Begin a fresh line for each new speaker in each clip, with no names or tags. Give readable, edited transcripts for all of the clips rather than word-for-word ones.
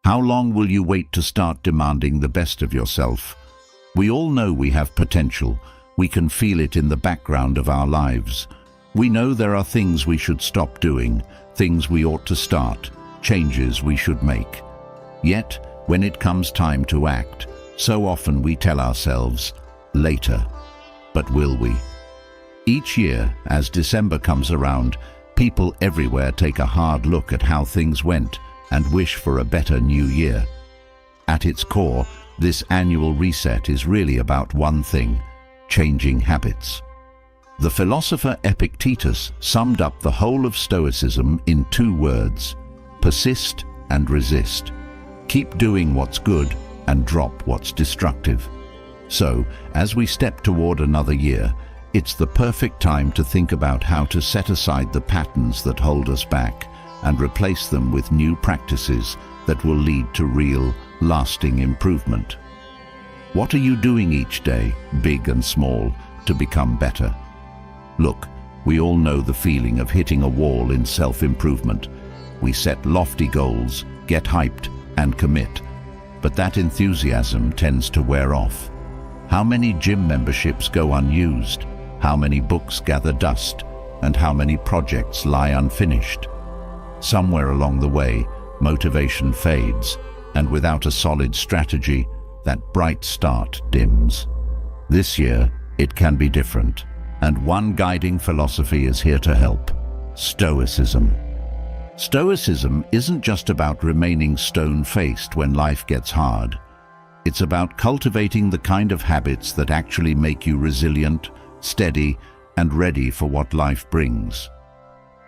How long will you wait to start demanding the best of yourself? We all know we have potential. We can feel it in the background of our lives. We know there are things we should stop doing, things we ought to start, changes we should make. Yet, when it comes time to act, so often we tell ourselves, later. But will we? Each year, as December comes around, people everywhere take a hard look at how things went and wish for a better new year. At its core, this annual reset is really about one thing: changing habits. The philosopher Epictetus summed up the whole of Stoicism in 2 words: persist and resist. Keep doing what's good and drop what's destructive. So, as we step toward another year, it's the perfect time to think about how to set aside the patterns that hold us back and replace them with new practices that will lead to real, lasting improvement. What are you doing each day, big and small, to become better? Look, we all know the feeling of hitting a wall in self-improvement. We set lofty goals, get hyped, and commit. But that enthusiasm tends to wear off. How many gym memberships go unused? How many books gather dust? And how many projects lie unfinished? Somewhere along the way, motivation fades, and without a solid strategy, that bright start dims. This year, it can be different, and one guiding philosophy is here to help: Stoicism. Stoicism isn't just about remaining stone-faced when life gets hard. It's about cultivating the kind of habits that actually make you resilient, steady, and ready for what life brings.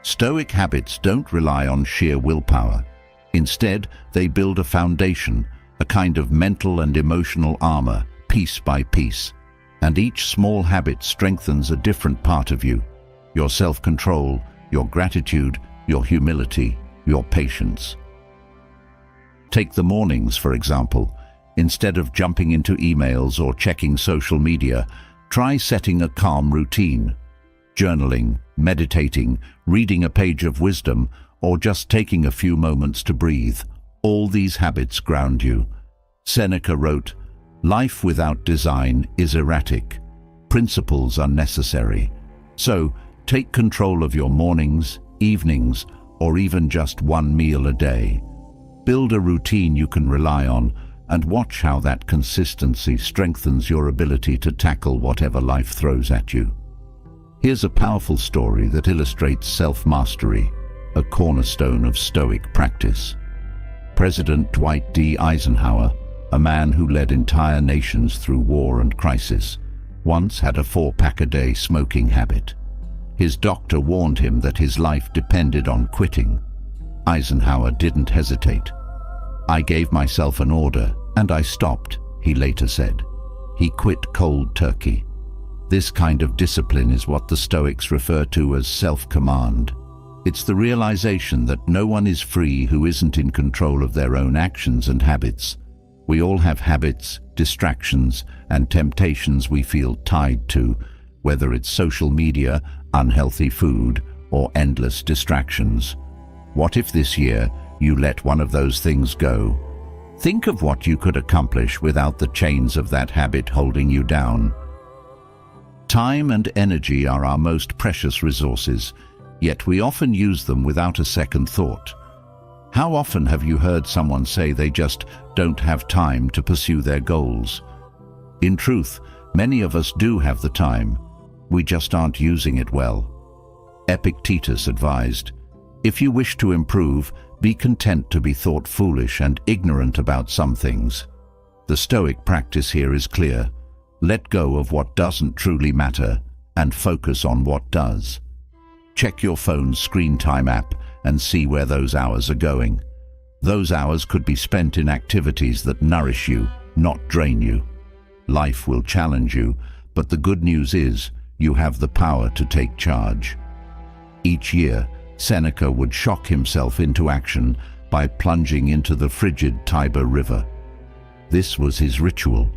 Stoic habits don't rely on sheer willpower. Instead, they build a foundation, a kind of mental and emotional armor, piece by piece. And each small habit strengthens a different part of you: your self-control, your gratitude, your humility, your patience. Take the mornings, for example. Instead of jumping into emails or checking social media, try setting a calm routine. Journaling, meditating, reading a page of wisdom, or just taking a few moments to breathe. All these habits ground you. Seneca wrote, "Life without design is erratic. Principles are necessary." So, take control of your mornings, evenings, or even just one meal a day. Build a routine you can rely on, and watch how that consistency strengthens your ability to tackle whatever life throws at you. Here's a powerful story that illustrates self-mastery, a cornerstone of Stoic practice. President Dwight D. Eisenhower, a man who led entire nations through war and crisis, once had a 4-pack-a-day smoking habit. His doctor warned him that his life depended on quitting. Eisenhower didn't hesitate. "I gave myself an order, and I stopped," he later said. He quit cold turkey. This kind of discipline is what the Stoics refer to as self-command. It's the realization that no one is free who isn't in control of their own actions and habits. We all have habits, distractions, and temptations we feel tied to, whether it's social media, unhealthy food, or endless distractions. What if this year you let one of those things go? Think of what you could accomplish without the chains of that habit holding you down. Time and energy are our most precious resources, yet we often use them without a second thought. How often have you heard someone say they just don't have time to pursue their goals? In truth, many of us do have the time. We just aren't using it well. Epictetus advised, "If you wish to improve, be content to be thought foolish and ignorant about some things." The Stoic practice here is clear. Let go of what doesn't truly matter and focus on what does. Check your phone's screen time app and see where those hours are going. Those hours could be spent in activities that nourish you, not drain you. Life will challenge you, but the good news is you have the power to take charge. Each year, Seneca would shock himself into action by plunging into the frigid Tiber River. This was his ritual,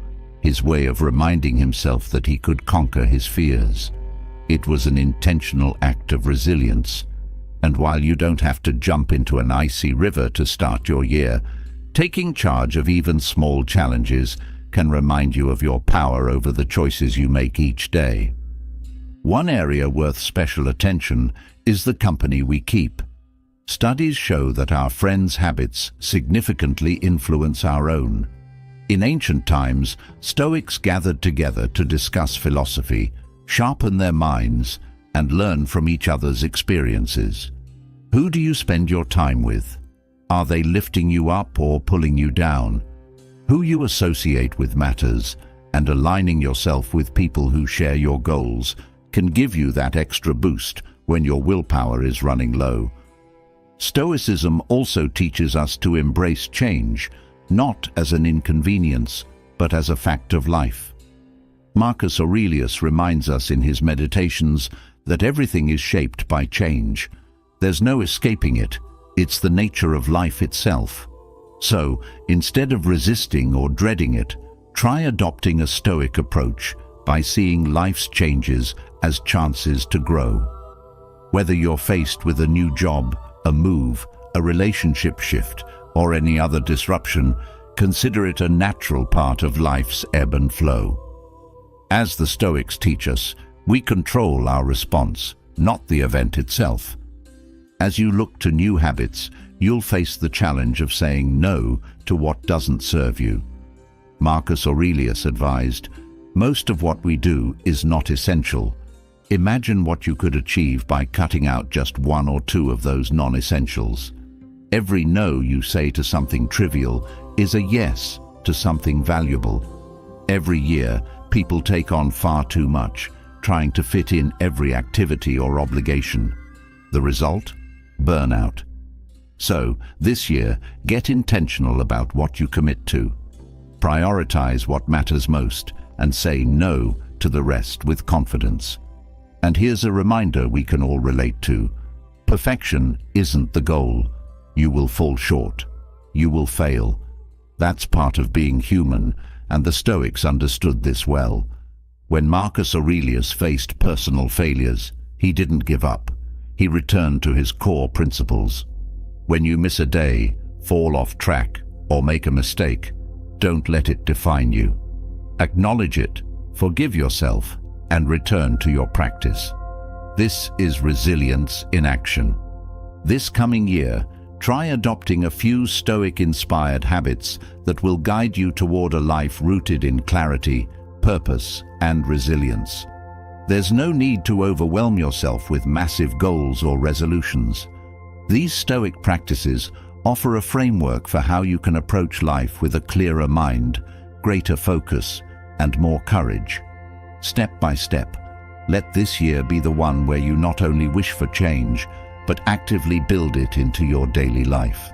his way of reminding himself that he could conquer his fears. It was an intentional act of resilience. And while you don't have to jump into an icy river to start your year, Taking charge of even small challenges can remind you of your power over the choices you make each day. One area worth special attention is the company we keep. Studies show that our friends' habits significantly influence our own. In ancient times, Stoics gathered together to discuss philosophy, sharpen their minds, and learn from each other's experiences. Who do you spend your time with? Are they lifting you up or pulling you down? Who you associate with matters, and aligning yourself with people who share your goals can give you that extra boost when your willpower is running low. Stoicism also teaches us to embrace change, not as an inconvenience, but as a fact of life. Marcus Aurelius reminds us in his Meditations that everything is shaped by change. There's no escaping it. It's the nature of life itself. So, instead of resisting or dreading it, try adopting a Stoic approach by seeing life's changes as chances to grow. Whether you're faced with a new job, a move, a relationship shift, or any other disruption, consider it a natural part of life's ebb and flow. As the Stoics teach us, we control our response, not the event itself. As you look to new habits, you'll face the challenge of saying no to what doesn't serve you. Marcus Aurelius advised, "Most of what we do is not essential. Imagine what you could achieve by cutting out just one or two of those non-essentials." Every no you say to something trivial is a yes to something valuable. Every year, people take on far too much, trying to fit in every activity or obligation. The result? Burnout. So, this year, get intentional about what you commit to. Prioritize what matters most and say no to the rest with confidence. And here's a reminder we can all relate to. Perfection isn't the goal. You will fall short. You will fail. That's part of being human, and the Stoics understood this well. When Marcus Aurelius faced personal failures, he didn't give up. He returned to his core principles. When you miss a day, fall off track, or make a mistake, don't let it define you. Acknowledge it, forgive yourself, and return to your practice. This is resilience in action. This coming year, try adopting a few Stoic-inspired habits that will guide you toward a life rooted in clarity, purpose, and resilience. There's no need to overwhelm yourself with massive goals or resolutions. These Stoic practices offer a framework for how you can approach life with a clearer mind, greater focus, and more courage. Step by step, let this year be the one where you not only wish for change, but actively build it into your daily life.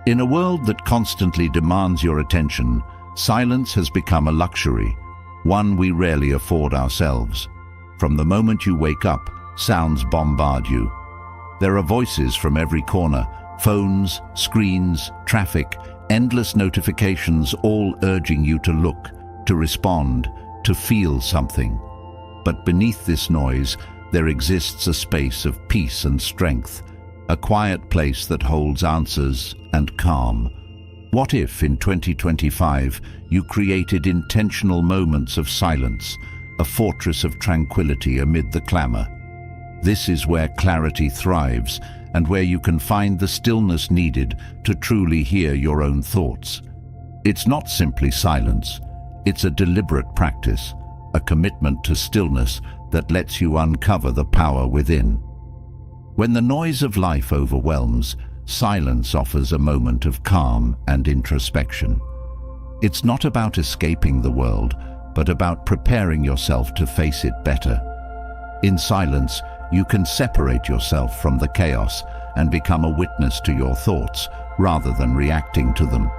In a world that constantly demands your attention, silence has become a luxury, one we rarely afford ourselves. From the moment you wake up, sounds bombard you. There are voices from every corner, phones, screens, traffic, endless notifications, all urging you to look, to respond, to feel something. But beneath this noise, there exists a space of peace and strength, a quiet place that holds answers and calm. What if in 2025 you created intentional moments of silence, a fortress of tranquility amid the clamor? This is where clarity thrives and where you can find the stillness needed to truly hear your own thoughts. It's not simply silence, it's a deliberate practice, a commitment to stillness that lets you uncover the power within. When the noise of life overwhelms, silence offers a moment of calm and introspection. It's not about escaping the world, but about preparing yourself to face it better. In silence, you can separate yourself from the chaos and become a witness to your thoughts rather than reacting to them.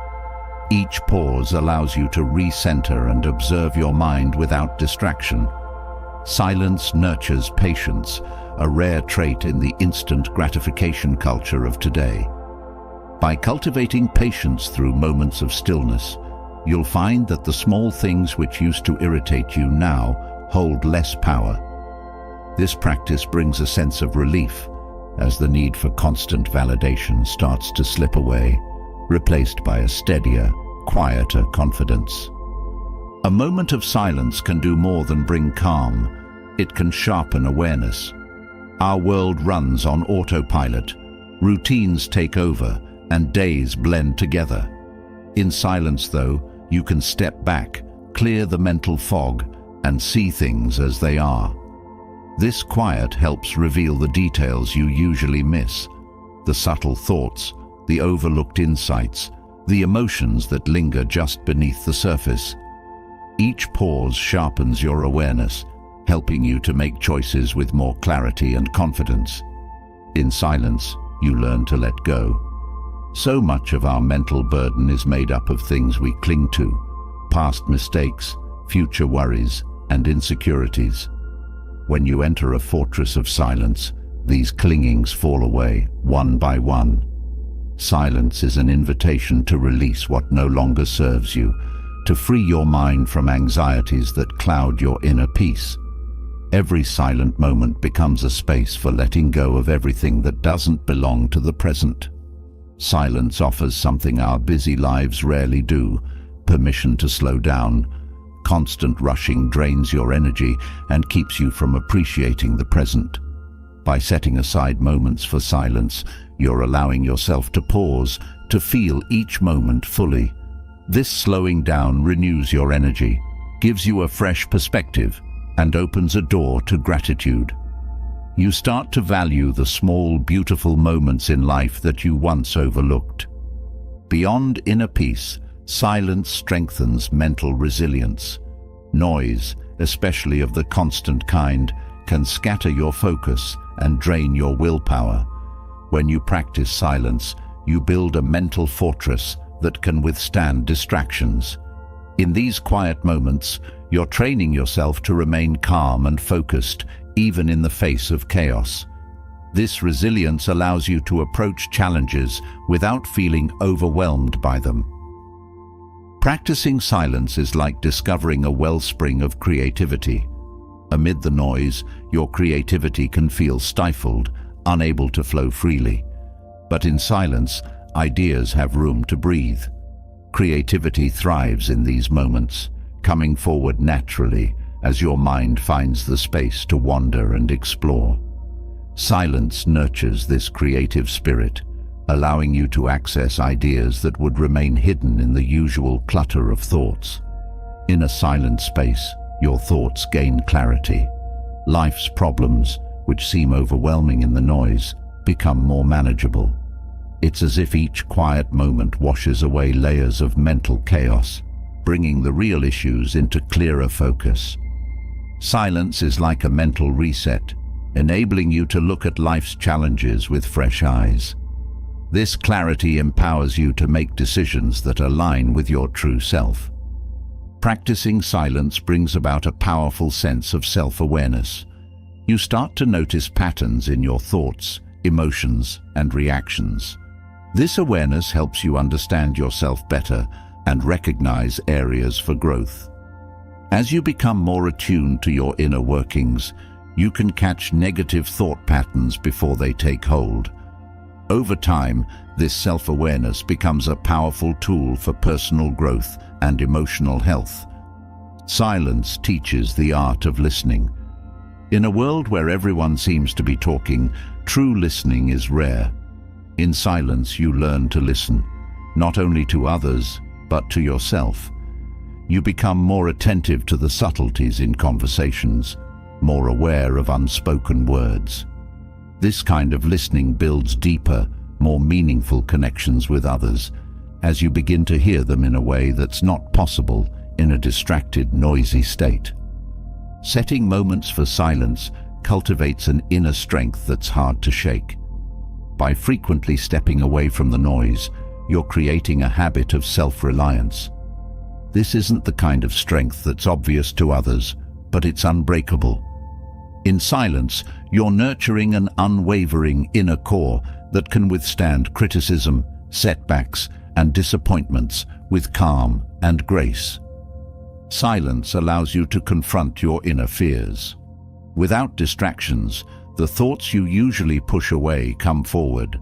Each pause allows you to recenter and observe your mind without distraction. Silence nurtures patience, a rare trait in the instant gratification culture of today. By cultivating patience through moments of stillness, you'll find that the small things which used to irritate you now hold less power. This practice brings a sense of relief as the need for constant validation starts to slip away. replaced by a steadier, quieter confidence. A moment of silence can do more than bring calm. It can sharpen awareness. Our world runs on autopilot. Routines take over, and days blend together. In silence, though, you can step back, clear the mental fog, and see things as they are. This quiet helps reveal the details you usually miss, the subtle thoughts, the overlooked insights, the emotions that linger just beneath the surface. Each pause sharpens your awareness, helping you to make choices with more clarity and confidence. In silence, you learn to let go. So much of our mental burden is made up of things we cling to: past mistakes, future worries, and insecurities. When you enter a fortress of silence, these clingings fall away, one by one. Silence is an invitation to release what no longer serves you, to free your mind from anxieties that cloud your inner peace. Every silent moment becomes a space for letting go of everything that doesn't belong to the present. Silence offers something our busy lives rarely do: permission to slow down. Constant rushing drains your energy and keeps you from appreciating the present. By setting aside moments for silence, you're allowing yourself to pause, to feel each moment fully. This slowing down renews your energy, gives you a fresh perspective, and opens a door to gratitude. You start to value the small, beautiful moments in life that you once overlooked. Beyond inner peace, silence strengthens mental resilience. Noise, especially of the constant kind, can scatter your focus and drain your willpower. When you practice silence, you build a mental fortress that can withstand distractions. In these quiet moments, you're training yourself to remain calm and focused, even in the face of chaos. This resilience allows you to approach challenges without feeling overwhelmed by them. Practicing silence is like discovering a wellspring of creativity. Amid the noise, your creativity can feel stifled, unable to flow freely. But in silence, ideas have room to breathe. Creativity thrives in these moments, coming forward naturally as your mind finds the space to wander and explore. Silence nurtures this creative spirit, allowing you to access ideas that would remain hidden in the usual clutter of thoughts. In a silent space, your thoughts gain clarity. Life's problems, which seem overwhelming in the noise, become more manageable. It's as if each quiet moment washes away layers of mental chaos, bringing the real issues into clearer focus. Silence is like a mental reset, enabling you to look at life's challenges with fresh eyes. This clarity empowers you to make decisions that align with your true self. Practicing silence brings about a powerful sense of self-awareness. You start to notice patterns in your thoughts, emotions, and reactions. This awareness helps you understand yourself better and recognize areas for growth. As you become more attuned to your inner workings, you can catch negative thought patterns before they take hold. Over time, this self-awareness becomes a powerful tool for personal growth and emotional health. Silence teaches the art of listening. In a world where everyone seems to be talking, true listening is rare. In silence, you learn to listen, not only to others, but to yourself. You become more attentive to the subtleties in conversations, more aware of unspoken words. This kind of listening builds deeper, more meaningful connections with others, as you begin to hear them in a way that's not possible in a distracted, noisy state. Setting moments for silence cultivates an inner strength that's hard to shake. By frequently stepping away from the noise, you're creating a habit of self-reliance. This isn't the kind of strength that's obvious to others, but it's unbreakable. In silence, you're nurturing an unwavering inner core that can withstand criticism, setbacks, and disappointments with calm and grace. Silence allows you to confront your inner fears. Without distractions, the thoughts you usually push away come forward.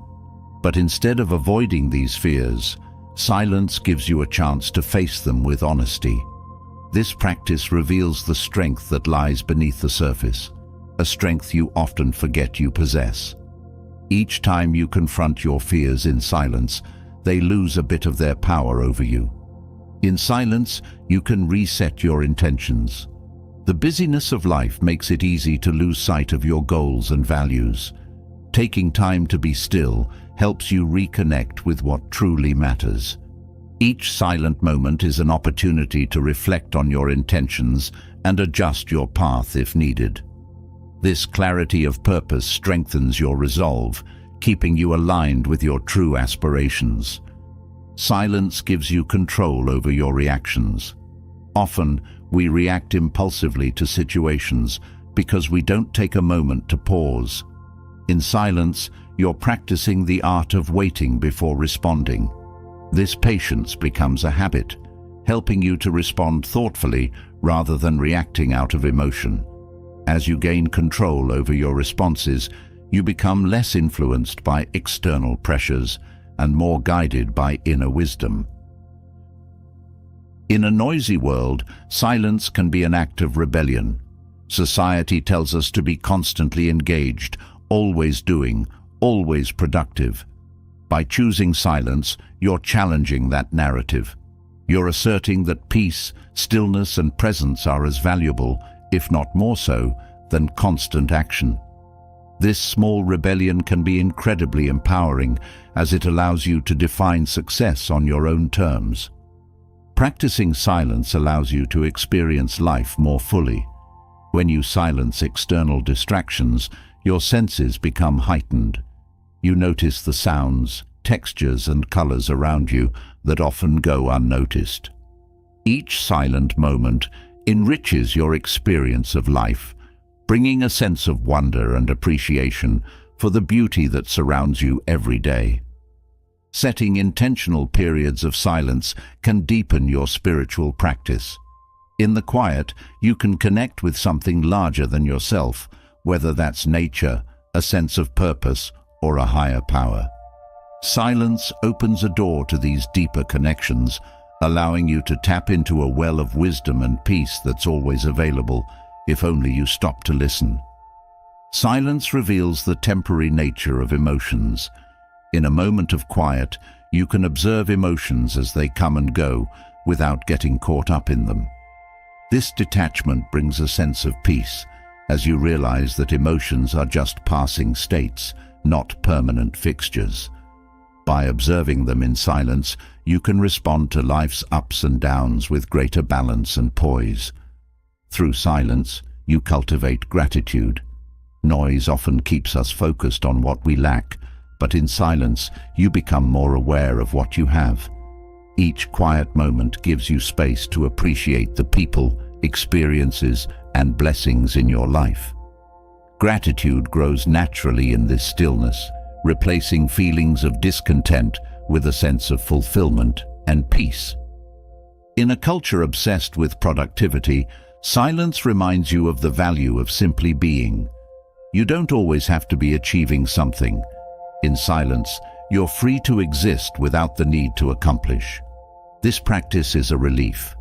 But instead of avoiding these fears, Silence gives you a chance to face them with honesty. This practice reveals the strength that lies beneath the surface, a strength you often forget you possess. Each time you confront your fears in silence, they lose a bit of their power over you. In silence, you can reset your intentions. The busyness of life makes it easy to lose sight of your goals and values. Taking time to be still helps you reconnect with what truly matters. Each silent moment is an opportunity to reflect on your intentions and adjust your path if needed. This clarity of purpose strengthens your resolve, keeping you aligned with your true aspirations. Silence gives you control over your reactions. Often, we react impulsively to situations because we don't take a moment to pause. In silence, you're practicing the art of waiting before responding. This patience becomes a habit, helping you to respond thoughtfully rather than reacting out of emotion. As you gain control over your responses, you become less influenced by external pressures and more guided by inner wisdom. In a noisy world, silence can be an act of rebellion. Society tells us to be constantly engaged, always doing, always productive. By choosing silence, you're challenging that narrative. You're asserting that peace, stillness, and presence are as valuable, if not more so, than constant action. This small rebellion can be incredibly empowering, as it allows you to define success on your own terms. Practicing silence allows you to experience life more fully. When you silence external distractions, your senses become heightened. You notice the sounds, textures, and colors around you that often go unnoticed. Each silent moment enriches your experience of life, bringing a sense of wonder and appreciation for the beauty that surrounds you every day. Setting intentional periods of silence can deepen your spiritual practice. In the quiet, you can connect with something larger than yourself, whether that's nature, a sense of purpose, or a higher power. Silence opens a door to these deeper connections, allowing you to tap into a well of wisdom and peace that's always available, if only you stop to listen. Silence reveals the temporary nature of emotions. In a moment of quiet, you can observe emotions as they come and go without getting caught up in them. This detachment brings a sense of peace, as you realize that emotions are just passing states, not permanent fixtures. By observing them in silence, you can respond to life's ups and downs with greater balance and poise. Through silence, you cultivate gratitude. Noise often keeps us focused on what we lack, but in silence, you become more aware of what you have. Each quiet moment gives you space to appreciate the people, experiences, and blessings in your life. Gratitude grows naturally in this stillness, replacing feelings of discontent with a sense of fulfillment and peace. In a culture obsessed with productivity, silence reminds you of the value of simply being. You don't always have to be achieving something. In silence, you're free to exist without the need to accomplish. This practice is a relief,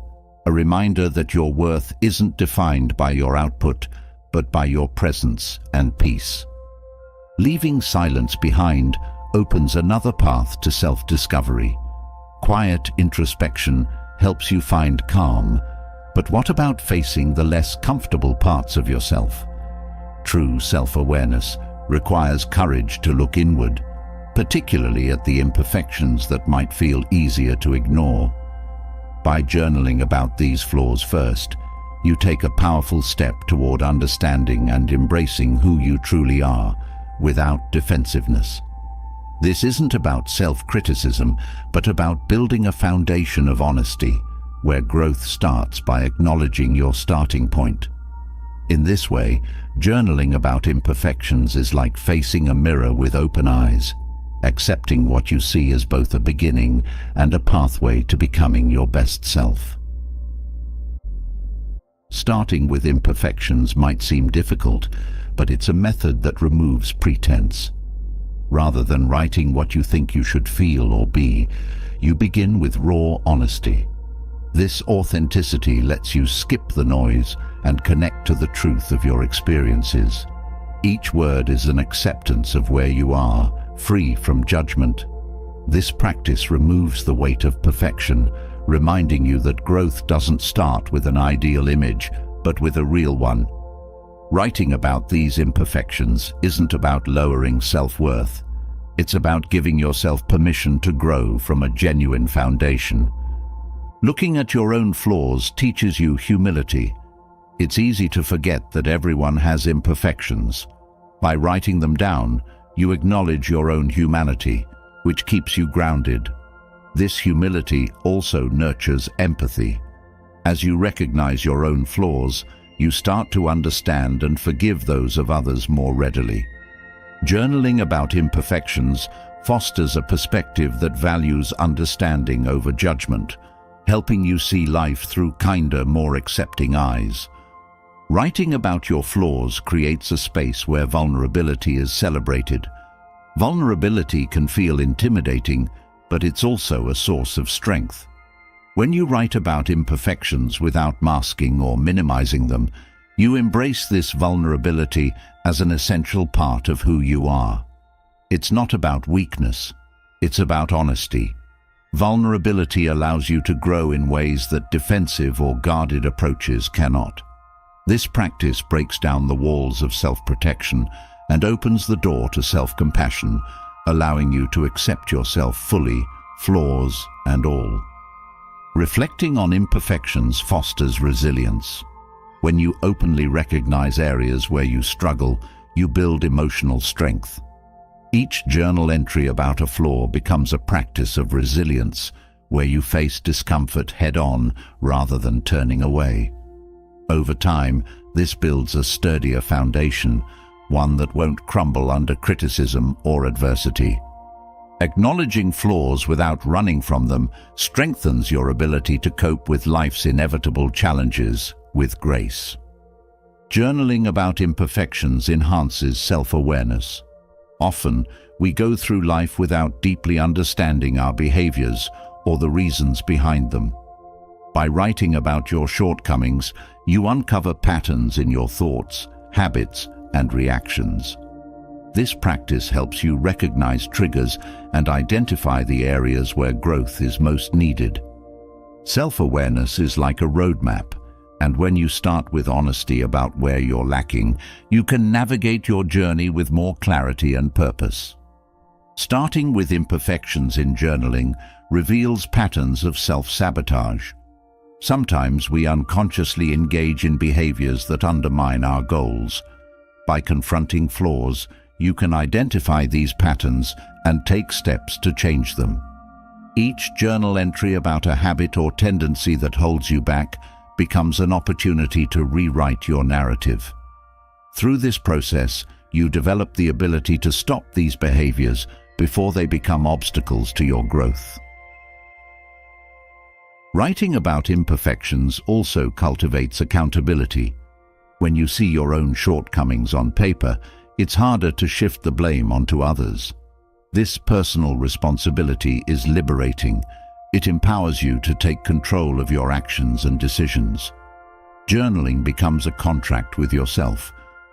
a reminder that your worth isn't defined by your output, but by your presence and peace. Leaving silence behind opens another path to self-discovery. Quiet introspection helps you find calm, but what about facing the less comfortable parts of yourself? True self-awareness requires courage to look inward, particularly at the imperfections that might feel easier to ignore. By journaling about these flaws first, you take a powerful step toward understanding and embracing who you truly are, without defensiveness. This isn't about self-criticism, but about building a foundation of honesty, where growth starts by acknowledging your starting point. In this way, journaling about imperfections is like facing a mirror with open eyes, accepting what you see as both a beginning and a pathway to becoming your best self. Starting with imperfections might seem difficult, but it's a method that removes pretense. Rather than writing what you think you should feel or be, you begin with raw honesty. This authenticity lets you skip the noise and connect to the truth of your experiences. Each word is an acceptance of where you are, free from judgment. This practice removes the weight of perfection, reminding you that growth doesn't start with an ideal image, but with a real one. Writing about these imperfections isn't about lowering self-worth. It's about giving yourself permission to grow from a genuine foundation. Looking at your own flaws teaches you humility. It's easy to forget that everyone has imperfections. By writing them down, you acknowledge your own humanity, which keeps you grounded. This humility also nurtures empathy. As you recognize your own flaws, you start to understand and forgive those of others more readily. Journaling about imperfections fosters a perspective that values understanding over judgment, helping you see life through kinder, more accepting eyes. Writing about your flaws creates a space where vulnerability is celebrated. Vulnerability can feel intimidating, but it's also a source of strength. When you write about imperfections without masking or minimizing them, you embrace this vulnerability as an essential part of who you are. It's not about weakness, it's about honesty. Vulnerability allows you to grow in ways that defensive or guarded approaches cannot. This practice breaks down the walls of self-protection and opens the door to self-compassion, allowing you to accept yourself fully, flaws and all. Reflecting on imperfections fosters resilience. When you openly recognize areas where you struggle, you build emotional strength. Each journal entry about a flaw becomes a practice of resilience, where you face discomfort head-on rather than turning away. Over time, this builds a sturdier foundation, one that won't crumble under criticism or adversity. Acknowledging flaws without running from them strengthens your ability to cope with life's inevitable challenges with grace. Journaling about imperfections enhances self-awareness. Often, we go through life without deeply understanding our behaviors or the reasons behind them. By writing about your shortcomings, you uncover patterns in your thoughts, habits, and reactions. This practice helps you recognize triggers and identify the areas where growth is most needed. Self-awareness is like a roadmap, and when you start with honesty about where you're lacking, you can navigate your journey with more clarity and purpose. Starting with imperfections in journaling reveals patterns of self-sabotage. Sometimes we unconsciously engage in behaviors that undermine our goals. By confronting flaws, you can identify these patterns and take steps to change them. Each journal entry about a habit or tendency that holds you back becomes an opportunity to rewrite your narrative. Through this process, you develop the ability to stop these behaviors before they become obstacles to your growth. Writing about imperfections also cultivates accountability. When you see your own shortcomings on paper, it's harder to shift the blame onto others. This personal responsibility is liberating. It empowers you to take control of your actions and decisions. Journaling becomes a contract with yourself,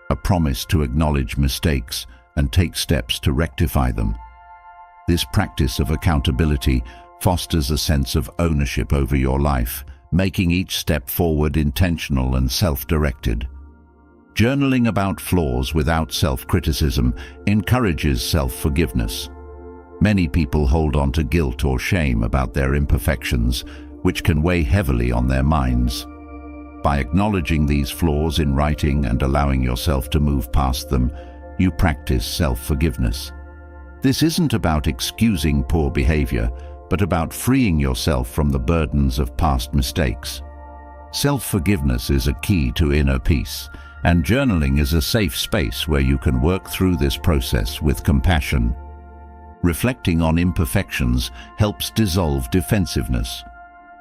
a promise to acknowledge mistakes and take steps to rectify them. This practice of accountability fosters a sense of ownership over your life, making each step forward intentional and self-directed. Journaling about flaws without self-criticism encourages self-forgiveness. Many people hold on to guilt or shame about their imperfections, which can weigh heavily on their minds. By acknowledging these flaws in writing and allowing yourself to move past them, you practice self-forgiveness. This isn't about excusing poor behavior, but about freeing yourself from the burdens of past mistakes. Self-forgiveness is a key to inner peace, and journaling is a safe space where you can work through this process with compassion. Reflecting on imperfections helps dissolve defensiveness.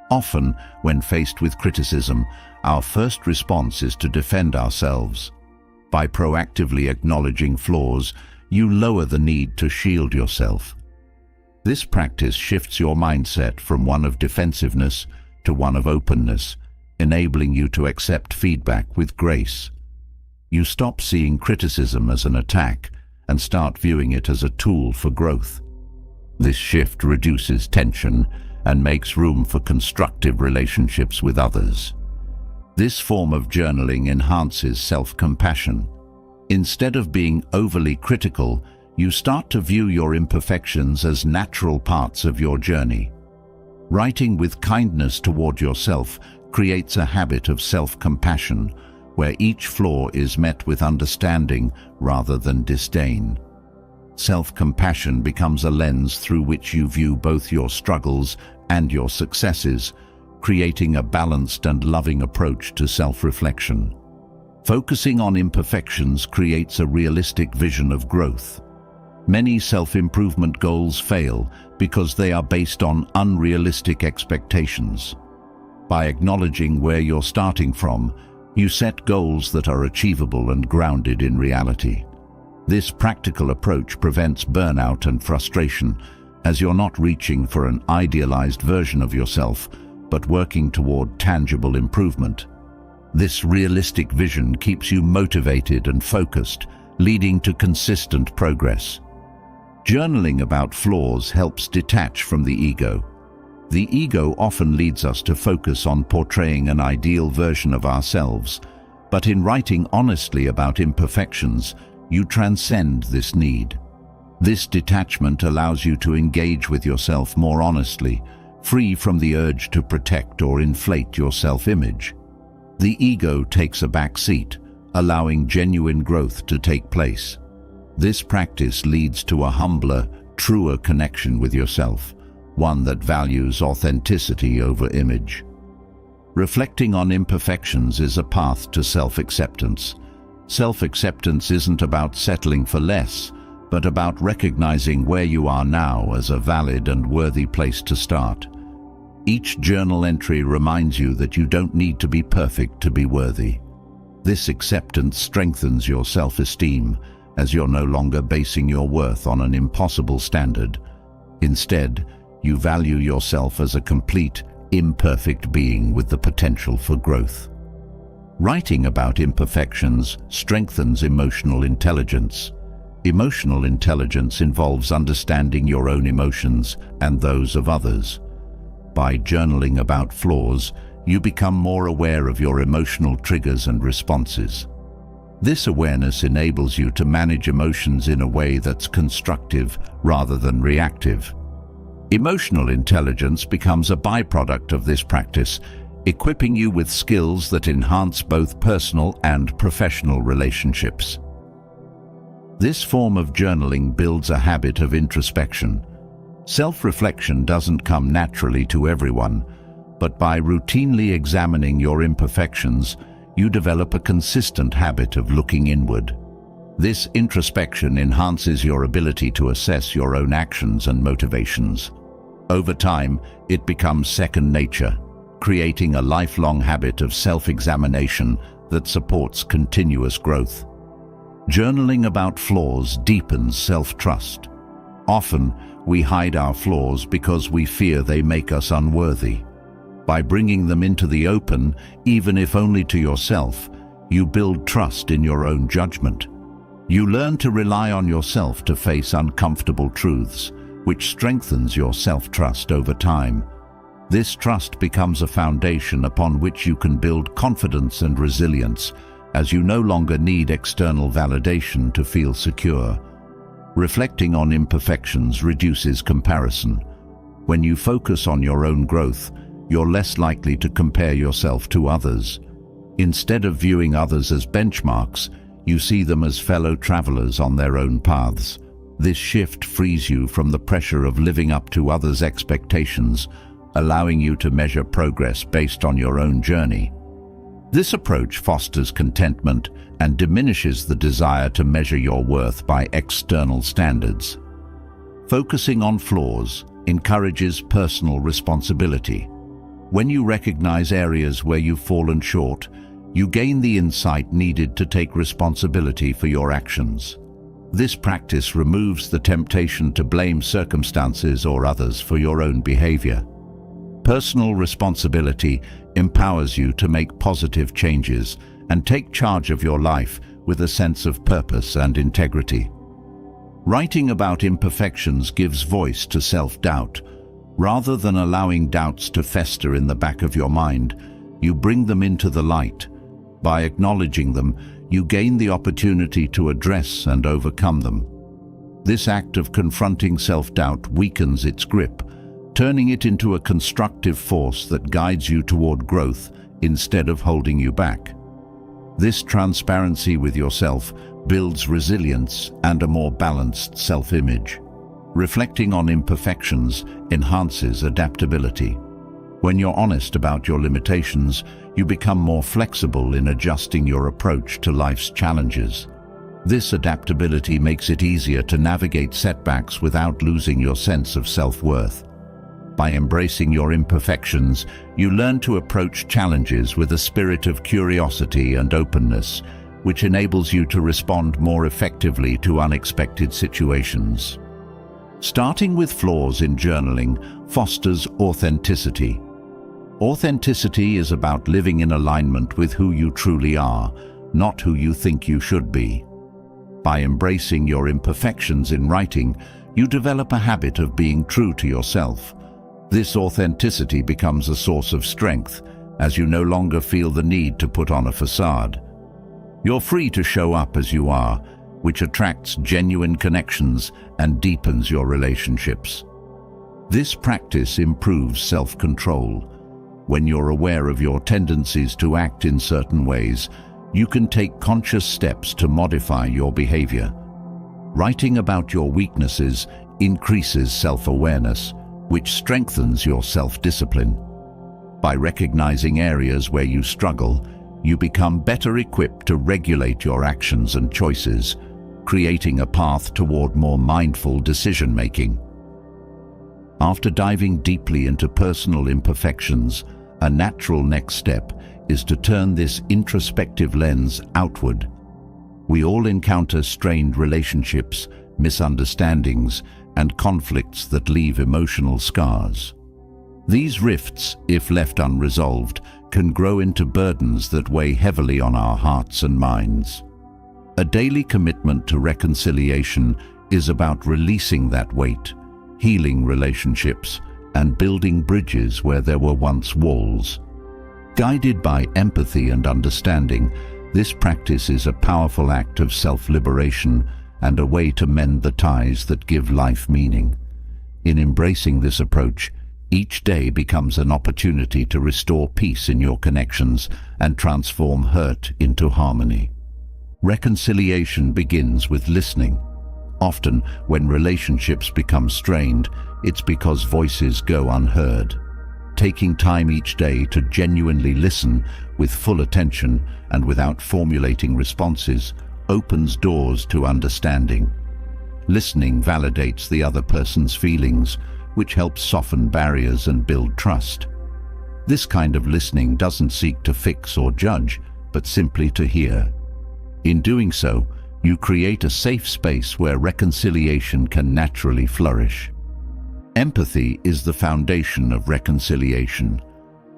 Often, when faced with criticism, our first response is to defend ourselves. By proactively acknowledging flaws, you lower the need to shield yourself. This practice shifts your mindset from one of defensiveness to one of openness, enabling you to accept feedback with grace. You stop seeing criticism as an attack and start viewing it as a tool for growth. This shift reduces tension and makes room for constructive relationships with others. This form of journaling enhances self-compassion. Instead of being overly critical, you start to view your imperfections as natural parts of your journey. Writing with kindness toward yourself creates a habit of self-compassion, where each flaw is met with understanding rather than disdain. Self-compassion becomes a lens through which you view both your struggles and your successes, creating a balanced and loving approach to self-reflection. Focusing on imperfections creates a realistic vision of growth. Many self-improvement goals fail because they are based on unrealistic expectations. By acknowledging where you're starting from, you set goals that are achievable and grounded in reality. This practical approach prevents burnout and frustration, as you're not reaching for an idealized version of yourself, but working toward tangible improvement. This realistic vision keeps you motivated and focused, leading to consistent progress. Journaling about flaws helps detach from the ego. The ego often leads us to focus on portraying an ideal version of ourselves, but in writing honestly about imperfections, you transcend this need. This detachment allows you to engage with yourself more honestly, free from the urge to protect or inflate your self-image. The ego takes a back seat, allowing genuine growth to take place. This practice leads to a humbler, truer connection with yourself, one that values authenticity over image. Reflecting on imperfections is a path to self-acceptance. Self-acceptance isn't about settling for less, but about recognizing where you are now as a valid and worthy place to start. Each journal entry reminds you that you don't need to be perfect to be worthy. This acceptance strengthens your self-esteem, as you're no longer basing your worth on an impossible standard. Instead, you value yourself as a complete, imperfect being with the potential for growth. Writing about imperfections strengthens emotional intelligence. Emotional intelligence involves understanding your own emotions and those of others. By journaling about flaws, you become more aware of your emotional triggers and responses. This awareness enables you to manage emotions in a way that's constructive rather than reactive. Emotional intelligence becomes a byproduct of this practice, equipping you with skills that enhance both personal and professional relationships. This form of journaling builds a habit of introspection. Self-reflection doesn't come naturally to everyone, but by routinely examining your imperfections, you develop a consistent habit of looking inward. This introspection enhances your ability to assess your own actions and motivations. Over time, it becomes second nature, creating a lifelong habit of self-examination that supports continuous growth. Journaling about flaws deepens self-trust. Often, we hide our flaws because we fear they make us unworthy. By bringing them into the open, even if only to yourself, you build trust in your own judgment. You learn to rely on yourself to face uncomfortable truths, which strengthens your self-trust over time. This trust becomes a foundation upon which you can build confidence and resilience, as you no longer need external validation to feel secure. Reflecting on imperfections reduces comparison. When you focus on your own growth, you're less likely to compare yourself to others. Instead of viewing others as benchmarks, you see them as fellow travelers on their own paths. This shift frees you from the pressure of living up to others' expectations, allowing you to measure progress based on your own journey. This approach fosters contentment and diminishes the desire to measure your worth by external standards. Focusing on flaws encourages personal responsibility. When you recognize areas where you've fallen short, you gain the insight needed to take responsibility for your actions. This practice removes the temptation to blame circumstances or others for your own behavior. Personal responsibility empowers you to make positive changes and take charge of your life with a sense of purpose and integrity. Writing about imperfections gives voice to self-doubt. Rather than allowing doubts to fester in the back of your mind, you bring them into the light. By acknowledging them, you gain the opportunity to address and overcome them. This act of confronting self-doubt weakens its grip, turning it into a constructive force that guides you toward growth instead of holding you back. This transparency with yourself builds resilience and a more balanced self-image. Reflecting on imperfections enhances adaptability. When you're honest about your limitations, you become more flexible in adjusting your approach to life's challenges. This adaptability makes it easier to navigate setbacks without losing your sense of self-worth. By embracing your imperfections, you learn to approach challenges with a spirit of curiosity and openness, which enables you to respond more effectively to unexpected situations. Starting with flaws in journaling fosters authenticity. Authenticity is about living in alignment with who you truly are, not who you think you should be. By embracing your imperfections in writing, you develop a habit of being true to yourself. This authenticity becomes a source of strength, as you no longer feel the need to put on a facade. You're free to show up as you are, which attracts genuine connections and deepens your relationships. This practice improves self-control. When you're aware of your tendencies to act in certain ways, you can take conscious steps to modify your behavior. Writing about your weaknesses increases self-awareness, which strengthens your self-discipline. By recognizing areas where you struggle, you become better equipped to regulate your actions and choices, creating a path toward more mindful decision-making. After diving deeply into personal imperfections, a natural next step is to turn this introspective lens outward. We all encounter strained relationships, misunderstandings, and conflicts that leave emotional scars. These rifts, if left unresolved, can grow into burdens that weigh heavily on our hearts and minds. A daily commitment to reconciliation is about releasing that weight, healing relationships, and building bridges where there were once walls. Guided by empathy and understanding, this practice is a powerful act of self-liberation and a way to mend the ties that give life meaning. In embracing this approach, each day becomes an opportunity to restore peace in your connections and transform hurt into harmony. Reconciliation begins with listening. Often, when relationships become strained, it's because voices go unheard. Taking time each day to genuinely listen with full attention and without formulating responses opens doors to understanding. Listening validates the other person's feelings, which helps soften barriers and build trust. This kind of listening doesn't seek to fix or judge, but simply to hear. In doing so, you create a safe space where reconciliation can naturally flourish. Empathy is the foundation of reconciliation.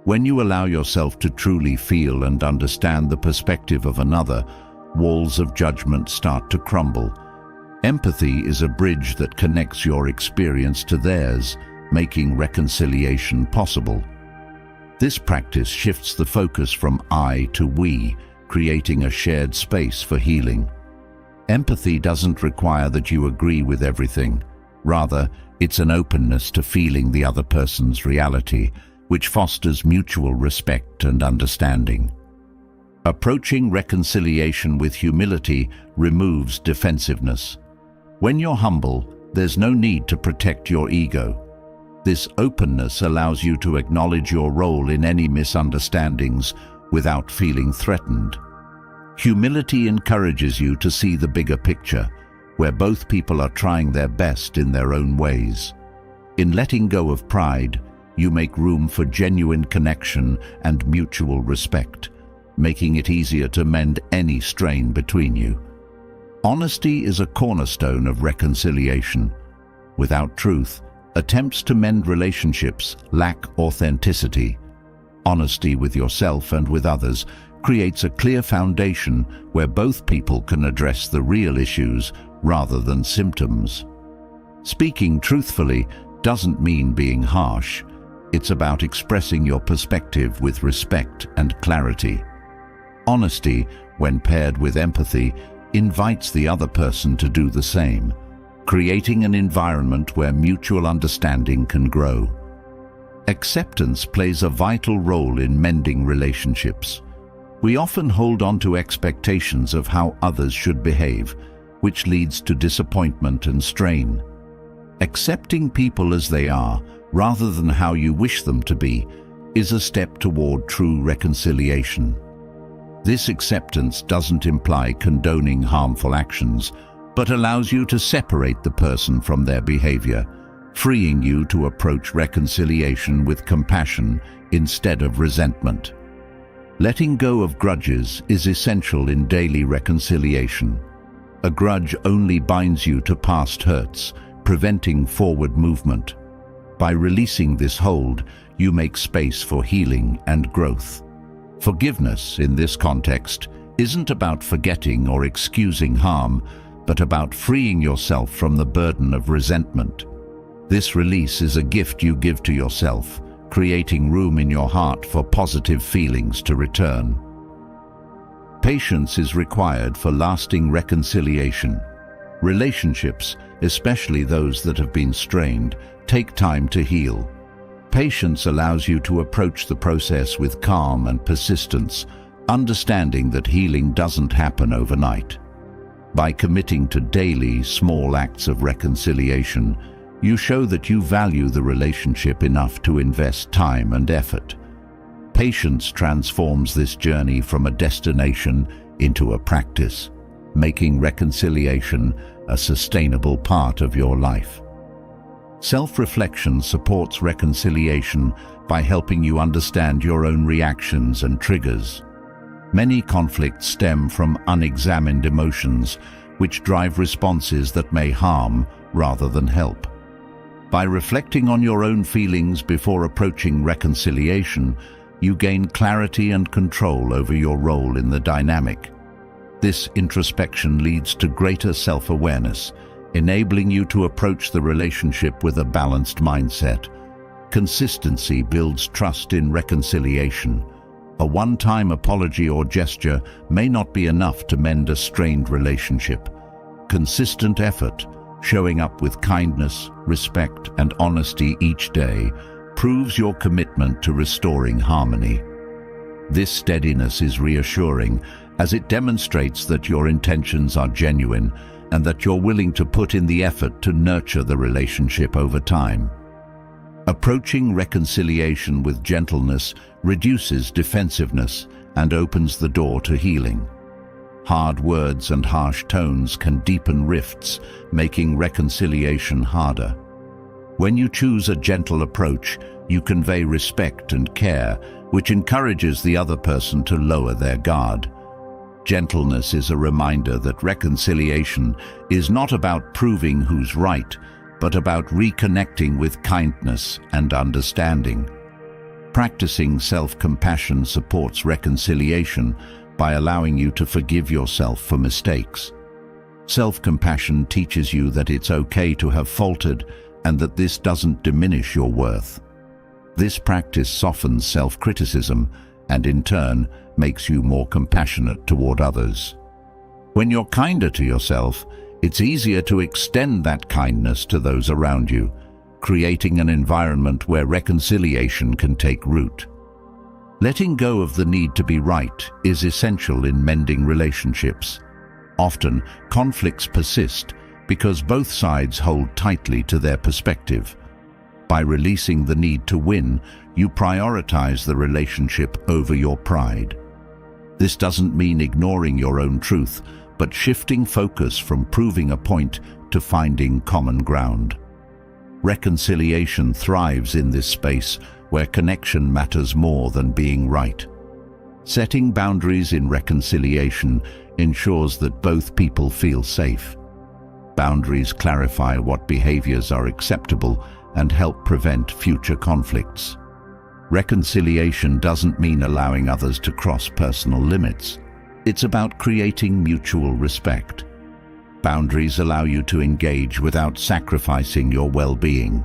When you allow yourself to truly feel and understand the perspective of another, walls of judgment start to crumble. Empathy is a bridge that connects your experience to theirs, making reconciliation possible. This practice shifts the focus from I to we, creating a shared space for healing. Empathy doesn't require that you agree with everything. Rather, it's an openness to feeling the other person's reality, which fosters mutual respect and understanding. Approaching reconciliation with humility removes defensiveness. When you're humble, there's no need to protect your ego. This openness allows you to acknowledge your role in any misunderstandings without feeling threatened. Humility encourages you to see the bigger picture, where both people are trying their best in their own ways. In letting go of pride, you make room for genuine connection and mutual respect, making it easier to mend any strain between you. Honesty is a cornerstone of reconciliation. Without truth, attempts to mend relationships lack authenticity. Honesty with yourself and with others creates a clear foundation where both people can address the real issues rather than symptoms. Speaking truthfully doesn't mean being harsh. It's about expressing your perspective with respect and clarity. Honesty, when paired with empathy, invites the other person to do the same, creating an environment where mutual understanding can grow. Acceptance plays a vital role in mending relationships. We often hold on to expectations of how others should behave, which leads to disappointment and strain. Accepting people as they are, rather than how you wish them to be, is a step toward true reconciliation. This acceptance doesn't imply condoning harmful actions, but allows you to separate the person from their behavior, freeing you to approach reconciliation with compassion instead of resentment. Letting go of grudges is essential in daily reconciliation. A grudge only binds you to past hurts, preventing forward movement. By releasing this hold, you make space for healing and growth. Forgiveness, in this context, isn't about forgetting or excusing harm, but about freeing yourself from the burden of resentment. This release is a gift you give to yourself, creating room in your heart for positive feelings to return. Patience is required for lasting reconciliation. Relationships, especially those that have been strained, take time to heal. Patience allows you to approach the process with calm and persistence, understanding that healing doesn't happen overnight. By committing to daily, small acts of reconciliation, you show that you value the relationship enough to invest time and effort. Patience transforms this journey from a destination into a practice, making reconciliation a sustainable part of your life. Self-reflection supports reconciliation by helping you understand your own reactions and triggers. Many conflicts stem from unexamined emotions, which drive responses that may harm rather than help. By reflecting on your own feelings before approaching reconciliation, you gain clarity and control over your role in the dynamic. This introspection leads to greater self-awareness, enabling you to approach the relationship with a balanced mindset. Consistency builds trust in reconciliation. A one-time apology or gesture may not be enough to mend a strained relationship. Consistent effort, showing up with kindness, respect, and honesty each day, proves your commitment to restoring harmony. This steadiness is reassuring, as it demonstrates that your intentions are genuine and that you're willing to put in the effort to nurture the relationship over time. Approaching reconciliation with gentleness reduces defensiveness and opens the door to healing. Hard words and harsh tones can deepen rifts, making reconciliation harder. When you choose a gentle approach, you convey respect and care, which encourages the other person to lower their guard. Gentleness is a reminder that reconciliation is not about proving who's right, but about reconnecting with kindness and understanding. Practicing self-compassion supports reconciliation by allowing you to forgive yourself for mistakes. Self-compassion teaches you that it's okay to have faltered and that this doesn't diminish your worth. This practice softens self-criticism and, in turn, makes you more compassionate toward others. When you're kinder to yourself, it's easier to extend that kindness to those around you, creating an environment where reconciliation can take root. Letting go of the need to be right is essential in mending relationships. Often, conflicts persist because both sides hold tightly to their perspective. By releasing the need to win, you prioritize the relationship over your pride. This doesn't mean ignoring your own truth, but shifting focus from proving a point to finding common ground. Reconciliation thrives in this space where connection matters more than being right. Setting boundaries in reconciliation ensures that both people feel safe. Boundaries clarify what behaviors are acceptable and help prevent future conflicts. Reconciliation doesn't mean allowing others to cross personal limits. It's about creating mutual respect. Boundaries allow you to engage without sacrificing your well-being.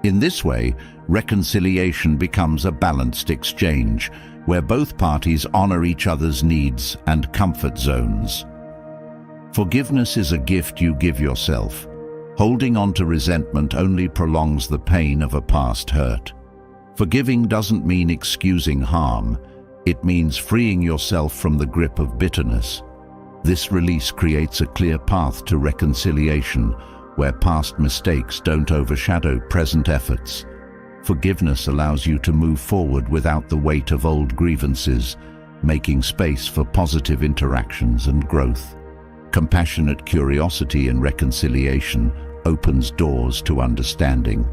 In this way, reconciliation becomes a balanced exchange, where both parties honor each other's needs and comfort zones. Forgiveness is a gift you give yourself. Holding on to resentment only prolongs the pain of a past hurt. Forgiving doesn't mean excusing harm. It means freeing yourself from the grip of bitterness. This release creates a clear path to reconciliation, where past mistakes don't overshadow present efforts. Forgiveness allows you to move forward without the weight of old grievances, making space for positive interactions and growth. Compassionate curiosity in reconciliation opens doors to understanding.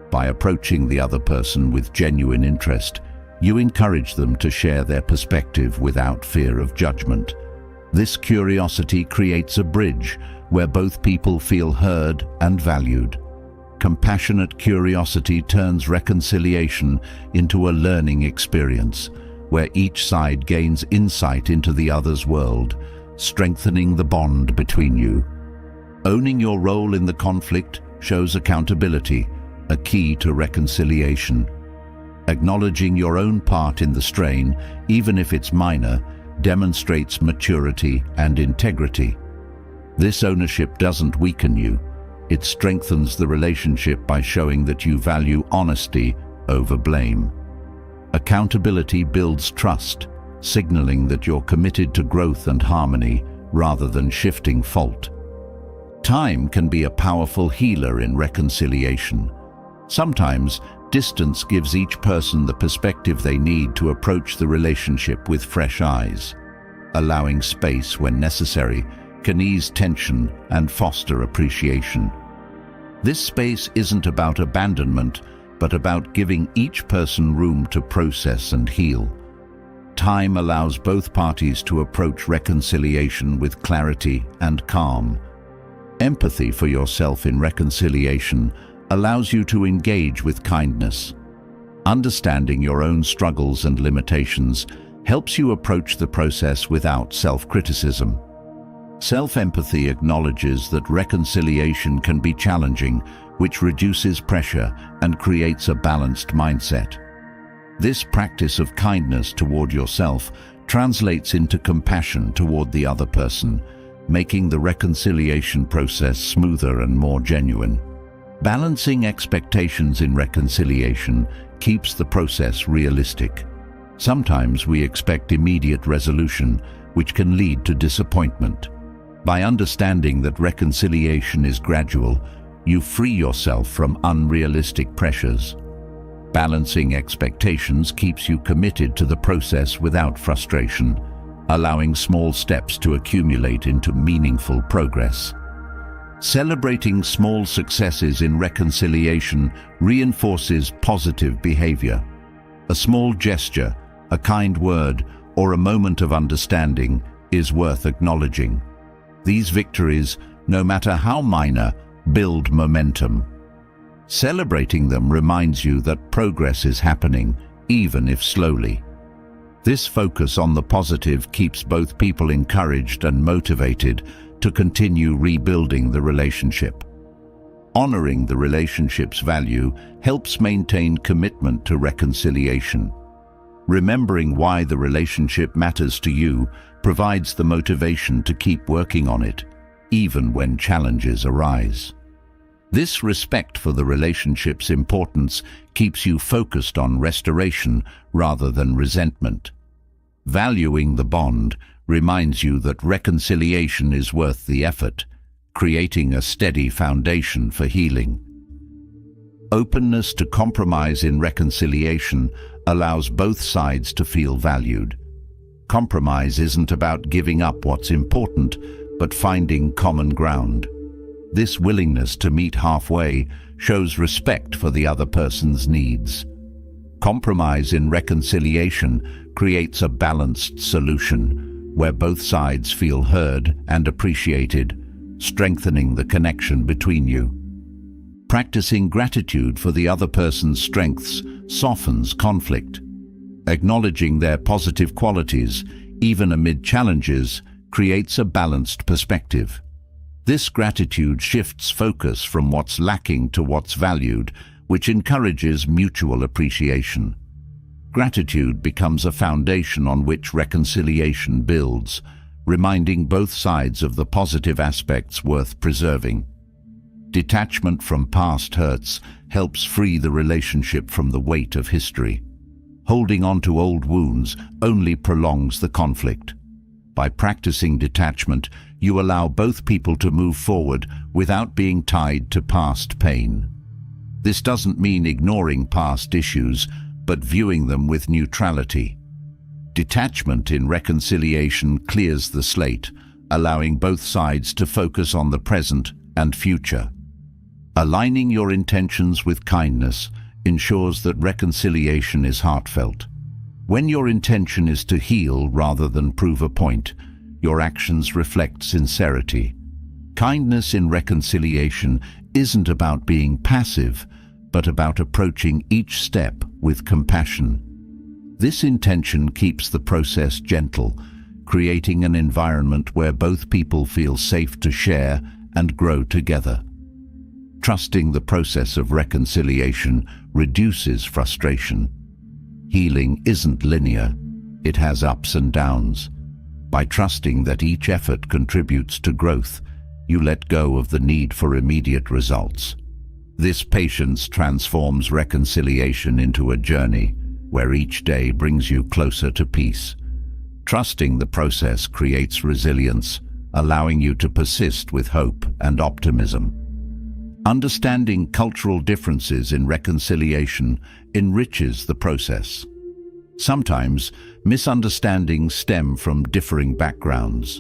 By approaching the other person with genuine interest, you encourage them to share their perspective without fear of judgment. This curiosity creates a bridge where both people feel heard and valued. Compassionate curiosity turns reconciliation into a learning experience, where each side gains insight into the other's world, strengthening the bond between you. Owning your role in the conflict shows accountability, a key to reconciliation. Acknowledging your own part in the strain, even if it's minor, demonstrates maturity and integrity. This ownership doesn't weaken you. It strengthens the relationship by showing that you value honesty over blame. Accountability builds trust, signaling that you're committed to growth and harmony rather than shifting fault. Time can be a powerful healer in reconciliation. Sometimes, distance gives each person the perspective they need to approach the relationship with fresh eyes. Allowing space when necessary can ease tension and foster appreciation. This space isn't about abandonment, but about giving each person room to process and heal. Time allows both parties to approach reconciliation with clarity and calm. Empathy for yourself in reconciliation allows you to engage with kindness. Understanding your own struggles and limitations helps you approach the process without self-criticism. Self-empathy acknowledges that reconciliation can be challenging, which reduces pressure and creates a balanced mindset. This practice of kindness toward yourself translates into compassion toward the other person, making the reconciliation process smoother and more genuine. Balancing expectations in reconciliation keeps the process realistic. Sometimes we expect immediate resolution, which can lead to disappointment. By understanding that reconciliation is gradual, you free yourself from unrealistic pressures. Balancing expectations keeps you committed to the process without frustration, allowing small steps to accumulate into meaningful progress. Celebrating small successes in reconciliation reinforces positive behavior. A small gesture, a kind word, or a moment of understanding is worth acknowledging. These victories, no matter how minor, build momentum. Celebrating them reminds you that progress is happening, even if slowly. This focus on the positive keeps both people encouraged and motivated to continue rebuilding the relationship. Honoring the relationship's value helps maintain commitment to reconciliation. Remembering why the relationship matters to you provides the motivation to keep working on it, even when challenges arise. This respect for the relationship's importance keeps you focused on restoration rather than resentment. Valuing the bond reminds you that reconciliation is worth the effort, creating a steady foundation for healing. Openness to compromise in reconciliation allows both sides to feel valued. Compromise isn't about giving up what's important, but finding common ground. This willingness to meet halfway shows respect for the other person's needs. Compromise in reconciliation creates a balanced solution, where both sides feel heard and appreciated, strengthening the connection between you. Practicing gratitude for the other person's strengths softens conflict. Acknowledging their positive qualities, even amid challenges, creates a balanced perspective. This gratitude shifts focus from what's lacking to what's valued, which encourages mutual appreciation. Gratitude becomes a foundation on which reconciliation builds, reminding both sides of the positive aspects worth preserving. Detachment from past hurts helps free the relationship from the weight of history. Holding on to old wounds only prolongs the conflict. By practicing detachment, you allow both people to move forward without being tied to past pain. This doesn't mean ignoring past issues, but viewing them with neutrality. Detachment in reconciliation clears the slate, allowing both sides to focus on the present and future. Aligning your intentions with kindness ensures that reconciliation is heartfelt. When your intention is to heal rather than prove a point, your actions reflect sincerity. Kindness in reconciliation isn't about being passive, but about approaching each step with compassion. This intention keeps the process gentle, creating an environment where both people feel safe to share and grow together. Trusting the process of reconciliation reduces frustration. Healing isn't linear, it has ups and downs. By trusting that each effort contributes to growth, you let go of the need for immediate results. This patience transforms reconciliation into a journey where each day brings you closer to peace. Trusting the process creates resilience, allowing you to persist with hope and optimism. Understanding cultural differences in reconciliation enriches the process. Sometimes, misunderstandings stem from differing backgrounds.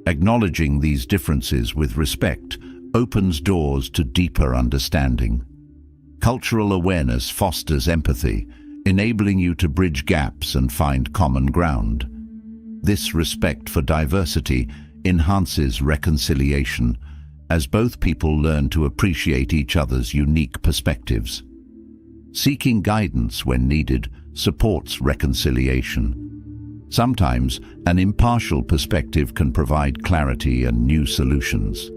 Acknowledging these differences with respect opens doors to deeper understanding. Cultural awareness fosters empathy, enabling you to bridge gaps and find common ground. This respect for diversity enhances reconciliation, as both people learn to appreciate each other's unique perspectives. Seeking guidance when needed supports reconciliation. Sometimes, an impartial perspective can provide clarity and new solutions.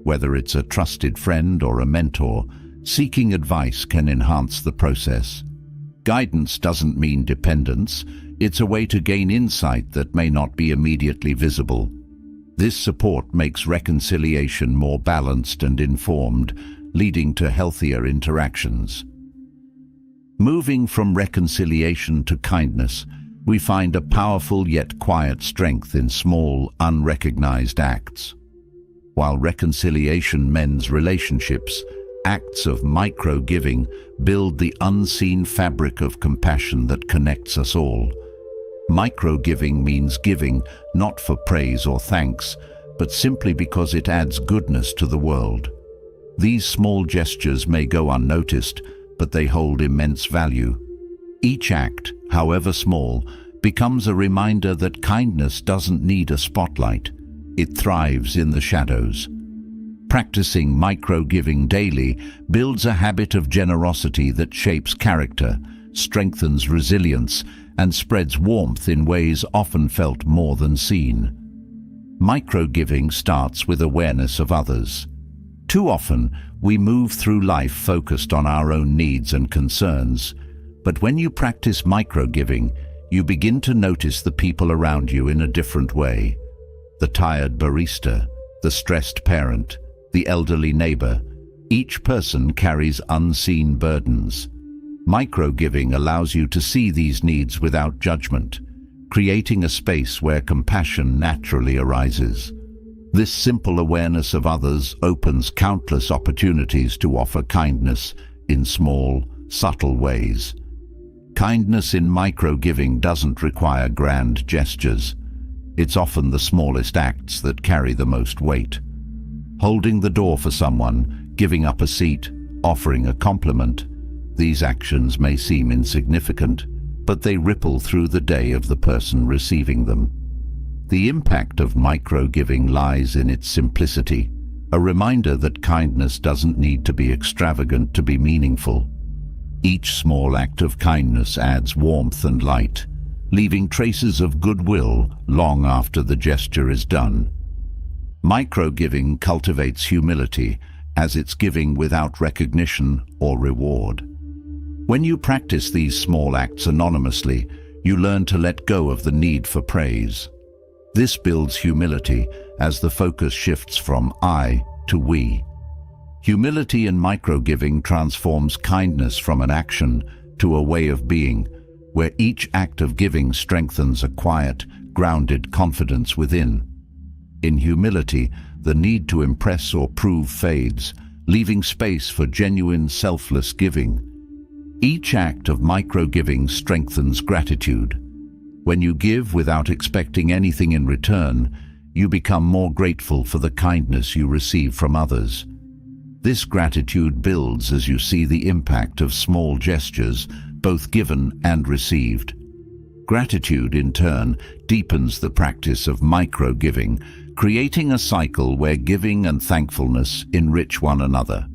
Whether it's a trusted friend or a mentor, seeking advice can enhance the process. Guidance doesn't mean dependence, it's a way to gain insight that may not be immediately visible. This support makes reconciliation more balanced and informed, leading to healthier interactions. Moving from reconciliation to kindness, we find a powerful yet quiet strength in small, unrecognized acts. While reconciliation mends relationships, acts of micro-giving build the unseen fabric of compassion that connects us all. Micro-giving means giving not for praise or thanks, but simply because it adds goodness to the world. These small gestures may go unnoticed, but they hold immense value. Each act, however small, becomes a reminder that kindness doesn't need a spotlight. It thrives in the shadows. Practicing micro-giving daily builds a habit of generosity that shapes character, strengthens resilience, and spreads warmth in ways often felt more than seen. Micro-giving starts with awareness of others. Too often, we move through life focused on our own needs and concerns, but when you practice micro-giving, you begin to notice the people around you in a different way. The tired barista, the stressed parent, the elderly neighbor, each person carries unseen burdens. Micro-giving allows you to see these needs without judgment, creating a space where compassion naturally arises. This simple awareness of others opens countless opportunities to offer kindness in small, subtle ways. Kindness in micro-giving doesn't require grand gestures. It's often the smallest acts that carry the most weight. Holding the door for someone, giving up a seat, offering a compliment. These actions may seem insignificant, but they ripple through the day of the person receiving them. The impact of micro-giving lies in its simplicity, a reminder that kindness doesn't need to be extravagant to be meaningful. Each small act of kindness adds warmth and light, leaving traces of goodwill long after the gesture is done. Micro-giving cultivates humility, as it's giving without recognition or reward. When you practice these small acts anonymously, you learn to let go of the need for praise. This builds humility as the focus shifts from I to we. Humility in micro-giving transforms kindness from an action to a way of being, where each act of giving strengthens a quiet, grounded confidence within. In humility, the need to impress or prove fades, leaving space for genuine, selfless giving. Each act of micro-giving strengthens gratitude. When you give without expecting anything in return, you become more grateful for the kindness you receive from others. This gratitude builds as you see the impact of small gestures, both given and received. Gratitude, in turn, deepens the practice of micro-giving, creating a cycle where giving and thankfulness enrich one another.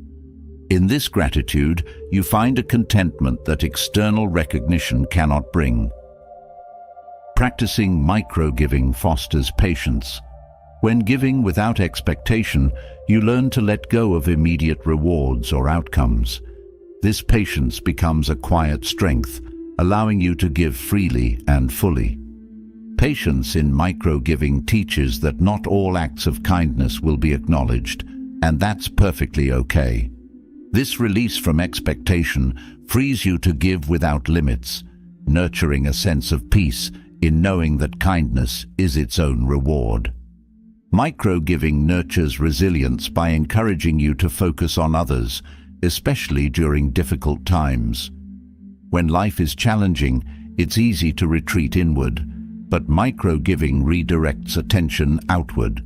In this gratitude, you find a contentment that external recognition cannot bring. Practicing micro-giving fosters patience. When giving without expectation, you learn to let go of immediate rewards or outcomes. This patience becomes a quiet strength, allowing you to give freely and fully. Patience in micro-giving teaches that not all acts of kindness will be acknowledged, and that's perfectly okay. This release from expectation frees you to give without limits, nurturing a sense of peace in knowing that kindness is its own reward. Micro-giving nurtures resilience by encouraging you to focus on others, especially during difficult times. When life is challenging, it's easy to retreat inward, but micro-giving redirects attention outward.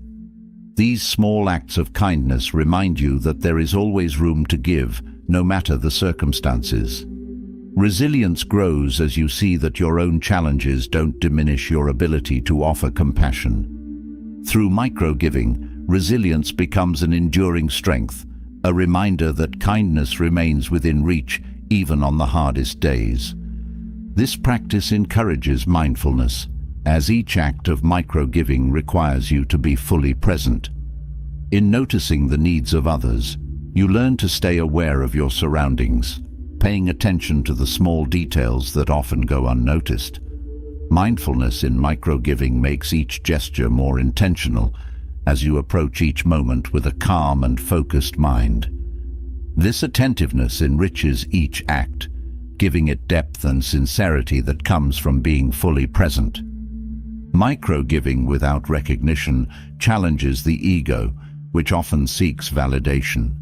These small acts of kindness remind you that there is always room to give, no matter the circumstances. Resilience grows as you see that your own challenges don't diminish your ability to offer compassion. Through micro-giving, resilience becomes an enduring strength, a reminder that kindness remains within reach even on the hardest days. This practice encourages mindfulness, as each act of micro-giving requires you to be fully present. In noticing the needs of others, you learn to stay aware of your surroundings, paying attention to the small details that often go unnoticed. Mindfulness in micro-giving makes each gesture more intentional, as you approach each moment with a calm and focused mind. This attentiveness enriches each act, giving it depth and sincerity that comes from being fully present. Micro-giving without recognition challenges the ego, which often seeks validation.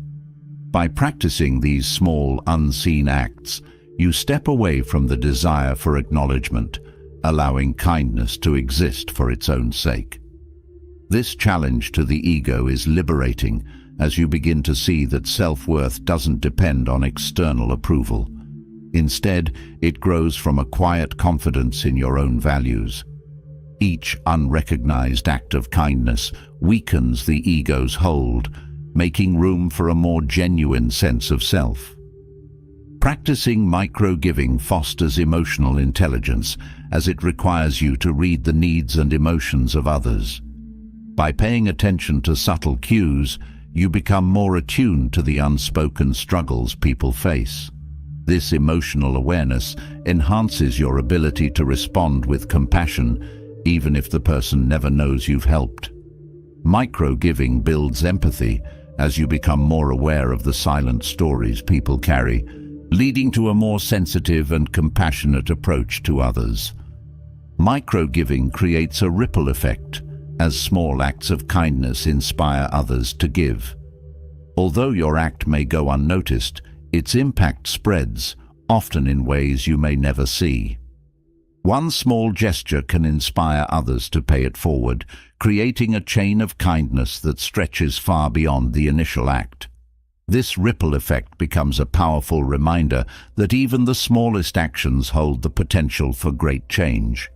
By practicing these small, unseen acts, you step away from the desire for acknowledgement, allowing kindness to exist for its own sake. This challenge to the ego is liberating, as you begin to see that self-worth doesn't depend on external approval. Instead, it grows from a quiet confidence in your own values. Each unrecognized act of kindness weakens the ego's hold, making room for a more genuine sense of self. Practicing micro-giving fosters emotional intelligence, as it requires you to read the needs and emotions of others. By paying attention to subtle cues, you become more attuned to the unspoken struggles people face. This emotional awareness enhances your ability to respond with compassion, even if the person never knows you've helped. Micro-giving builds empathy, as you become more aware of the silent stories people carry, leading to a more sensitive and compassionate approach to others. Micro-giving creates a ripple effect, as small acts of kindness inspire others to give. Although your act may go unnoticed, its impact spreads, often in ways you may never see. One small gesture can inspire others to pay it forward, creating a chain of kindness that stretches far beyond the initial act. This ripple effect becomes a powerful reminder that even the smallest actions hold the potential for great change.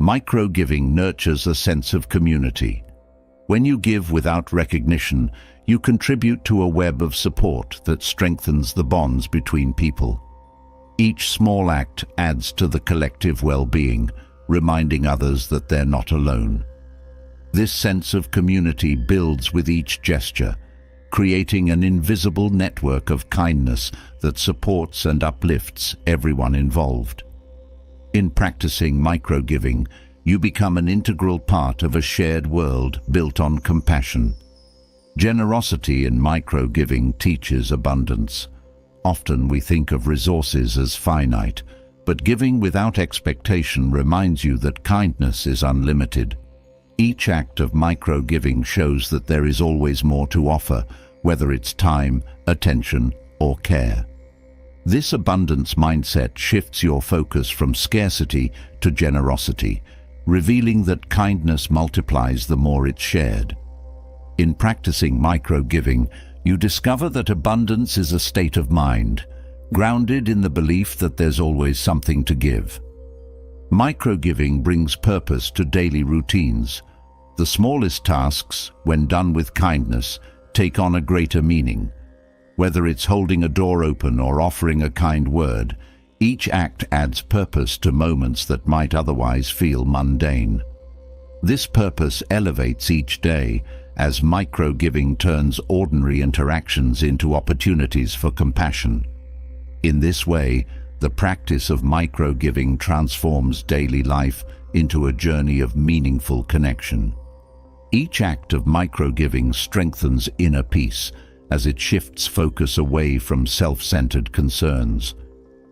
Micro-giving nurtures a sense of community. When you give without recognition, you contribute to a web of support that strengthens the bonds between people. Each small act adds to the collective well-being, reminding others that they're not alone. This sense of community builds with each gesture, creating an invisible network of kindness that supports and uplifts everyone involved. In practicing micro-giving, you become an integral part of a shared world built on compassion. Generosity in micro-giving teaches abundance. Often we think of resources as finite, but giving without expectation reminds you that kindness is unlimited. Each act of micro-giving shows that there is always more to offer, whether it's time, attention, or care. This abundance mindset shifts your focus from scarcity to generosity, revealing that kindness multiplies the more it's shared. In practicing micro-giving, you discover that abundance is a state of mind, grounded in the belief that there's always something to give. Micro-giving brings purpose to daily routines. The smallest tasks, when done with kindness, take on a greater meaning. Whether it's holding a door open or offering a kind word, each act adds purpose to moments that might otherwise feel mundane. This purpose elevates each day as micro-giving turns ordinary interactions into opportunities for compassion. In this way, the practice of micro-giving transforms daily life into a journey of meaningful connection. Each act of micro-giving strengthens inner peace as it shifts focus away from self-centered concerns.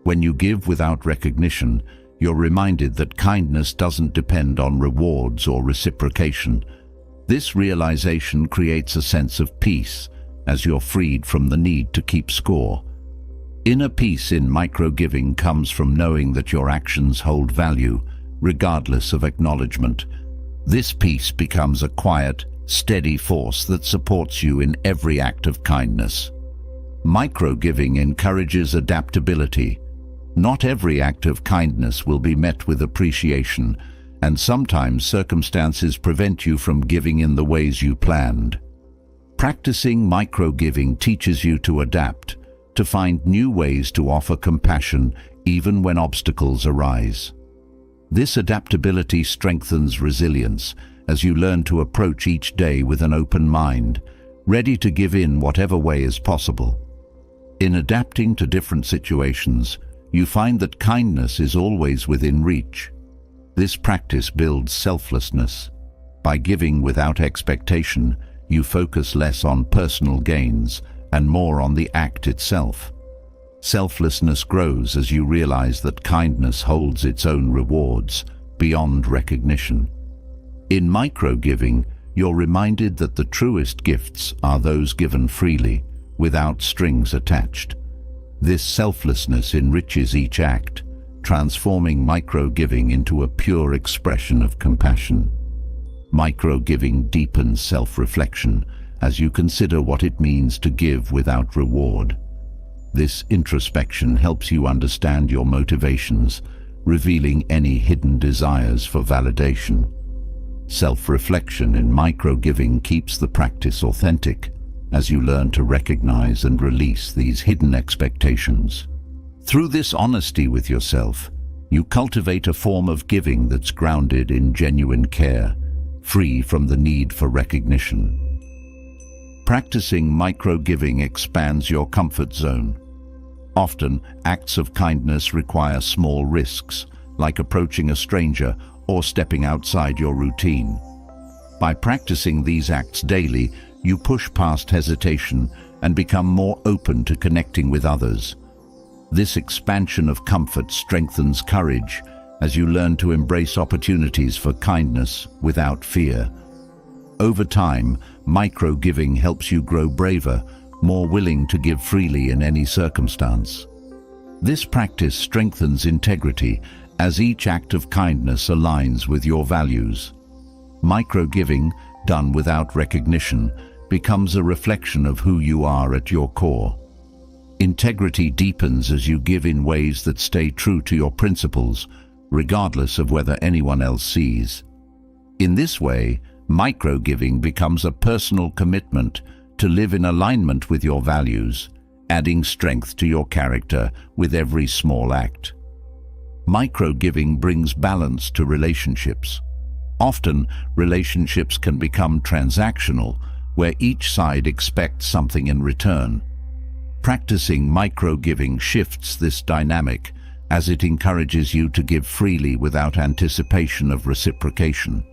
When you give without recognition, you're reminded that kindness doesn't depend on rewards or reciprocation. This realization creates a sense of peace as you're freed from the need to keep score. Inner peace in micro-giving comes from knowing that your actions hold value, regardless of acknowledgement. This peace becomes a quiet, steady force that supports you in every act of kindness. Micro-giving encourages adaptability. Not every act of kindness will be met with appreciation, and sometimes circumstances prevent you from giving in the ways you planned. Practicing micro-giving teaches you to adapt, to find new ways to offer compassion even when obstacles arise. This adaptability strengthens resilience as you learn to approach each day with an open mind, ready to give in whatever way is possible. In adapting to different situations, you find that kindness is always within reach. This practice builds selflessness. By giving without expectation, you focus less on personal gains and more on the act itself. Selflessness grows as you realize that kindness holds its own rewards beyond recognition. In micro-giving, you're reminded that the truest gifts are those given freely, without strings attached. This selflessness enriches each act, transforming micro-giving into a pure expression of compassion. Micro-giving deepens self-reflection as you consider what it means to give without reward. This introspection helps you understand your motivations, revealing any hidden desires for validation. Self-reflection in micro-giving keeps the practice authentic as you learn to recognize and release these hidden expectations. Through this honesty with yourself, you cultivate a form of giving that's grounded in genuine care, free from the need for recognition. Practicing micro-giving expands your comfort zone. Often, acts of kindness require small risks, like approaching a stranger or stepping outside your routine. By practicing these acts daily, you push past hesitation and become more open to connecting with others. This expansion of comfort strengthens courage as you learn to embrace opportunities for kindness without fear. Over time, micro-giving helps you grow braver, more willing to give freely in any circumstance. This practice strengthens integrity as each act of kindness aligns with your values. Micro-giving, done without recognition, becomes a reflection of who you are at your core. Integrity deepens as you give in ways that stay true to your principles, regardless of whether anyone else sees. In this way, micro-giving becomes a personal commitment to live in alignment with your values, adding strength to your character with every small act. Micro-giving brings balance to relationships. Often, relationships can become transactional, where each side expects something in return. Practicing micro-giving shifts this dynamic, as it encourages you to give freely without anticipation of reciprocation.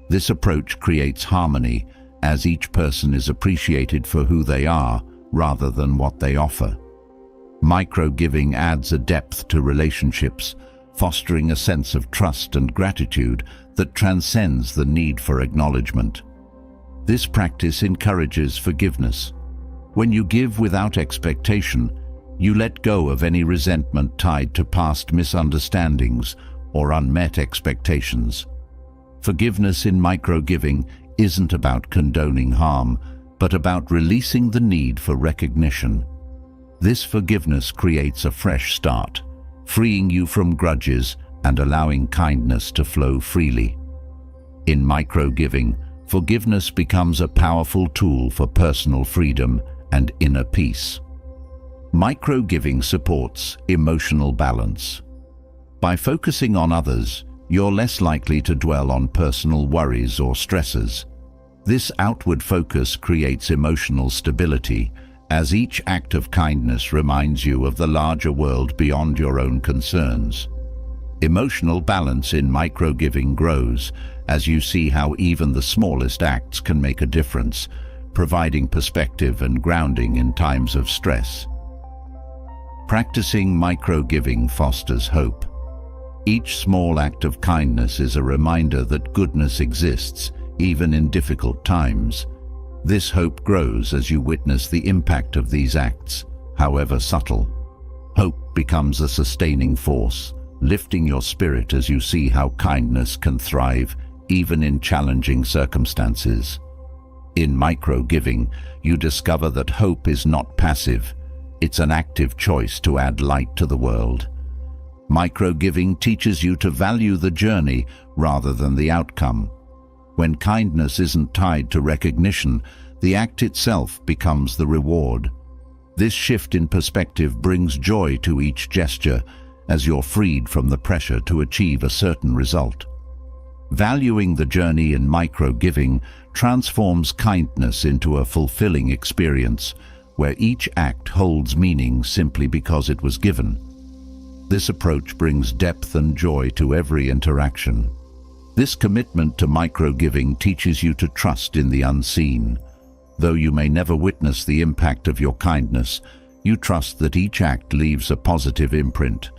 This approach creates harmony, as each person is appreciated for who they are rather than what they offer. Micro-giving adds a depth to relationships, fostering a sense of trust and gratitude that transcends the need for acknowledgement. This practice encourages forgiveness. When you give without expectation, you let go of any resentment tied to past misunderstandings or unmet expectations. Forgiveness in micro-giving isn't about condoning harm, but about releasing the need for recognition. This forgiveness creates a fresh start, freeing you from grudges and allowing kindness to flow freely. In micro-giving, forgiveness becomes a powerful tool for personal freedom and inner peace. Micro-giving supports emotional balance. By focusing on others, you're less likely to dwell on personal worries or stresses. This outward focus creates emotional stability, as each act of kindness reminds you of the larger world beyond your own concerns. Emotional balance in micro-giving grows as you see how even the smallest acts can make a difference, providing perspective and grounding in times of stress. Practicing micro-giving fosters hope. Each small act of kindness is a reminder that goodness exists, even in difficult times. This hope grows as you witness the impact of these acts, however subtle. Hope becomes a sustaining force, lifting your spirit as you see how kindness can thrive even in challenging circumstances. In micro-giving, you discover that hope is not passive. It's an active choice to add light to the world. Micro-giving teaches you to value the journey rather than the outcome. When kindness isn't tied to recognition, the act itself becomes the reward. This shift in perspective brings joy to each gesture, as you're freed from the pressure to achieve a certain result. Valuing the journey in micro-giving transforms kindness into a fulfilling experience, where each act holds meaning simply because it was given. This approach brings depth and joy to every interaction. This commitment to micro-giving teaches you to trust in the unseen. Though you may never witness the impact of your kindness, you trust that each act leaves a positive imprint.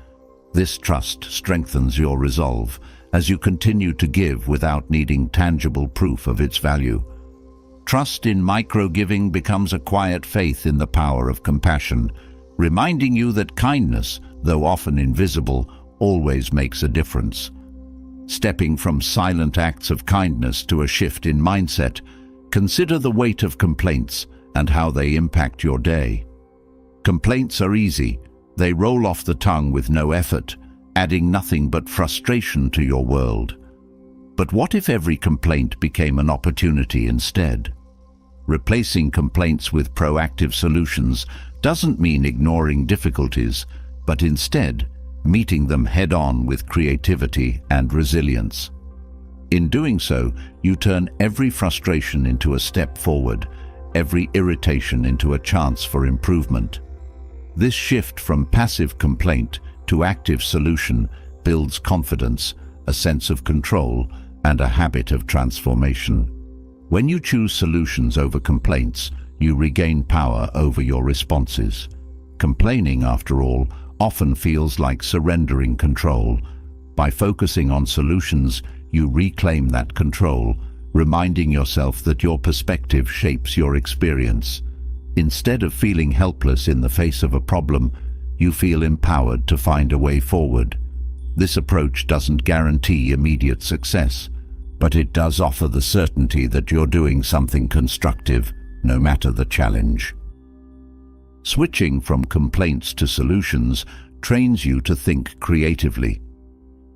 This trust strengthens your resolve as you continue to give without needing tangible proof of its value. Trust in micro-giving becomes a quiet faith in the power of compassion, reminding you that kindness, though often invisible, always makes a difference. Stepping from silent acts of kindness to a shift in mindset, consider the weight of complaints and how they impact your day. Complaints are easy. They roll off the tongue with no effort, adding nothing but frustration to your world. But what if every complaint became an opportunity instead? Replacing complaints with proactive solutions doesn't mean ignoring difficulties, but instead meeting them head-on with creativity and resilience. In doing so, you turn every frustration into a step forward, every irritation into a chance for improvement. This shift from passive complaint to active solution builds confidence, a sense of control, and a habit of transformation. When you choose solutions over complaints, you regain power over your responses. Complaining, after all, often feels like surrendering control. By focusing on solutions, you reclaim that control, reminding yourself that your perspective shapes your experience. Instead of feeling helpless in the face of a problem, you feel empowered to find a way forward. This approach doesn't guarantee immediate success, but it does offer the certainty that you're doing something constructive, no matter the challenge. Switching from complaints to solutions trains you to think creatively.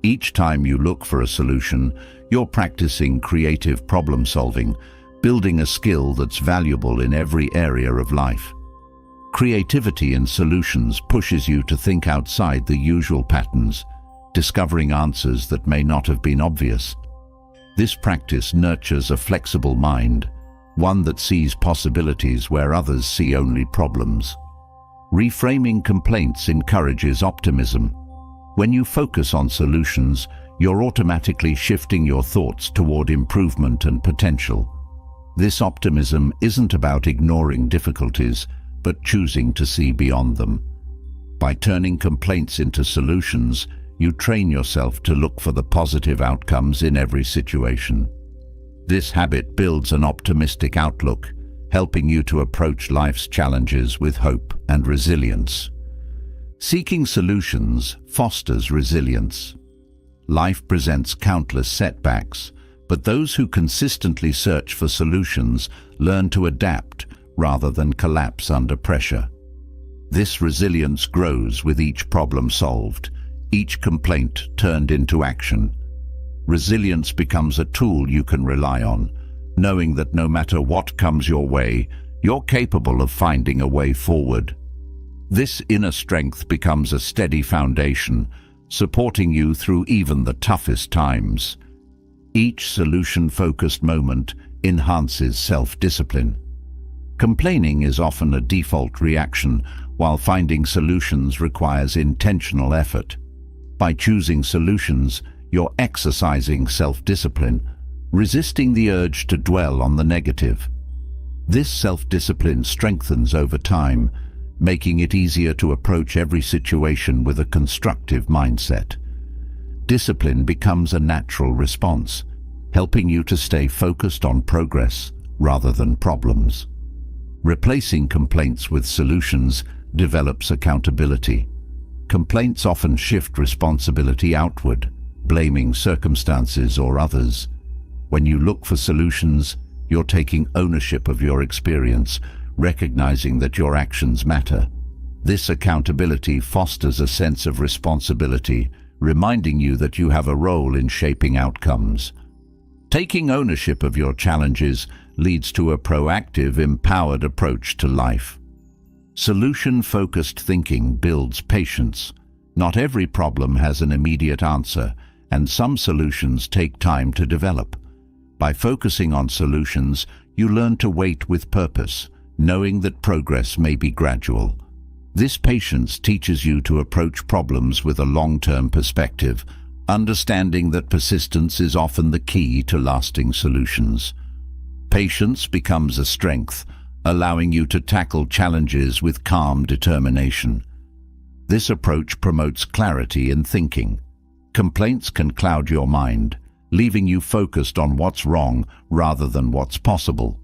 Each time you look for a solution, you're practicing creative problem solving, building a skill that's valuable in every area of life. Creativity in solutions pushes you to think outside the usual patterns, discovering answers that may not have been obvious. This practice nurtures a flexible mind, one that sees possibilities where others see only problems. Reframing complaints encourages optimism. When you focus on solutions, you're automatically shifting your thoughts toward improvement and potential. This optimism isn't about ignoring difficulties, but choosing to see beyond them. By turning complaints into solutions, you train yourself to look for the positive outcomes in every situation. This habit builds an optimistic outlook, helping you to approach life's challenges with hope and resilience. Seeking solutions fosters resilience. Life presents countless setbacks, but those who consistently search for solutions learn to adapt rather than collapse under pressure. This resilience grows with each problem solved, each complaint turned into action. Resilience becomes a tool you can rely on, knowing that no matter what comes your way, you're capable of finding a way forward. This inner strength becomes a steady foundation, supporting you through even the toughest times. Each solution-focused moment enhances self-discipline. Complaining is often a default reaction, while finding solutions requires intentional effort. By choosing solutions, you're exercising self-discipline, resisting the urge to dwell on the negative. This self-discipline strengthens over time, making it easier to approach every situation with a constructive mindset. Discipline becomes a natural response, helping you to stay focused on progress rather than problems. Replacing complaints with solutions develops accountability. Complaints often shift responsibility outward, blaming circumstances or others. When you look for solutions, you're taking ownership of your experience, recognizing that your actions matter. This accountability fosters a sense of responsibility, reminding you that you have a role in shaping outcomes. Taking ownership of your challenges leads to a proactive, empowered approach to life. Solution-focused thinking builds patience. Not every problem has an immediate answer, and some solutions take time to develop. By focusing on solutions, you learn to wait with purpose, knowing that progress may be gradual. This patience teaches you to approach problems with a long-term perspective, understanding that persistence is often the key to lasting solutions. Patience becomes a strength, allowing you to tackle challenges with calm determination. This approach promotes clarity in thinking. Complaints can cloud your mind, leaving you focused on what's wrong rather than what's possible.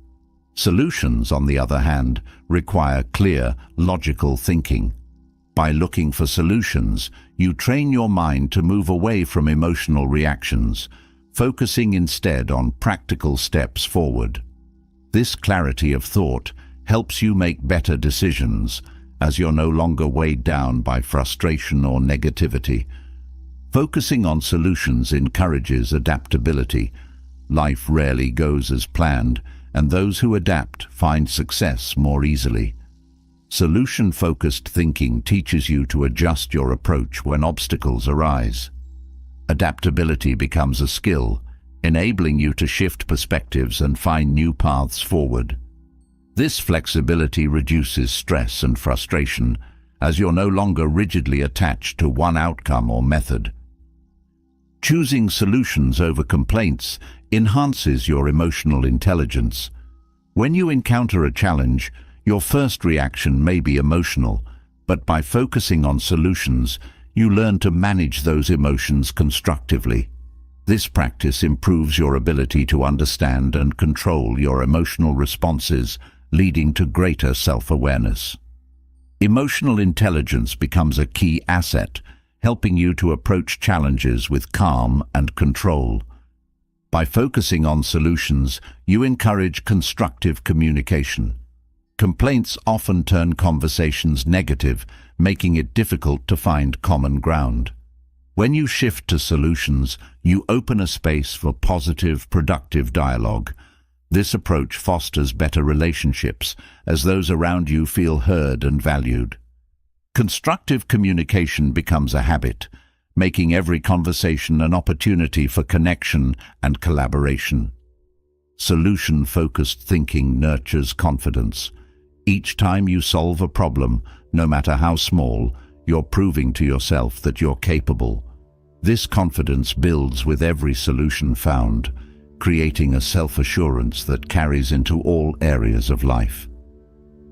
Solutions, on the other hand, require clear, logical thinking. By looking for solutions, you train your mind to move away from emotional reactions, focusing instead on practical steps forward. This clarity of thought helps you make better decisions, as you're no longer weighed down by frustration or negativity. Focusing on solutions encourages adaptability. Life rarely goes as planned, and those who adapt find success more easily. Solution-focused thinking teaches you to adjust your approach when obstacles arise. Adaptability becomes a skill, enabling you to shift perspectives and find new paths forward. This flexibility reduces stress and frustration, as you're no longer rigidly attached to one outcome or method. Choosing solutions over complaints enhances your emotional intelligence. When you encounter a challenge, your first reaction may be emotional, but by focusing on solutions, you learn to manage those emotions constructively. This practice improves your ability to understand and control your emotional responses, leading to greater self-awareness. Emotional intelligence becomes a key asset, helping you to approach challenges with calm and control. By focusing on solutions, you encourage constructive communication. Complaints often turn conversations negative, making it difficult to find common ground. When you shift to solutions, you open a space for positive, productive dialogue. This approach fosters better relationships, as those around you feel heard and valued. Constructive communication becomes a habit, making every conversation an opportunity for connection and collaboration. Solution-focused thinking nurtures confidence. Each time you solve a problem, no matter how small, you're proving to yourself that you're capable. This confidence builds with every solution found, creating a self-assurance that carries into all areas of life.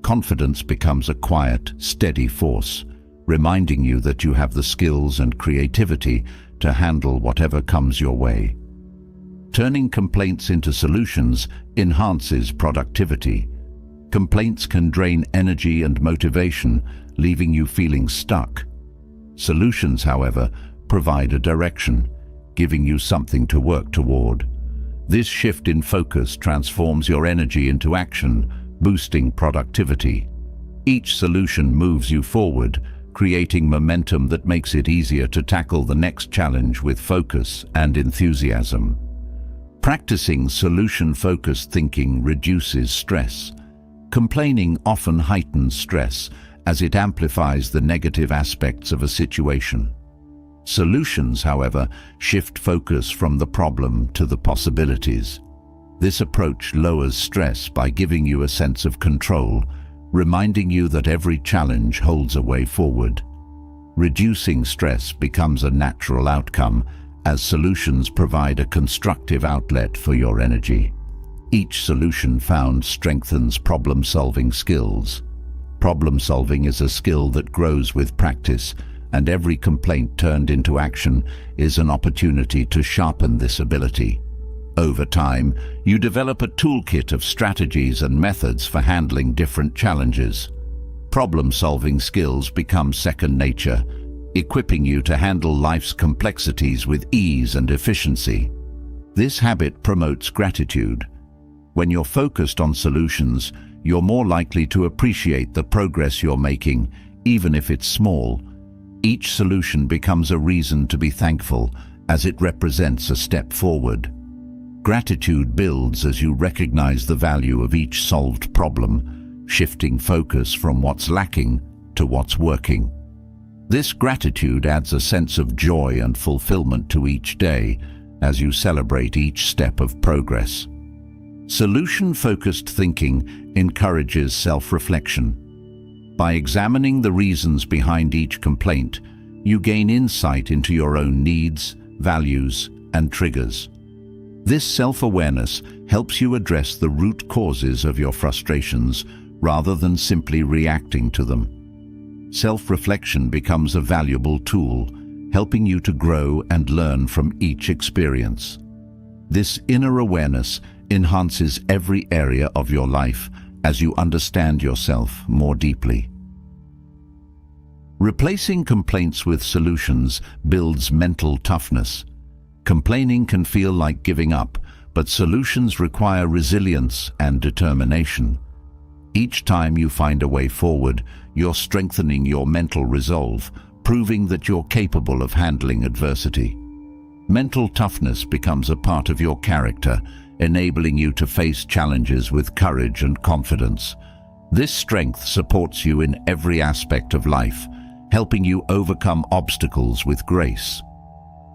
Confidence becomes a quiet, steady force, reminding you that you have the skills and creativity to handle whatever comes your way. Turning complaints into solutions enhances productivity. Complaints can drain energy and motivation, leaving you feeling stuck. Solutions, however, provide a direction, giving you something to work toward. This shift in focus transforms your energy into action, boosting productivity. Each solution moves you forward, creating momentum that makes it easier to tackle the next challenge with focus and enthusiasm. Practicing solution-focused thinking reduces stress. Complaining often heightens stress, as it amplifies the negative aspects of a situation. Solutions, however, shift focus from the problem to the possibilities. This approach lowers stress by giving you a sense of control, reminding you that every challenge holds a way forward. Reducing stress becomes a natural outcome, as solutions provide a constructive outlet for your energy. Each solution found strengthens problem-solving skills. Problem-solving is a skill that grows with practice, and every complaint turned into action is an opportunity to sharpen this ability. Over time, you develop a toolkit of strategies and methods for handling different challenges. Problem-solving skills become second nature, equipping you to handle life's complexities with ease and efficiency. This habit promotes gratitude. When you're focused on solutions, you're more likely to appreciate the progress you're making, even if it's small. Each solution becomes a reason to be thankful, as it represents a step forward. Gratitude builds as you recognize the value of each solved problem, shifting focus from what's lacking to what's working. This gratitude adds a sense of joy and fulfillment to each day as you celebrate each step of progress. Solution-focused thinking encourages self-reflection. By examining the reasons behind each complaint, you gain insight into your own needs, values, and triggers. This self-awareness helps you address the root causes of your frustrations rather than simply reacting to them. Self-reflection becomes a valuable tool, helping you to grow and learn from each experience. This inner awareness enhances every area of your life as you understand yourself more deeply. Replacing complaints with solutions builds mental toughness. Complaining can feel like giving up, but solutions require resilience and determination. Each time you find a way forward, you're strengthening your mental resolve, proving that you're capable of handling adversity. Mental toughness becomes a part of your character, enabling you to face challenges with courage and confidence. This strength supports you in every aspect of life, helping you overcome obstacles with grace.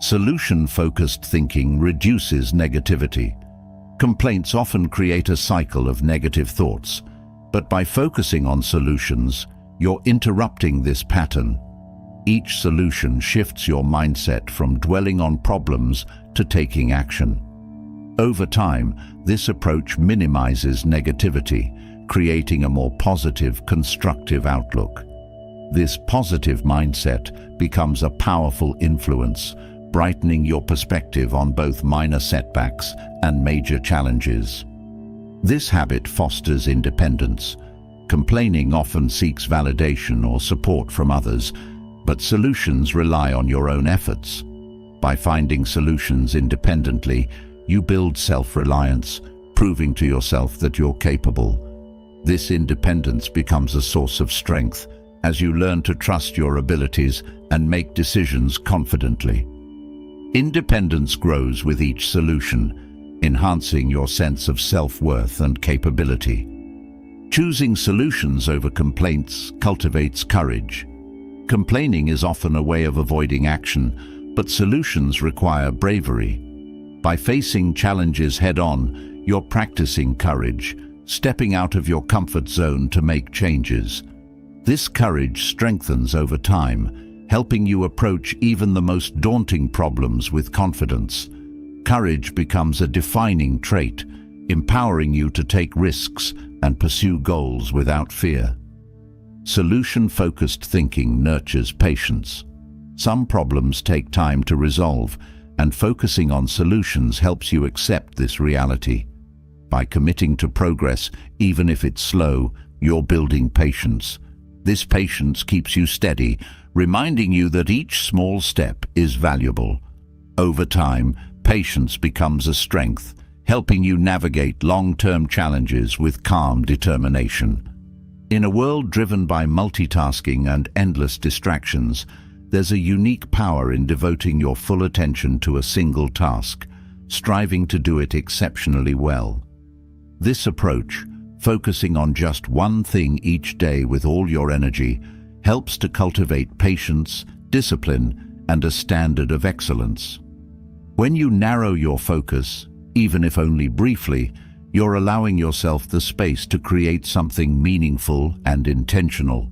Solution-focused thinking reduces negativity. Complaints often create a cycle of negative thoughts, but by focusing on solutions, you're interrupting this pattern. Each solution shifts your mindset from dwelling on problems to taking action. Over time, this approach minimizes negativity, creating a more positive, constructive outlook. This positive mindset becomes a powerful influence, brightening your perspective on both minor setbacks and major challenges. This habit fosters independence. Complaining often seeks validation or support from others, but solutions rely on your own efforts. By finding solutions independently, you build self-reliance, proving to yourself that you're capable. This independence becomes a source of strength, as you learn to trust your abilities and make decisions confidently. Independence grows with each solution, enhancing your sense of self-worth and capability. Choosing solutions over complaints cultivates courage. Complaining is often a way of avoiding action, but solutions require bravery. By facing challenges head-on, you're practicing courage, stepping out of your comfort zone to make changes. This courage strengthens over time, helping you approach even the most daunting problems with confidence. Courage becomes a defining trait, empowering you to take risks and pursue goals without fear. Solution-focused thinking nurtures patience. Some problems take time to resolve, and focusing on solutions helps you accept this reality. By committing to progress, even if it's slow, you're building patience. This patience keeps you steady, reminding you that each small step is valuable. Over time, patience becomes a strength, helping you navigate long-term challenges with calm determination. In a world driven by multitasking and endless distractions, there's a unique power in devoting your full attention to a single task, striving to do it exceptionally well. This approach, focusing on just one thing each day with all your energy, helps to cultivate patience, discipline, and a standard of excellence. When you narrow your focus, even if only briefly, you're allowing yourself the space to create something meaningful and intentional.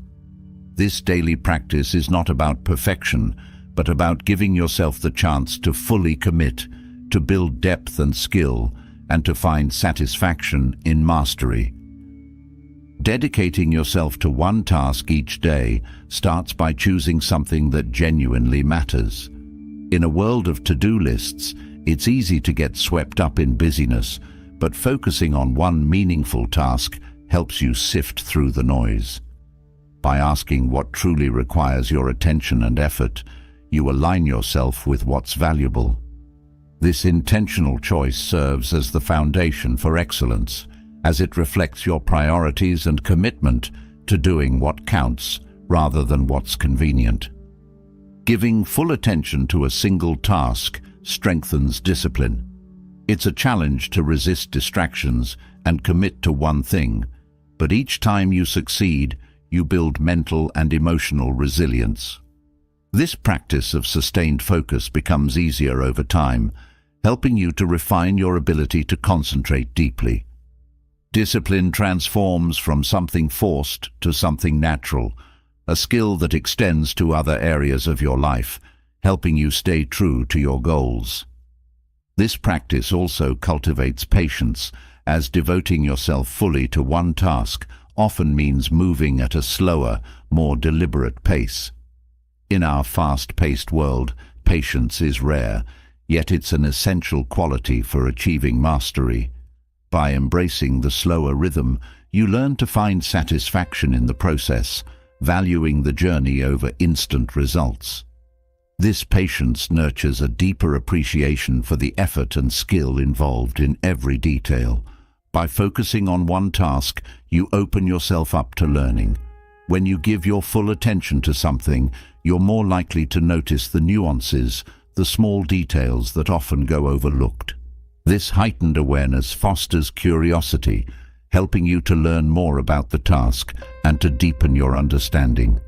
This daily practice is not about perfection, but about giving yourself the chance to fully commit, to build depth and skill, and to find satisfaction in mastery. Dedicating yourself to one task each day starts by choosing something that genuinely matters. In a world of to-do lists, it's easy to get swept up in busyness, but focusing on one meaningful task helps you sift through the noise. By asking what truly requires your attention and effort, you align yourself with what's valuable. This intentional choice serves as the foundation for excellence, as it reflects your priorities and commitment to doing what counts rather than what's convenient. Giving full attention to a single task strengthens discipline. It's a challenge to resist distractions and commit to one thing, but each time you succeed, you build mental and emotional resilience. This practice of sustained focus becomes easier over time, helping you to refine your ability to concentrate deeply. Discipline transforms from something forced to something natural, a skill that extends to other areas of your life, helping you stay true to your goals. This practice also cultivates patience, as devoting yourself fully to one task often means moving at a slower, more deliberate pace. In our fast-paced world, patience is rare, yet it's an essential quality for achieving mastery. By embracing the slower rhythm, you learn to find satisfaction in the process, valuing the journey over instant results. This patience nurtures a deeper appreciation for the effort and skill involved in every detail. By focusing on one task, you open yourself up to learning. When you give your full attention to something, you're more likely to notice the nuances, the small details that often go overlooked. This heightened awareness fosters curiosity, helping you to learn more about the task and to deepen your understanding.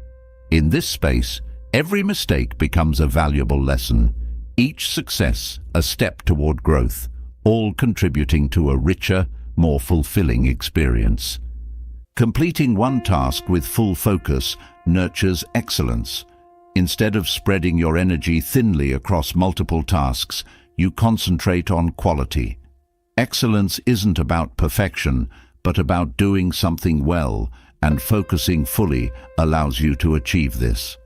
In this space, every mistake becomes a valuable lesson, each success a step toward growth, all contributing to a richer, more fulfilling experience. Completing one task with full focus nurtures excellence. Instead of spreading your energy thinly across multiple tasks, you concentrate on quality. Excellence isn't about perfection, but about doing something well, and focusing fully allows you to achieve this.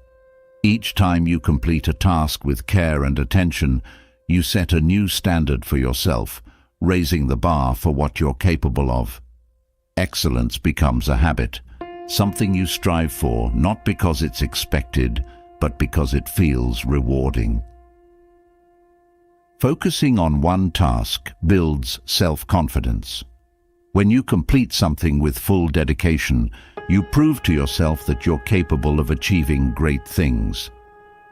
Each time you complete a task with care and attention, you set a new standard for yourself, raising the bar for what you're capable of. Excellence becomes a habit, something you strive for not because it's expected, but because it feels rewarding. Focusing on one task builds self-confidence. When you complete something with full dedication, You prove to yourself that you're capable of achieving great things.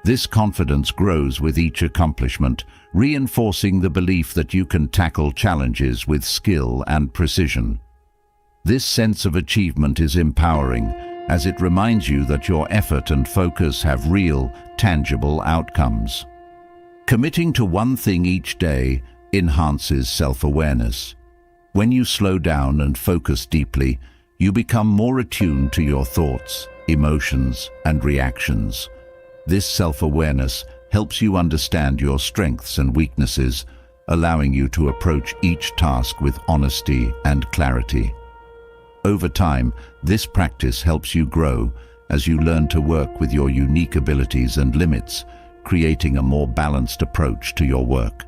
This confidence grows with each accomplishment, reinforcing the belief that you can tackle challenges with skill and precision. This sense of achievement is empowering, as it reminds you that your effort and focus have real, tangible outcomes. Committing to one thing each day enhances self-awareness. When you slow down and focus deeply, you become more attuned to your thoughts, emotions, and reactions. This self-awareness helps you understand your strengths and weaknesses, allowing you to approach each task with honesty and clarity. Over time, this practice helps you grow as you learn to work with your unique abilities and limits, creating a more balanced approach to your work.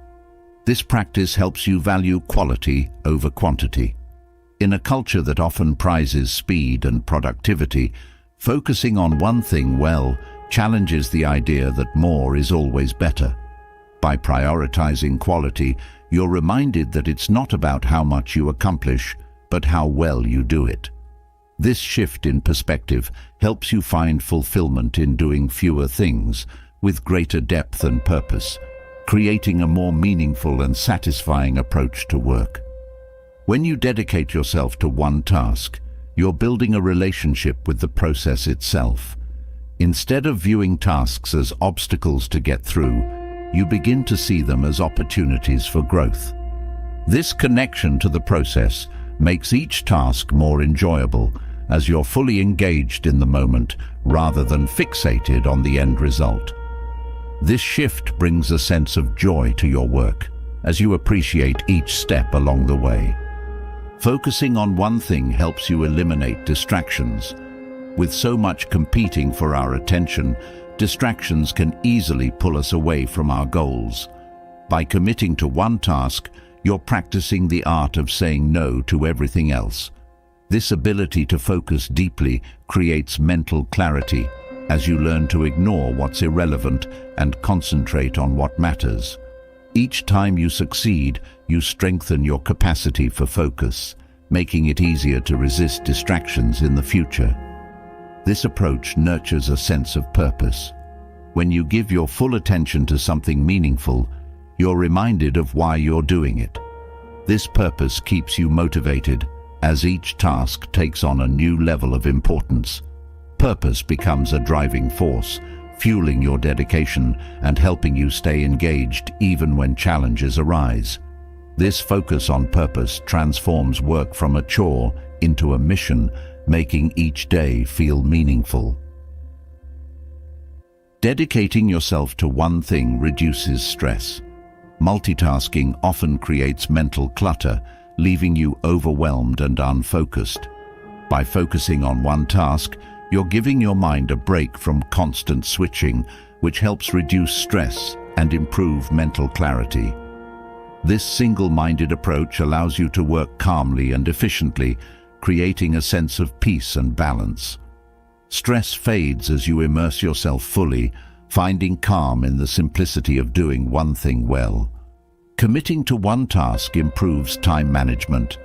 This practice helps you value quality over quantity. In a culture that often prizes speed and productivity, focusing on one thing well challenges the idea that more is always better. By prioritizing quality, you're reminded that it's not about how much you accomplish, but how well you do it. This shift in perspective helps you find fulfillment in doing fewer things with greater depth and purpose, creating a more meaningful and satisfying approach to work. When you dedicate yourself to one task, you're building a relationship with the process itself. Instead of viewing tasks as obstacles to get through, you begin to see them as opportunities for growth. This connection to the process makes each task more enjoyable, as you're fully engaged in the moment rather than fixated on the end result. This shift brings a sense of joy to your work, as you appreciate each step along the way. Focusing on one thing helps you eliminate distractions. With so much competing for our attention, distractions can easily pull us away from our goals. By committing to one task, you're practicing the art of saying no to everything else. This ability to focus deeply creates mental clarity, as you learn to ignore what's irrelevant and concentrate on what matters. Each time you succeed, you strengthen your capacity for focus, making it easier to resist distractions in the future. This approach nurtures a sense of purpose. When you give your full attention to something meaningful, you're reminded of why you're doing it. This purpose keeps you motivated as each task takes on a new level of importance. Purpose becomes a driving force, fueling your dedication and helping you stay engaged even when challenges arise. This focus on purpose transforms work from a chore into a mission, making each day feel meaningful. Dedicating yourself to one thing reduces stress. Multitasking often creates mental clutter, leaving you overwhelmed and unfocused. By focusing on one task, you're giving your mind a break from constant switching, which helps reduce stress and improve mental clarity. This single-minded approach allows you to work calmly and efficiently, creating a sense of peace and balance. Stress fades as you immerse yourself fully, finding calm in the simplicity of doing one thing well. Committing to one task improves time management.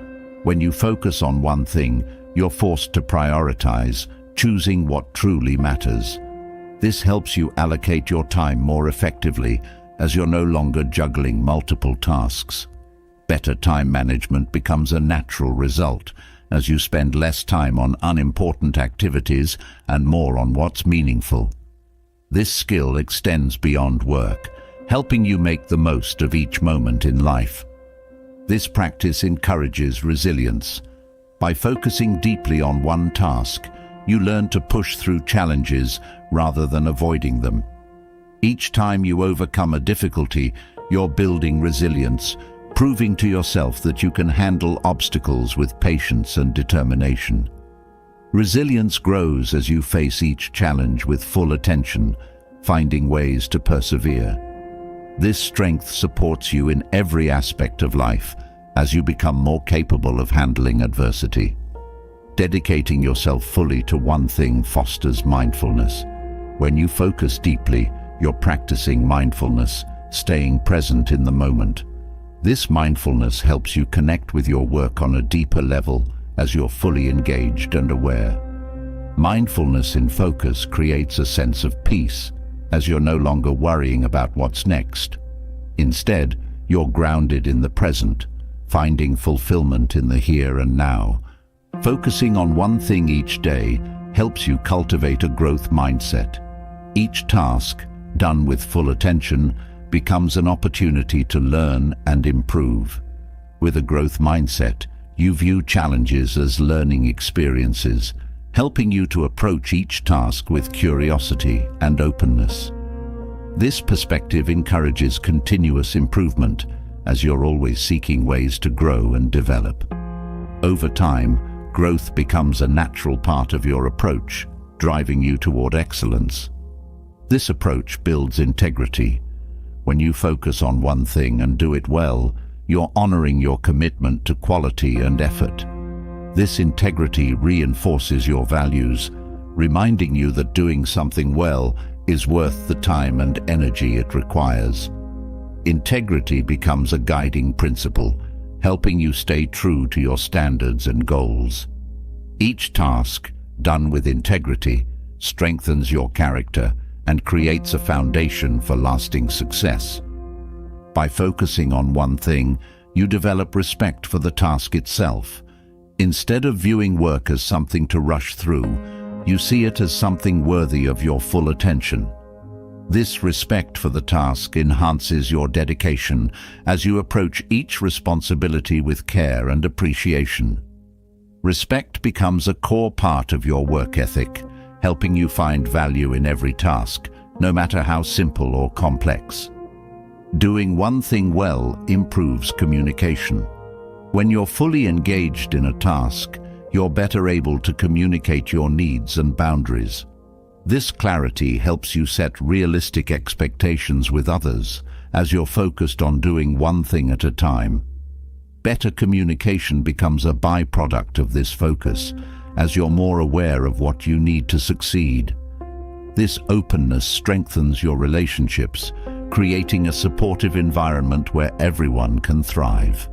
When you focus on one thing, you're forced to prioritize, choosing what truly matters. This helps you allocate your time more effectively, as you're no longer juggling multiple tasks. Better time management becomes a natural result, as you spend less time on unimportant activities and more on what's meaningful. This skill extends beyond work, helping you make the most of each moment in life. This practice encourages resilience. By focusing deeply on one task, you learn to push through challenges rather than avoiding them. Each time you overcome a difficulty, you're building resilience, proving to yourself that you can handle obstacles with patience and determination. Resilience grows as you face each challenge with full attention, finding ways to persevere. This strength supports you in every aspect of life as you become more capable of handling adversity. Dedicating yourself fully to one thing fosters mindfulness. When you focus deeply, you're practicing mindfulness, staying present in the moment. This mindfulness helps you connect with your work on a deeper level as you're fully engaged and aware. Mindfulness in focus creates a sense of peace, as you're no longer worrying about what's next. Instead, you're grounded in the present, finding fulfillment in the here and now. Focusing on one thing each day helps you cultivate a growth mindset. Each task, done with full attention, becomes an opportunity to learn and improve. With a growth mindset, you view challenges as learning experiences, helping you to approach each task with curiosity and openness. This perspective encourages continuous improvement, as you're always seeking ways to grow and develop. Over time, growth becomes a natural part of your approach, driving you toward excellence. This approach builds integrity. When you focus on one thing and do it well, you're honoring your commitment to quality and effort. This integrity reinforces your values, reminding you that doing something well is worth the time and energy it requires. Integrity becomes a guiding principle, helping you stay true to your standards and goals. Each task, done with integrity, strengthens your character and creates a foundation for lasting success. By focusing on one thing, you develop respect for the task itself. Instead of viewing work as something to rush through, you see it as something worthy of your full attention. This respect for the task enhances your dedication as you approach each responsibility with care and appreciation. Respect becomes a core part of your work ethic, helping you find value in every task, no matter how simple or complex. Doing one thing well improves communication. When you're fully engaged in a task, you're better able to communicate your needs and boundaries. This clarity helps you set realistic expectations with others, as you're focused on doing one thing at a time. Better communication becomes a byproduct of this focus, as you're more aware of what you need to succeed. This openness strengthens your relationships, creating a supportive environment where everyone can thrive.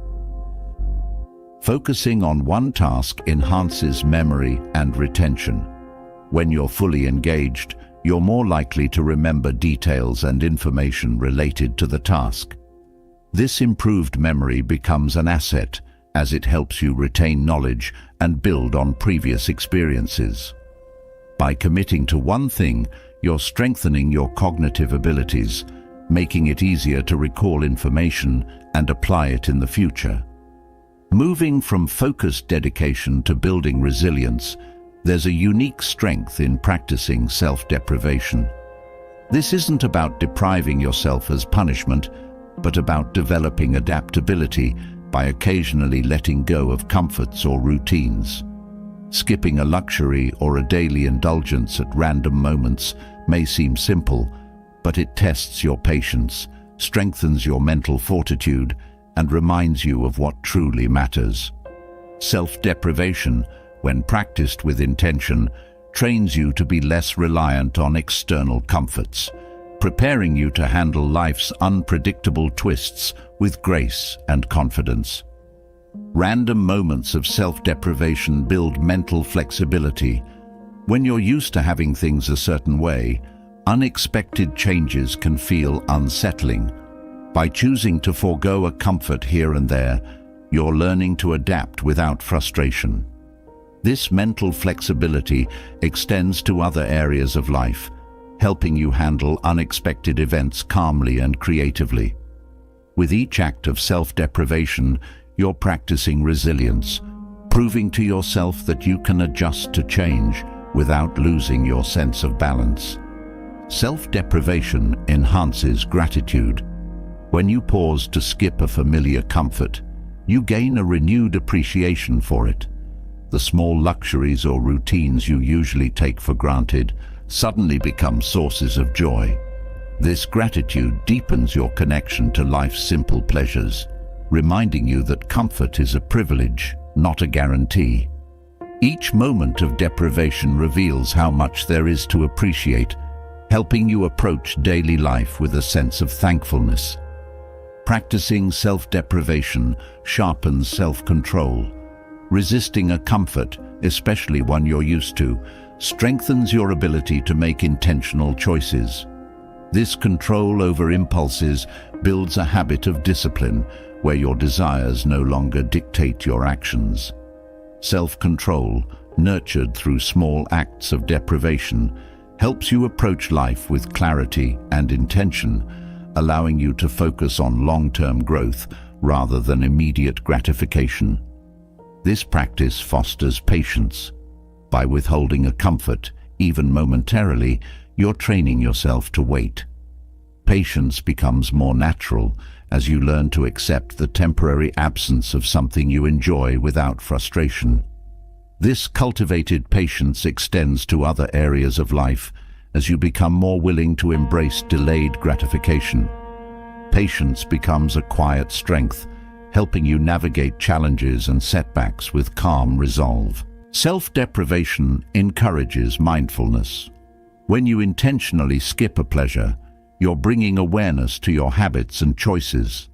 Focusing on one task enhances memory and retention. When you're fully engaged, you're more likely to remember details and information related to the task. This improved memory becomes an asset, as it helps you retain knowledge and build on previous experiences. By committing to one thing, you're strengthening your cognitive abilities, making it easier to recall information and apply it in the future. Moving from focused dedication to building resilience, there's a unique strength in practicing self-deprivation. This isn't about depriving yourself as punishment, but about developing adaptability by occasionally letting go of comforts or routines. Skipping a luxury or a daily indulgence at random moments may seem simple, but it tests your patience, strengthens your mental fortitude, and reminds you of what truly matters. Self-deprivation, when practiced with intention, trains you to be less reliant on external comforts, preparing you to handle life's unpredictable twists with grace and confidence. Random moments of self-deprivation build mental flexibility. When you're used to having things a certain way, unexpected changes can feel unsettling. By choosing to forego a comfort here and there, you're learning to adapt without frustration. This mental flexibility extends to other areas of life, helping you handle unexpected events calmly and creatively. With each act of self-deprivation, you're practicing resilience, proving to yourself that you can adjust to change without losing your sense of balance. Self-deprivation enhances gratitude. When you pause to skip a familiar comfort, you gain a renewed appreciation for it. The small luxuries or routines you usually take for granted suddenly become sources of joy. This gratitude deepens your connection to life's simple pleasures, reminding you that comfort is a privilege, not a guarantee. Each moment of deprivation reveals how much there is to appreciate, helping you approach daily life with a sense of thankfulness. Practicing self-deprivation sharpens self-control. Resisting a comfort, especially one you're used to, strengthens your ability to make intentional choices. This control over impulses builds a habit of discipline where your desires no longer dictate your actions. Self-control, nurtured through small acts of deprivation, helps you approach life with clarity and intention, allowing you to focus on long-term growth rather than immediate gratification. This practice fosters patience. By withholding a comfort, even momentarily, you're training yourself to wait. Patience becomes more natural as you learn to accept the temporary absence of something you enjoy without frustration. This cultivated patience extends to other areas of life as you become more willing to embrace delayed gratification. Patience becomes a quiet strength, helping you navigate challenges and setbacks with calm resolve. Self-deprivation encourages mindfulness. When you intentionally skip a pleasure, you're bringing awareness to your habits and choices.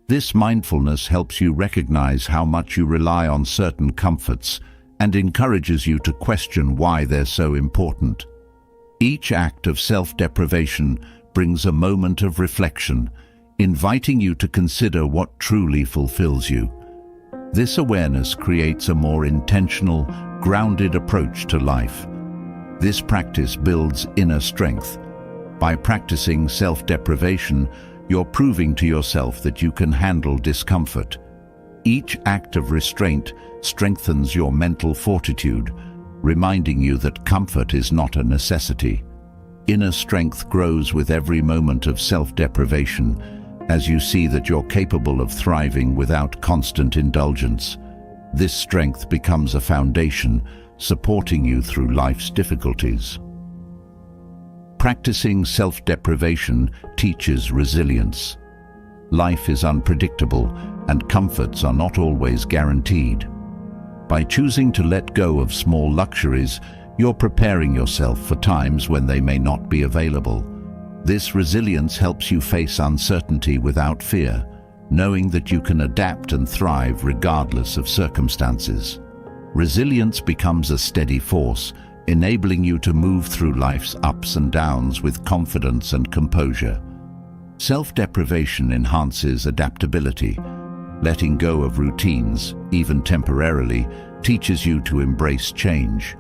This mindfulness helps you recognize how much you rely on certain comforts and encourages you to question why they're so important. Each act of self-deprivation brings a moment of reflection, inviting you to consider what truly fulfills you. This awareness creates a more intentional, grounded approach to life. This practice builds inner strength. By practicing self-deprivation, you're proving to yourself that you can handle discomfort. Each act of restraint strengthens your mental fortitude, reminding you that comfort is not a necessity. Inner strength grows with every moment of self-deprivation as you see that you're capable of thriving without constant indulgence. This strength becomes a foundation, supporting you through life's difficulties. Practicing self-deprivation teaches resilience. Life is unpredictable, and comforts are not always guaranteed. By choosing to let go of small luxuries, you're preparing yourself for times when they may not be available. This resilience helps you face uncertainty without fear, knowing that you can adapt and thrive regardless of circumstances. Resilience becomes a steady force, enabling you to move through life's ups and downs with confidence and composure. Self-deprivation enhances adaptability. Letting go of routines, even temporarily, teaches you to embrace change.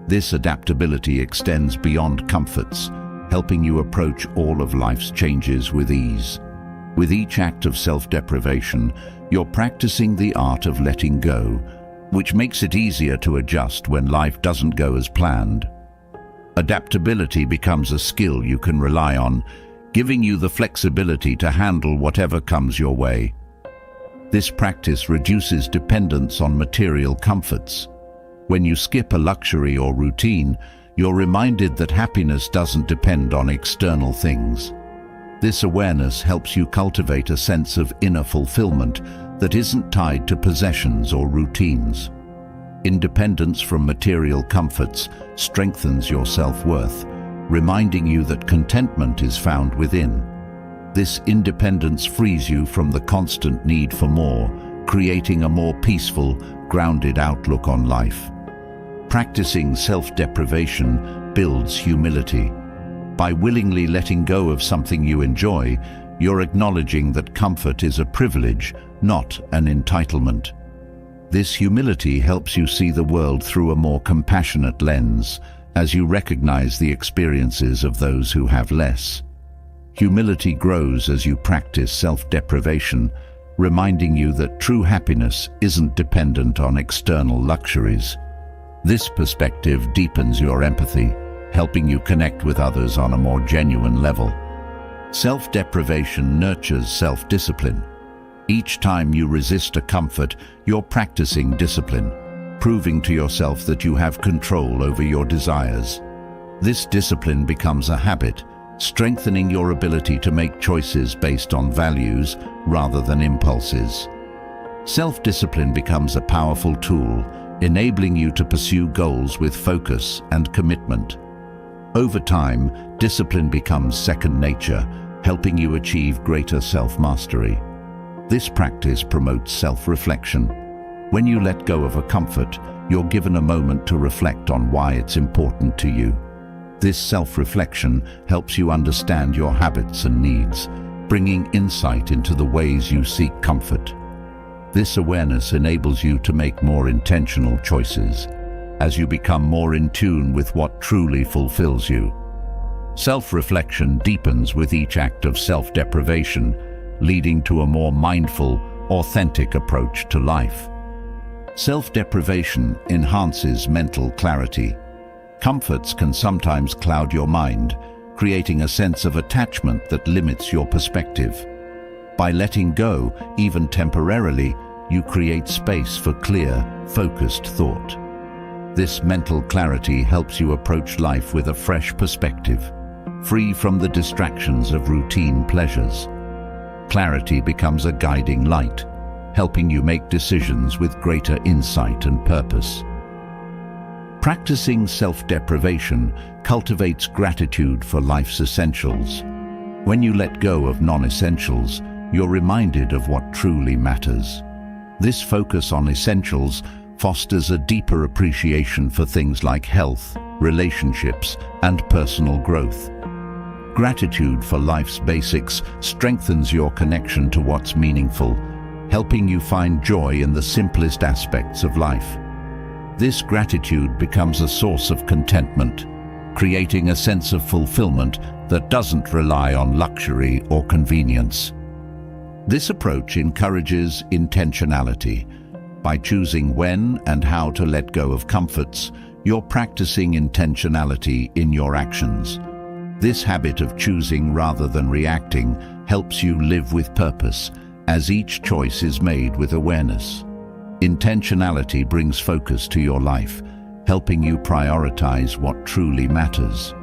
This adaptability extends beyond comforts, helping you approach all of life's changes with ease. With each act of self-deprivation, you're practicing the art of letting go, which makes it easier to adjust when life doesn't go as planned. Adaptability becomes a skill you can rely on, giving you the flexibility to handle whatever comes your way. This practice reduces dependence on material comforts. When you skip a luxury or routine, you're reminded that happiness doesn't depend on external things. This awareness helps you cultivate a sense of inner fulfillment that isn't tied to possessions or routines. Independence from material comforts strengthens your self-worth, reminding you that contentment is found within. This independence frees you from the constant need for more, creating a more peaceful, grounded outlook on life. Practicing self-deprivation builds humility. By willingly letting go of something you enjoy, you're acknowledging that comfort is a privilege, not an entitlement. This humility helps you see the world through a more compassionate lens, as you recognize the experiences of those who have less. Humility grows as you practice self-deprivation, reminding you that true happiness isn't dependent on external luxuries. This perspective deepens your empathy, helping you connect with others on a more genuine level. Self-deprivation nurtures self-discipline. Each time you resist a comfort, you're practicing discipline, proving to yourself that you have control over your desires. This discipline becomes a habit, strengthening your ability to make choices based on values rather than impulses. Self-discipline becomes a powerful tool, enabling you to pursue goals with focus and commitment. Over time, discipline becomes second nature, helping you achieve greater self-mastery. This practice promotes self-reflection. When you let go of a comfort, you're given a moment to reflect on why it's important to you. This self-reflection helps you understand your habits and needs, bringing insight into the ways you seek comfort. This awareness enables you to make more intentional choices, as you become more in tune with what truly fulfills you. Self-reflection deepens with each act of self-deprivation, leading to a more mindful, authentic approach to life. Self-deprivation enhances mental clarity. Comforts can sometimes cloud your mind, creating a sense of attachment that limits your perspective. By letting go, even temporarily, you create space for clear, focused thought. This mental clarity helps you approach life with a fresh perspective, free from the distractions of routine pleasures. Clarity becomes a guiding light, helping you make decisions with greater insight and purpose. Practicing self-deprivation cultivates gratitude for life's essentials. When you let go of non-essentials, you're reminded of what truly matters. This focus on essentials fosters a deeper appreciation for things like health, relationships, and personal growth. Gratitude for life's basics strengthens your connection to what's meaningful, helping you find joy in the simplest aspects of life. This gratitude becomes a source of contentment, creating a sense of fulfillment that doesn't rely on luxury or convenience. This approach encourages intentionality. By choosing when and how to let go of comforts, you're practicing intentionality in your actions. This habit of choosing rather than reacting helps you live with purpose, as each choice is made with awareness. Intentionality brings focus to your life, helping you prioritize what truly matters.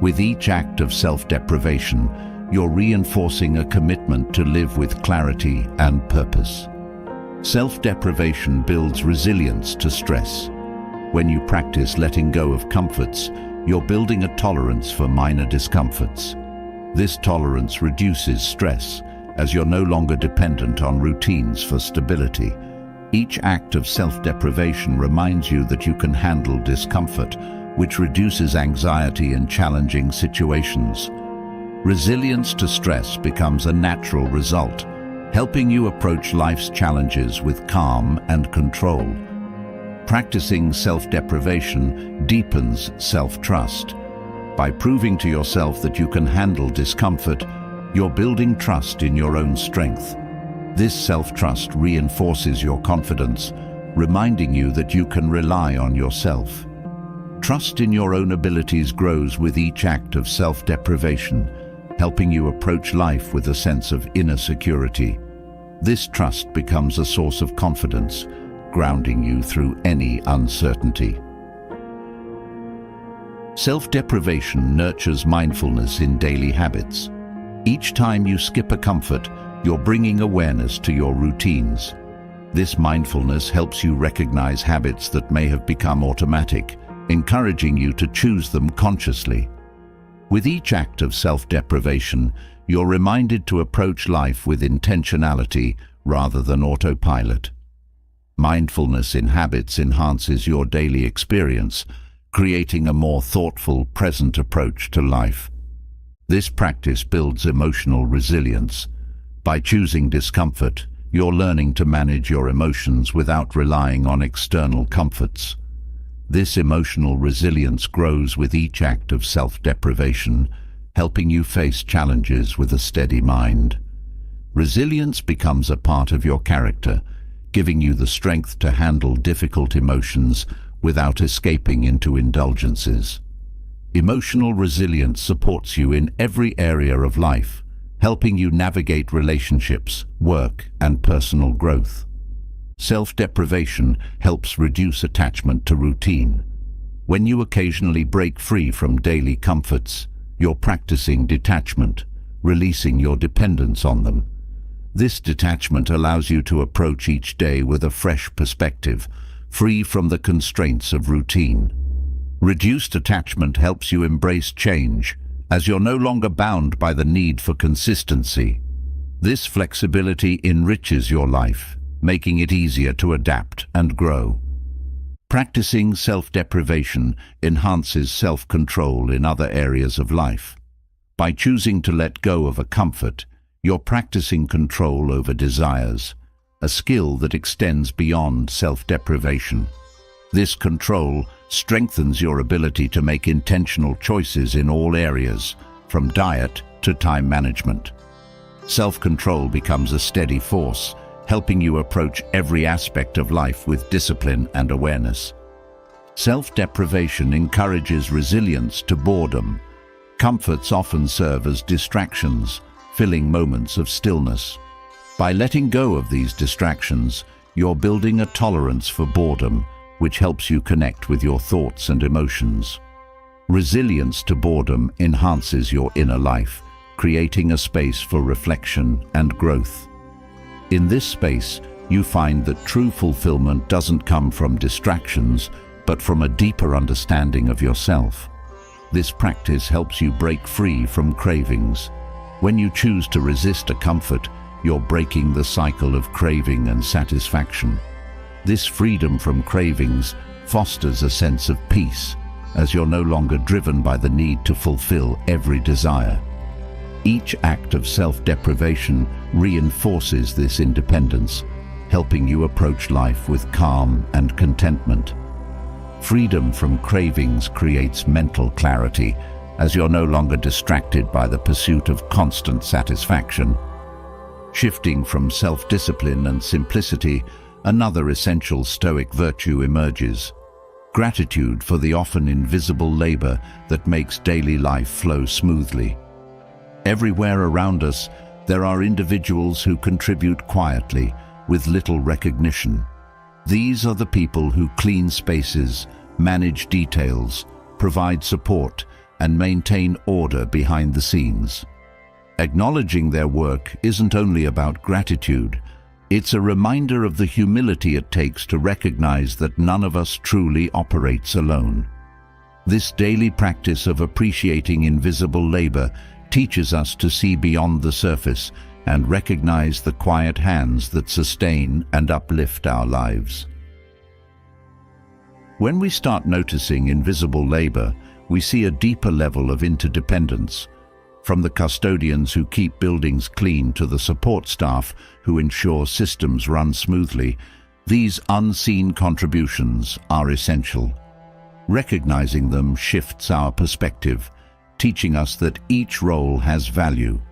With each act of self-deprivation, you're reinforcing a commitment to live with clarity and purpose. Self-deprivation builds resilience to stress. When you practice letting go of comforts, you're building a tolerance for minor discomforts. This tolerance reduces stress, as you're no longer dependent on routines for stability. Each act of self-deprivation reminds you that you can handle discomfort, which reduces anxiety in challenging situations. Resilience to stress becomes a natural result, helping you approach life's challenges with calm and control. Practicing self-deprivation deepens self-trust. By proving to yourself that you can handle discomfort, you're building trust in your own strength. This self-trust reinforces your confidence, reminding you that you can rely on yourself. Trust in your own abilities grows with each act of self-deprivation, helping you approach life with a sense of inner security. This trust becomes a source of confidence, grounding you through any uncertainty. Self-deprivation nurtures mindfulness in daily habits. Each time you skip a comfort, you're bringing awareness to your routines. This mindfulness helps you recognize habits that may have become automatic, encouraging you to choose them consciously. With each act of self-deprivation, you're reminded to approach life with intentionality rather than autopilot. Mindfulness in habits enhances your daily experience, creating a more thoughtful, present approach to life. This practice builds emotional resilience. By choosing discomfort, you're learning to manage your emotions without relying on external comforts. This emotional resilience grows with each act of self-deprivation, helping you face challenges with a steady mind. Resilience becomes a part of your character, giving you the strength to handle difficult emotions without escaping into indulgences. Emotional resilience supports you in every area of life, helping you navigate relationships, work, and personal growth. Self-deprivation helps reduce attachment to routine. When you occasionally break free from daily comforts, you're practicing detachment, releasing your dependence on them. This detachment allows you to approach each day with a fresh perspective, free from the constraints of routine. Reduced attachment helps you embrace change, as you're no longer bound by the need for consistency. This flexibility enriches your life, making it easier to adapt and grow. Practicing self-deprivation enhances self-control in other areas of life. By choosing to let go of a comfort, you're practicing control over desires, a skill that extends beyond self-deprivation. This control strengthens your ability to make intentional choices in all areas, from diet to time management. Self-control becomes a steady force, helping you approach every aspect of life with discipline and awareness. Self-deprivation encourages resilience to boredom. Comforts often serve as distractions, filling moments of stillness. By letting go of these distractions, you're building a tolerance for boredom, which helps you connect with your thoughts and emotions. Resilience to boredom enhances your inner life, creating a space for reflection and growth. In this space, you find that true fulfillment doesn't come from distractions, but from a deeper understanding of yourself. This practice helps you break free from cravings. When you choose to resist a comfort, you're breaking the cycle of craving and satisfaction. This freedom from cravings fosters a sense of peace, as you're no longer driven by the need to fulfill every desire. Each act of self-deprivation reinforces this independence, helping you approach life with calm and contentment. Freedom from cravings creates mental clarity, as you're no longer distracted by the pursuit of constant satisfaction. Shifting from self-discipline and simplicity, another essential Stoic virtue emerges: gratitude for the often invisible labor that makes daily life flow smoothly. Everywhere around us, there are individuals who contribute quietly, with little recognition. These are the people who clean spaces, manage details, provide support, and maintain order behind the scenes. Acknowledging their work isn't only about gratitude, it's a reminder of the humility it takes to recognize that none of us truly operates alone. This daily practice of appreciating invisible labor teaches us to see beyond the surface and recognize the quiet hands that sustain and uplift our lives. When we start noticing invisible labor, we see a deeper level of interdependence. From the custodians who keep buildings clean to the support staff who ensure systems run smoothly, these unseen contributions are essential. Recognizing them shifts our perspective, teaching us that each role has value.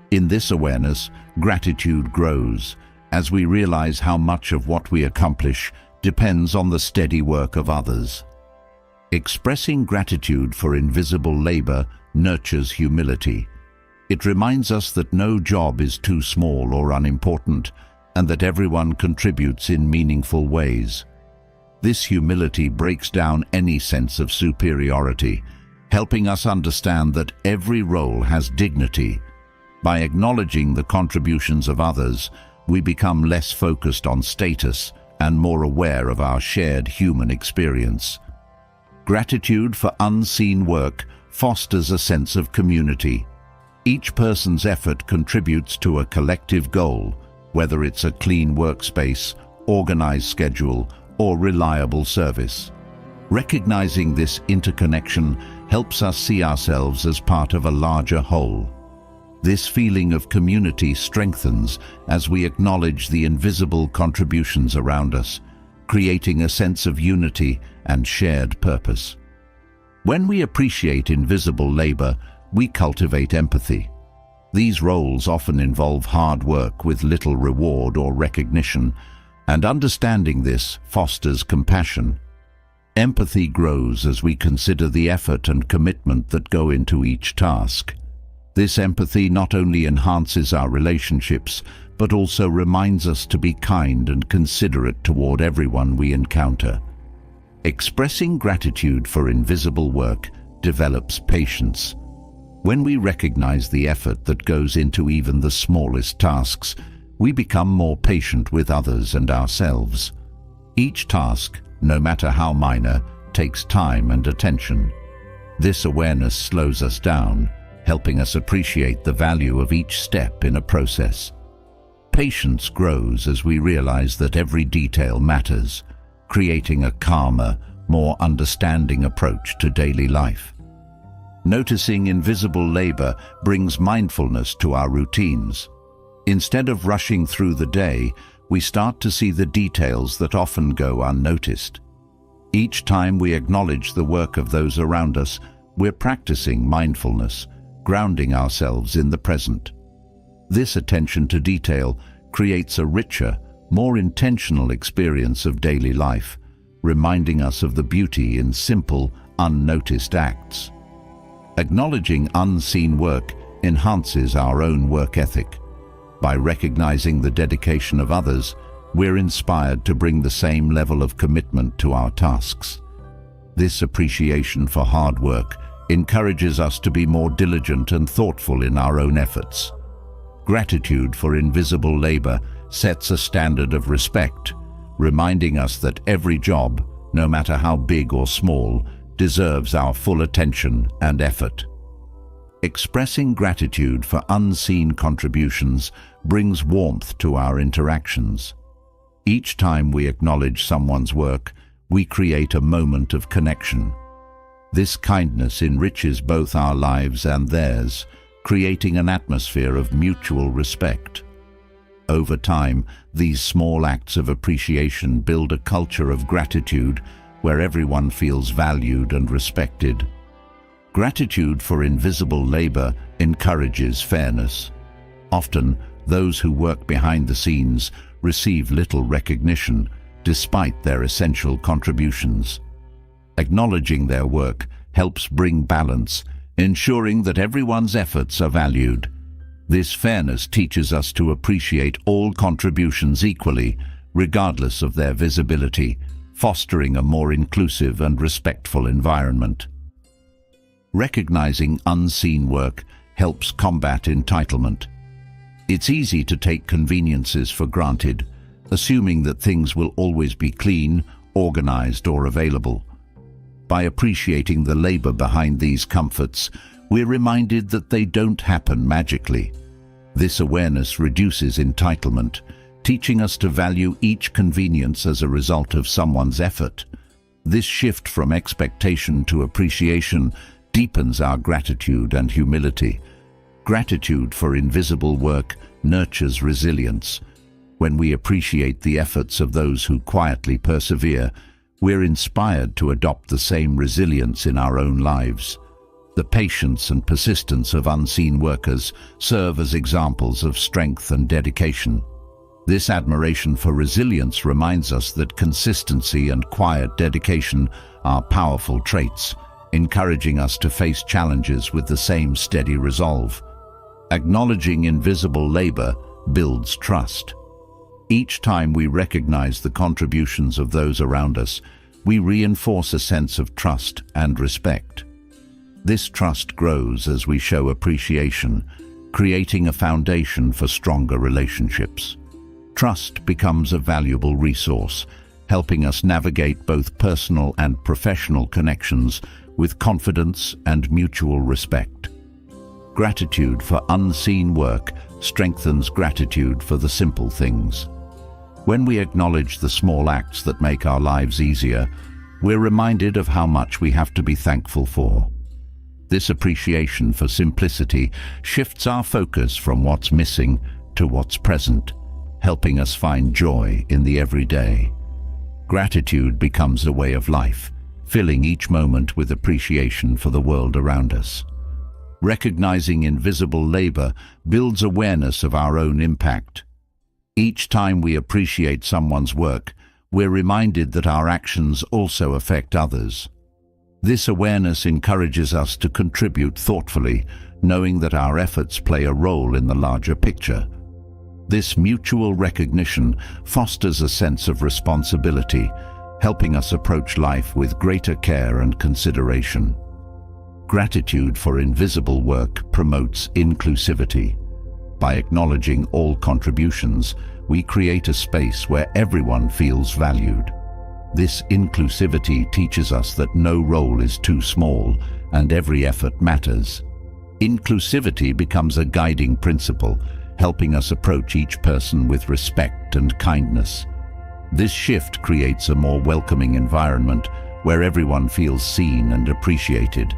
In this awareness, gratitude grows, as we realize how much of what we accomplish depends on the steady work of others. Expressing gratitude for invisible labor nurtures humility. It reminds us that no job is too small or unimportant, and that everyone contributes in meaningful ways. This humility breaks down any sense of superiority, helping us understand that every role has dignity. By acknowledging the contributions of others, we become less focused on status and more aware of our shared human experience. Gratitude for unseen work fosters a sense of community. Each person's effort contributes to a collective goal, whether it's a clean workspace, organized schedule, or reliable service. Recognizing this interconnection helps us see ourselves as part of a larger whole. This feeling of community strengthens as we acknowledge the invisible contributions around us, creating a sense of unity and shared purpose. When we appreciate invisible labor, we cultivate empathy. These roles often involve hard work with little reward or recognition, and understanding this fosters compassion. Empathy grows as we consider the effort and commitment that go into each task. This empathy not only enhances our relationships, but also reminds us to be kind and considerate toward everyone we encounter. Expressing gratitude for invisible work develops patience. When we recognize the effort that goes into even the smallest tasks, we become more patient with others and ourselves. Each task, no matter how minor, takes time and attention. This awareness slows us down, helping us appreciate the value of each step in a process. Patience grows as we realize that every detail matters, creating a calmer, more understanding approach to daily life. Noticing invisible labor brings mindfulness to our routines. Instead of rushing through the day, we start to see the details that often go unnoticed. Each time we acknowledge the work of those around us, we're practicing mindfulness, grounding ourselves in the present. This attention to detail creates a richer, more intentional experience of daily life, reminding us of the beauty in simple, unnoticed acts. Acknowledging unseen work enhances our own work ethic. By recognizing the dedication of others, we're inspired to bring the same level of commitment to our tasks. This appreciation for hard work encourages us to be more diligent and thoughtful in our own efforts. Gratitude for invisible labor sets a standard of respect, reminding us that every job, no matter how big or small, deserves our full attention and effort. Expressing gratitude for unseen contributions brings warmth to our interactions. Each time we acknowledge someone's work, we create a moment of connection. This kindness enriches both our lives and theirs, creating an atmosphere of mutual respect. Over time, these small acts of appreciation build a culture of gratitude where everyone feels valued and respected. Gratitude for invisible labor encourages fairness. Often, those who work behind the scenes receive little recognition despite their essential contributions. Acknowledging their work helps bring balance, ensuring that everyone's efforts are valued. This fairness teaches us to appreciate all contributions equally, regardless of their visibility, fostering a more inclusive and respectful environment. Recognizing unseen work helps combat entitlement. It's easy to take conveniences for granted, assuming that things will always be clean, organized, or available. By appreciating the labor behind these comforts, we're reminded that they don't happen magically. This awareness reduces entitlement, teaching us to value each convenience as a result of someone's effort. This shift from expectation to appreciation deepens our gratitude and humility. Gratitude for invisible work nurtures resilience. When we appreciate the efforts of those who quietly persevere, we're inspired to adopt the same resilience in our own lives. The patience and persistence of unseen workers serve as examples of strength and dedication. This admiration for resilience reminds us that consistency and quiet dedication are powerful traits, encouraging us to face challenges with the same steady resolve. Acknowledging invisible labor builds trust. Each time we recognize the contributions of those around us, we reinforce a sense of trust and respect. This trust grows as we show appreciation, creating a foundation for stronger relationships. Trust becomes a valuable resource, helping us navigate both personal and professional connections with confidence and mutual respect. Gratitude for unseen work strengthens gratitude for the simple things. When we acknowledge the small acts that make our lives easier, we're reminded of how much we have to be thankful for. This appreciation for simplicity shifts our focus from what's missing to what's present, helping us find joy in the everyday. Gratitude becomes a way of life, filling each moment with appreciation for the world around us. Recognizing invisible labor builds awareness of our own impact. Each time we appreciate someone's work, we're reminded that our actions also affect others. This awareness encourages us to contribute thoughtfully, knowing that our efforts play a role in the larger picture. This mutual recognition fosters a sense of responsibility, helping us approach life with greater care and consideration. Gratitude for invisible work promotes inclusivity. By acknowledging all contributions, we create a space where everyone feels valued. This inclusivity teaches us that no role is too small and every effort matters. Inclusivity becomes a guiding principle, helping us approach each person with respect and kindness. This shift creates a more welcoming environment where everyone feels seen and appreciated.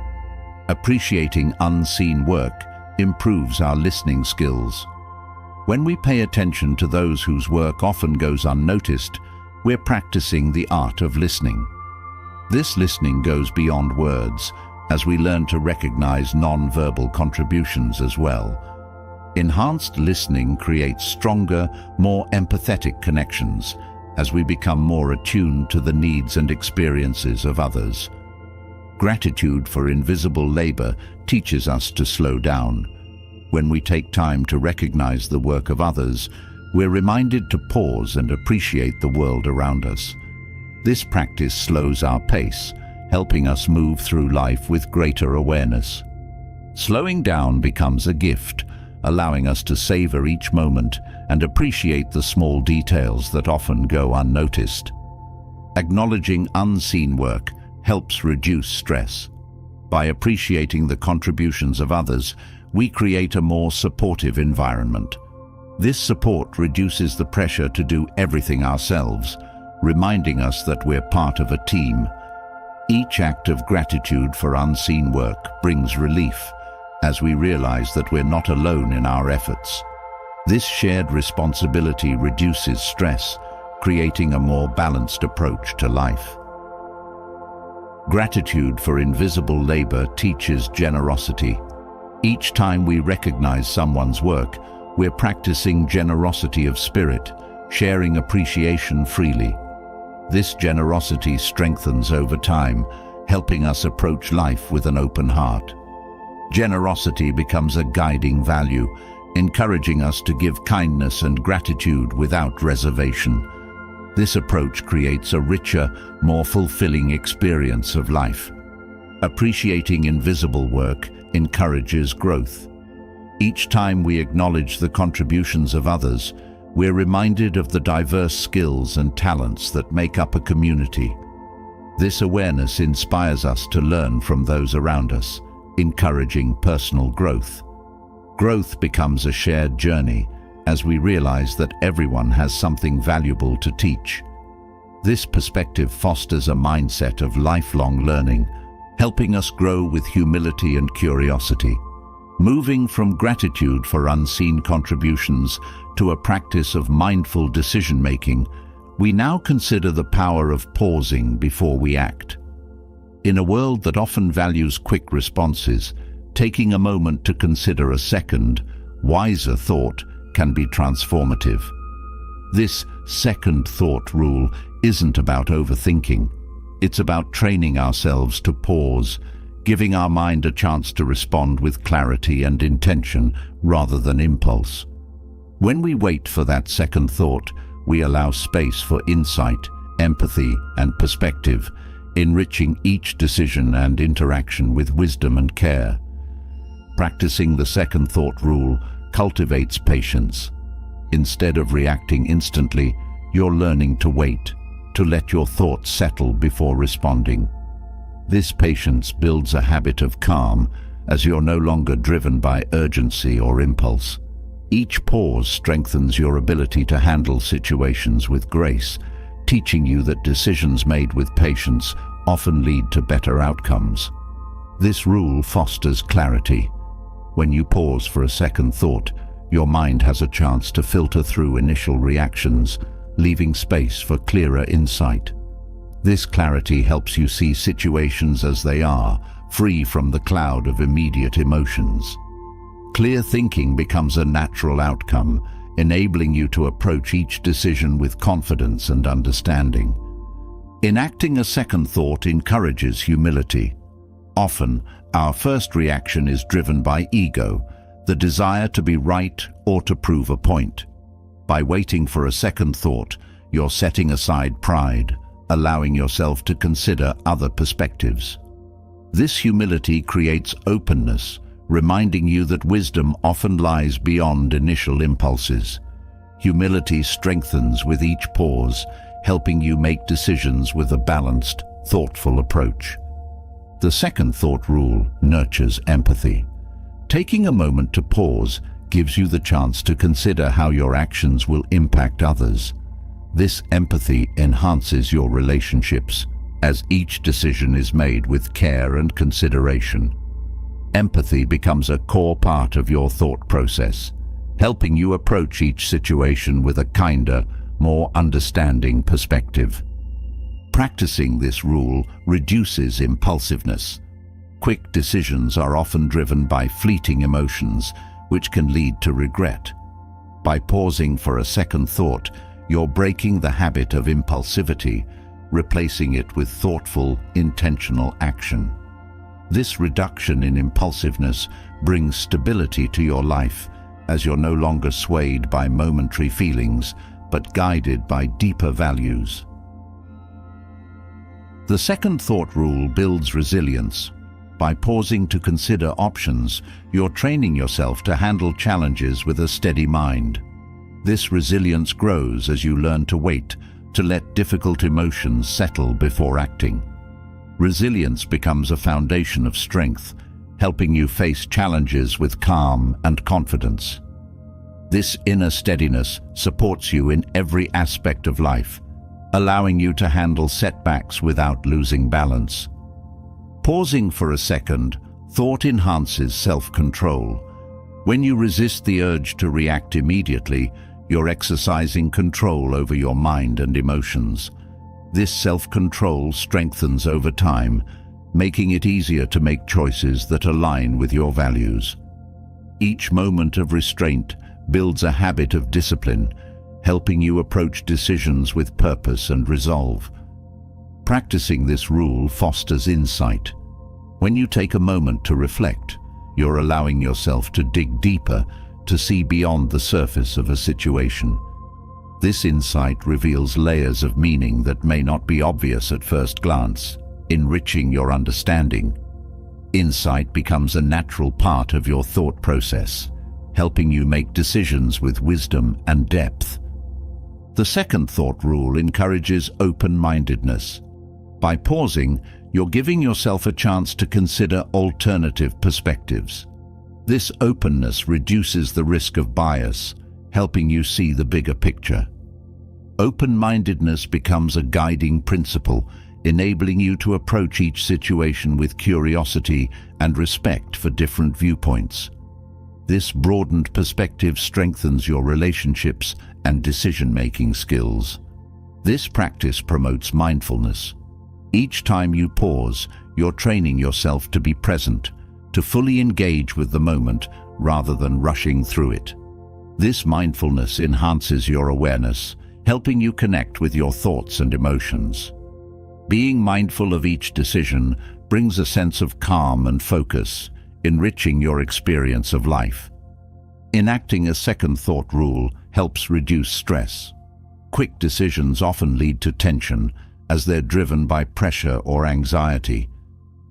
Appreciating unseen work improves our listening skills. When we pay attention to those whose work often goes unnoticed, we're practicing the art of listening. This listening goes beyond words, as we learn to recognize non-verbal contributions as well. Enhanced listening creates stronger, more empathetic connections, as we become more attuned to the needs and experiences of others. Gratitude for invisible labor teaches us to slow down. When we take time to recognize the work of others, we're reminded to pause and appreciate the world around us. This practice slows our pace, helping us move through life with greater awareness. Slowing down becomes a gift, allowing us to savor each moment and appreciate the small details that often go unnoticed. Acknowledging unseen work helps reduce stress. By appreciating the contributions of others, we create a more supportive environment. This support reduces the pressure to do everything ourselves, reminding us that we're part of a team. Each act of gratitude for unseen work brings relief, as we realize that we're not alone in our efforts. This shared responsibility reduces stress, creating a more balanced approach to life. Gratitude for invisible labor teaches generosity. Each time we recognize someone's work, we're practicing generosity of spirit, sharing appreciation freely. This generosity strengthens over time, helping us approach life with an open heart. Generosity becomes a guiding value, encouraging us to give kindness and gratitude without reservation. This approach creates a richer, more fulfilling experience of life. Appreciating invisible work encourages growth. Each time we acknowledge the contributions of others, we're reminded of the diverse skills and talents that make up a community. This awareness inspires us to learn from those around us, encouraging personal growth. Growth becomes a shared journey as we realize that everyone has something valuable to teach. This perspective fosters a mindset of lifelong learning, helping us grow with humility and curiosity. Moving from gratitude for unseen contributions to a practice of mindful decision-making, we now consider the power of pausing before we act. In a world that often values quick responses, taking a moment to consider a second, wiser thought can be transformative. This second thought rule isn't about overthinking. It's about training ourselves to pause, giving our mind a chance to respond with clarity and intention rather than impulse. When we wait for that second thought, we allow space for insight, empathy, and perspective, enriching each decision and interaction with wisdom and care. Practicing the second thought rule cultivates patience. Instead of reacting instantly, you're learning to wait, to let your thoughts settle before responding. This patience builds a habit of calm, as you're no longer driven by urgency or impulse. Each pause strengthens your ability to handle situations with grace, teaching you that decisions made with patience often lead to better outcomes. This rule fosters clarity. When you pause for a second thought, your mind has a chance to filter through initial reactions, leaving space for clearer insight. This clarity helps you see situations as they are, free from the cloud of immediate emotions. Clear thinking becomes a natural outcome, enabling you to approach each decision with confidence and understanding. Enacting a second thought encourages humility. Often, our first reaction is driven by ego, the desire to be right or to prove a point. By waiting for a second thought, you're setting aside pride, allowing yourself to consider other perspectives. This humility creates openness, reminding you that wisdom often lies beyond initial impulses. Humility strengthens with each pause, helping you make decisions with a balanced, thoughtful approach. The second thought rule nurtures empathy. Taking a moment to pause gives you the chance to consider how your actions will impact others. This empathy enhances your relationships, as each decision is made with care and consideration. Empathy becomes a core part of your thought process, helping you approach each situation with a kinder, more understanding perspective. Practicing this rule reduces impulsiveness. Quick decisions are often driven by fleeting emotions, which can lead to regret. By pausing for a second thought, you're breaking the habit of impulsivity, replacing it with thoughtful, intentional action. This reduction in impulsiveness brings stability to your life, as you're no longer swayed by momentary feelings, but guided by deeper values. The second thought rule builds resilience. By pausing to consider options, you're training yourself to handle challenges with a steady mind. This resilience grows as you learn to wait, to let difficult emotions settle before acting. Resilience becomes a foundation of strength, helping you face challenges with calm and confidence. This inner steadiness supports you in every aspect of life, allowing you to handle setbacks without losing balance. Pausing for a second, thought enhances self-control. When you resist the urge to react immediately, you're exercising control over your mind and emotions. This self-control strengthens over time, making it easier to make choices that align with your values. Each moment of restraint builds a habit of discipline, helping you approach decisions with purpose and resolve. Practicing this rule fosters insight. When you take a moment to reflect, you're allowing yourself to dig deeper, to see beyond the surface of a situation. This insight reveals layers of meaning that may not be obvious at first glance, enriching your understanding. Insight becomes a natural part of your thought process, helping you make decisions with wisdom and depth. The second thought rule encourages open-mindedness. By pausing, you're giving yourself a chance to consider alternative perspectives. This openness reduces the risk of bias, helping you see the bigger picture. Open-mindedness becomes a guiding principle, enabling you to approach each situation with curiosity and respect for different viewpoints. This broadened perspective strengthens your relationships and decision-making skills. This practice promotes mindfulness. Each time you pause, you're training yourself to be present, to fully engage with the moment rather than rushing through it. This mindfulness enhances your awareness, helping you connect with your thoughts and emotions. Being mindful of each decision brings a sense of calm and focus, enriching your experience of life. Enacting a second thought rule helps reduce stress. Quick decisions often lead to tension, as they're driven by pressure or anxiety.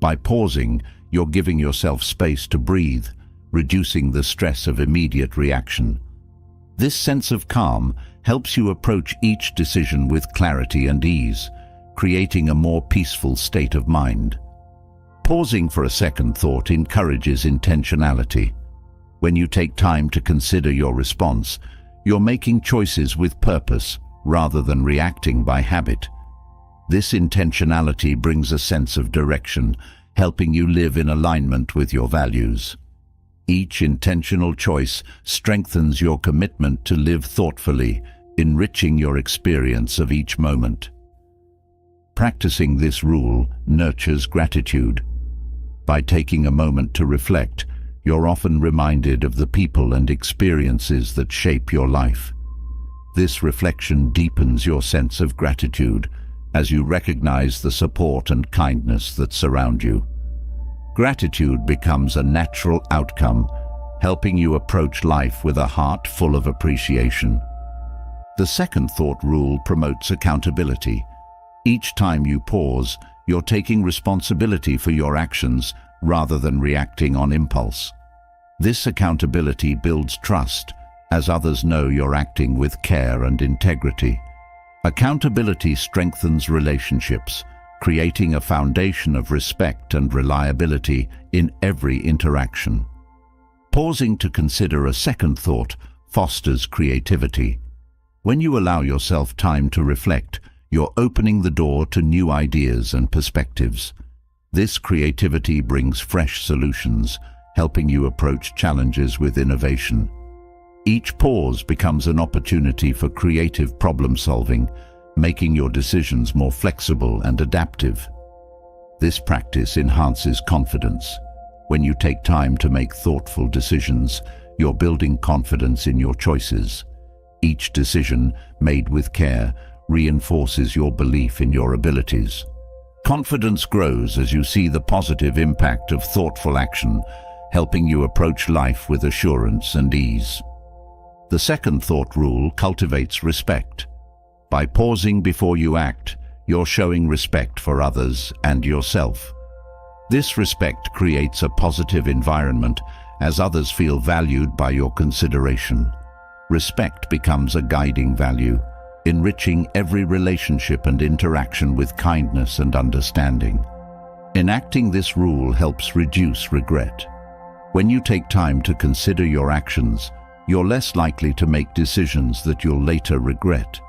By pausing, you're giving yourself space to breathe, reducing the stress of immediate reaction. This sense of calm helps you approach each decision with clarity and ease, creating a more peaceful state of mind. Pausing for a second thought encourages intentionality. When you take time to consider your response, you're making choices with purpose rather than reacting by habit. This intentionality brings a sense of direction, helping you live in alignment with your values. Each intentional choice strengthens your commitment to live thoughtfully, enriching your experience of each moment. Practicing this rule nurtures gratitude. By taking a moment to reflect, you're often reminded of the people and experiences that shape your life. This reflection deepens your sense of gratitude, as you recognize the support and kindness that surround you. Gratitude becomes a natural outcome, helping you approach life with a heart full of appreciation. The second thought rule promotes accountability. Each time you pause, you're taking responsibility for your actions rather than reacting on impulse. This accountability builds trust, as others know you're acting with care and integrity. Accountability strengthens relationships, creating a foundation of respect and reliability in every interaction. Pausing to consider a second thought fosters creativity. When you allow yourself time to reflect, you're opening the door to new ideas and perspectives. This creativity brings fresh solutions, helping you approach challenges with innovation. Each pause becomes an opportunity for creative problem-solving, making your decisions more flexible and adaptive. This practice enhances confidence. When you take time to make thoughtful decisions, you're building confidence in your choices. Each decision, made with care, reinforces your belief in your abilities. Confidence grows as you see the positive impact of thoughtful action, helping you approach life with assurance and ease. The second thought rule cultivates respect. By pausing before you act, you're showing respect for others and yourself. This respect creates a positive environment as others feel valued by your consideration. Respect becomes a guiding value, enriching every relationship and interaction with kindness and understanding. Enacting this rule helps reduce regret. When you take time to consider your actions, you're less likely to make decisions that you'll later regret.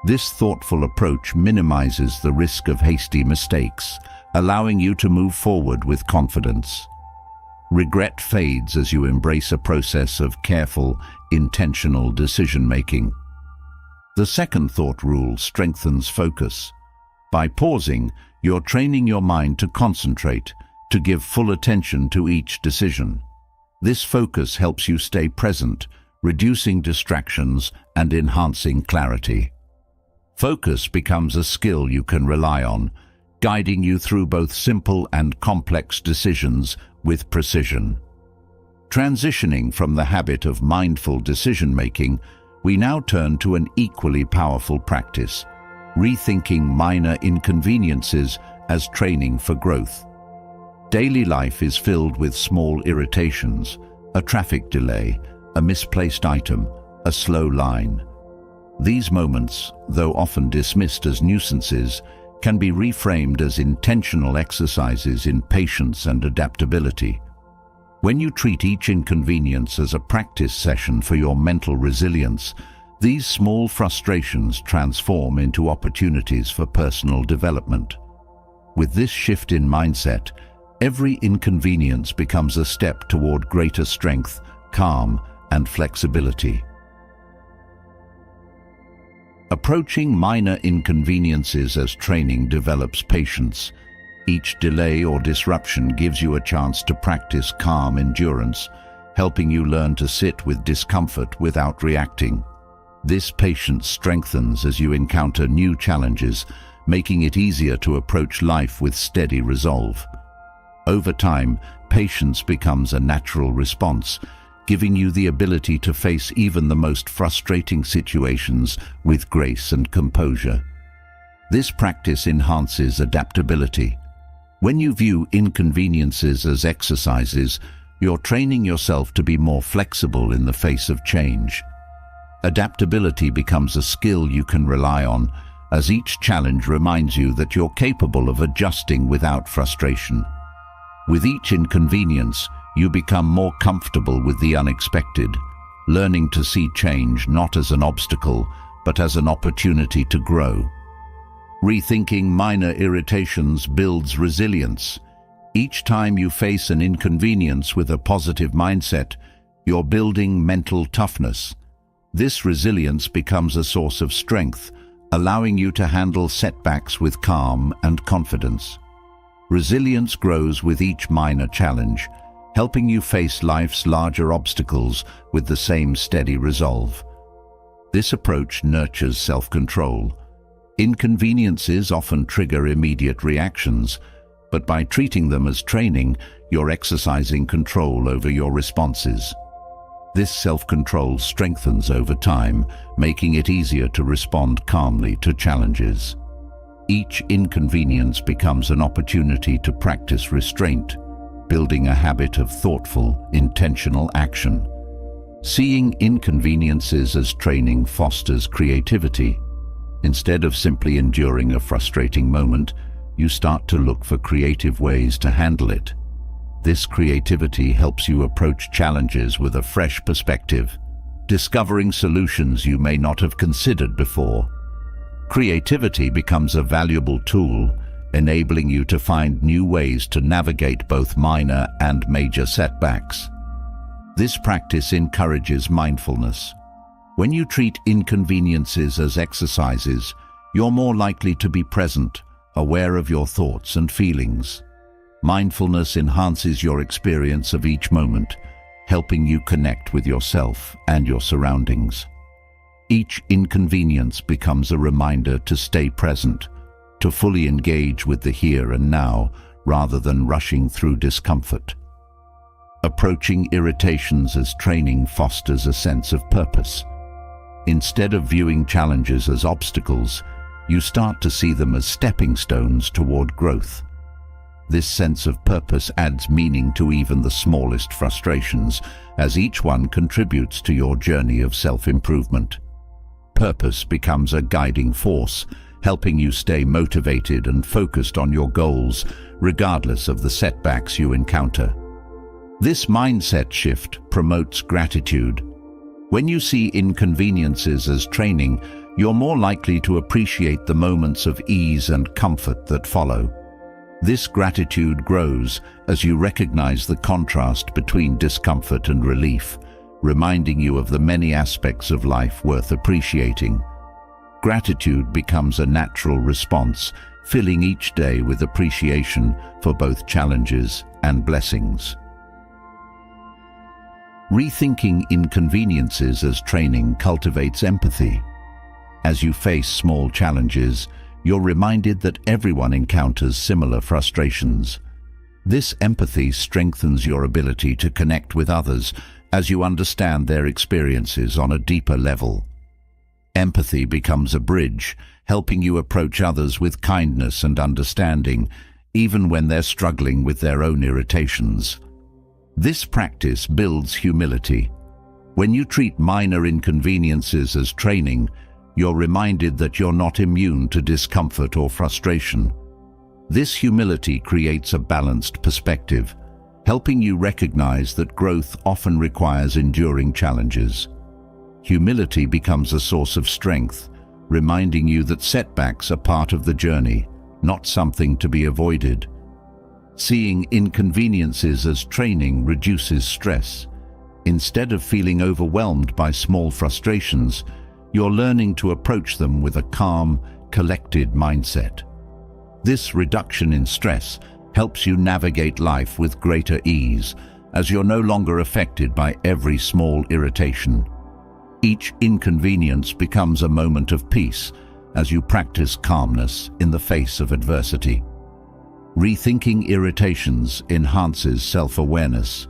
This thoughtful approach minimizes the risk of hasty mistakes, allowing you to move forward with confidence. Regret fades as you embrace a process of careful, intentional decision-making. The second thought rule strengthens focus. By pausing, you're training your mind to concentrate, to give full attention to each decision. This focus helps you stay present, reducing distractions and enhancing clarity. Focus becomes a skill you can rely on, guiding you through both simple and complex decisions with precision. Transitioning from the habit of mindful decision-making, we now turn to an equally powerful practice, rethinking minor inconveniences as training for growth. Daily life is filled with small irritations, a traffic delay, a misplaced item, a slow line. These moments, though often dismissed as nuisances, can be reframed as intentional exercises in patience and adaptability. When you treat each inconvenience as a practice session for your mental resilience, these small frustrations transform into opportunities for personal development. With this shift in mindset, every inconvenience becomes a step toward greater strength, calm, and flexibility. Approaching minor inconveniences as training develops patience. Each delay or disruption gives you a chance to practice calm endurance, helping you learn to sit with discomfort without reacting. This patience strengthens as you encounter new challenges, making it easier to approach life with steady resolve. Over time, patience becomes a natural response, giving you the ability to face even the most frustrating situations with grace and composure. This practice enhances adaptability. When you view inconveniences as exercises, you're training yourself to be more flexible in the face of change. Adaptability becomes a skill you can rely on, as each challenge reminds you that you're capable of adjusting without frustration. With each inconvenience, you become more comfortable with the unexpected, learning to see change not as an obstacle, but as an opportunity to grow. Rethinking minor irritations builds resilience. Each time you face an inconvenience with a positive mindset, you're building mental toughness. This resilience becomes a source of strength, allowing you to handle setbacks with calm and confidence. Resilience grows with each minor challenge, helping you face life's larger obstacles with the same steady resolve. This approach nurtures self-control. Inconveniences often trigger immediate reactions, but by treating them as training, you're exercising control over your responses. This self-control strengthens over time, making it easier to respond calmly to challenges. Each inconvenience becomes an opportunity to practice restraint, building a habit of thoughtful, intentional action. Seeing inconveniences as training fosters creativity. Instead of simply enduring a frustrating moment, you start to look for creative ways to handle it. This creativity helps you approach challenges with a fresh perspective. discovering solutions you may not have considered before. Creativity becomes a valuable tool, enabling you to find new ways to navigate both minor and major setbacks. This practice encourages mindfulness. When you treat inconveniences as exercises, you're more likely to be present, aware of your thoughts and feelings. Mindfulness enhances your experience of each moment, helping you connect with yourself and your surroundings. Each inconvenience becomes a reminder to stay present, to fully engage with the here and now rather than rushing through discomfort. Approaching irritations as training fosters a sense of purpose. Instead of viewing challenges as obstacles, you start to see them as stepping stones toward growth. This sense of purpose adds meaning to even the smallest frustrations, as each one contributes to your journey of self-improvement. Purpose becomes a guiding force, helping you stay motivated and focused on your goals, regardless of the setbacks you encounter. This mindset shift promotes gratitude. When you see inconveniences as training, you're more likely to appreciate the moments of ease and comfort that follow. This gratitude grows as you recognize the contrast between discomfort and relief, reminding you of the many aspects of life worth appreciating. Gratitude becomes a natural response, filling each day with appreciation for both challenges and blessings. Rethinking inconveniences as training cultivates empathy. As you face small challenges, you're reminded that everyone encounters similar frustrations. This empathy strengthens your ability to connect with others as you understand their experiences on a deeper level. Empathy becomes a bridge, helping you approach others with kindness and understanding, even when they're struggling with their own irritations. This practice builds humility. When you treat minor inconveniences as training, you're reminded that you're not immune to discomfort or frustration. This humility creates a balanced perspective, helping you recognize that growth often requires enduring challenges. Humility becomes a source of strength, reminding you that setbacks are part of the journey, not something to be avoided. Seeing inconveniences as training reduces stress. Instead of feeling overwhelmed by small frustrations, you're learning to approach them with a calm, collected mindset. This reduction in stress helps you navigate life with greater ease, as you're no longer affected by every small irritation. Each inconvenience becomes a moment of peace as you practice calmness in the face of adversity. Rethinking irritations enhances self-awareness.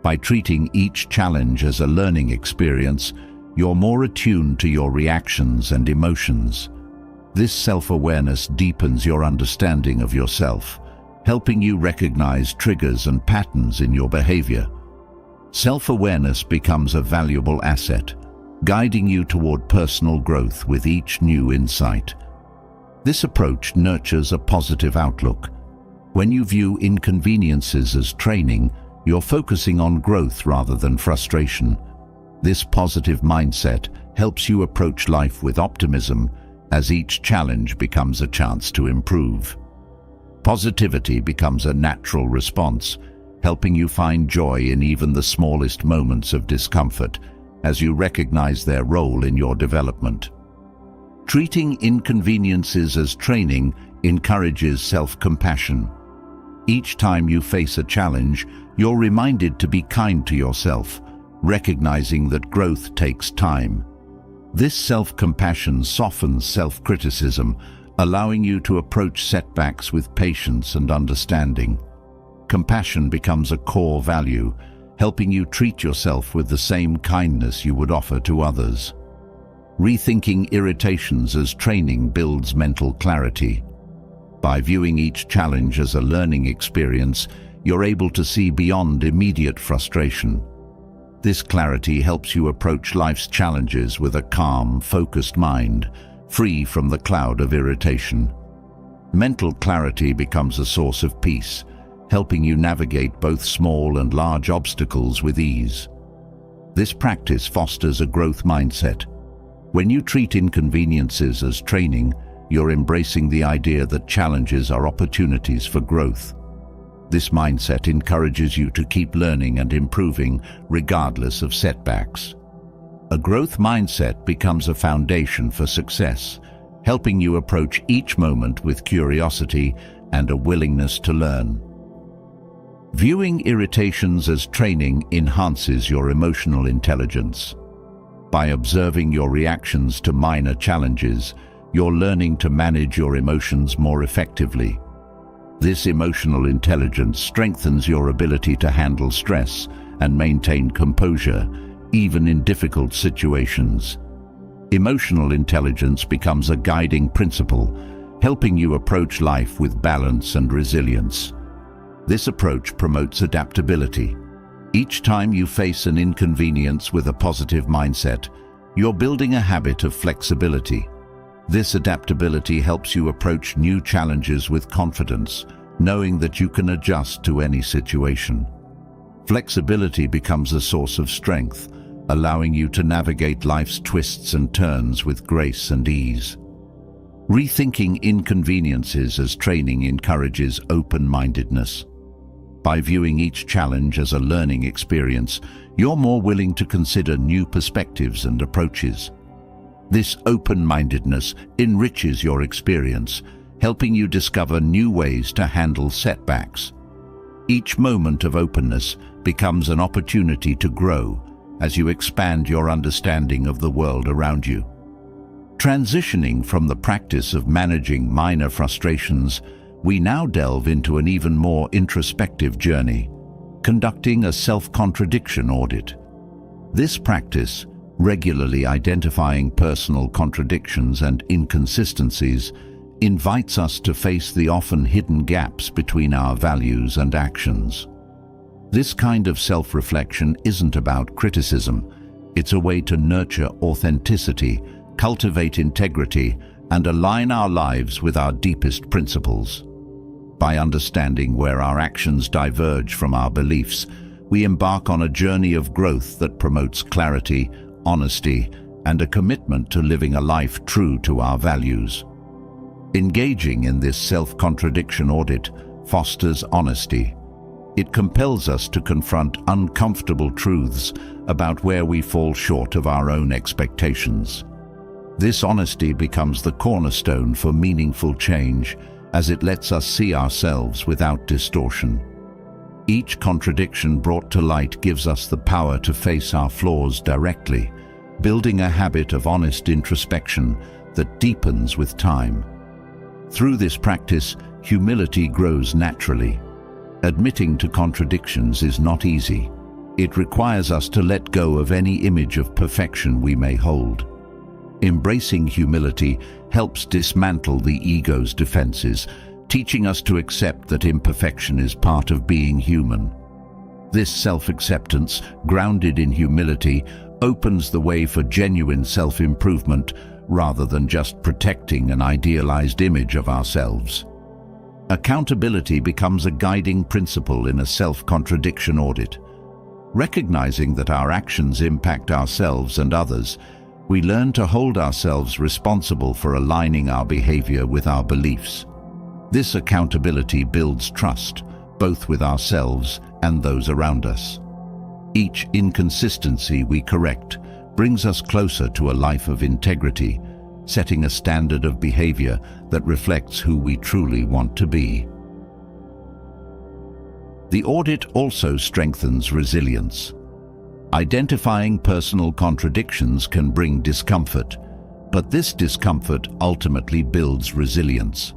By treating each challenge as a learning experience, you're more attuned to your reactions and emotions. This self-awareness deepens your understanding of yourself, helping you recognize triggers and patterns in your behavior. Self-awareness becomes a valuable asset, guiding you toward personal growth with each new insight. This approach nurtures a positive outlook. When you view inconveniences as training, you're focusing on growth rather than frustration. This positive mindset helps you approach life with optimism, as each challenge becomes a chance to improve. Positivity becomes a natural response, helping you find joy in even the smallest moments of discomfort, as you recognize their role in your development. Treating inconveniences as training encourages self-compassion. Each time you face a challenge, you're reminded to be kind to yourself, recognizing that growth takes time. This self-compassion softens self-criticism, allowing you to approach setbacks with patience and understanding. Compassion becomes a core value, helping you treat yourself with the same kindness you would offer to others. Rethinking irritations as training builds mental clarity. By viewing each challenge as a learning experience, you're able to see beyond immediate frustration. This clarity helps you approach life's challenges with a calm, focused mind, free from the cloud of irritation. Mental clarity becomes a source of peace, helping you navigate both small and large obstacles with ease. This practice fosters a growth mindset. When you treat inconveniences as training, you're embracing the idea that challenges are opportunities for growth. This mindset encourages you to keep learning and improving regardless of setbacks. A growth mindset becomes a foundation for success, helping you approach each moment with curiosity and a willingness to learn. Viewing irritations as training enhances your emotional intelligence. By observing your reactions to minor challenges, you're learning to manage your emotions more effectively. This emotional intelligence strengthens your ability to handle stress and maintain composure, even in difficult situations. Emotional intelligence becomes a guiding principle, helping you approach life with balance and resilience. This approach promotes adaptability. Each time you face an inconvenience with a positive mindset, you're building a habit of flexibility. This adaptability helps you approach new challenges with confidence, knowing that you can adjust to any situation. Flexibility becomes a source of strength, allowing you to navigate life's twists and turns with grace and ease. Rethinking inconveniences as training encourages open-mindedness. By viewing each challenge as a learning experience, you're more willing to consider new perspectives and approaches. This open-mindedness enriches your experience, helping you discover new ways to handle setbacks. Each moment of openness becomes an opportunity to grow as you expand your understanding of the world around you. Transitioning from the practice of managing minor frustrations, we now delve into an even more introspective journey, conducting a self-contradiction audit. This practice, regularly identifying personal contradictions and inconsistencies, invites us to face the often hidden gaps between our values and actions. This kind of self-reflection isn't about criticism. It's a way to nurture authenticity, cultivate integrity, and align our lives with our deepest principles. By understanding where our actions diverge from our beliefs, we embark on a journey of growth that promotes clarity, honesty, and a commitment to living a life true to our values. Engaging in this self-contradiction audit fosters honesty. It compels us to confront uncomfortable truths about where we fall short of our own expectations. This honesty becomes the cornerstone for meaningful change, as it lets us see ourselves without distortion. Each contradiction brought to light gives us the power to face our flaws directly, building a habit of honest introspection that deepens with time. Through this practice, humility grows naturally. Admitting to contradictions is not easy. It requires us to let go of any image of perfection we may hold. Embracing humility helps dismantle the ego's defenses, teaching us to accept that imperfection is part of being human. This self-acceptance, grounded in humility, opens the way for genuine self-improvement rather than just protecting an idealized image of ourselves. Accountability becomes a guiding principle in a self-contradiction audit. Recognizing that our actions impact ourselves and others, we learn to hold ourselves responsible for aligning our behavior with our beliefs. This accountability builds trust, both with ourselves and those around us. Each inconsistency we correct brings us closer to a life of integrity, setting a standard of behavior that reflects who we truly want to be. The audit also strengthens resilience. Identifying personal contradictions can bring discomfort, but this discomfort ultimately builds resilience.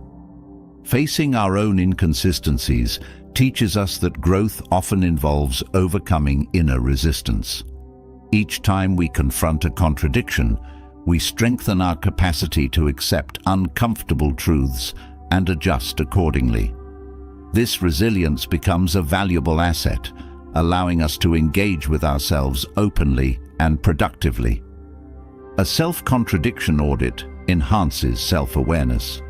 Facing our own inconsistencies teaches us that growth often involves overcoming inner resistance. Each time we confront a contradiction, we strengthen our capacity to accept uncomfortable truths and adjust accordingly. This resilience becomes a valuable asset, allowing us to engage with ourselves openly and productively. A self-contradiction audit enhances self-awareness.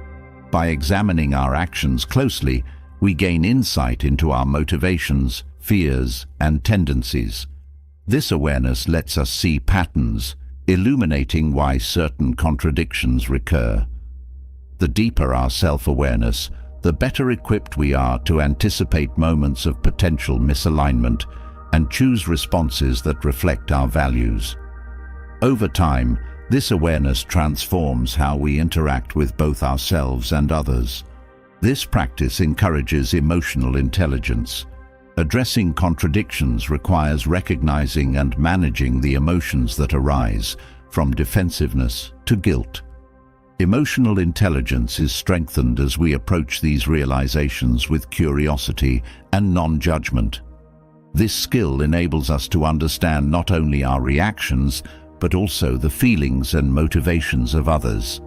By examining our actions closely, we gain insight into our motivations, fears, and tendencies. This awareness lets us see patterns, illuminating why certain contradictions recur. The deeper our self-awareness, the better equipped we are to anticipate moments of potential misalignment and choose responses that reflect our values. Over time, this awareness transforms how we interact with both ourselves and others. This practice encourages emotional intelligence. Addressing contradictions requires recognizing and managing the emotions that arise, from defensiveness to guilt. Emotional intelligence is strengthened as we approach these realizations with curiosity and non-judgment. This skill enables us to understand not only our reactions, but also the feelings and motivations of others.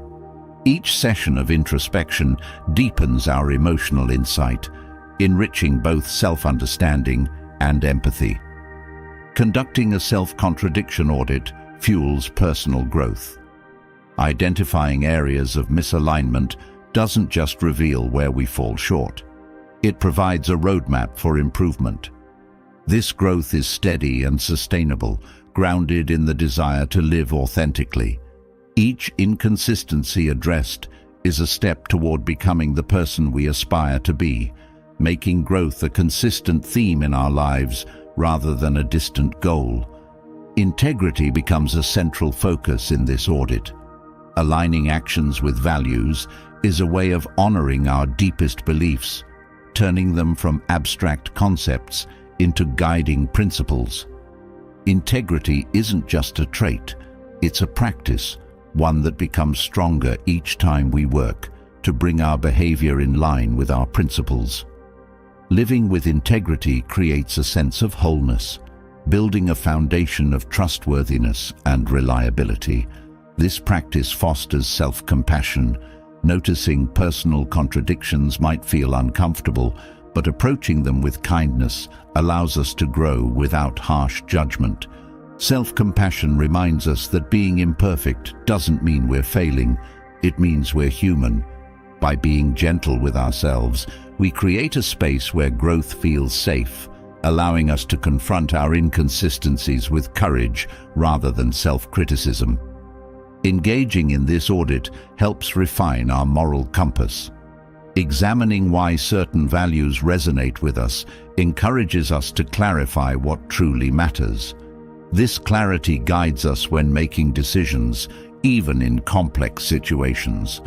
Each session of introspection deepens our emotional insight, enriching both self-understanding and empathy. Conducting a self-contradiction audit fuels personal growth. Identifying areas of misalignment doesn't just reveal where we fall short. It provides a roadmap for improvement. This growth is steady and sustainable, grounded in the desire to live authentically. Each inconsistency addressed is a step toward becoming the person we aspire to be, making growth a consistent theme in our lives rather than a distant goal. Integrity becomes a central focus in this audit. Aligning actions with values is a way of honoring our deepest beliefs, turning them from abstract concepts into guiding principles. Integrity isn't just a trait, it's a practice, one that becomes stronger each time we work to bring our behavior in line with our principles. Living with integrity creates a sense of wholeness, building a foundation of trustworthiness and reliability. This practice fosters self-compassion. Noticing personal contradictions might feel uncomfortable, but approaching them with kindness allows us to grow without harsh judgment. Self-compassion reminds us that being imperfect doesn't mean we're failing, it means we're human. By being gentle with ourselves, we create a space where growth feels safe, allowing us to confront our inconsistencies with courage rather than self-criticism. Engaging in this audit helps refine our moral compass. Examining why certain values resonate with us encourages us to clarify what truly matters. This clarity guides us when making decisions, even in complex situations.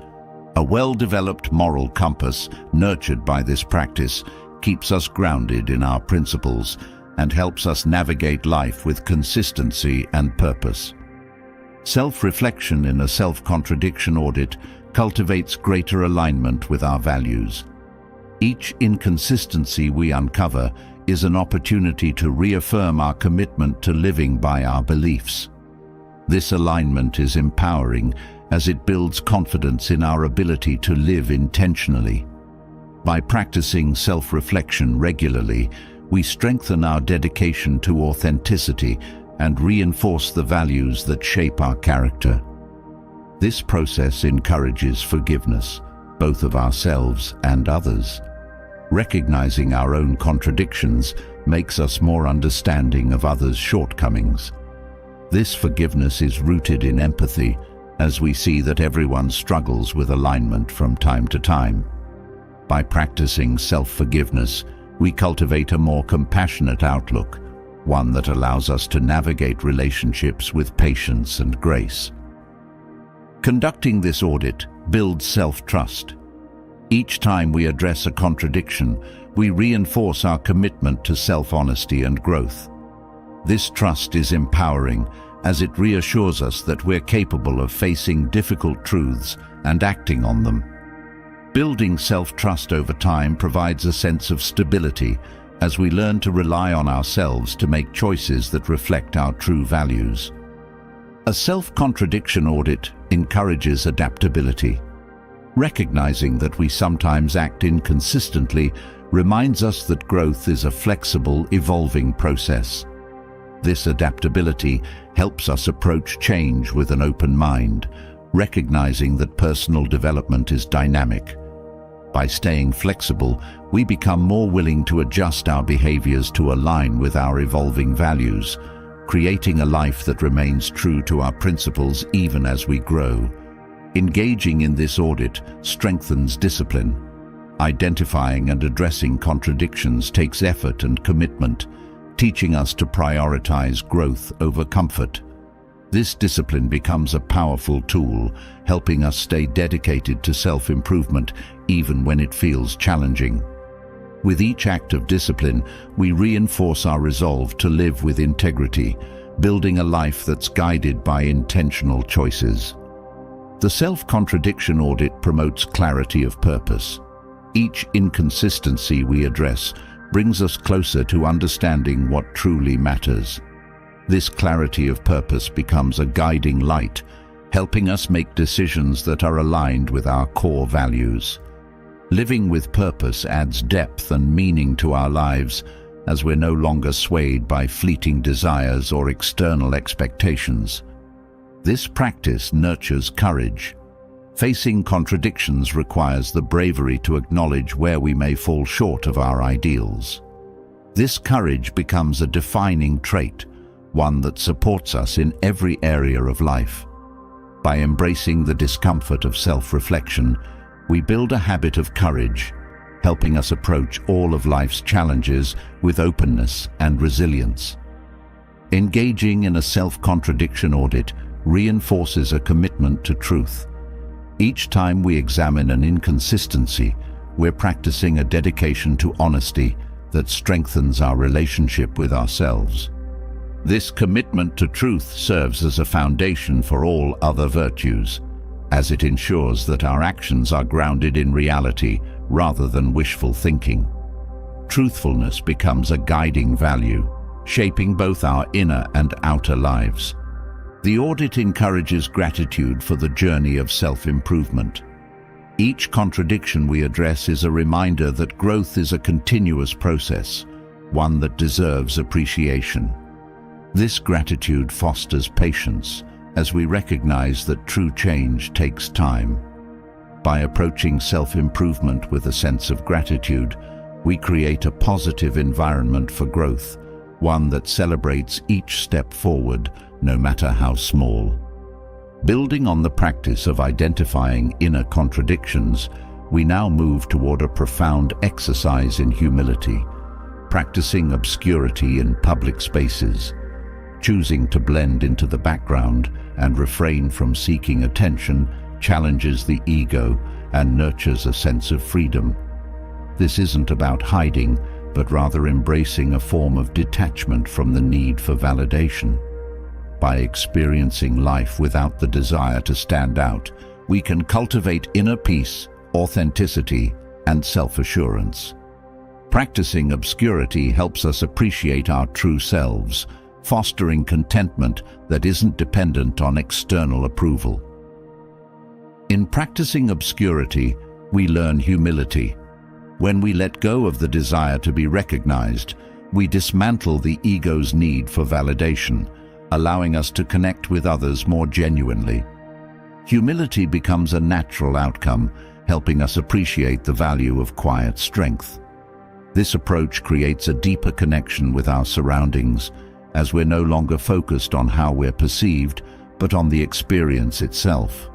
A well-developed moral compass, nurtured by this practice, keeps us grounded in our principles and helps us navigate life with consistency and purpose. Self-reflection in a self-contradiction audit cultivates greater alignment with our values. Each inconsistency we uncover is an opportunity to reaffirm our commitment to living by our beliefs. This alignment is empowering as it builds confidence in our ability to live intentionally. By practicing self-reflection regularly, we strengthen our dedication to authenticity and reinforce the values that shape our character. This process encourages forgiveness, both of ourselves and others. Recognizing our own contradictions makes us more understanding of others' shortcomings. This forgiveness is rooted in empathy, as we see that everyone struggles with alignment from time to time. By practicing self-forgiveness, we cultivate a more compassionate outlook, one that allows us to navigate relationships with patience and grace. Conducting this audit builds self-trust. Each time we address a contradiction, we reinforce our commitment to self-honesty and growth. This trust is empowering, as it reassures us that we're capable of facing difficult truths and acting on them. Building self-trust over time provides a sense of stability as we learn to rely on ourselves to make choices that reflect our true values. A self-contradiction audit encourages adaptability. Recognizing that we sometimes act inconsistently reminds us that growth is a flexible, evolving process. This adaptability helps us approach change with an open mind, recognizing that personal development is dynamic. By staying flexible, we become more willing to adjust our behaviors to align with our evolving values, creating a life that remains true to our principles even as we grow. Engaging in this audit strengthens discipline. Identifying and addressing contradictions takes effort and commitment, teaching us to prioritize growth over comfort. This discipline becomes a powerful tool, helping us stay dedicated to self-improvement even when it feels challenging. With each act of discipline, we reinforce our resolve to live with integrity, building a life that's guided by intentional choices. The self-contradiction audit promotes clarity of purpose. Each inconsistency we address brings us closer to understanding what truly matters. This clarity of purpose becomes a guiding light, helping us make decisions that are aligned with our core values. Living with purpose adds depth and meaning to our lives, as we're no longer swayed by fleeting desires or external expectations. This practice nurtures courage. Facing contradictions requires the bravery to acknowledge where we may fall short of our ideals. This courage becomes a defining trait, one that supports us in every area of life. By embracing the discomfort of self-reflection, we build a habit of courage, helping us approach all of life's challenges with openness and resilience. Engaging in a self-contradiction audit reinforces a commitment to truth. Each time we examine an inconsistency, we're practicing a dedication to honesty that strengthens our relationship with ourselves. This commitment to truth serves as a foundation for all other virtues, as it ensures that our actions are grounded in reality rather than wishful thinking. Truthfulness becomes a guiding value, shaping both our inner and outer lives. The audit encourages gratitude for the journey of self-improvement. Each contradiction we address is a reminder that growth is a continuous process, one that deserves appreciation. This gratitude fosters patience, as we recognize that true change takes time. By approaching self-improvement with a sense of gratitude, we create a positive environment for growth, one that celebrates each step forward, no matter how small. Building on the practice of identifying inner contradictions, we now move toward a profound exercise in humility, practicing obscurity in public spaces. Choosing to blend into the background and refrain from seeking attention challenges the ego and nurtures a sense of freedom. This isn't about hiding, but rather embracing a form of detachment from the need for validation. By experiencing life without the desire to stand out, we can cultivate inner peace, authenticity, and self-assurance. Practicing obscurity helps us appreciate our true selves, fostering contentment that isn't dependent on external approval. In practicing obscurity, we learn humility. When we let go of the desire to be recognized, we dismantle the ego's need for validation, allowing us to connect with others more genuinely. Humility becomes a natural outcome, helping us appreciate the value of quiet strength. This approach creates a deeper connection with our surroundings, as we're no longer focused on how we're perceived, but on the experience itself.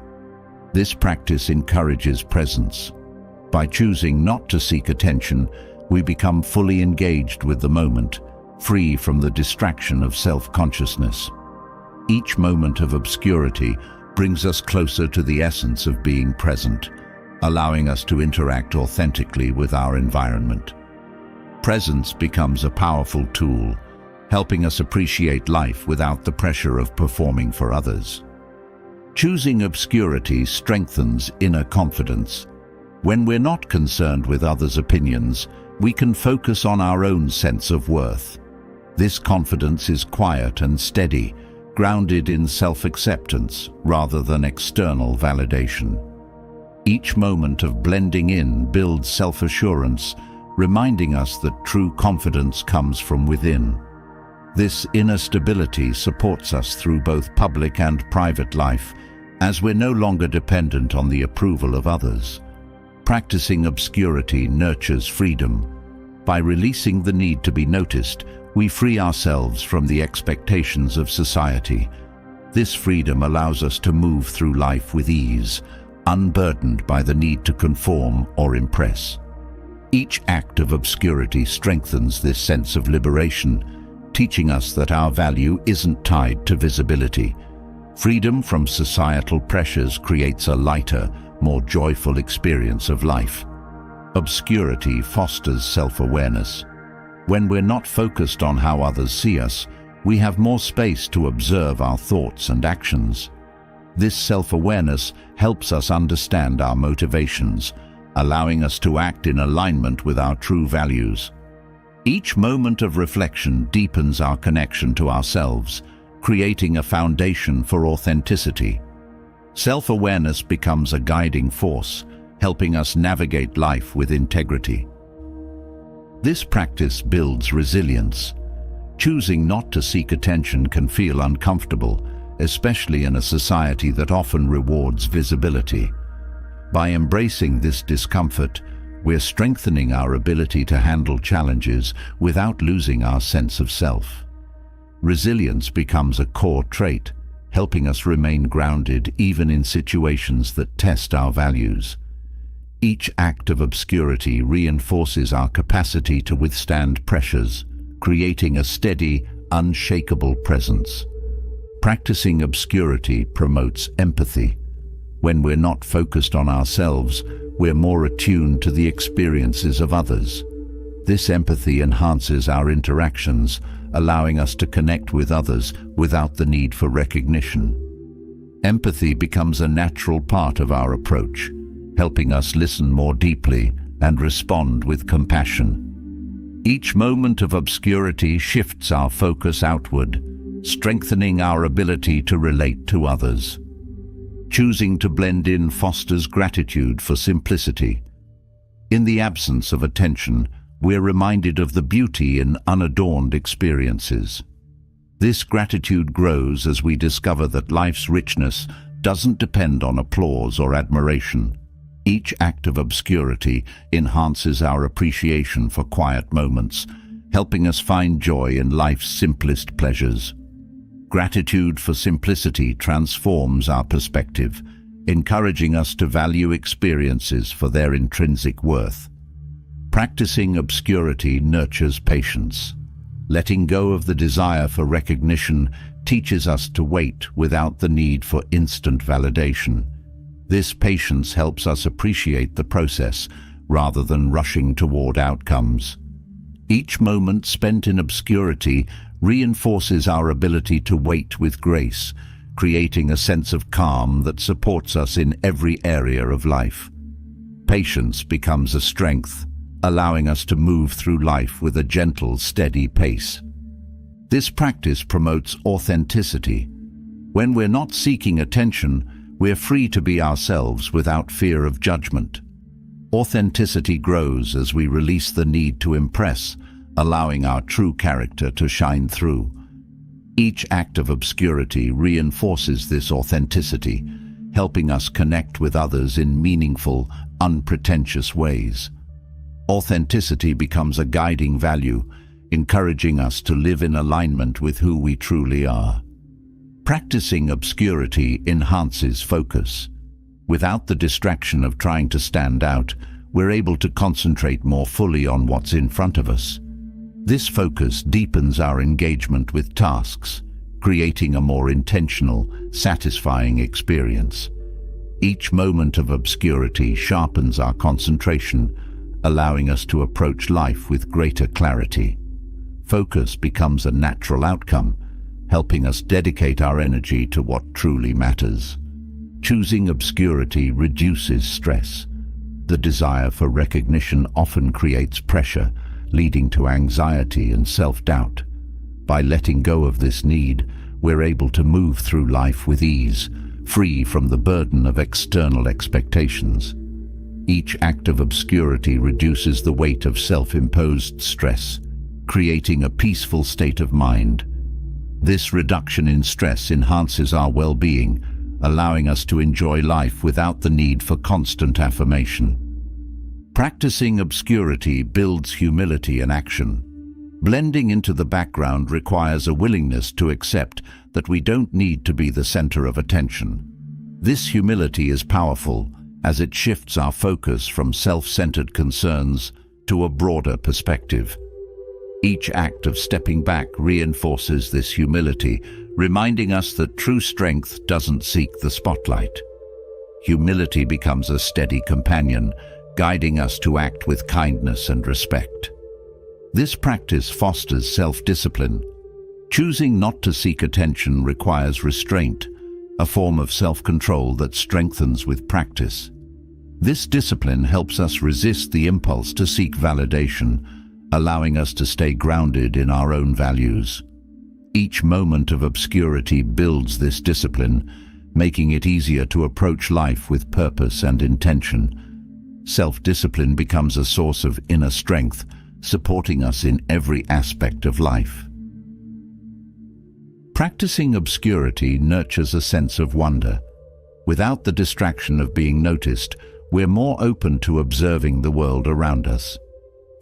This practice encourages presence. By choosing not to seek attention, we become fully engaged with the moment, free from the distraction of self-consciousness. Each moment of obscurity brings us closer to the essence of being present, allowing us to interact authentically with our environment. Presence becomes a powerful tool, helping us appreciate life without the pressure of performing for others. Choosing obscurity strengthens inner confidence. When we're not concerned with others' opinions, we can focus on our own sense of worth. This confidence is quiet and steady, grounded in self-acceptance rather than external validation. Each moment of blending in builds self-assurance, reminding us that true confidence comes from within. This inner stability supports us through both public and private life, as we're no longer dependent on the approval of others. Practicing obscurity nurtures freedom. By releasing the need to be noticed, We free ourselves from the expectations of society. This freedom allows us to move through life with ease, unburdened by the need to conform or impress. Each act of obscurity strengthens this sense of liberation, teaching us that our value isn't tied to visibility. Freedom from societal pressures creates a lighter, more joyful experience of life. Obscurity fosters self-awareness. When we're not focused on how others see us, we have more space to observe our thoughts and actions. This self-awareness helps us understand our motivations, allowing us to act in alignment with our true values. Each moment of reflection deepens our connection to ourselves, creating a foundation for authenticity. Self-awareness becomes a guiding force, helping us navigate life with integrity. This practice builds resilience. Choosing not to seek attention can feel uncomfortable, especially in a society that often rewards visibility. By embracing this discomfort, we're strengthening our ability to handle challenges without losing our sense of self. Resilience becomes a core trait, helping us remain grounded even in situations that test our values. Each act of obscurity reinforces our capacity to withstand pressures, creating a steady, unshakable presence. Practicing obscurity promotes empathy. When we're not focused on ourselves, we're more attuned to the experiences of others. This empathy enhances our interactions, allowing us to connect with others without the need for recognition. Empathy becomes a natural part of our approach, helping us listen more deeply and respond with compassion. Each moment of obscurity shifts our focus outward, strengthening our ability to relate to others. Choosing to blend in fosters gratitude for simplicity. In the absence of attention, we're reminded of the beauty in unadorned experiences. This gratitude grows as we discover that life's richness doesn't depend on applause or admiration. Each act of obscurity enhances our appreciation for quiet moments, helping us find joy in life's simplest pleasures. Gratitude for simplicity transforms our perspective, encouraging us to value experiences for their intrinsic worth. Practicing obscurity nurtures patience. Letting go of the desire for recognition teaches us to wait without the need for instant validation. This patience helps us appreciate the process rather than rushing toward outcomes. Each moment spent in obscurity reinforces our ability to wait with grace, creating a sense of calm that supports us in every area of life. Patience becomes a strength, allowing us to move through life with a gentle, steady pace. This practice promotes authenticity. When we're not seeking attention, we're free to be ourselves without fear of judgment. Authenticity grows as we release the need to impress, allowing our true character to shine through. Each act of obscurity reinforces this authenticity, helping us connect with others in meaningful, unpretentious ways. Authenticity becomes a guiding value, encouraging us to live in alignment with who we truly are. Practicing obscurity enhances focus. Without the distraction of trying to stand out, we're able to concentrate more fully on what's in front of us. This focus deepens our engagement with tasks, creating a more intentional, satisfying experience. Each moment of obscurity sharpens our concentration, allowing us to approach life with greater clarity. Focus becomes a natural outcome, helping us dedicate our energy to what truly matters. Choosing obscurity reduces stress. The desire for recognition often creates pressure, leading to anxiety and self-doubt. By letting go of this need, we're able to move through life with ease, free from the burden of external expectations. Each act of obscurity reduces the weight of self-imposed stress, creating a peaceful state of mind. This reduction in stress enhances our well-being, allowing us to enjoy life without the need for constant affirmation. Practicing obscurity builds humility in action. Blending into the background requires a willingness to accept that we don't need to be the center of attention. This humility is powerful as it shifts our focus from self-centered concerns to a broader perspective. Each act of stepping back reinforces this humility, reminding us that true strength doesn't seek the spotlight. Humility becomes a steady companion, guiding us to act with kindness and respect. This practice fosters self-discipline. Choosing not to seek attention requires restraint, a form of self-control that strengthens with practice. This discipline helps us resist the impulse to seek validation, allowing us to stay grounded in our own values. Each moment of obscurity builds this discipline, making it easier to approach life with purpose and intention. Self-discipline becomes a source of inner strength, supporting us in every aspect of life. Practicing obscurity nurtures a sense of wonder. Without the distraction of being noticed, we're more open to observing the world around us.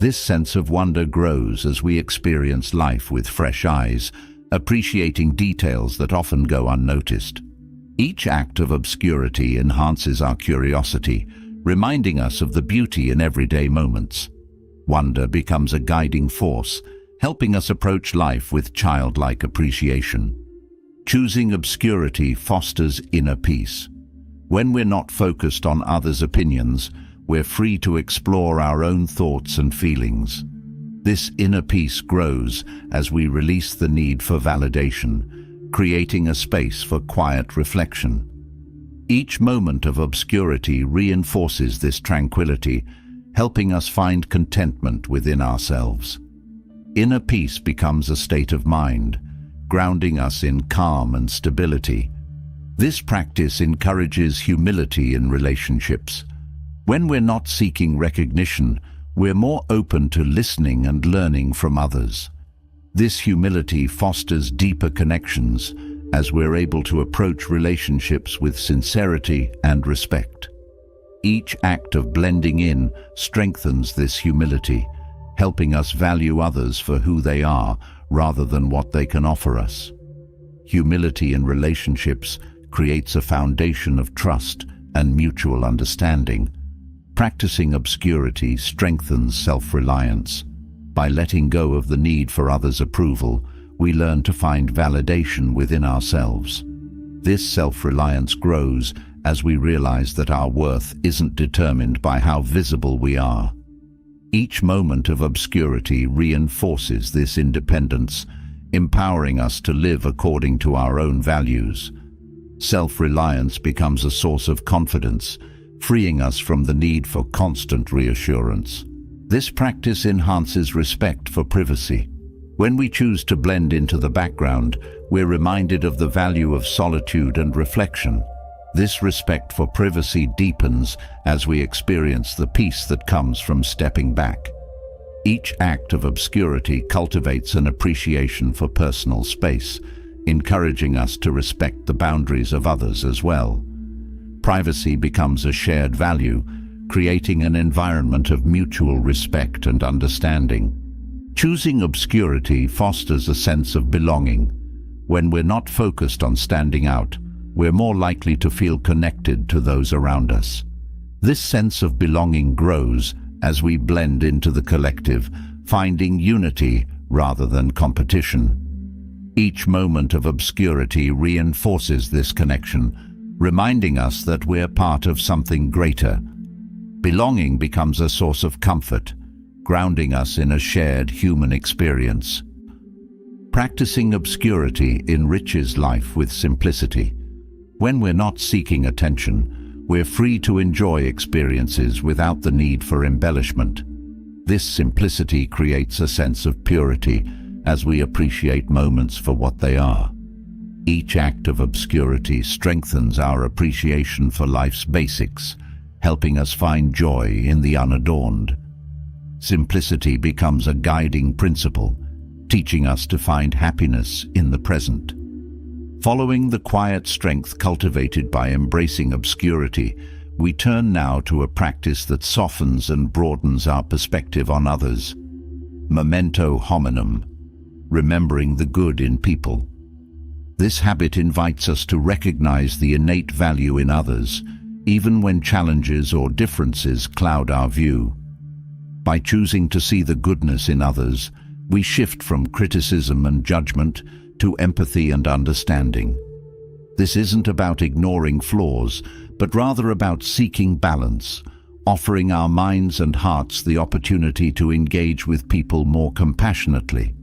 This sense of wonder grows as we experience life with fresh eyes, appreciating details that often go unnoticed. Each act of obscurity enhances our curiosity, reminding us of the beauty in everyday moments. Wonder becomes a guiding force, helping us approach life with childlike appreciation. Choosing obscurity fosters inner peace. When we're not focused on others' opinions, we're free to explore our own thoughts and feelings. This inner peace grows as we release the need for validation, creating a space for quiet reflection. Each moment of obscurity reinforces this tranquility, helping us find contentment within ourselves. Inner peace becomes a state of mind, grounding us in calm and stability. This practice encourages humility in relationships. When we're not seeking recognition, we're more open to listening and learning from others. This humility fosters deeper connections as we're able to approach relationships with sincerity and respect. Each act of blending in strengthens this humility, helping us value others for who they are rather than what they can offer us. Humility in relationships creates a foundation of trust and mutual understanding. Practicing obscurity strengthens self-reliance. By letting go of the need for others' approval, we learn to find validation within ourselves. This self-reliance grows as we realize that our worth isn't determined by how visible we are. Each moment of obscurity reinforces this independence, empowering us to live according to our own values. Self-reliance becomes a source of confidence, freeing us from the need for constant reassurance. This practice enhances respect for privacy. When we choose to blend into the background, we're reminded of the value of solitude and reflection. This respect for privacy deepens as we experience the peace that comes from stepping back. Each act of obscurity cultivates an appreciation for personal space, encouraging us to respect the boundaries of others as well. Privacy becomes a shared value, creating an environment of mutual respect and understanding. Choosing obscurity fosters a sense of belonging. When we're not focused on standing out, we're more likely to feel connected to those around us. This sense of belonging grows as we blend into the collective, finding unity rather than competition. Each moment of obscurity reinforces this connection, reminding us that we're part of something greater. Belonging becomes a source of comfort, grounding us in a shared human experience. Practicing obscurity enriches life with simplicity. When we're not seeking attention, we're free to enjoy experiences without the need for embellishment. This simplicity creates a sense of purity as we appreciate moments for what they are. Each act of obscurity strengthens our appreciation for life's basics, helping us find joy in the unadorned. Simplicity becomes a guiding principle, teaching us to find happiness in the present. Following the quiet strength cultivated by embracing obscurity, we turn now to a practice that softens and broadens our perspective on others. Memento hominum, remembering the good in people. This habit invites us to recognize the innate value in others, even when challenges or differences cloud our view. By choosing to see the goodness in others, we shift from criticism and judgment to empathy and understanding. This isn't about ignoring flaws, but rather about seeking balance, offering our minds and hearts the opportunity to engage with people more compassionately.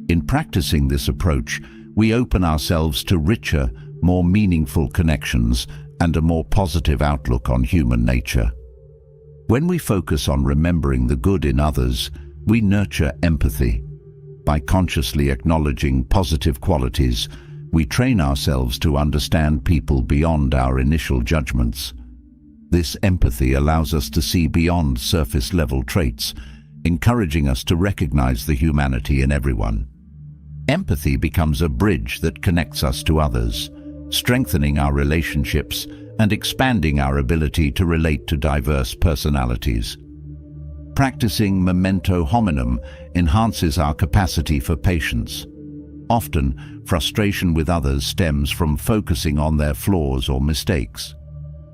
In practicing this approach, we open ourselves to richer, more meaningful connections and a more positive outlook on human nature. When we focus on remembering the good in others, we nurture empathy. By consciously acknowledging positive qualities, we train ourselves to understand people beyond our initial judgments. This empathy allows us to see beyond surface-level traits, encouraging us to recognize the humanity in everyone. Empathy becomes a bridge that connects us to others, strengthening our relationships and expanding our ability to relate to diverse personalities. Practicing memento hominum enhances our capacity for patience. Often, frustration with others stems from focusing on their flaws or mistakes.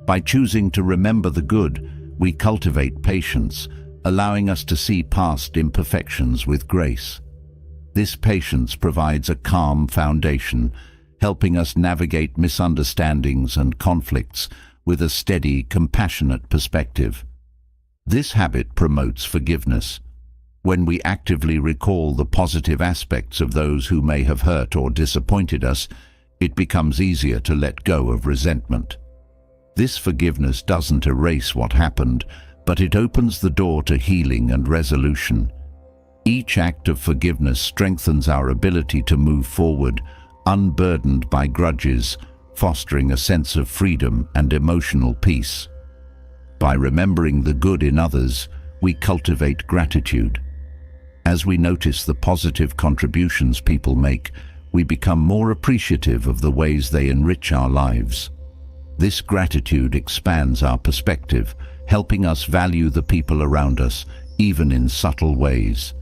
By choosing to remember the good, we cultivate patience, allowing us to see past imperfections with grace. This patience provides a calm foundation, helping us navigate misunderstandings and conflicts with a steady, compassionate perspective. This habit promotes forgiveness. When we actively recall the positive aspects of those who may have hurt or disappointed us, it becomes easier to let go of resentment. This forgiveness doesn't erase what happened, but it opens the door to healing and resolution. Each act of forgiveness strengthens our ability to move forward, unburdened by grudges, fostering a sense of freedom and emotional peace. By remembering the good in others, we cultivate gratitude. As we notice the positive contributions people make, we become more appreciative of the ways they enrich our lives. This gratitude expands our perspective, helping us value the people around us, even in subtle ways.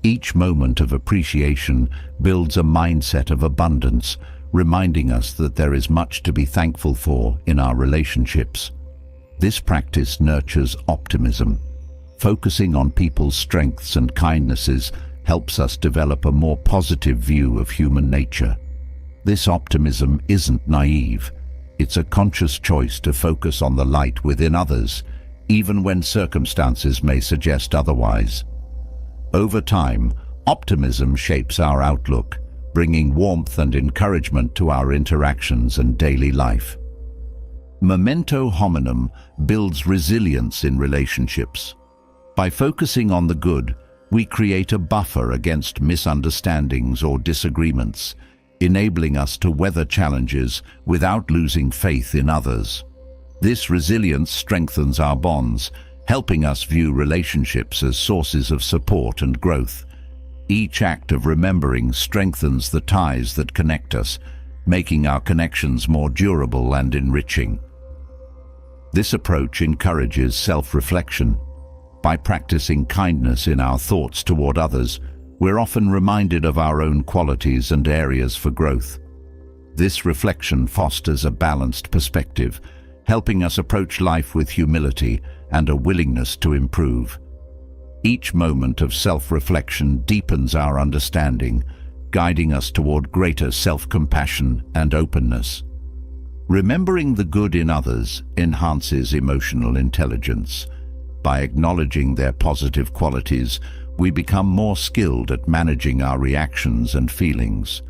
Each moment of appreciation builds a mindset of abundance, reminding us that there is much to be thankful for in our relationships. This practice nurtures optimism. Focusing on people's strengths and kindnesses helps us develop a more positive view of human nature. This optimism isn't naive. It's a conscious choice to focus on the light within others, even when circumstances may suggest otherwise. Over time, optimism shapes our outlook, bringing warmth and encouragement to our interactions and daily life. Memento hominum builds resilience in relationships. By focusing on the good, we create a buffer against misunderstandings or disagreements, enabling us to weather challenges without losing faith in others. This resilience strengthens our bonds, helping us view relationships as sources of support and growth. Each act of remembering strengthens the ties that connect us, making our connections more durable and enriching. This approach encourages self-reflection. By practicing kindness in our thoughts toward others, we're often reminded of our own qualities and areas for growth. This reflection fosters a balanced perspective, helping us approach life with humility and a willingness to improve. Each moment of self-reflection deepens our understanding, guiding us toward greater self-compassion and openness. Remembering the good in others enhances emotional intelligence. By acknowledging their positive qualities, we become more skilled at managing our reactions and feelings.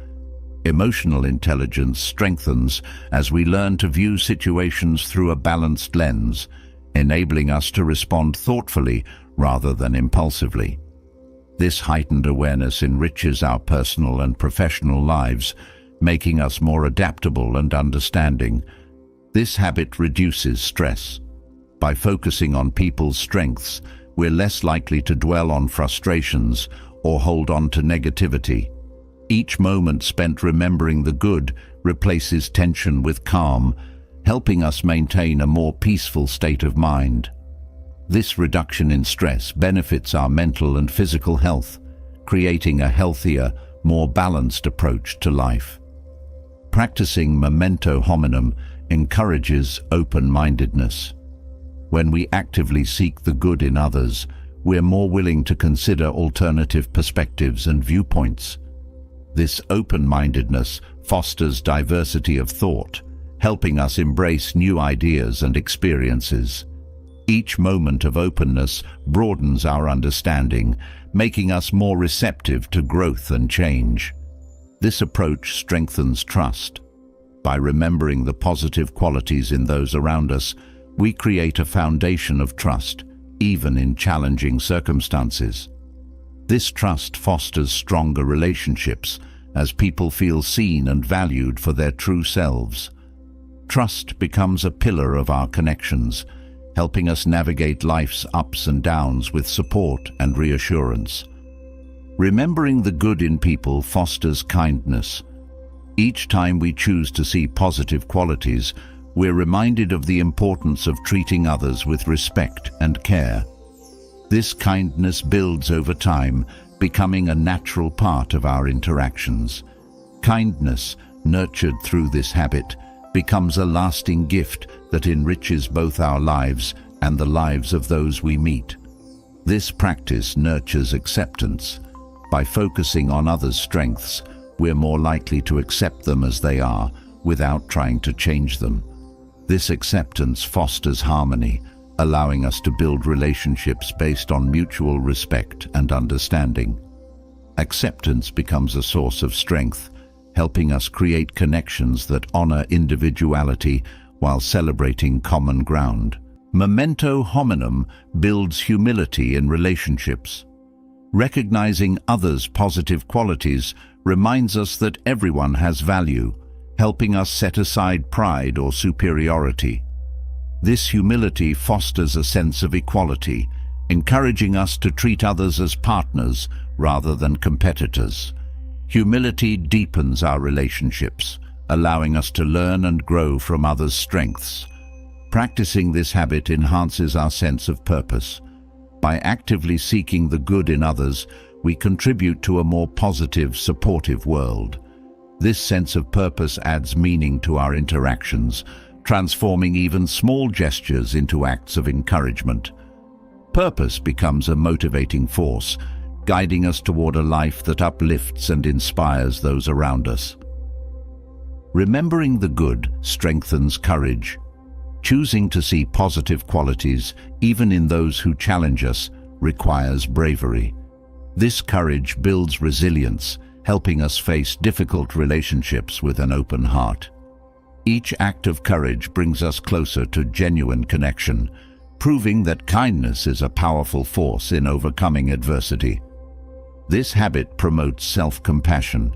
Emotional intelligence strengthens as we learn to view situations through a balanced lens, enabling us to respond thoughtfully rather than impulsively. This heightened awareness enriches our personal and professional lives, making us more adaptable and understanding. This habit reduces stress. By focusing on people's strengths, we're less likely to dwell on frustrations or hold on to negativity. Each moment spent remembering the good replaces tension with calm, helping us maintain a more peaceful state of mind. This reduction in stress benefits our mental and physical health, creating a healthier, more balanced approach to life. Practicing memento hominum encourages open-mindedness. When we actively seek the good in others, we're more willing to consider alternative perspectives and viewpoints. This open-mindedness fosters diversity of thought, helping us embrace new ideas and experiences. Each moment of openness broadens our understanding, making us more receptive to growth and change. This approach strengthens trust. By remembering the positive qualities in those around us, we create a foundation of trust, even in challenging circumstances. This trust fosters stronger relationships as people feel seen and valued for their true selves. Trust becomes a pillar of our connections, helping us navigate life's ups and downs with support and reassurance. Remembering the good in people fosters kindness. Each time we choose to see positive qualities, we're reminded of the importance of treating others with respect and care. This kindness builds over time, becoming a natural part of our interactions. Kindness, nurtured through this habit, becomes a lasting gift that enriches both our lives and the lives of those we meet. This practice nurtures acceptance. By focusing on others' strengths, we're more likely to accept them as they are, without trying to change them. This acceptance fosters harmony, allowing us to build relationships based on mutual respect and understanding. Acceptance becomes a source of strength, helping us create connections that honor individuality while celebrating common ground. Memento hominum builds humility in relationships. Recognizing others' positive qualities reminds us that everyone has value, helping us set aside pride or superiority. This humility fosters a sense of equality, encouraging us to treat others as partners rather than competitors. Humility deepens our relationships, allowing us to learn and grow from others' strengths. Practicing this habit enhances our sense of purpose. By actively seeking the good in others, we contribute to a more positive, supportive world. This sense of purpose adds meaning to our interactions, transforming even small gestures into acts of encouragement. Purpose becomes a motivating force, guiding us toward a life that uplifts and inspires those around us. Remembering the good strengthens courage. Choosing to see positive qualities, even in those who challenge us, requires bravery. This courage builds resilience, helping us face difficult relationships with an open heart. Each act of courage brings us closer to genuine connection, proving that kindness is a powerful force in overcoming adversity. This habit promotes self-compassion.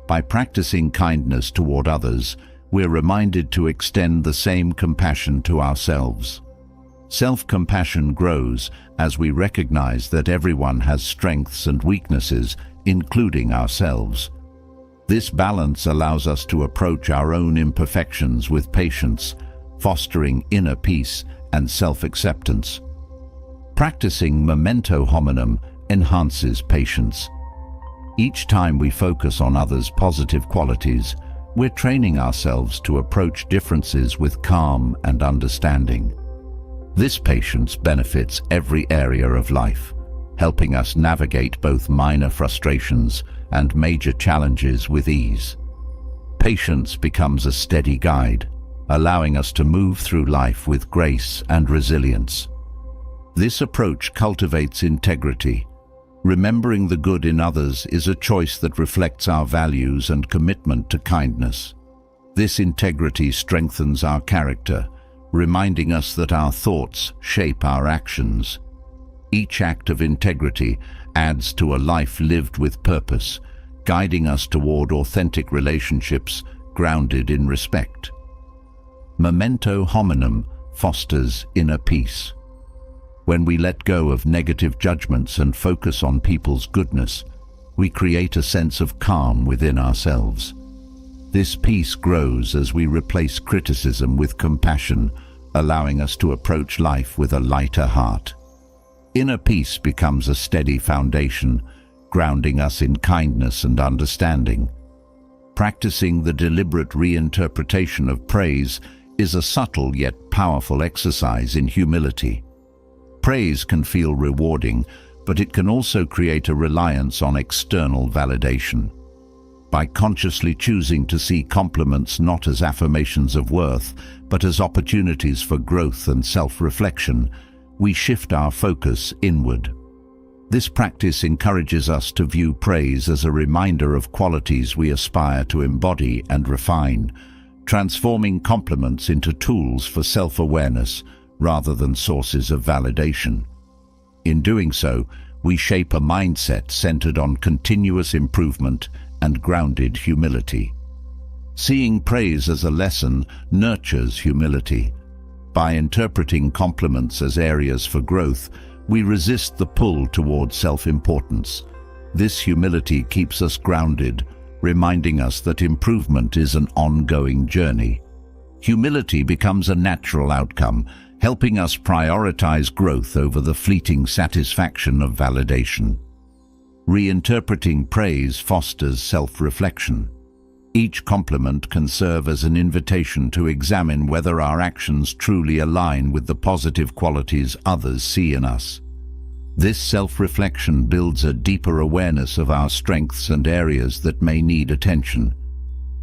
By practicing kindness toward others, we're reminded to extend the same compassion to ourselves. Self-compassion grows as we recognize that everyone has strengths and weaknesses, including ourselves. This balance allows us to approach our own imperfections with patience, fostering inner peace and self-acceptance. Practicing memento hominum enhances patience. Each time we focus on others' positive qualities, we're training ourselves to approach differences with calm and understanding. This patience benefits every area of life, helping us navigate both minor frustrations and major challenges with ease. Patience becomes a steady guide, allowing us to move through life with grace and resilience. This approach cultivates integrity. Remembering the good in others is a choice that reflects our values and commitment to kindness. This integrity strengthens our character, reminding us that our thoughts shape our actions. Each act of integrity adds to a life lived with purpose, guiding us toward authentic relationships grounded in respect. Memento hominum fosters inner peace. When we let go of negative judgments and focus on people's goodness, we create a sense of calm within ourselves. This peace grows as we replace criticism with compassion, allowing us to approach life with a lighter heart. Inner peace becomes a steady foundation, grounding us in kindness and understanding. Practicing the deliberate reinterpretation of praise is a subtle yet powerful exercise in humility. Praise can feel rewarding, but it can also create a reliance on external validation. By consciously choosing to see compliments not as affirmations of worth, but as opportunities for growth and self-reflection, we shift our focus inward. This practice encourages us to view praise as a reminder of qualities we aspire to embody and refine, transforming compliments into tools for self-awareness rather than sources of validation. In doing so, we shape a mindset centered on continuous improvement and grounded humility. Seeing praise as a lesson nurtures humility. By interpreting compliments as areas for growth, we resist the pull toward self-importance. This humility keeps us grounded, reminding us that improvement is an ongoing journey. Humility becomes a natural outcome, helping us prioritize growth over the fleeting satisfaction of validation. Reinterpreting praise fosters self-reflection. Each compliment can serve as an invitation to examine whether our actions truly align with the positive qualities others see in us. This self-reflection builds a deeper awareness of our strengths and areas that may need attention.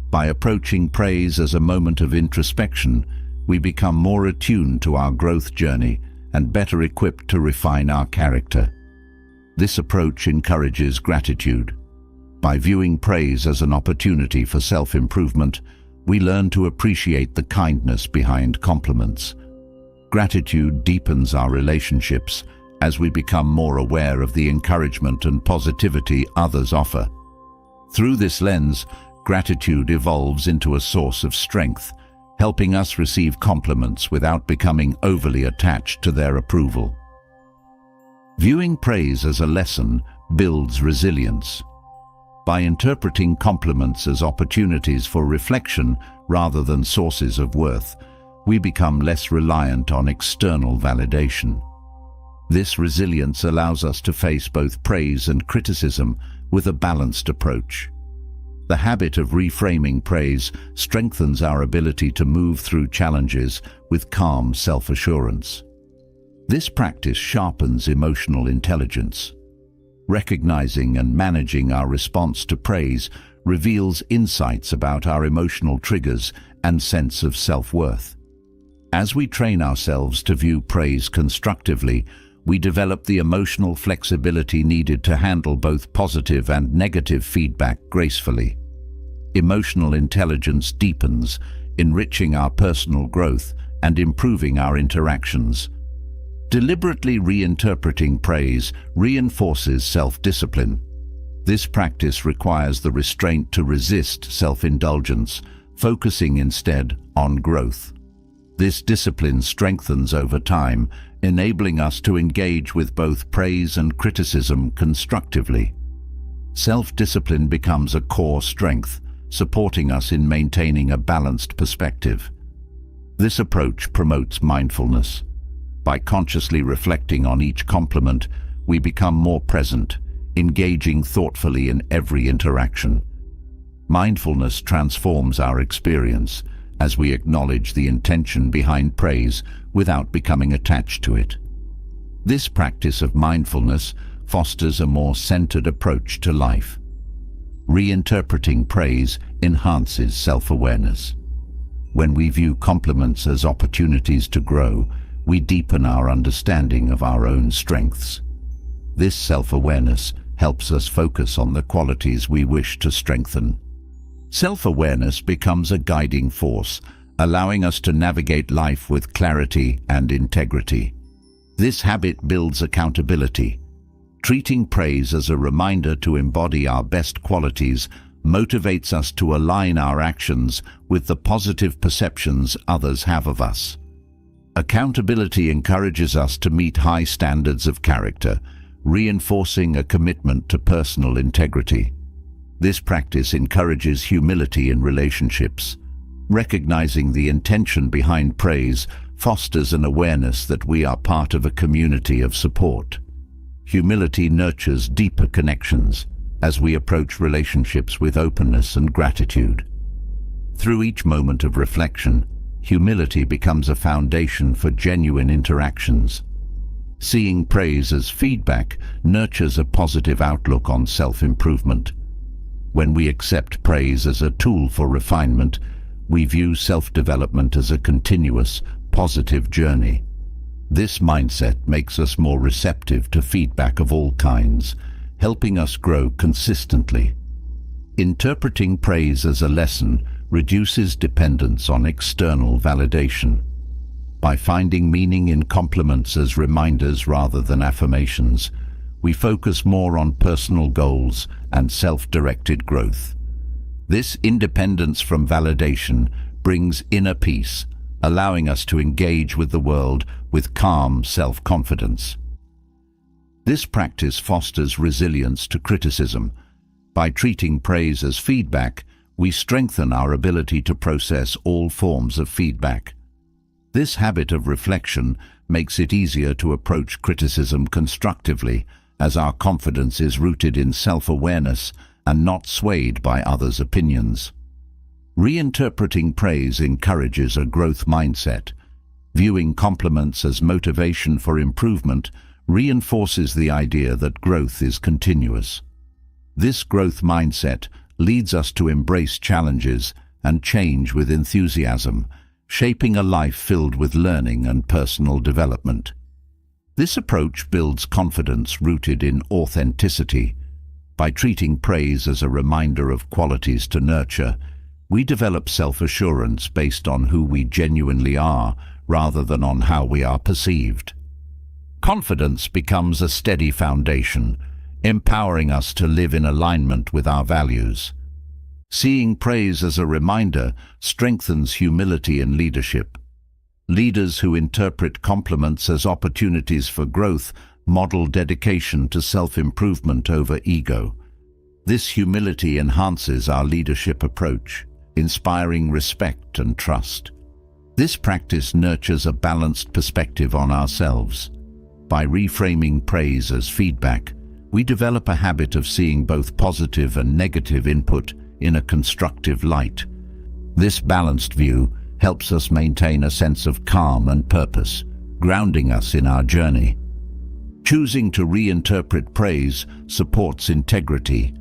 By approaching praise as a moment of introspection, we become more attuned to our growth journey and better equipped to refine our character. This approach encourages gratitude. By viewing praise as an opportunity for self-improvement, we learn to appreciate the kindness behind compliments. Gratitude deepens our relationships as we become more aware of the encouragement and positivity others offer. Through this lens, gratitude evolves into a source of strength, helping us receive compliments without becoming overly attached to their approval. Viewing praise as a lesson builds resilience. By interpreting compliments as opportunities for reflection rather than sources of worth, we become less reliant on external validation. This resilience allows us to face both praise and criticism with a balanced approach. The habit of reframing praise strengthens our ability to move through challenges with calm self-assurance. This practice sharpens emotional intelligence. Recognizing and managing our response to praise reveals insights about our emotional triggers and sense of self-worth. As we train ourselves to view praise constructively, we develop the emotional flexibility needed to handle both positive and negative feedback gracefully. Emotional intelligence deepens, enriching our personal growth and improving our interactions. Deliberately reinterpreting praise reinforces self-discipline. This practice requires the restraint to resist self-indulgence, focusing instead on growth. This discipline strengthens over time, enabling us to engage with both praise and criticism constructively. Self-discipline becomes a core strength, supporting us in maintaining a balanced perspective. This approach promotes mindfulness. By consciously reflecting on each compliment, we become more present, engaging thoughtfully in every interaction. Mindfulness transforms our experience as we acknowledge the intention behind praise without becoming attached to it. This practice of mindfulness fosters a more centered approach to life. Reinterpreting praise enhances self-awareness. When we view compliments as opportunities to grow, we deepen our understanding of our own strengths. This self-awareness helps us focus on the qualities we wish to strengthen. Self-awareness becomes a guiding force, allowing us to navigate life with clarity and integrity. This habit builds accountability. Treating praise as a reminder to embody our best qualities motivates us to align our actions with the positive perceptions others have of us. Accountability encourages us to meet high standards of character, reinforcing a commitment to personal integrity. This practice encourages humility in relationships. Recognizing the intention behind praise fosters an awareness that we are part of a community of support. Humility nurtures deeper connections as we approach relationships with openness and gratitude. Through each moment of reflection, humility becomes a foundation for genuine interactions. Seeing praise as feedback nurtures a positive outlook on self-improvement. When we accept praise as a tool for refinement, we view self-development as a continuous, positive journey. This mindset makes us more receptive to feedback of all kinds, helping us grow consistently. Interpreting praise as a lesson reduces dependence on external validation. By finding meaning in compliments as reminders rather than affirmations, we focus more on personal goals and self-directed growth. This independence from validation brings inner peace, allowing us to engage with the world with calm self-confidence. This practice fosters resilience to criticism. By treating praise as feedback, we strengthen our ability to process all forms of feedback. This habit of reflection makes it easier to approach criticism constructively, as our confidence is rooted in self-awareness and not swayed by others' opinions. Reinterpreting praise encourages a growth mindset. Viewing compliments as motivation for improvement reinforces the idea that growth is continuous. This growth mindset leads us to embrace challenges and change with enthusiasm, shaping a life filled with learning and personal development. This approach builds confidence rooted in authenticity. By treating praise as a reminder of qualities to nurture, we develop self-assurance based on who we genuinely are rather than on how we are perceived. Confidence becomes a steady foundation, empowering us to live in alignment with our values. Seeing praise as a reminder strengthens humility in leadership. Leaders who interpret compliments as opportunities for growth model dedication to self-improvement over ego. This humility enhances our leadership approach, inspiring respect and trust. This practice nurtures a balanced perspective on ourselves. By reframing praise as feedback, we develop a habit of seeing both positive and negative input in a constructive light. This balanced view helps us maintain a sense of calm and purpose, grounding us in our journey. Choosing to reinterpret praise supports integrity.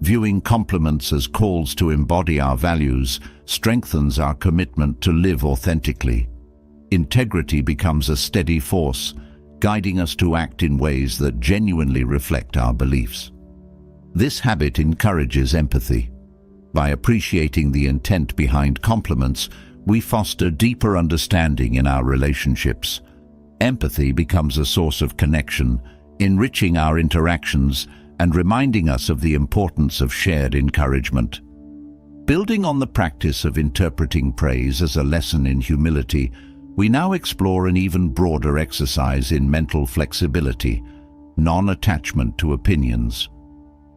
Viewing compliments as calls to embody our values strengthens our commitment to live authentically. Integrity becomes a steady force, guiding us to act in ways that genuinely reflect our beliefs. This habit encourages empathy. By appreciating the intent behind compliments, we foster deeper understanding in our relationships. Empathy becomes a source of connection, enriching our interactions and reminding us of the importance of shared encouragement. Building on the practice of interpreting praise as a lesson in humility, we now explore an even broader exercise in mental flexibility, non-attachment to opinions.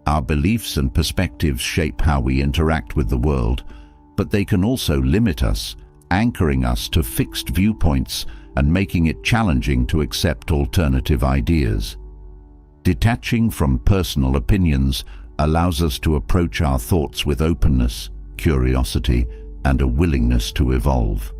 Our beliefs and perspectives shape how we interact with the world, but they can also limit us, anchoring us to fixed viewpoints and making it challenging to accept alternative ideas. Detaching from personal opinions allows us to approach our thoughts with openness, curiosity, and a willingness to evolve.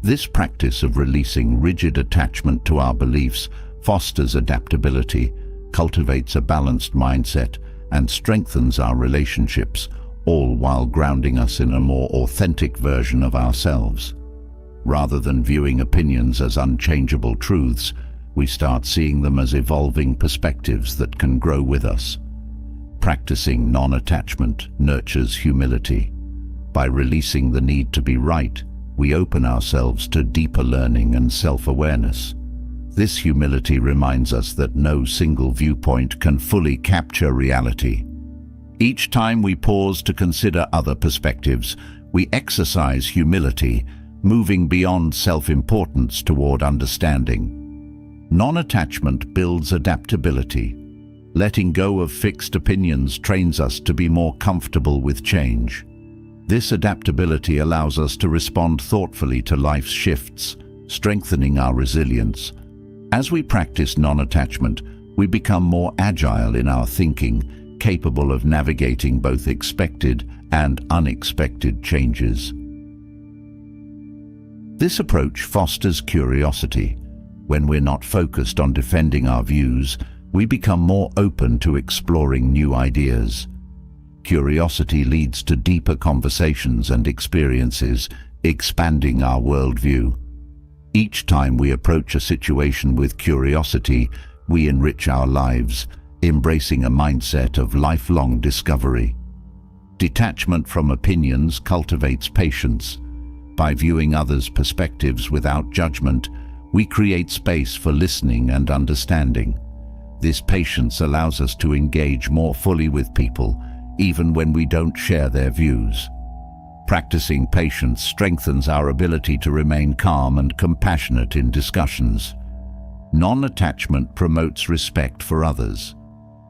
This practice of releasing rigid attachment to our beliefs fosters adaptability, cultivates a balanced mindset, and strengthens our relationships, all while grounding us in a more authentic version of ourselves. Rather than viewing opinions as unchangeable truths, we start seeing them as evolving perspectives that can grow with us. Practicing non-attachment nurtures humility. By releasing the need to be right, we open ourselves to deeper learning and self-awareness. This humility reminds us that no single viewpoint can fully capture reality. Each time we pause to consider other perspectives, we exercise humility, moving beyond self-importance toward understanding. Non-attachment builds adaptability. Letting go of fixed opinions trains us to be more comfortable with change. This adaptability allows us to respond thoughtfully to life's shifts, strengthening our resilience. As we practice non-attachment, we become more agile in our thinking, capable of navigating both expected and unexpected changes. This approach fosters curiosity. When we're not focused on defending our views, we become more open to exploring new ideas. Curiosity leads to deeper conversations and experiences, expanding our worldview. Each time we approach a situation with curiosity, we enrich our lives, embracing a mindset of lifelong discovery. Detachment from opinions cultivates patience. By viewing others' perspectives without judgment, we create space for listening and understanding. This patience allows us to engage more fully with people, even when we don't share their views. Practicing patience strengthens our ability to remain calm and compassionate in discussions. Non-attachment promotes respect for others.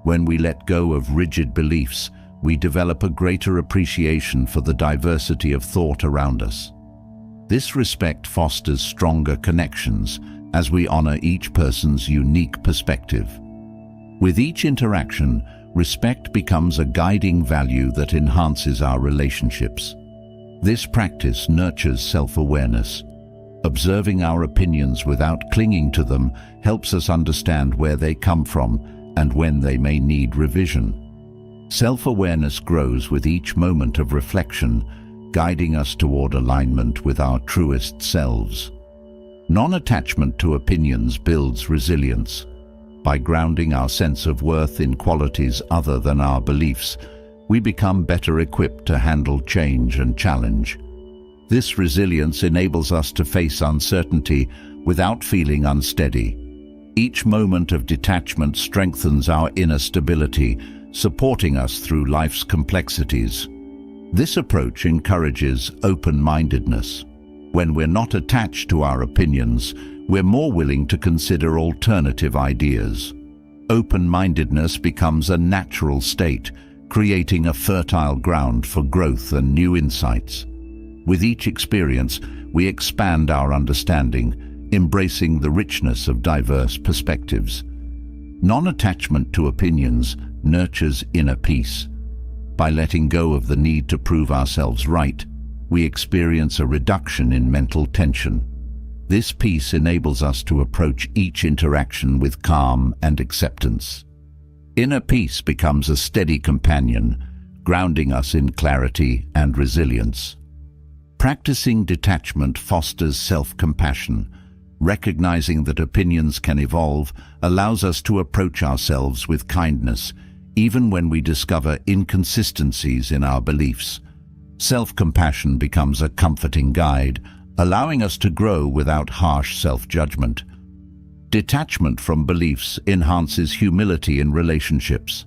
When we let go of rigid beliefs, we develop a greater appreciation for the diversity of thought around us. This respect fosters stronger connections as we honor each person's unique perspective. With each interaction, respect becomes a guiding value that enhances our relationships. This practice nurtures self-awareness. Observing our opinions without clinging to them helps us understand where they come from and when they may need revision. Self-awareness grows with each moment of reflection, guiding us toward alignment with our truest selves. Non-attachment to opinions builds resilience. By grounding our sense of worth in qualities other than our beliefs, we become better equipped to handle change and challenge. This resilience enables us to face uncertainty without feeling unsteady. Each moment of detachment strengthens our inner stability, supporting us through life's complexities. This approach encourages open-mindedness. When we're not attached to our opinions, we're more willing to consider alternative ideas. Open-mindedness becomes a natural state, creating a fertile ground for growth and new insights. With each experience, we expand our understanding, embracing the richness of diverse perspectives. Non-attachment to opinions nurtures inner peace. By letting go of the need to prove ourselves right, we experience a reduction in mental tension. This peace enables us to approach each interaction with calm and acceptance. Inner peace becomes a steady companion, grounding us in clarity and resilience. Practicing detachment fosters self-compassion. Recognizing that opinions can evolve allows us to approach ourselves with kindness, even when we discover inconsistencies in our beliefs. Self-compassion becomes a comforting guide, allowing us to grow without harsh self-judgment. Detachment from beliefs enhances humility in relationships.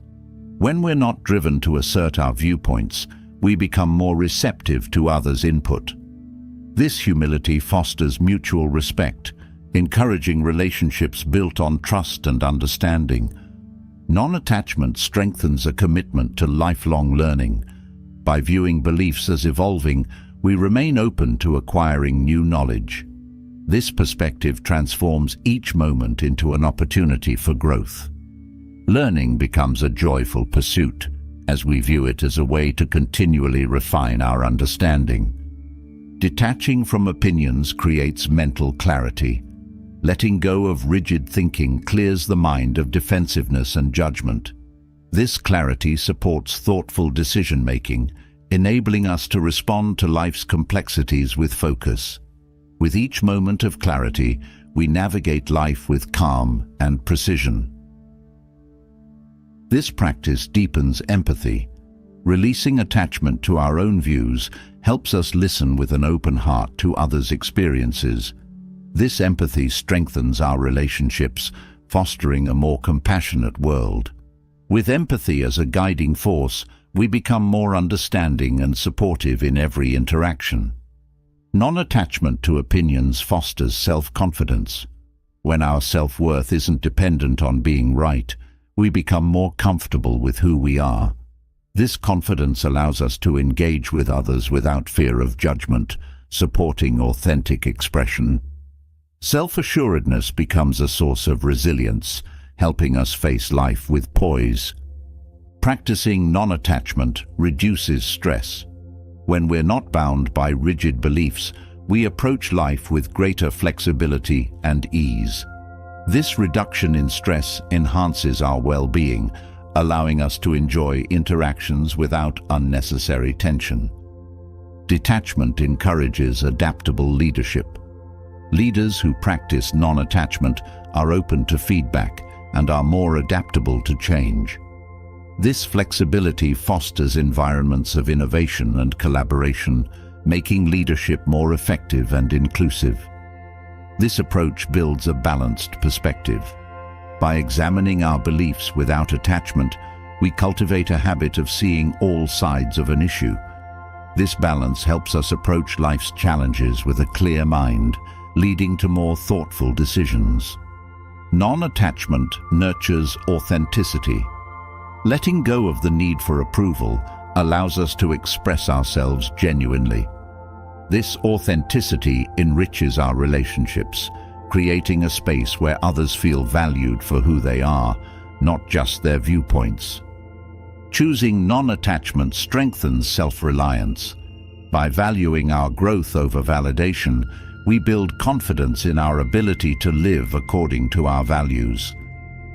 When we're not driven to assert our viewpoints, we become more receptive to others' input. This humility fosters mutual respect, encouraging relationships built on trust and understanding. Non-attachment strengthens a commitment to lifelong learning. By viewing beliefs as evolving, we remain open to acquiring new knowledge. This perspective transforms each moment into an opportunity for growth. Learning becomes a joyful pursuit, as we view it as a way to continually refine our understanding. Detaching from opinions creates mental clarity. Letting go of rigid thinking clears the mind of defensiveness and judgment. This clarity supports thoughtful decision-making, enabling us to respond to life's complexities with focus. With each moment of clarity, we navigate life with calm and precision. This practice deepens empathy. Releasing attachment to our own views helps us listen with an open heart to others' experiences. This empathy strengthens our relationships, fostering a more compassionate world. With empathy as a guiding force, we become more understanding and supportive in every interaction. Non-attachment to opinions fosters self-confidence. When our self-worth isn't dependent on being right, we become more comfortable with who we are. This confidence allows us to engage with others without fear of judgment, supporting authentic expression. Self-assuredness becomes a source of resilience, helping us face life with poise. Practicing non-attachment reduces stress. When we're not bound by rigid beliefs, we approach life with greater flexibility and ease. This reduction in stress enhances our well-being, allowing us to enjoy interactions without unnecessary tension. Detachment encourages adaptable leadership. Leaders who practice non-attachment are open to feedback and are more adaptable to change. This flexibility fosters environments of innovation and collaboration, making leadership more effective and inclusive. This approach builds a balanced perspective. By examining our beliefs without attachment, we cultivate a habit of seeing all sides of an issue. This balance helps us approach life's challenges with a clear mind, leading to more thoughtful decisions. Non-attachment nurtures authenticity. Letting go of the need for approval allows us to express ourselves genuinely. This authenticity enriches our relationships, creating a space where others feel valued for who they are, not just their viewpoints. Choosing non-attachment strengthens self-reliance. By valuing our growth over validation, we build confidence in our ability to live according to our values.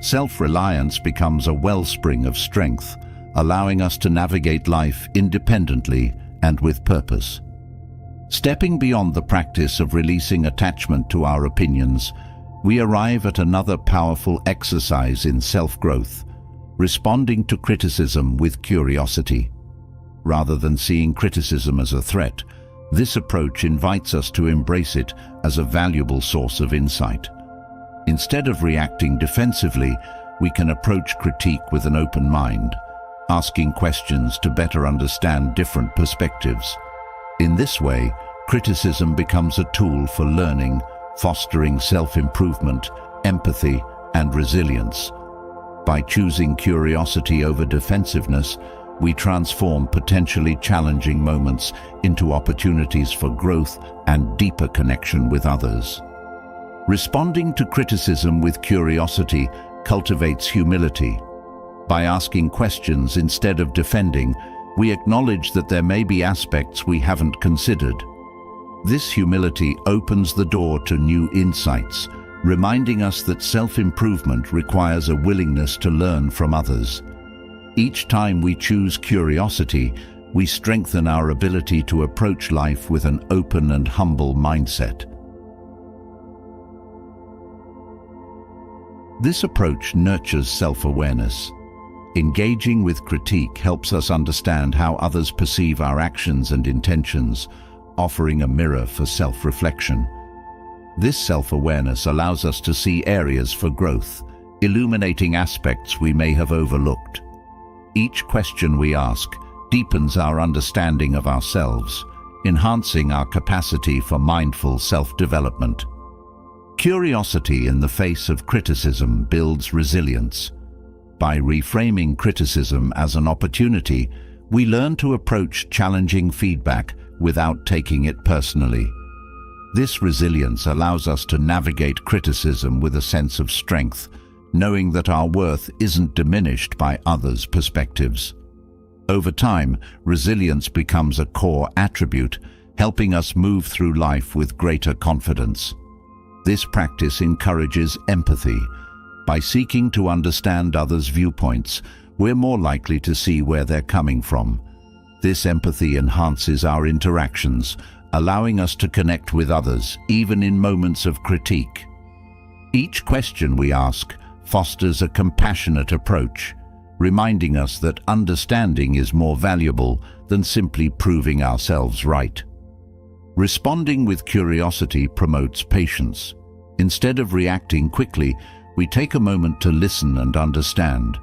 Self-reliance becomes a wellspring of strength, allowing us to navigate life independently and with purpose. Stepping beyond the practice of releasing attachment to our opinions, we arrive at another powerful exercise in self-growth, responding to criticism with curiosity. Rather than seeing criticism as a threat, this approach invites us to embrace it as a valuable source of insight. Instead of reacting defensively, we can approach critique with an open mind, asking questions to better understand different perspectives. In this way, criticism becomes a tool for learning, fostering self-improvement, empathy, and resilience. By choosing curiosity over defensiveness, we transform potentially challenging moments into opportunities for growth and deeper connection with others. Responding to criticism with curiosity cultivates humility. By asking questions instead of defending, we acknowledge that there may be aspects we haven't considered. This humility opens the door to new insights, reminding us that self-improvement requires a willingness to learn from others. Each time we choose curiosity, we strengthen our ability to approach life with an open and humble mindset. This approach nurtures self-awareness. Engaging with critique helps us understand how others perceive our actions and intentions, offering a mirror for self-reflection. This self-awareness allows us to see areas for growth, illuminating aspects we may have overlooked. Each question we ask deepens our understanding of ourselves, enhancing our capacity for mindful self-development. Curiosity in the face of criticism builds resilience. By reframing criticism as an opportunity, we learn to approach challenging feedback without taking it personally. This resilience allows us to navigate criticism with a sense of strength, knowing that our worth isn't diminished by others' perspectives. Over time, resilience becomes a core attribute, helping us move through life with greater confidence. This practice encourages empathy. By seeking to understand others' viewpoints, we're more likely to see where they're coming from. This empathy enhances our interactions, allowing us to connect with others, even in moments of critique. Each question we ask fosters a compassionate approach, reminding us that understanding is more valuable than simply proving ourselves right. Responding with curiosity promotes patience. Instead of reacting quickly, we take a moment to listen and understand,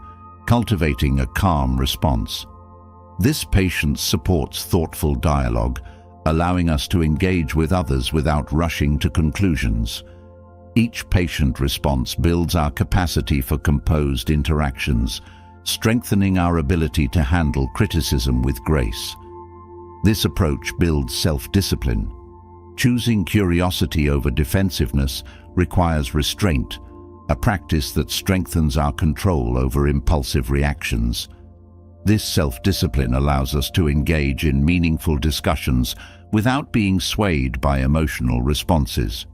cultivating a calm response. This patience supports thoughtful dialogue, allowing us to engage with others without rushing to conclusions. Each patient response builds our capacity for composed interactions, strengthening our ability to handle criticism with grace. This approach builds self-discipline. Choosing curiosity over defensiveness requires restraint, a practice that strengthens our control over impulsive reactions. This self-discipline allows us to engage in meaningful discussions without being swayed by emotional responses.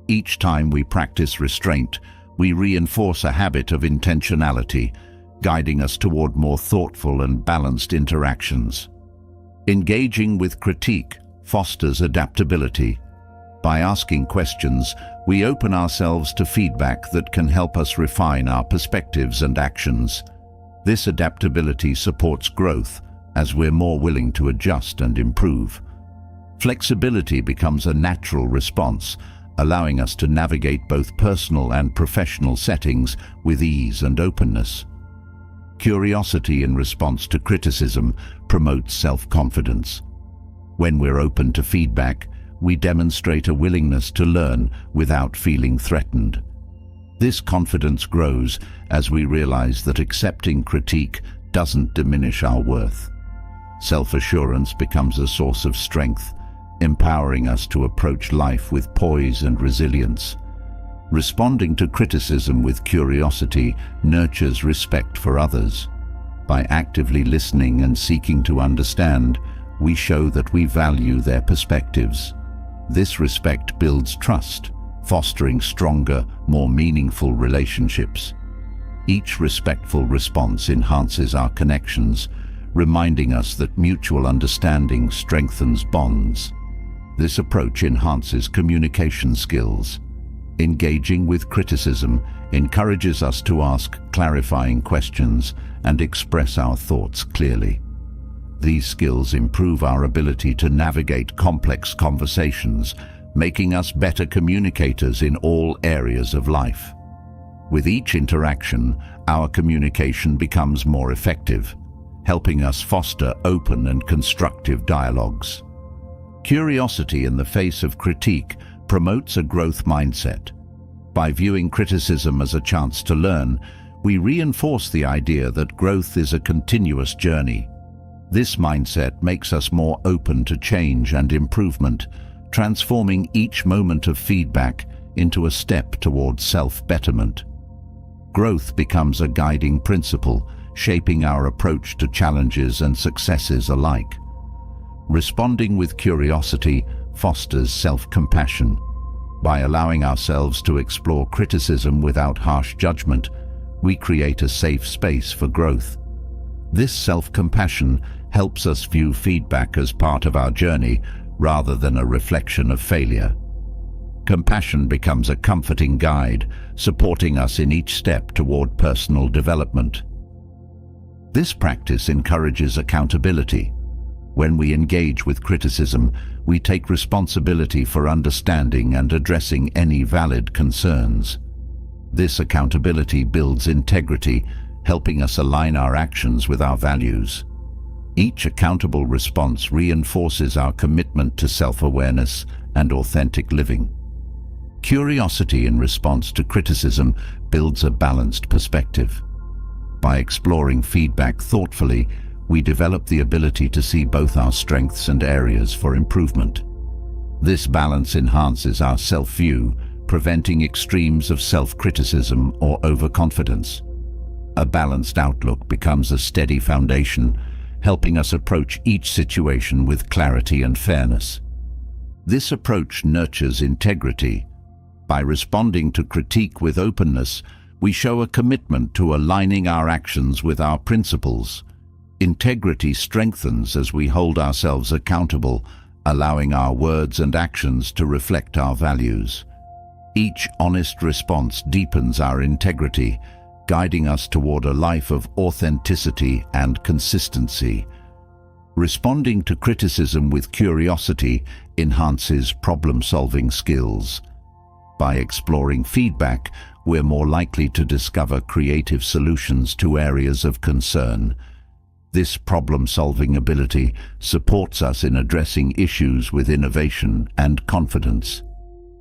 Each time we practice restraint, we reinforce a habit of intentionality, guiding us toward more thoughtful and balanced interactions. Engaging with critique fosters adaptability. By asking questions, we open ourselves to feedback that can help us refine our perspectives and actions. This adaptability supports growth as we're more willing to adjust and improve. Flexibility becomes a natural response, allowing us to navigate both personal and professional settings with ease and openness. Curiosity in response to criticism promotes self-confidence. When we're open to feedback, we demonstrate a willingness to learn without feeling threatened. This confidence grows as we realize that accepting critique doesn't diminish our worth. Self-assurance becomes a source of strength, empowering us to approach life with poise and resilience. Responding to criticism with curiosity nurtures respect for others. By actively listening and seeking to understand, we show that we value their perspectives. This respect builds trust, fostering stronger, more meaningful relationships. Each respectful response enhances our connections, reminding us that mutual understanding strengthens bonds. This approach enhances communication skills. Engaging with criticism encourages us to ask clarifying questions and express our thoughts clearly. These skills improve our ability to navigate complex conversations, making us better communicators in all areas of life. With each interaction, our communication becomes more effective, helping us foster open and constructive dialogues. Curiosity in the face of critique promotes a growth mindset. By viewing criticism as a chance to learn, we reinforce the idea that growth is a continuous journey. This mindset makes us more open to change and improvement, transforming each moment of feedback into a step towards self-betterment. Growth becomes a guiding principle, shaping our approach to challenges and successes alike. Responding with curiosity fosters self-compassion. By allowing ourselves to explore criticism without harsh judgment, we create a safe space for growth. This self-compassion helps us view feedback as part of our journey rather than a reflection of failure. Compassion becomes a comforting guide, supporting us in each step toward personal development. This practice encourages accountability. When we engage with criticism, we take responsibility for understanding and addressing any valid concerns. This accountability builds integrity, helping us align our actions with our values. Each accountable response reinforces our commitment to self-awareness and authentic living. Curiosity in response to criticism builds a balanced perspective. By exploring feedback thoughtfully, we develop the ability to see both our strengths and areas for improvement. This balance enhances our self-view, preventing extremes of self-criticism or overconfidence. A balanced outlook becomes a steady foundation, helping us approach each situation with clarity and fairness. This approach nurtures integrity. By responding to critique with openness, we show a commitment to aligning our actions with our principles. Integrity strengthens as we hold ourselves accountable, allowing our words and actions to reflect our values. Each honest response deepens our integrity, guiding us toward a life of authenticity and consistency. Responding to criticism with curiosity enhances problem-solving skills. By exploring feedback, we're more likely to discover creative solutions to areas of concern. This problem-solving ability supports us in addressing issues with innovation and confidence.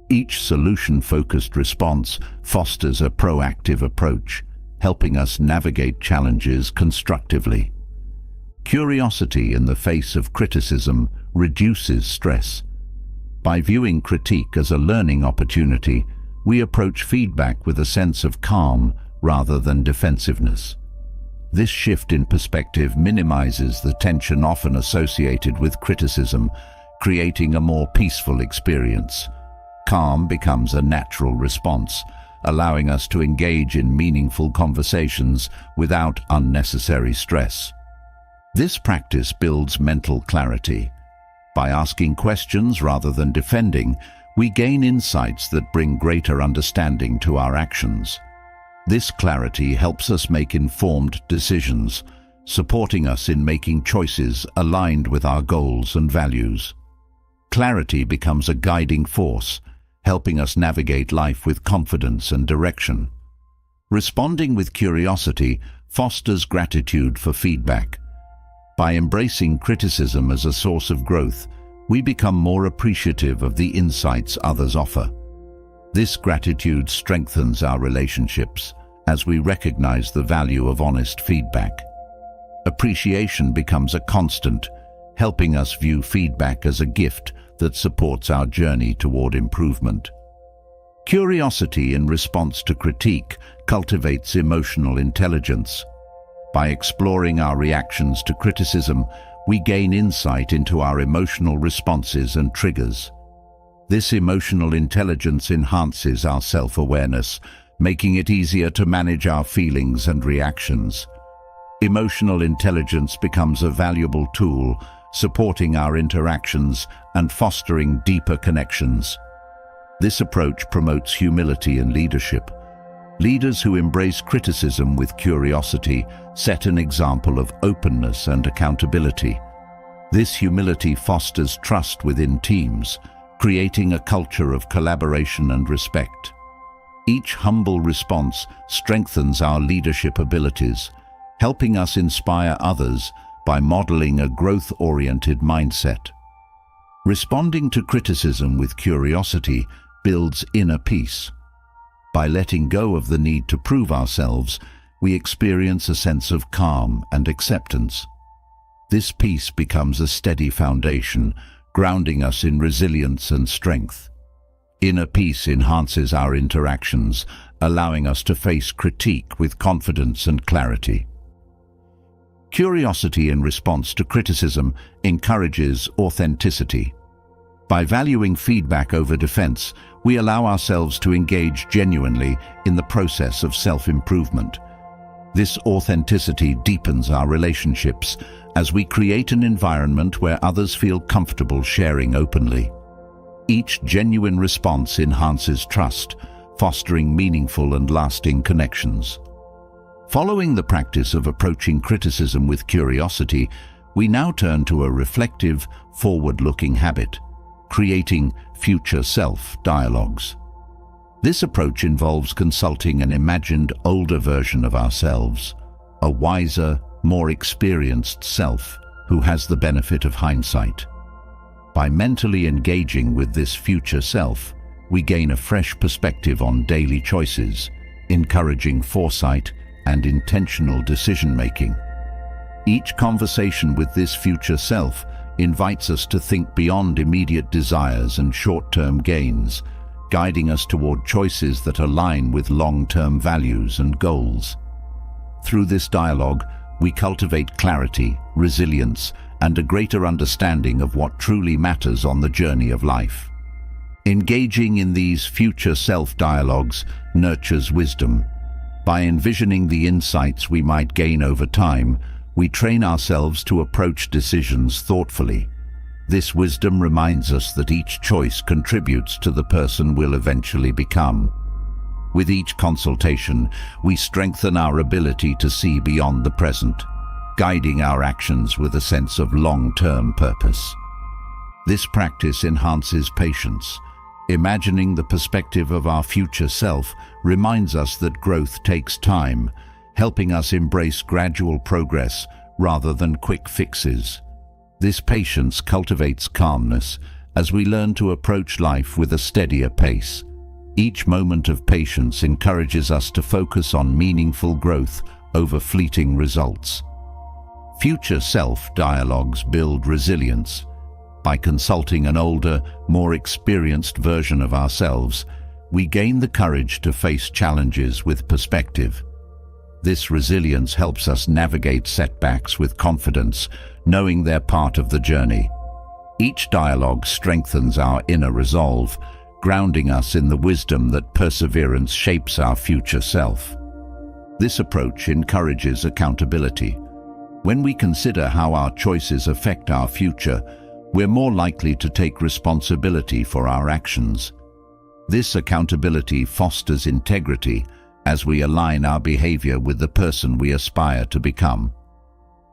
Each solution-focused response fosters a proactive approach, helping us navigate challenges constructively. Curiosity in the face of criticism reduces stress. By viewing critique as a learning opportunity, we approach feedback with a sense of calm rather than defensiveness. This shift in perspective minimizes the tension often associated with criticism, creating a more peaceful experience. Calm becomes a natural response, allowing us to engage in meaningful conversations without unnecessary stress. This practice builds mental clarity. By asking questions rather than defending, we gain insights that bring greater understanding to our actions. This clarity helps us make informed decisions, supporting us in making choices aligned with our goals and values. Clarity becomes a guiding force, helping us navigate life with confidence and direction. Responding with curiosity fosters gratitude for feedback. By embracing criticism as a source of growth, we become more appreciative of the insights others offer. This gratitude strengthens our relationships as we recognize the value of honest feedback. Appreciation becomes a constant, helping us view feedback as a gift that supports our journey toward improvement. Curiosity in response to critique cultivates emotional intelligence. By exploring our reactions to criticism, we gain insight into our emotional responses and triggers. This emotional intelligence enhances our self-awareness, making it easier to manage our feelings and reactions. Emotional intelligence becomes a valuable tool, supporting our interactions and fostering deeper connections. This approach promotes humility and leadership. Leaders who embrace criticism with curiosity set an example of openness and accountability. This humility fosters trust within teams, creating a culture of collaboration and respect. Each humble response strengthens our leadership abilities, helping us inspire others by modeling a growth-oriented mindset. Responding to criticism with curiosity builds inner peace. By letting go of the need to prove ourselves, we experience a sense of calm and acceptance. This peace becomes a steady foundation, grounding us in resilience and strength. Inner peace enhances our interactions, allowing us to face critique with confidence and clarity. Curiosity in response to criticism encourages authenticity. By valuing feedback over defense, we allow ourselves to engage genuinely in the process of self-improvement. This authenticity deepens our relationships as we create an environment where others feel comfortable sharing openly. Each genuine response enhances trust, fostering meaningful and lasting connections. Following the practice of approaching criticism with curiosity, we now turn to a reflective, forward-looking habit, creating future self dialogues. This approach involves consulting an imagined older version of ourselves, a wiser, more experienced self who has the benefit of hindsight. By mentally engaging with this future self, we gain a fresh perspective on daily choices, encouraging foresight and intentional decision-making. Each conversation with this future self invites us to think beyond immediate desires and short-term gains, guiding us toward choices that align with long-term values and goals. Through this dialogue, we cultivate clarity, resilience, and a greater understanding of what truly matters on the journey of life. Engaging in these future self-dialogues nurtures wisdom. By envisioning the insights we might gain over time, we train ourselves to approach decisions thoughtfully. This wisdom reminds us that each choice contributes to the person we'll eventually become. With each consultation, we strengthen our ability to see beyond the present, guiding our actions with a sense of long-term purpose. This practice enhances patience. Imagining the perspective of our future self reminds us that growth takes time, helping us embrace gradual progress rather than quick fixes. This patience cultivates calmness as we learn to approach life with a steadier pace. Each moment of patience encourages us to focus on meaningful growth over fleeting results. Future self-dialogues build resilience. By consulting an older, more experienced version of ourselves, we gain the courage to face challenges with perspective. This resilience helps us navigate setbacks with confidence, knowing they're part of the journey. Each dialogue strengthens our inner resolve, grounding us in the wisdom that perseverance shapes our future self. This approach encourages accountability. When we consider how our choices affect our future, we're more likely to take responsibility for our actions. This accountability fosters integrity as we align our behavior with the person we aspire to become.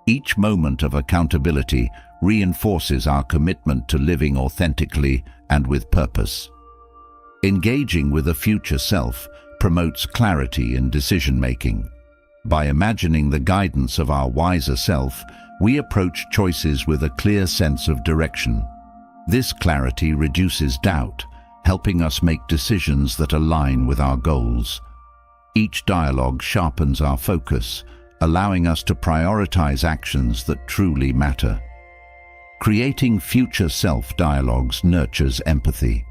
Each moment of accountability reinforces our commitment to living authentically and with purpose. Engaging with a future self promotes clarity in decision-making. By imagining the guidance of our wiser self, we approach choices with a clear sense of direction. This clarity reduces doubt, helping us make decisions that align with our goals. Each dialogue sharpens our focus, allowing us to prioritize actions that truly matter. Creating future self dialogues nurtures empathy.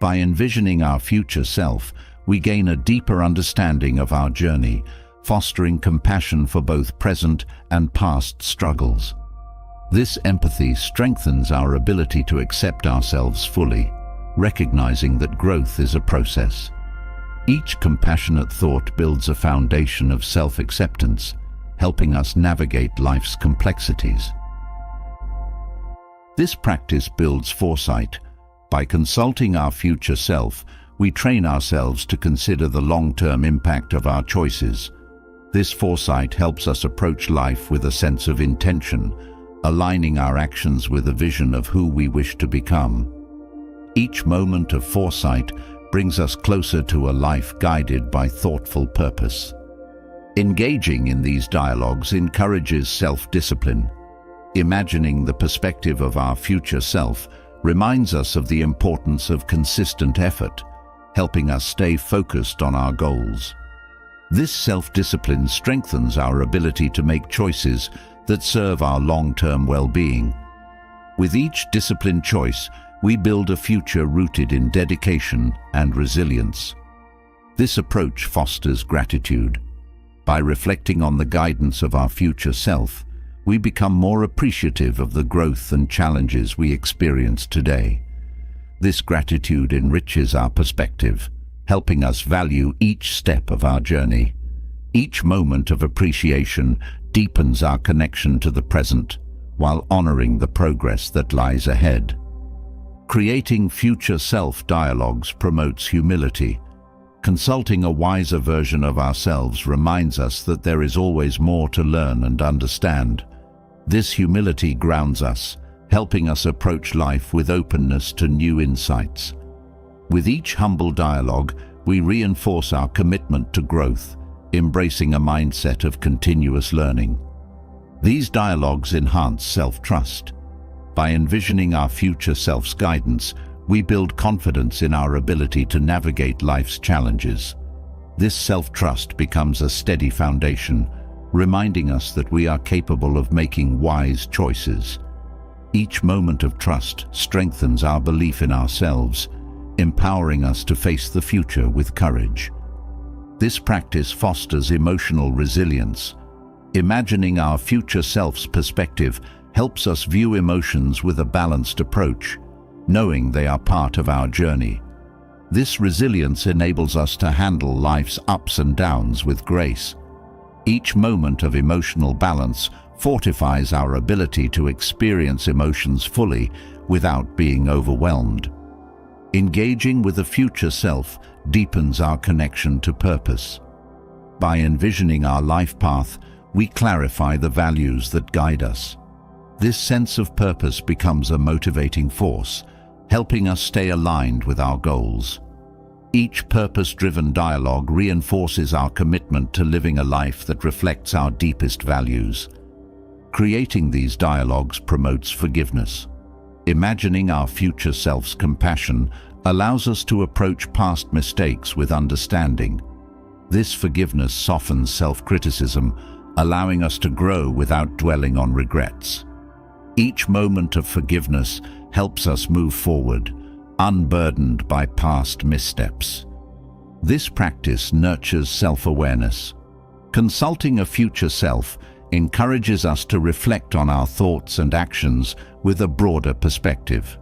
By envisioning our future self, we gain a deeper understanding of our journey, fostering compassion for both present and past struggles. This empathy strengthens our ability to accept ourselves fully, recognizing that growth is a process. Each compassionate thought builds a foundation of self-acceptance, helping us navigate life's complexities. This practice builds foresight. By consulting our future self, we train ourselves to consider the long-term impact of our choices. This foresight helps us approach life with a sense of intention, aligning our actions with a vision of who we wish to become. Each moment of foresight brings us closer to a life guided by thoughtful purpose. Engaging in these dialogues encourages self-discipline. Imagining the perspective of our future self reminds us of the importance of consistent effort, helping us stay focused on our goals. This self-discipline strengthens our ability to make choices that serve our long-term well-being. With each disciplined choice, we build a future rooted in dedication and resilience. This approach fosters gratitude. By reflecting on the guidance of our future self, we become more appreciative of the growth and challenges we experience today. This gratitude enriches our perspective, helping us value each step of our journey. Each moment of appreciation deepens our connection to the present, while honoring the progress that lies ahead. Creating future self-dialogues promotes humility. Consulting a wiser version of ourselves reminds us that there is always more to learn and understand. This humility grounds us, helping us approach life with openness to new insights. With each humble dialogue, we reinforce our commitment to growth, embracing a mindset of continuous learning. These dialogues enhance self-trust. By envisioning our future self's guidance, we build confidence in our ability to navigate life's challenges. This self-trust becomes a steady foundation, reminding us that we are capable of making wise choices. Each moment of trust strengthens our belief in ourselves, empowering us to face the future with courage. This practice fosters emotional resilience. Imagining our future self's perspective helps us view emotions with a balanced approach, knowing they are part of our journey. This resilience enables us to handle life's ups and downs with grace. Each moment of emotional balance fortifies our ability to experience emotions fully without being overwhelmed. Engaging with the future self deepens our connection to purpose. By envisioning our life path, we clarify the values that guide us. This sense of purpose becomes a motivating force, helping us stay aligned with our goals. Each purpose-driven dialogue reinforces our commitment to living a life that reflects our deepest values. Creating these dialogues promotes forgiveness. Imagining our future self's compassion allows us to approach past mistakes with understanding. This forgiveness softens self-criticism, allowing us to grow without dwelling on regrets. Each moment of forgiveness helps us move forward, unburdened by past missteps. This practice nurtures self-awareness. Consulting a future self encourages us to reflect on our thoughts and actions with a broader perspective.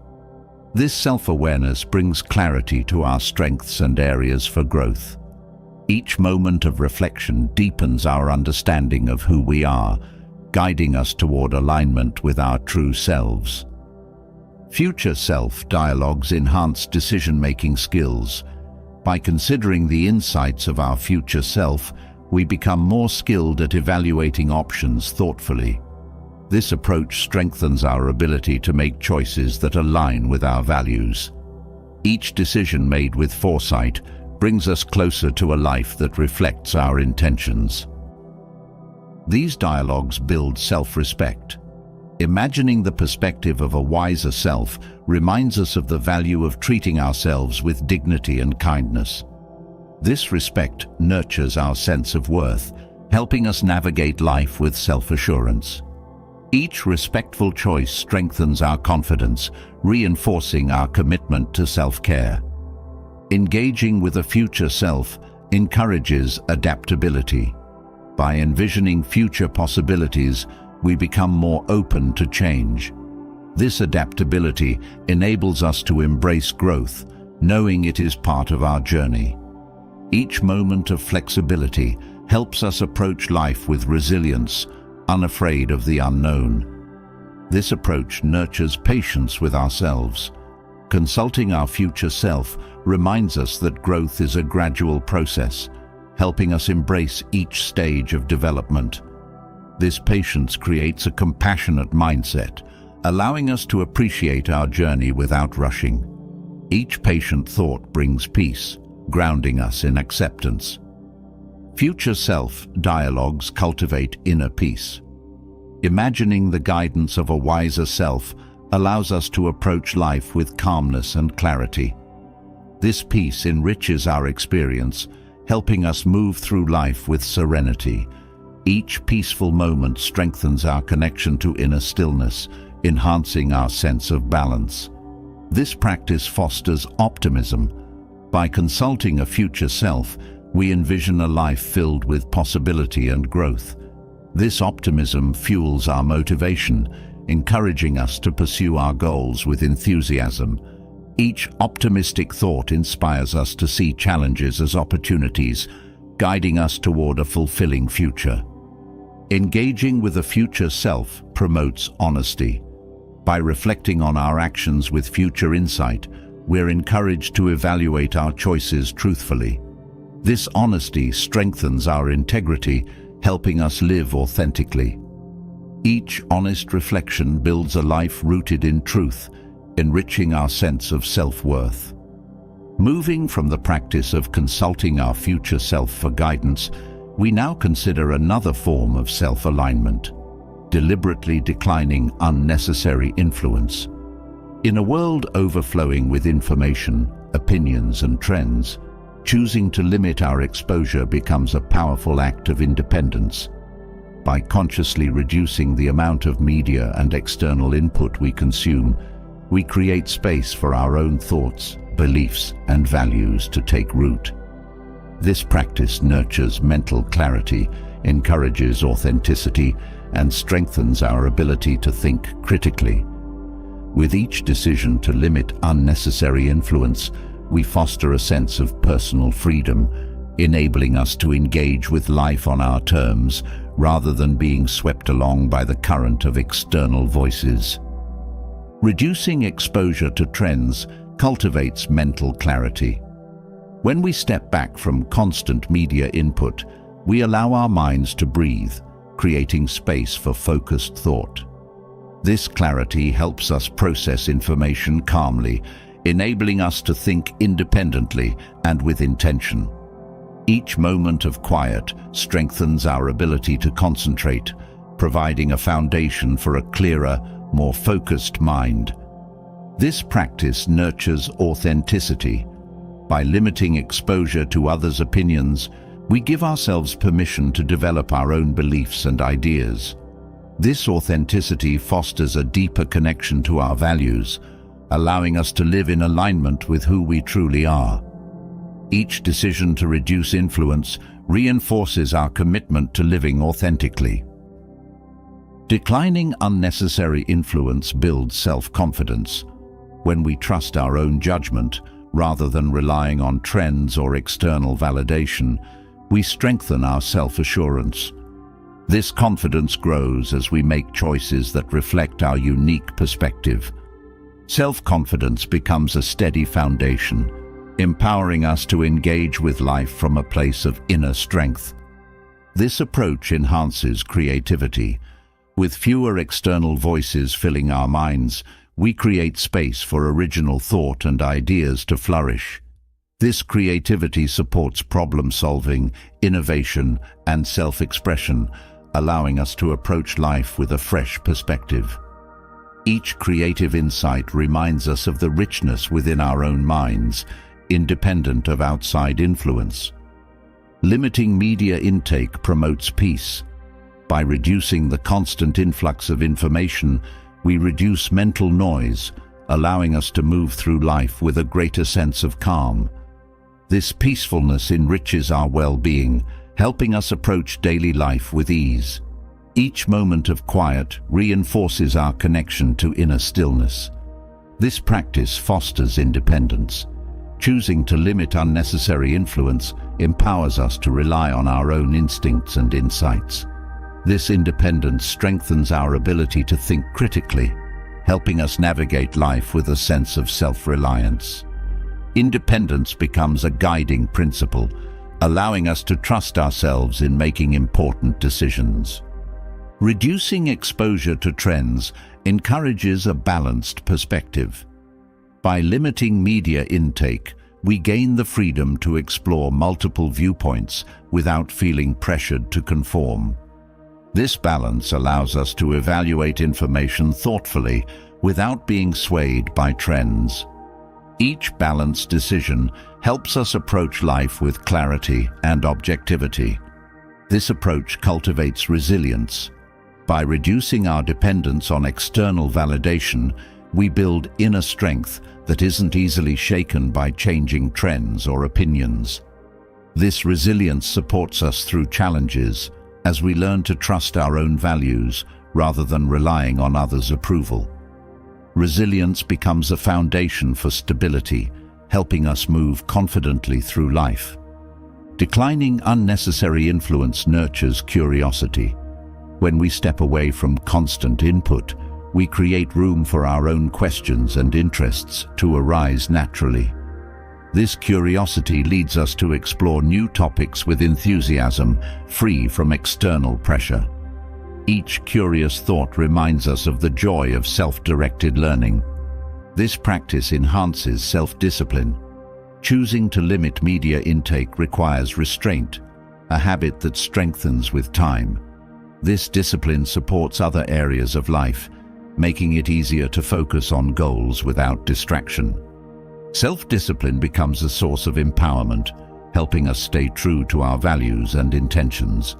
This self-awareness brings clarity to our strengths and areas for growth. Each moment of reflection deepens our understanding of who we are, guiding us toward alignment with our true selves. Future self dialogues enhance decision-making skills. By considering the insights of our future self, we become more skilled at evaluating options thoughtfully. This approach strengthens our ability to make choices that align with our values. Each decision made with foresight brings us closer to a life that reflects our intentions. These dialogues build self-respect. Imagining the perspective of a wiser self reminds us of the value of treating ourselves with dignity and kindness. This respect nurtures our sense of worth, helping us navigate life with self-assurance. Each respectful choice strengthens our confidence, reinforcing our commitment to self-care. Engaging with a future self encourages adaptability. By envisioning future possibilities, we become more open to change. This adaptability enables us to embrace growth, knowing it is part of our journey. Each moment of flexibility helps us approach life with resilience, unafraid of the unknown. This approach nurtures patience with ourselves. Consulting our future self reminds us that growth is a gradual process, helping us embrace each stage of development. This patience creates a compassionate mindset, allowing us to appreciate our journey without rushing. Each patient thought brings peace, grounding us in acceptance. Future self dialogues cultivate inner peace. Imagining the guidance of a wiser self allows us to approach life with calmness and clarity. This peace enriches our experience, helping us move through life with serenity. Each peaceful moment strengthens our connection to inner stillness, enhancing our sense of balance. This practice fosters optimism. By consulting a future self, we envision a life filled with possibility and growth. This optimism fuels our motivation, encouraging us to pursue our goals with enthusiasm. Each optimistic thought inspires us to see challenges as opportunities, guiding us toward a fulfilling future. Engaging with a future self promotes honesty. By reflecting on our actions with future insight, we're encouraged to evaluate our choices truthfully. This honesty strengthens our integrity, helping us live authentically. Each honest reflection builds a life rooted in truth, enriching our sense of self-worth. Moving from the practice of consulting our future self for guidance, we now consider another form of self-alignment, deliberately declining unnecessary influence. In a world overflowing with information, opinions, and trends, choosing to limit our exposure becomes a powerful act of independence. By consciously reducing the amount of media and external input we consume, we create space for our own thoughts, beliefs, and values to take root. This practice nurtures mental clarity, encourages authenticity, and strengthens our ability to think critically. With each decision to limit unnecessary influence, we foster a sense of personal freedom, enabling us to engage with life on our terms rather than being swept along by the current of external voices. Reducing exposure to trends cultivates mental clarity. When we step back from constant media input, we allow our minds to breathe, creating space for focused thought. This clarity helps us process information calmly, enabling us to think independently and with intention. Each moment of quiet strengthens our ability to concentrate, providing a foundation for a clearer, more focused mind. This practice nurtures authenticity. By limiting exposure to others' opinions, we give ourselves permission to develop our own beliefs and ideas. This authenticity fosters a deeper connection to our values, allowing us to live in alignment with who we truly are. Each decision to reduce influence reinforces our commitment to living authentically. Declining unnecessary influence builds self-confidence. When we trust our own judgment, rather than relying on trends or external validation, we strengthen our self-assurance. This confidence grows as we make choices that reflect our unique perspective. Self-confidence becomes a steady foundation, empowering us to engage with life from a place of inner strength. This approach enhances creativity. With fewer external voices filling our minds, we create space for original thought and ideas to flourish. This creativity supports problem-solving, innovation, and self-expression, allowing us to approach life with a fresh perspective. Each creative insight reminds us of the richness within our own minds, independent of outside influence. Limiting media intake promotes peace. By reducing the constant influx of information, we reduce mental noise, allowing us to move through life with a greater sense of calm. This peacefulness enriches our well-being, helping us approach daily life with ease. Each moment of quiet reinforces our connection to inner stillness. This practice fosters independence. Choosing to limit unnecessary influence empowers us to rely on our own instincts and insights. This independence strengthens our ability to think critically, helping us navigate life with a sense of self-reliance. Independence becomes a guiding principle, allowing us to trust ourselves in making important decisions. Reducing exposure to trends encourages a balanced perspective. By limiting media intake, we gain the freedom to explore multiple viewpoints without feeling pressured to conform. This balance allows us to evaluate information thoughtfully without being swayed by trends. Each balanced decision helps us approach life with clarity and objectivity. This approach cultivates resilience. By reducing our dependence on external validation, we build inner strength that isn't easily shaken by changing trends or opinions. This resilience supports us through challenges as we learn to trust our own values rather than relying on others' approval. Resilience becomes a foundation for stability, helping us move confidently through life. Declining unnecessary influence nurtures curiosity. When we step away from constant input, we create room for our own questions and interests to arise naturally. This curiosity leads us to explore new topics with enthusiasm, free from external pressure. Each curious thought reminds us of the joy of self-directed learning. This practice enhances self-discipline. Choosing to limit media intake requires restraint, a habit that strengthens with time. This discipline supports other areas of life, making it easier to focus on goals without distraction. Self-discipline becomes a source of empowerment, helping us stay true to our values and intentions.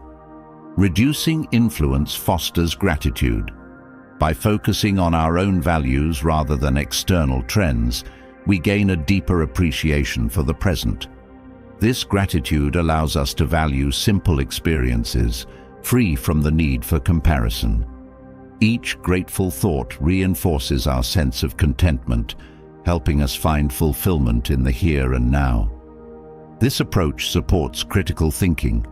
Reducing influence fosters gratitude. By focusing on our own values rather than external trends, we gain a deeper appreciation for the present. This gratitude allows us to value simple experiences, free from the need for comparison. Each grateful thought reinforces our sense of contentment, helping us find fulfillment in the here and now. This approach supports critical thinking.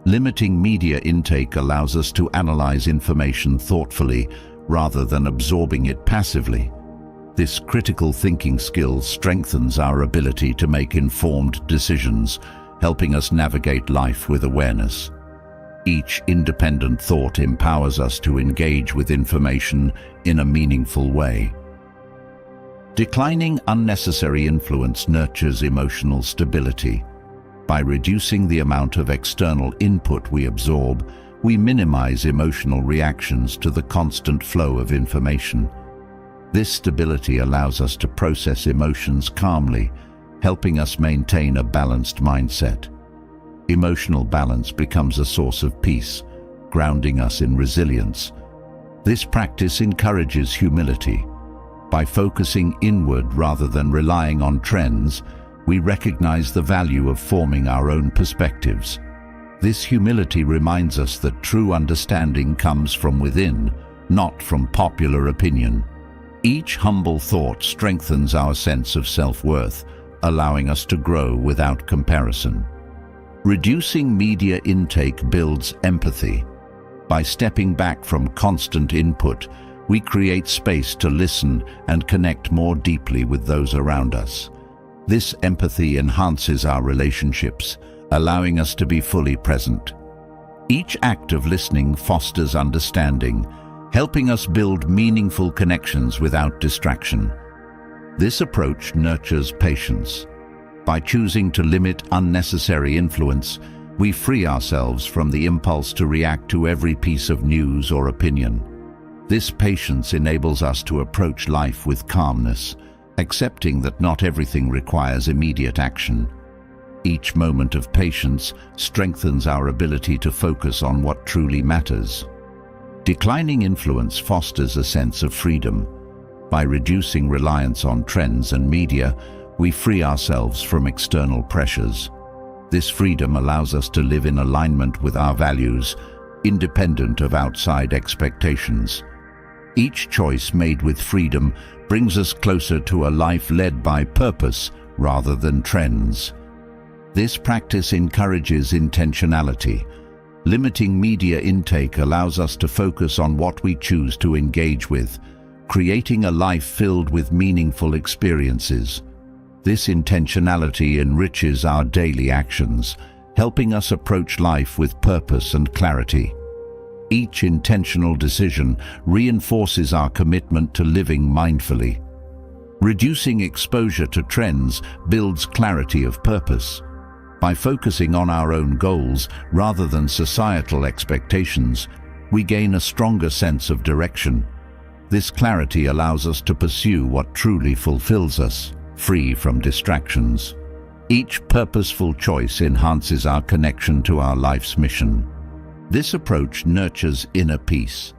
Limiting media intake allows us to analyze information thoughtfully rather than absorbing it passively. This critical thinking skill strengthens our ability to make informed decisions, helping us navigate life with awareness. Each independent thought empowers us to engage with information in a meaningful way. Declining unnecessary influence nurtures emotional stability. By reducing the amount of external input we absorb, we minimize emotional reactions to the constant flow of information. This stability allows us to process emotions calmly, helping us maintain a balanced mindset. Emotional balance becomes a source of peace, grounding us in resilience. This practice encourages humility. By focusing inward rather than relying on trends, we recognize the value of forming our own perspectives. This humility reminds us that true understanding comes from within, not from popular opinion. Each humble thought strengthens our sense of self-worth, allowing us to grow without comparison. Reducing media intake builds empathy. By stepping back from constant input, we create space to listen and connect more deeply with those around us. This empathy enhances our relationships, allowing us to be fully present. Each act of listening fosters understanding, helping us build meaningful connections without distraction. This approach nurtures patience. By choosing to limit unnecessary influence, we free ourselves from the impulse to react to every piece of news or opinion. This patience enables us to approach life with calmness, accepting that not everything requires immediate action. Each moment of patience strengthens our ability to focus on what truly matters. Declining influence fosters a sense of freedom. By reducing reliance on trends and media, we free ourselves from external pressures. This freedom allows us to live in alignment with our values, independent of outside expectations. Each choice made with freedom brings us closer to a life led by purpose rather than trends. This practice encourages intentionality. Limiting media intake allows us to focus on what we choose to engage with, creating a life filled with meaningful experiences. This intentionality enriches our daily actions, helping us approach life with purpose and clarity. Each intentional decision reinforces our commitment to living mindfully. Reducing exposure to trends builds clarity of purpose. By focusing on our own goals rather than societal expectations, we gain a stronger sense of direction. This clarity allows us to pursue what truly fulfills us, free from distractions. Each purposeful choice enhances our connection to our life's mission. This approach nurtures inner peace.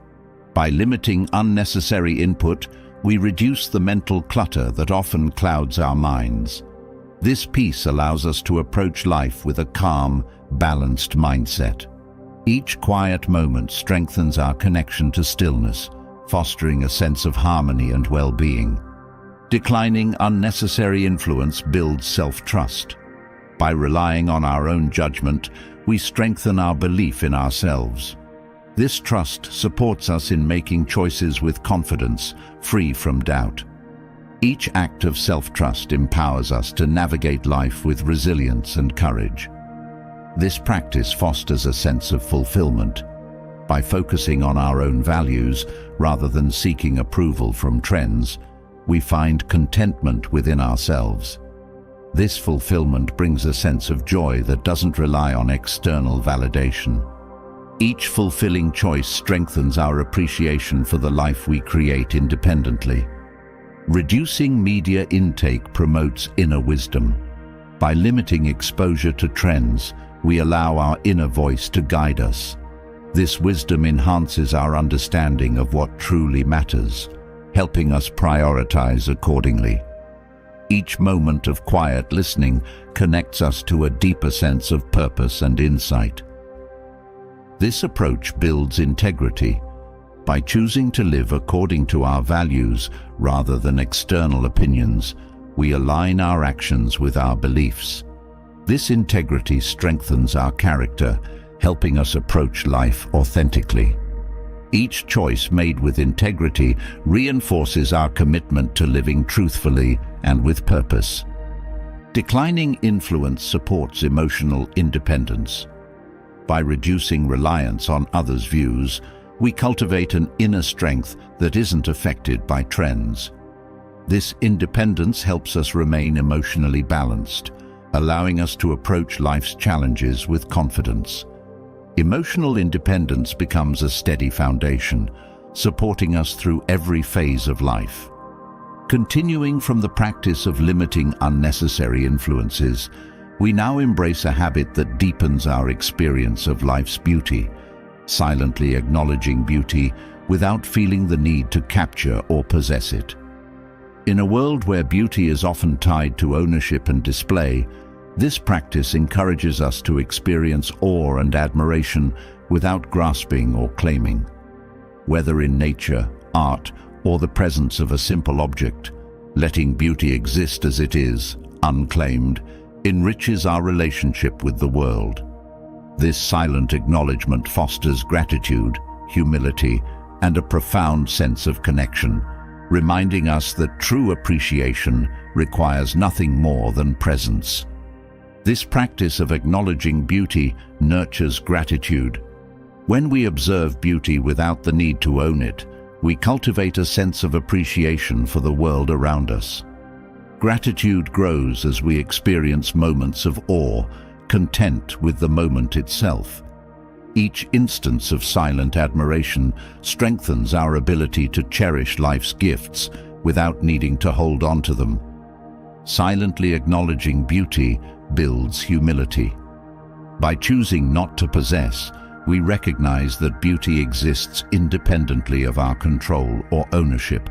By limiting unnecessary input, we reduce the mental clutter that often clouds our minds. This peace allows us to approach life with a calm, balanced mindset. Each quiet moment strengthens our connection to stillness, fostering a sense of harmony and well-being. Declining unnecessary influence builds self-trust. By relying on our own judgment, we strengthen our belief in ourselves. This trust supports us in making choices with confidence, free from doubt. Each act of self-trust empowers us to navigate life with resilience and courage. This practice fosters a sense of fulfillment. By focusing on our own values rather than seeking approval from trends, we find contentment within ourselves. This fulfillment brings a sense of joy that doesn't rely on external validation. Each fulfilling choice strengthens our appreciation for the life we create independently. Reducing media intake promotes inner wisdom. By limiting exposure to trends, we allow our inner voice to guide us. This wisdom enhances our understanding of what truly matters, helping us prioritize accordingly. Each moment of quiet listening connects us to a deeper sense of purpose and insight. This approach builds integrity. By choosing to live according to our values rather than external opinions, we align our actions with our beliefs. This integrity strengthens our character, helping us approach life authentically. Each choice made with integrity reinforces our commitment to living truthfully and with purpose. Declining influence supports emotional independence. By reducing reliance on others' views, we cultivate an inner strength that isn't affected by trends. This independence helps us remain emotionally balanced, allowing us to approach life's challenges with confidence. Emotional independence becomes a steady foundation, supporting us through every phase of life. Continuing from the practice of limiting unnecessary influences, we now embrace a habit that deepens our experience of life's beauty, silently acknowledging beauty without feeling the need to capture or possess it. In a world where beauty is often tied to ownership and display, this practice encourages us to experience awe and admiration without grasping or claiming. Whether in nature, art, or the presence of a simple object, letting beauty exist as it is, unclaimed, enriches our relationship with the world. This silent acknowledgement fosters gratitude, humility, and a profound sense of connection, reminding us that true appreciation requires nothing more than presence. This practice of acknowledging beauty nurtures gratitude. When we observe beauty without the need to own it, we cultivate a sense of appreciation for the world around us. Gratitude grows as we experience moments of awe, content with the moment itself. Each instance of silent admiration strengthens our ability to cherish life's gifts without needing to hold on to them. Silently acknowledging beauty builds humility. By choosing not to possess, we recognize that beauty exists independently of our control or ownership.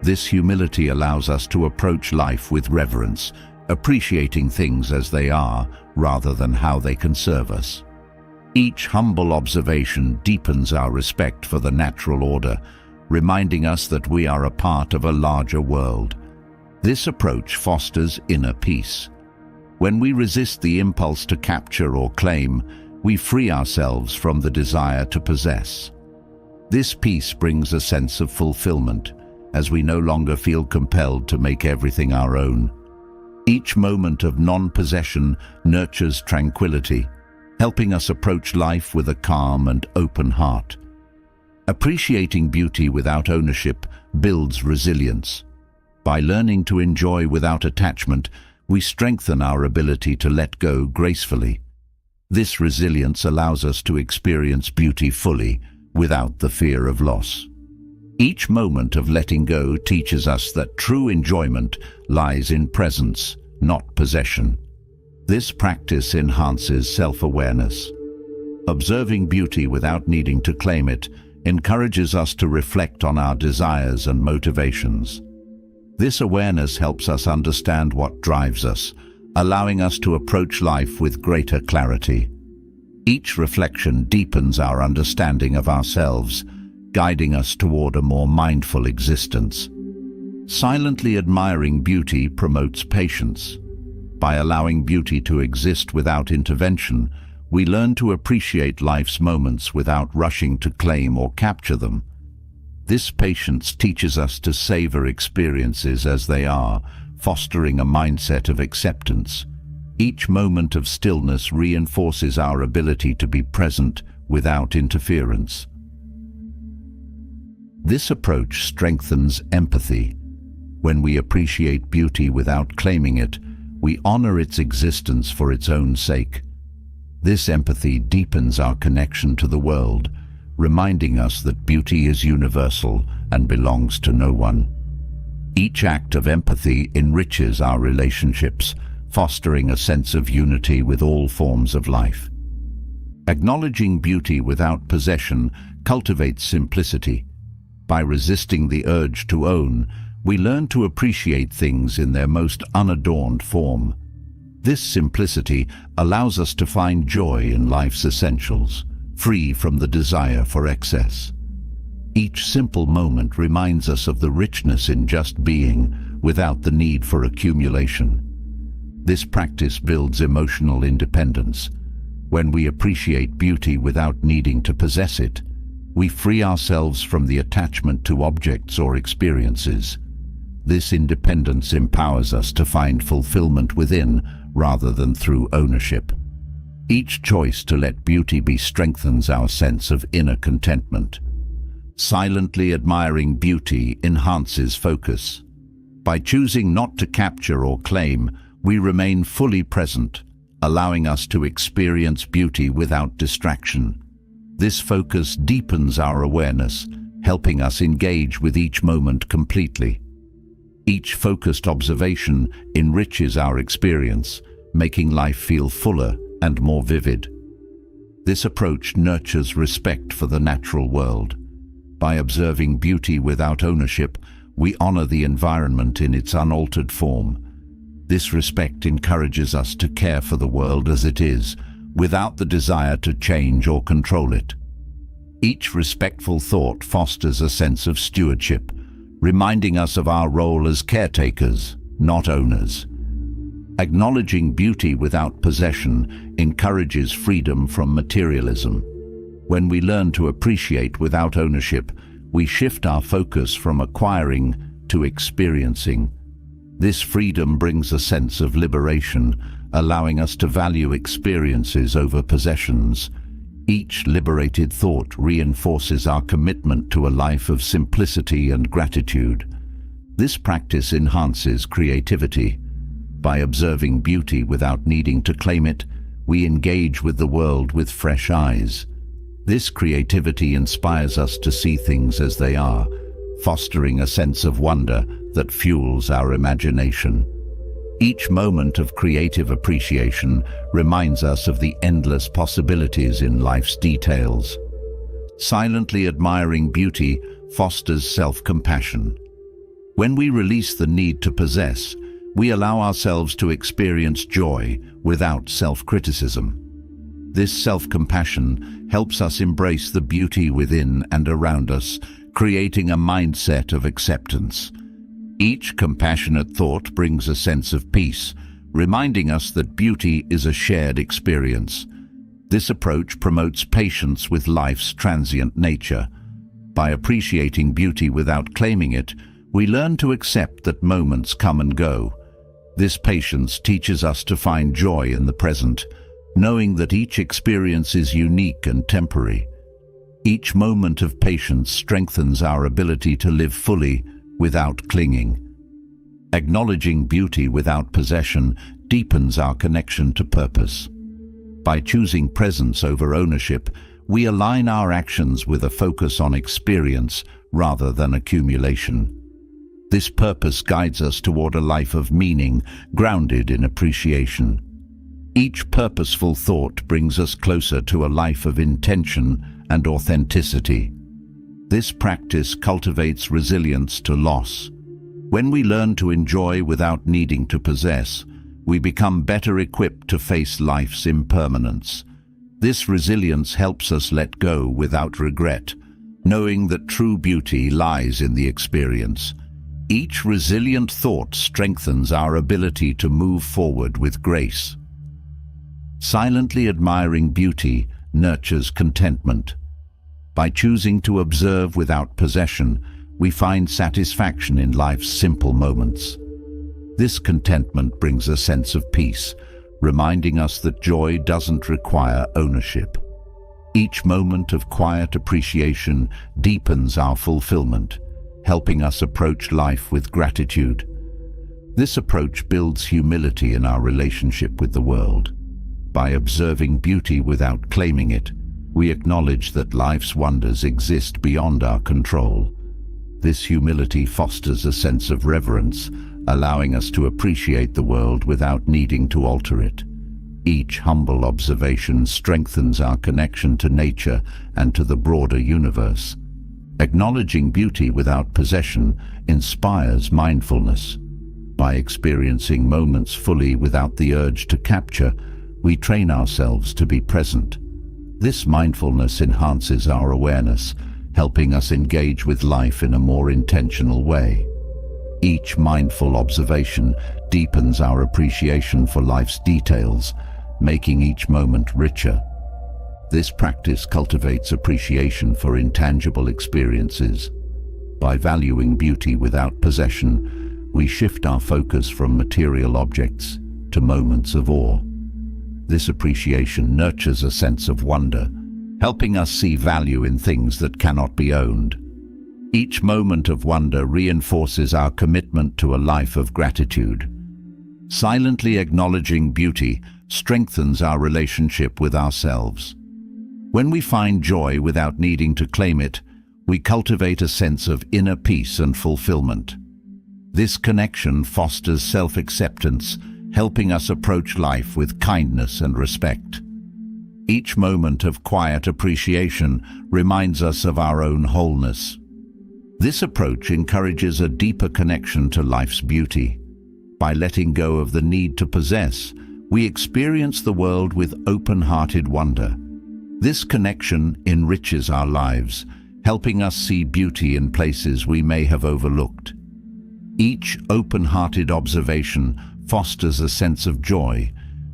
This humility allows us to approach life with reverence, appreciating things as they are rather than how they can serve us. Each humble observation deepens our respect for the natural order, reminding us that we are a part of a larger world. This approach fosters inner peace. When we resist the impulse to capture or claim, we free ourselves from the desire to possess. This peace brings a sense of fulfillment, as we no longer feel compelled to make everything our own. Each moment of non-possession nurtures tranquility, helping us approach life with a calm and open heart. Appreciating beauty without ownership builds resilience. By learning to enjoy without attachment, we strengthen our ability to let go gracefully. This resilience allows us to experience beauty fully, without the fear of loss. Each moment of letting go teaches us that true enjoyment lies in presence, not possession. This practice enhances self-awareness. Observing beauty without needing to claim it encourages us to reflect on our desires and motivations. This awareness helps us understand what drives us, allowing us to approach life with greater clarity. Each reflection deepens our understanding of ourselves, guiding us toward a more mindful existence. Silently admiring beauty promotes patience. By allowing beauty to exist without intervention, we learn to appreciate life's moments without rushing to claim or capture them. This patience teaches us to savor experiences as they are, fostering a mindset of acceptance. Each moment of stillness reinforces our ability to be present without interference. This approach strengthens empathy. When we appreciate beauty without claiming it, we honor its existence for its own sake. This empathy deepens our connection to the world, reminding us that beauty is universal and belongs to no one. Each act of empathy enriches our relationships, fostering a sense of unity with all forms of life. Acknowledging beauty without possession cultivates simplicity. By resisting the urge to own, we learn to appreciate things in their most unadorned form. This simplicity allows us to find joy in life's essentials, free from the desire for excess. Each simple moment reminds us of the richness in just being, without the need for accumulation. This practice builds emotional independence. When we appreciate beauty without needing to possess it, we free ourselves from the attachment to objects or experiences. This independence empowers us to find fulfillment within rather than through ownership. Each choice to let beauty be strengthens our sense of inner contentment. Silently admiring beauty enhances focus. By choosing not to capture or claim, we remain fully present, allowing us to experience beauty without distraction. This focus deepens our awareness, helping us engage with each moment completely. Each focused observation enriches our experience, making life feel fuller and more vivid. This approach nurtures respect for the natural world. By observing beauty without ownership, we honor the environment in its unaltered form. This respect encourages us to care for the world as it is, without the desire to change or control it. Each respectful thought fosters a sense of stewardship, reminding us of our role as caretakers, not owners. Acknowledging beauty without possession encourages freedom from materialism. When we learn to appreciate without ownership, we shift our focus from acquiring to experiencing. This freedom brings a sense of liberation, allowing us to value experiences over possessions. Each liberated thought reinforces our commitment to a life of simplicity and gratitude. This practice enhances creativity. By observing beauty without needing to claim it, we engage with the world with fresh eyes. This creativity inspires us to see things as they are, fostering a sense of wonder that fuels our imagination. Each moment of creative appreciation reminds us of the endless possibilities in life's details. Silently admiring beauty fosters self-compassion. When we release the need to possess, we allow ourselves to experience joy without self-criticism. This self-compassion helps us embrace the beauty within and around us, creating a mindset of acceptance. Each compassionate thought brings a sense of peace, reminding us that beauty is a shared experience. This approach promotes patience with life's transient nature. By appreciating beauty without claiming it, we learn to accept that moments come and go. This patience teaches us to find joy in the present, knowing that each experience is unique and temporary. Each moment of patience strengthens our ability to live fully without clinging. Acknowledging beauty without possession deepens our connection to purpose. By choosing presence over ownership, we align our actions with a focus on experience rather than accumulation. This purpose guides us toward a life of meaning, grounded in appreciation. Each purposeful thought brings us closer to a life of intention and authenticity. This practice cultivates resilience to loss. When we learn to enjoy without needing to possess, we become better equipped to face life's impermanence. This resilience helps us let go without regret, knowing that true beauty lies in the experience. Each resilient thought strengthens our ability to move forward with grace. Silently admiring beauty nurtures contentment. By choosing to observe without possession, we find satisfaction in life's simple moments. This contentment brings a sense of peace, reminding us that joy doesn't require ownership. Each moment of quiet appreciation deepens our fulfillment, helping us approach life with gratitude. This approach builds humility in our relationship with the world. By observing beauty without claiming it, we acknowledge that life's wonders exist beyond our control. This humility fosters a sense of reverence, allowing us to appreciate the world without needing to alter it. Each humble observation strengthens our connection to nature and to the broader universe. Acknowledging beauty without possession inspires mindfulness. By experiencing moments fully without the urge to capture, we train ourselves to be present. This mindfulness enhances our awareness, helping us engage with life in a more intentional way. Each mindful observation deepens our appreciation for life's details, making each moment richer. This practice cultivates appreciation for intangible experiences. By valuing beauty without possession, we shift our focus from material objects to moments of awe. This appreciation nurtures a sense of wonder, helping us see value in things that cannot be owned. Each moment of wonder reinforces our commitment to a life of gratitude. Silently acknowledging beauty strengthens our relationship with ourselves. When we find joy without needing to claim it, we cultivate a sense of inner peace and fulfillment. This connection fosters self-acceptance, helping us approach life with kindness and respect. Each moment of quiet appreciation reminds us of our own wholeness. This approach encourages a deeper connection to life's beauty. By letting go of the need to possess, we experience the world with open-hearted wonder. This connection enriches our lives, helping us see beauty in places we may have overlooked. Each open-hearted observation fosters a sense of joy,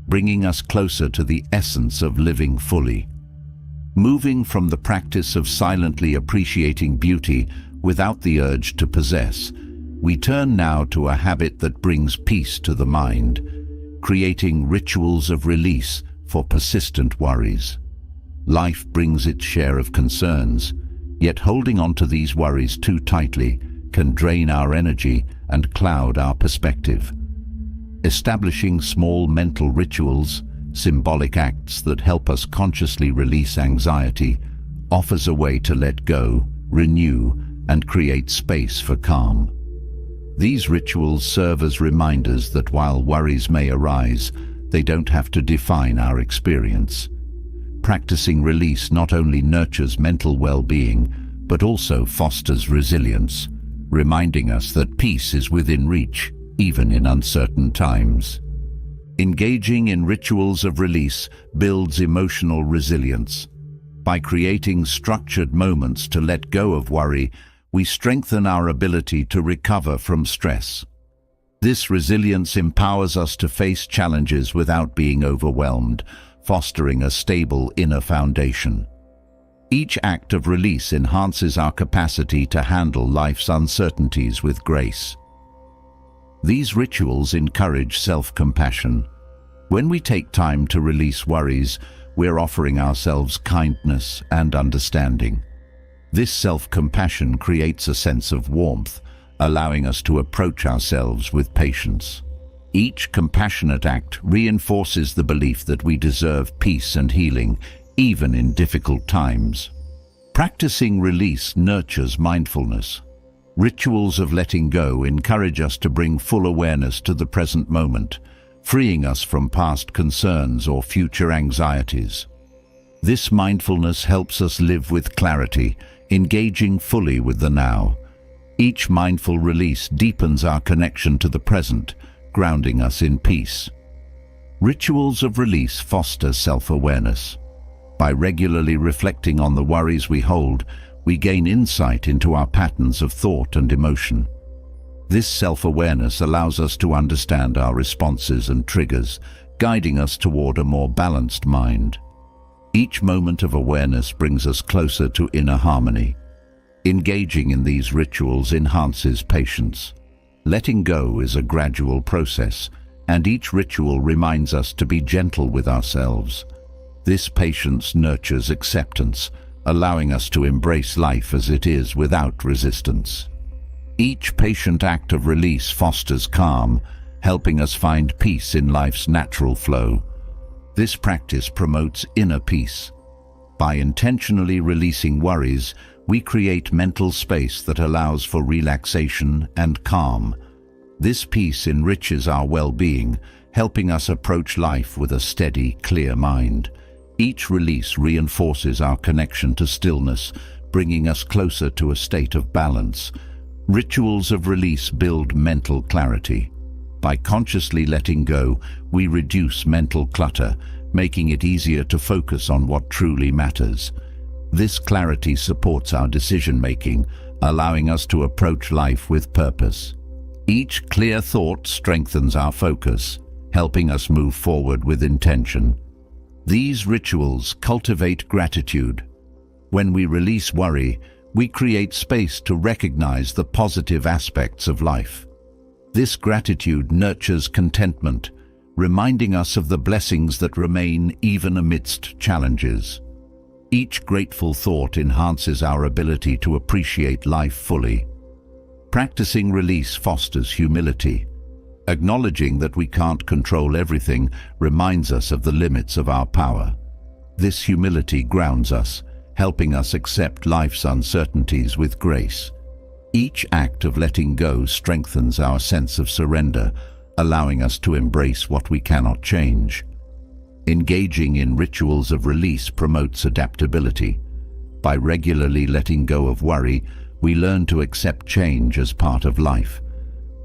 bringing us closer to the essence of living fully. Moving from the practice of silently appreciating beauty without the urge to possess, we turn now to a habit that brings peace to the mind, creating rituals of release for persistent worries. Life brings its share of concerns, yet holding on to these worries too tightly can drain our energy and cloud our perspective. Establishing small mental rituals, symbolic acts that help us consciously release anxiety, offers a way to let go, renew, and create space for calm. These rituals serve as reminders that while worries may arise, they don't have to define our experience. Practicing release not only nurtures mental well-being, but also fosters resilience, reminding us that peace is within reach, even in uncertain times. Engaging in rituals of release builds emotional resilience. By creating structured moments to let go of worry, we strengthen our ability to recover from stress. This resilience empowers us to face challenges without being overwhelmed, fostering a stable inner foundation. Each act of release enhances our capacity to handle life's uncertainties with grace. These rituals encourage self-compassion. When we take time to release worries, we're offering ourselves kindness and understanding. This self-compassion creates a sense of warmth, allowing us to approach ourselves with patience. Each compassionate act reinforces the belief that we deserve peace and healing, even in difficult times. Practicing release nurtures mindfulness. Rituals of letting go encourage us to bring full awareness to the present moment, freeing us from past concerns or future anxieties. This mindfulness helps us live with clarity, engaging fully with the now. Each mindful release deepens our connection to the present, grounding us in peace. Rituals of release foster self-awareness. By regularly reflecting on the worries we hold, we gain insight into our patterns of thought and emotion. This self-awareness allows us to understand our responses and triggers, guiding us toward a more balanced mind. Each moment of awareness brings us closer to inner harmony. Engaging in these rituals enhances patience. Letting go is a gradual process, and each ritual reminds us to be gentle with ourselves. This patience nurtures acceptance, allowing us to embrace life as it is without resistance. Each patient act of release fosters calm, helping us find peace in life's natural flow. This practice promotes inner peace. By intentionally releasing worries, we create mental space that allows for relaxation and calm. This peace enriches our well-being, helping us approach life with a steady, clear mind. Each release reinforces our connection to stillness, bringing us closer to a state of balance. Rituals of release build mental clarity. By consciously letting go, we reduce mental clutter, making it easier to focus on what truly matters. This clarity supports our decision-making, allowing us to approach life with purpose. Each clear thought strengthens our focus, helping us move forward with intention. These rituals cultivate gratitude. When we release worry, we create space to recognize the positive aspects of life. This gratitude nurtures contentment, reminding us of the blessings that remain even amidst challenges. Each grateful thought enhances our ability to appreciate life fully. Practicing release fosters humility. Acknowledging that we can't control everything reminds us of the limits of our power. This humility grounds us, helping us accept life's uncertainties with grace. Each act of letting go strengthens our sense of surrender, allowing us to embrace what we cannot change. Engaging in rituals of release promotes adaptability. By regularly letting go of worry, we learn to accept change as part of life.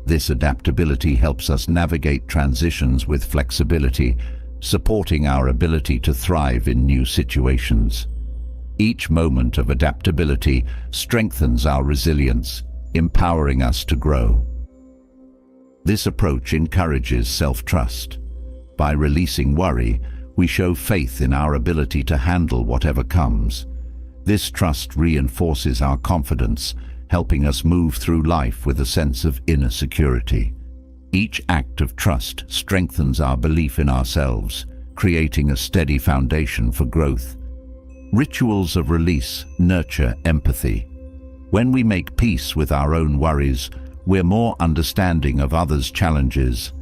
This adaptability helps us navigate transitions with flexibility, supporting our ability to thrive in new situations. Each moment of adaptability strengthens our resilience, empowering us to grow. This approach encourages self-trust. By releasing worry, we show faith in our ability to handle whatever comes. This trust reinforces our confidence, helping us move through life with a sense of inner security. Each act of trust strengthens our belief in ourselves, creating a steady foundation for growth. Rituals of release nurture empathy. When we make peace with our own worries, we're more understanding of others' challenges.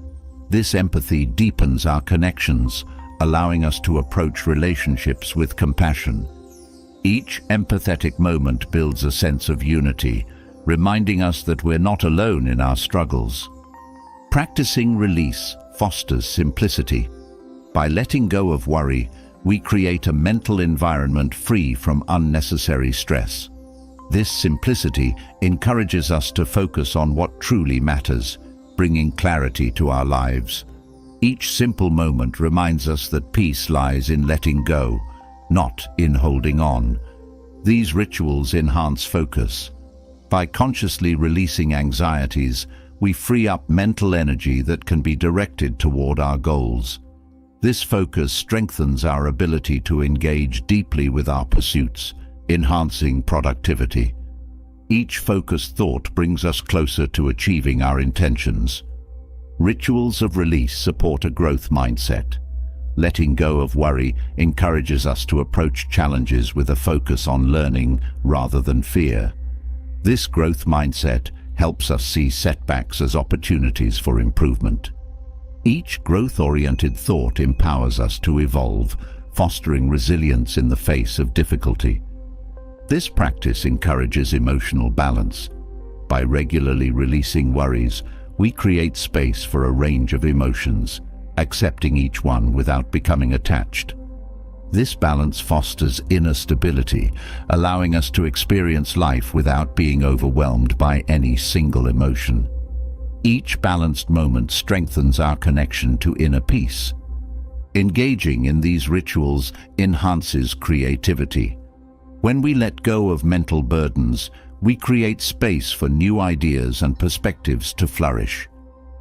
This empathy deepens our connections, allowing us to approach relationships with compassion. Each empathetic moment builds a sense of unity, reminding us that we're not alone in our struggles. Practicing release fosters simplicity. By letting go of worry, we create a mental environment free from unnecessary stress. This simplicity encourages us to focus on what truly matters, bringing clarity to our lives. Each simple moment reminds us that peace lies in letting go, not in holding on. These rituals enhance focus. By consciously releasing anxieties, we free up mental energy that can be directed toward our goals. This focus strengthens our ability to engage deeply with our pursuits, enhancing productivity. Each focused thought brings us closer to achieving our intentions. Rituals of release support a growth mindset. Letting go of worry encourages us to approach challenges with a focus on learning rather than fear. This growth mindset helps us see setbacks as opportunities for improvement. Each growth-oriented thought empowers us to evolve, fostering resilience in the face of difficulty. This practice encourages emotional balance. By regularly releasing worries, we create space for a range of emotions, accepting each one without becoming attached. This balance fosters inner stability, allowing us to experience life without being overwhelmed by any single emotion. Each balanced moment strengthens our connection to inner peace. Engaging in these rituals enhances creativity. When we let go of mental burdens, we create space for new ideas and perspectives to flourish.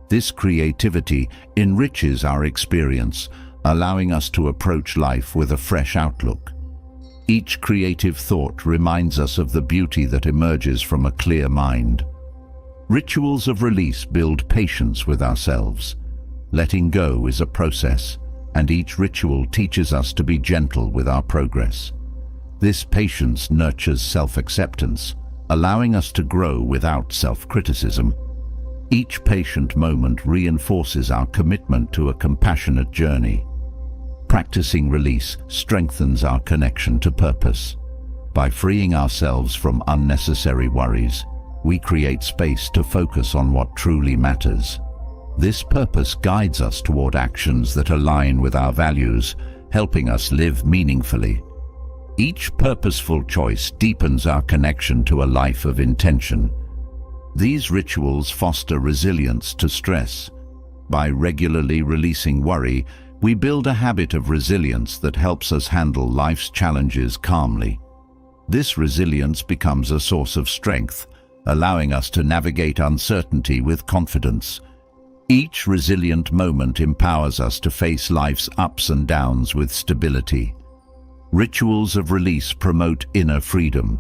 This creativity enriches our experience, allowing us to approach life with a fresh outlook. Each creative thought reminds us of the beauty that emerges from a clear mind. Rituals of release build patience with ourselves. Letting go is a process, and each ritual teaches us to be gentle with our progress. This patience nurtures self-acceptance, allowing us to grow without self-criticism. Each patient moment reinforces our commitment to a compassionate journey. Practicing release strengthens our connection to purpose. By freeing ourselves from unnecessary worries, we create space to focus on what truly matters. This purpose guides us toward actions that align with our values, helping us live meaningfully. Each purposeful choice deepens our connection to a life of intention. These rituals foster resilience to stress. By regularly releasing worry, we build a habit of resilience that helps us handle life's challenges calmly. This resilience becomes a source of strength, allowing us to navigate uncertainty with confidence. Each resilient moment empowers us to face life's ups and downs with stability. Rituals of release promote inner freedom.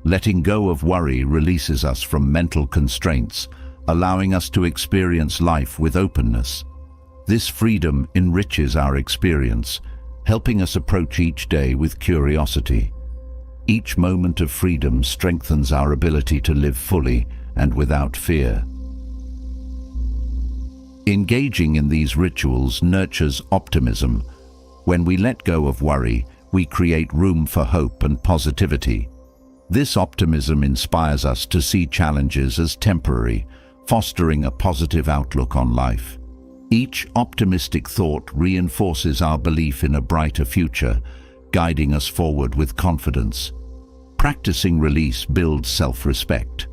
Letting go of worry releases us from mental constraints, allowing us to experience life with openness. This freedom enriches our experience, helping us approach each day with curiosity. Each moment of freedom strengthens our ability to live fully and without fear. Engaging in these rituals nurtures optimism. When we let go of worry, we create room for hope and positivity. This optimism inspires us to see challenges as temporary, fostering a positive outlook on life. Each optimistic thought reinforces our belief in a brighter future, guiding us forward with confidence. Practicing release builds self-respect.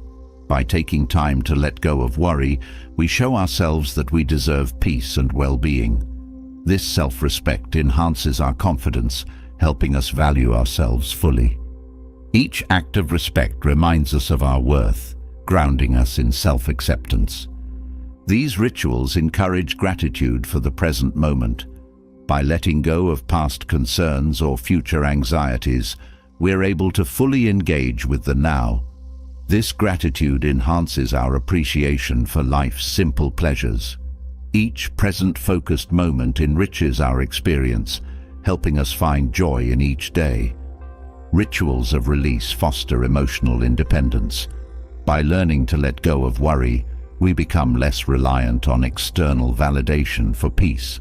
By taking time to let go of worry, we show ourselves that we deserve peace and well-being. This self-respect enhances our confidence, helping us value ourselves fully. Each act of respect reminds us of our worth, grounding us in self-acceptance. These rituals encourage gratitude for the present moment. By letting go of past concerns or future anxieties, we're able to fully engage with the now. This gratitude enhances our appreciation for life's simple pleasures. Each present-focused moment enriches our experience, helping us find joy in each day. Rituals of release foster emotional independence. By learning to let go of worry, we become less reliant on external validation for peace.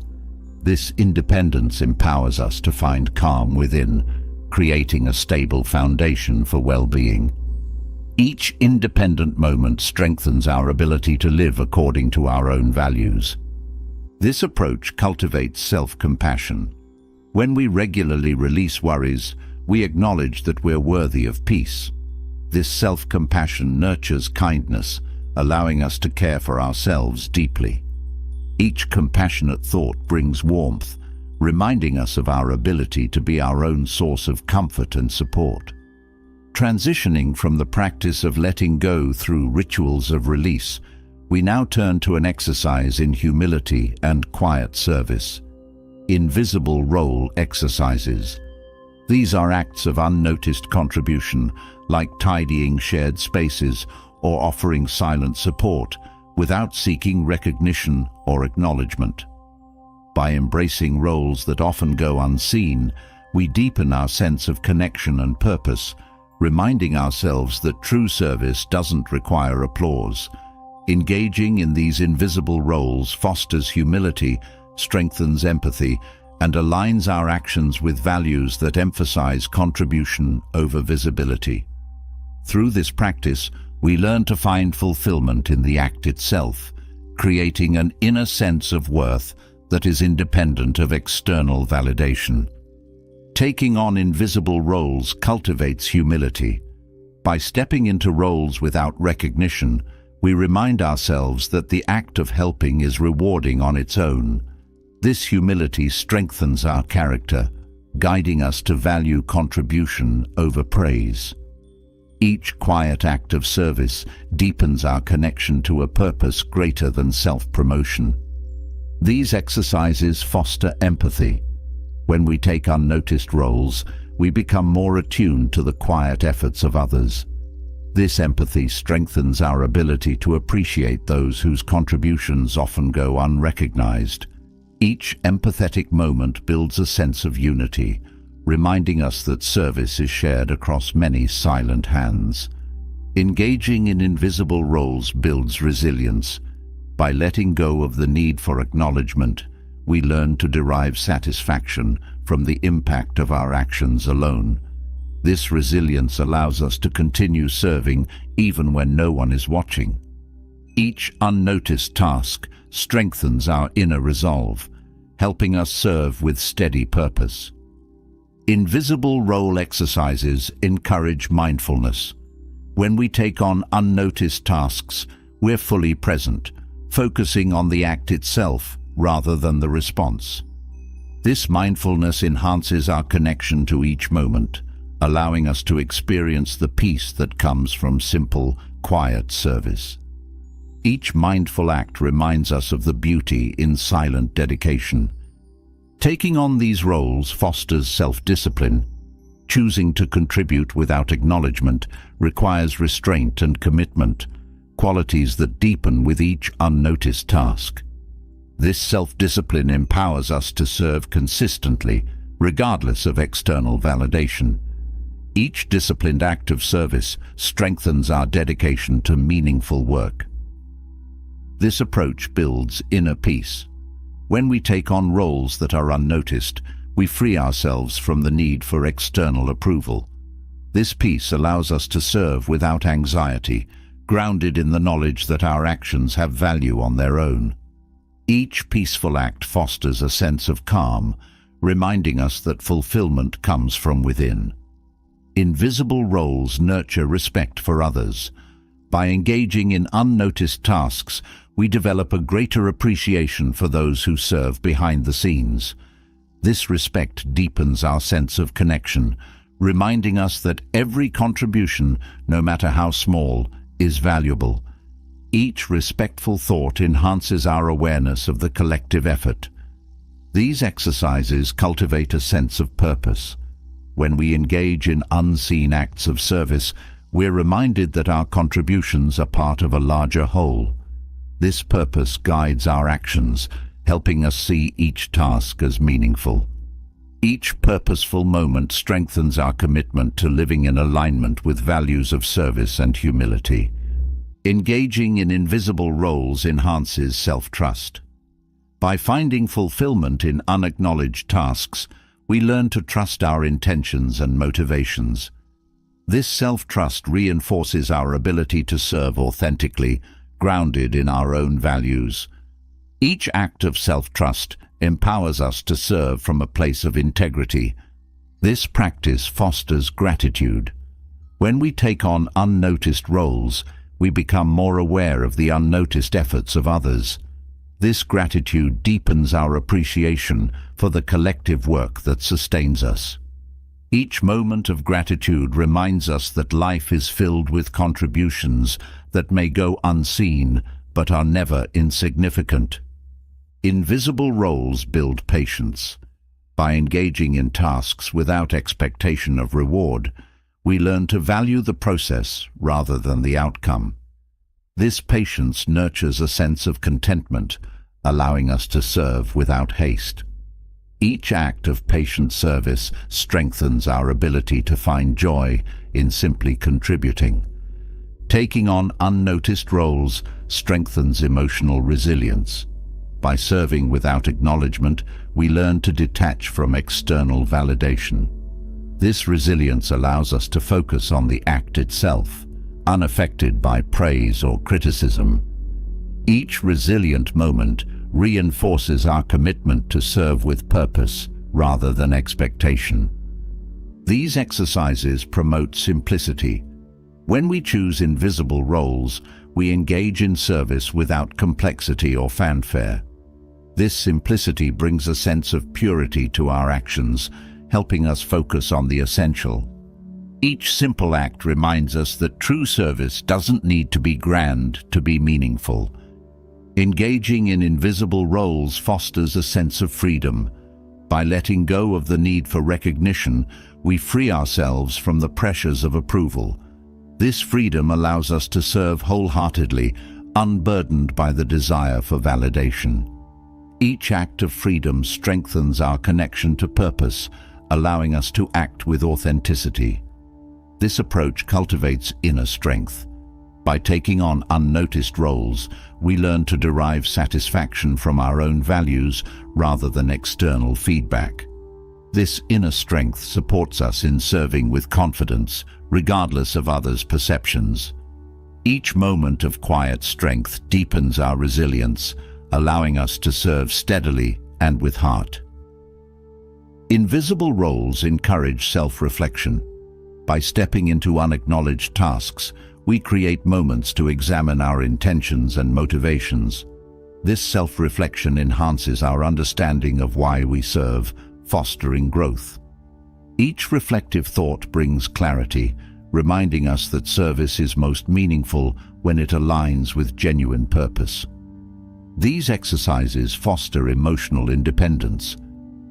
This independence empowers us to find calm within, creating a stable foundation for well-being. Each independent moment strengthens our ability to live according to our own values. This approach cultivates self-compassion. When we regularly release worries, we acknowledge that we're worthy of peace. This self-compassion nurtures kindness, allowing us to care for ourselves deeply. Each compassionate thought brings warmth, reminding us of our ability to be our own source of comfort and support. Transitioning from the practice of letting go through rituals of release, we now turn to an exercise in humility and quiet service. Invisible role exercises. These are acts of unnoticed contribution, like tidying shared spaces or offering silent support, without seeking recognition or acknowledgement. By embracing roles that often go unseen, we deepen our sense of connection and purpose, reminding ourselves that true service doesn't require applause. Engaging in these invisible roles fosters humility, strengthens empathy, and aligns our actions with values that emphasize contribution over visibility. Through this practice, we learn to find fulfillment in the act itself, creating an inner sense of worth that is independent of external validation. Taking on invisible roles cultivates humility. By stepping into roles without recognition, we remind ourselves that the act of helping is rewarding on its own. This humility strengthens our character, guiding us to value contribution over praise. Each quiet act of service deepens our connection to a purpose greater than self-promotion. These exercises foster empathy. When we take unnoticed roles, we become more attuned to the quiet efforts of others. This empathy strengthens our ability to appreciate those whose contributions often go unrecognized. Each empathetic moment builds a sense of unity, reminding us that service is shared across many silent hands. Engaging in invisible roles builds resilience. By letting go of the need for acknowledgement, we learn to derive satisfaction from the impact of our actions alone. This resilience allows us to continue serving even when no one is watching. Each unnoticed task strengthens our inner resolve, helping us serve with steady purpose. Invisible role exercises encourage mindfulness. When we take on unnoticed tasks, we're fully present, focusing on the act itself rather than the response. This mindfulness enhances our connection to each moment, allowing us to experience the peace that comes from simple, quiet service. Each mindful act reminds us of the beauty in silent dedication. Taking on these roles fosters self-discipline. Choosing to contribute without acknowledgement requires restraint and commitment, qualities that deepen with each unnoticed task. This self-discipline empowers us to serve consistently, regardless of external validation. Each disciplined act of service strengthens our dedication to meaningful work. This approach builds inner peace. When we take on roles that are unnoticed, we free ourselves from the need for external approval. This peace allows us to serve without anxiety, grounded in the knowledge that our actions have value on their own. Each peaceful act fosters a sense of calm, reminding us that fulfillment comes from within. invisible roles nurture respect for others. By engaging in unnoticed tasks, we develop a greater appreciation for those who serve behind the scenes. This respect deepens our sense of connection, reminding us that every contribution, no matter how small, is valuable. Each respectful thought enhances our awareness of the collective effort. These exercises cultivate a sense of purpose. When we engage in unseen acts of service, we're reminded that our contributions are part of a larger whole. This purpose guides our actions, helping us see each task as meaningful. Each purposeful moment strengthens our commitment to living in alignment with values of service and humility. Engaging in invisible roles enhances self-trust. By finding fulfillment in unacknowledged tasks, we learn to trust our intentions and motivations. This self-trust reinforces our ability to serve authentically, grounded in our own values. Each act of self-trust empowers us to serve from a place of integrity. This practice fosters gratitude. When we take on unnoticed roles, we become more aware of the unnoticed efforts of others. This gratitude deepens our appreciation for the collective work that sustains us. Each moment of gratitude reminds us that life is filled with contributions that may go unseen but are never insignificant. Invisible roles build patience. By engaging in tasks without expectation of reward, we learn to value the process rather than the outcome. This patience nurtures a sense of contentment, allowing us to serve without haste. Each act of patient service strengthens our ability to find joy in simply contributing. Taking on unnoticed roles strengthens emotional resilience. By serving without acknowledgement, we learn to detach from external validation. This resilience allows us to focus on the act itself, unaffected by praise or criticism. Each resilient moment reinforces our commitment to serve with purpose rather than expectation. These exercises promote simplicity. When we choose invisible roles, we engage in service without complexity or fanfare. This simplicity brings a sense of purity to our actions, helping us focus on the essential. Each simple act reminds us that true service doesn't need to be grand to be meaningful. Engaging in invisible roles fosters a sense of freedom. By letting go of the need for recognition, we free ourselves from the pressures of approval. This freedom allows us to serve wholeheartedly, unburdened by the desire for validation. Each act of freedom strengthens our connection to purpose, allowing us to act with authenticity. This approach cultivates inner strength. By taking on unnoticed roles, we learn to derive satisfaction from our own values rather than external feedback. This inner strength supports us in serving with confidence, regardless of others' perceptions. Each moment of quiet strength deepens our resilience, allowing us to serve steadily and with heart. Invisible roles encourage self-reflection. By stepping into unacknowledged tasks, we create moments to examine our intentions and motivations. This self-reflection enhances our understanding of why we serve, fostering growth. Each reflective thought brings clarity, reminding us that service is most meaningful when it aligns with genuine purpose. These exercises foster emotional independence.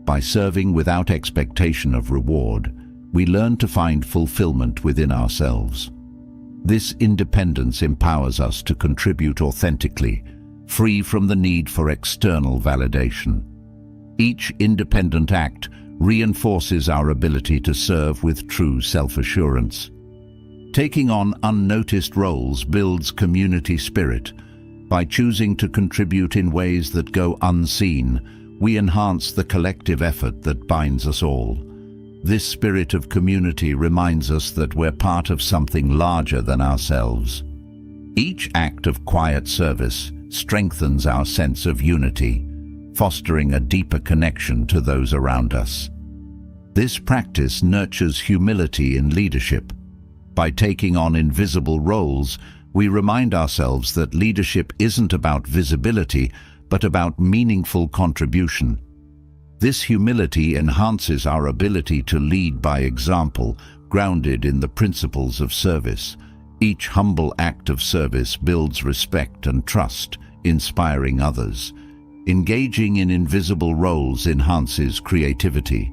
By serving without expectation of reward, we learn to find fulfillment within ourselves. This independence empowers us to contribute authentically, free from the need for external validation. Each independent act reinforces our ability to serve with true self-assurance. Taking on unnoticed roles builds community spirit. By choosing to contribute in ways that go unseen, we enhance the collective effort that binds us all. This spirit of community reminds us that we're part of something larger than ourselves. Each act of quiet service strengthens our sense of unity, fostering a deeper connection to those around us. This practice nurtures humility in leadership. By taking on invisible roles, we remind ourselves that leadership isn't about visibility, but about meaningful contribution. This humility enhances our ability to lead by example, grounded in the principles of service. Each humble act of service builds respect and trust, inspiring others. Engaging in invisible roles enhances creativity.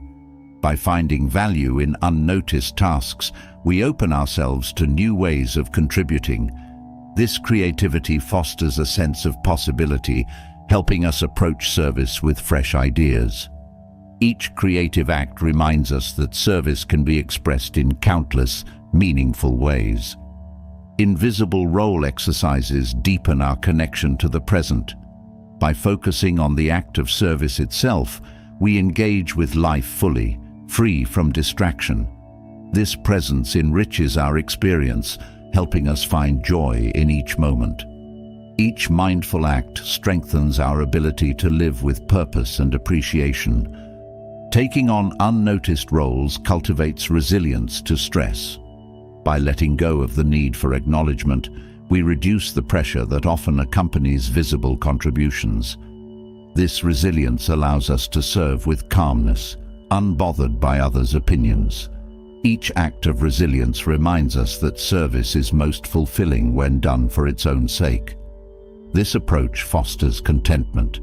By finding value in unnoticed tasks, we open ourselves to new ways of contributing. This creativity fosters a sense of possibility, helping us approach service with fresh ideas. Each creative act reminds us that service can be expressed in countless, meaningful ways. Invisible role exercises deepen our connection to the present. By focusing on the act of service itself, we engage with life fully, free from distraction. This presence enriches our experience, helping us find joy in each moment. Each mindful act strengthens our ability to live with purpose and appreciation. Taking on unnoticed roles cultivates resilience to stress. By letting go of the need for acknowledgement, we reduce the pressure that often accompanies visible contributions. This resilience allows us to serve with calmness, unbothered by others' opinions. Each act of resilience reminds us that service is most fulfilling when done for its own sake. This approach fosters contentment.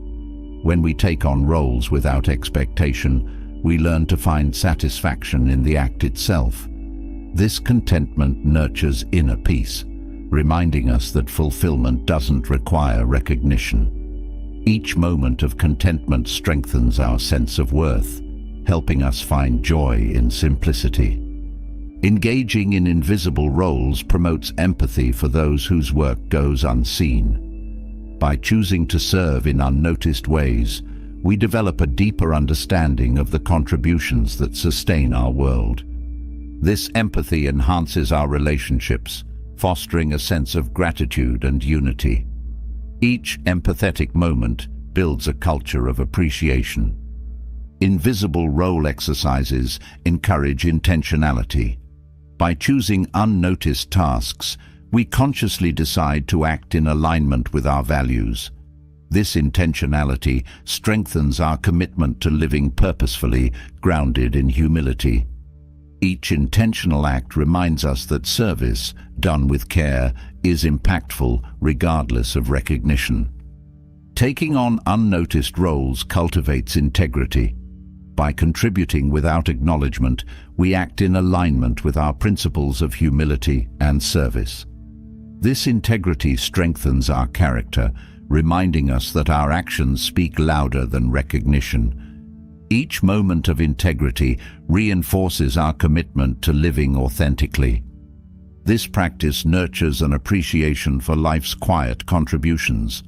When we take on roles without expectation, we learn to find satisfaction in the act itself. This contentment nurtures inner peace, reminding us that fulfillment doesn't require recognition. Each moment of contentment strengthens our sense of worth, helping us find joy in simplicity. Engaging in invisible roles promotes empathy for those whose work goes unseen. By choosing to serve in unnoticed ways, we develop a deeper understanding of the contributions that sustain our world. This empathy enhances our relationships, fostering a sense of gratitude and unity. Each empathetic moment builds a culture of appreciation. Invisible role exercises encourage intentionality. By choosing unnoticed tasks, we consciously decide to act in alignment with our values. This intentionality strengthens our commitment to living purposefully, grounded in humility. Each intentional act reminds us that service, done with care, is impactful regardless of recognition. Taking on unnoticed roles cultivates integrity. By contributing without acknowledgement, we act in alignment with our principles of humility and service. This integrity strengthens our character, reminding us that our actions speak louder than recognition. Each moment of integrity reinforces our commitment to living authentically. This practice nurtures an appreciation for life's quiet contributions.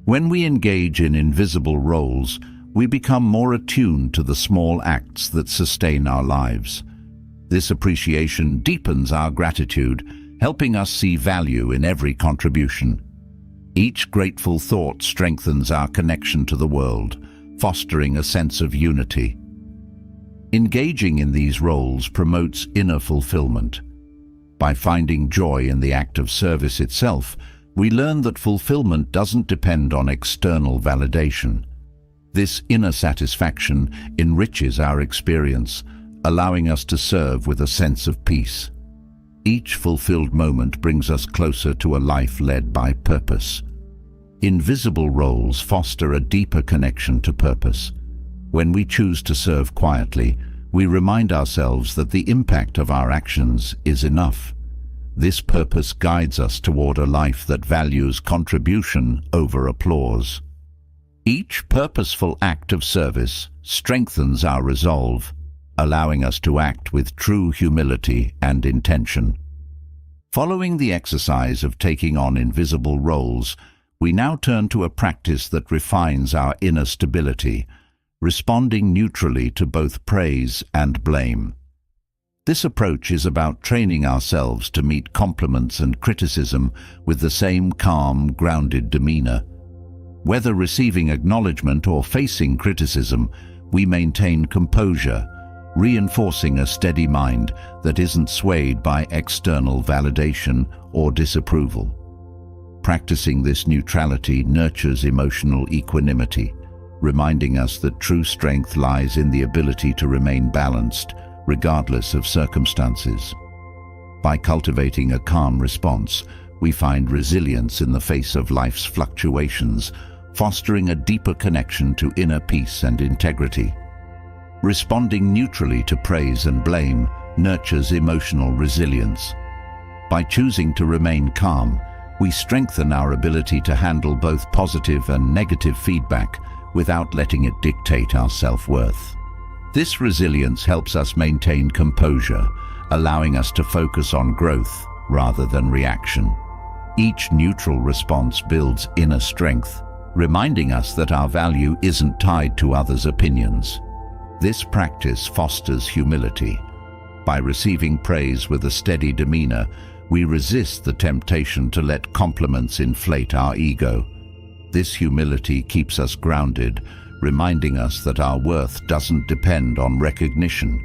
When we engage in invisible roles, we become more attuned to the small acts that sustain our lives. This appreciation deepens our gratitude, helping us see value in every contribution. Each grateful thought strengthens our connection to the world, fostering a sense of unity. Engaging in these roles promotes inner fulfillment. By finding joy in the act of service itself, we learn that fulfillment doesn't depend on external validation. This inner satisfaction enriches our experience, allowing us to serve with a sense of peace. Each fulfilled moment brings us closer to a life led by purpose. Invisible roles foster a deeper connection to purpose. When we choose to serve quietly, we remind ourselves that the impact of our actions is enough. This purpose guides us toward a life that values contribution over applause. Each purposeful act of service strengthens our resolve, allowing us to act with true humility and intention. Following the exercise of taking on invisible roles, we now turn to a practice that refines our inner stability, responding neutrally to both praise and blame. This approach is about training ourselves to meet compliments and criticism with the same calm, grounded demeanor. Whether receiving acknowledgement or facing criticism, we maintain composure, reinforcing a steady mind that isn't swayed by external validation or disapproval. Practicing this neutrality nurtures emotional equanimity, reminding us that true strength lies in the ability to remain balanced, regardless of circumstances. By cultivating a calm response, we find resilience in the face of life's fluctuations, fostering a deeper connection to inner peace and integrity. Responding neutrally to praise and blame nurtures emotional resilience. By choosing to remain calm, we strengthen our ability to handle both positive and negative feedback without letting it dictate our self-worth. This resilience helps us maintain composure, allowing us to focus on growth rather than reaction. Each neutral response builds inner strength, reminding us that our value isn't tied to others' opinions. This practice fosters humility. By receiving praise with a steady demeanor, we resist the temptation to let compliments inflate our ego. This humility keeps us grounded, reminding us that our worth doesn't depend on recognition.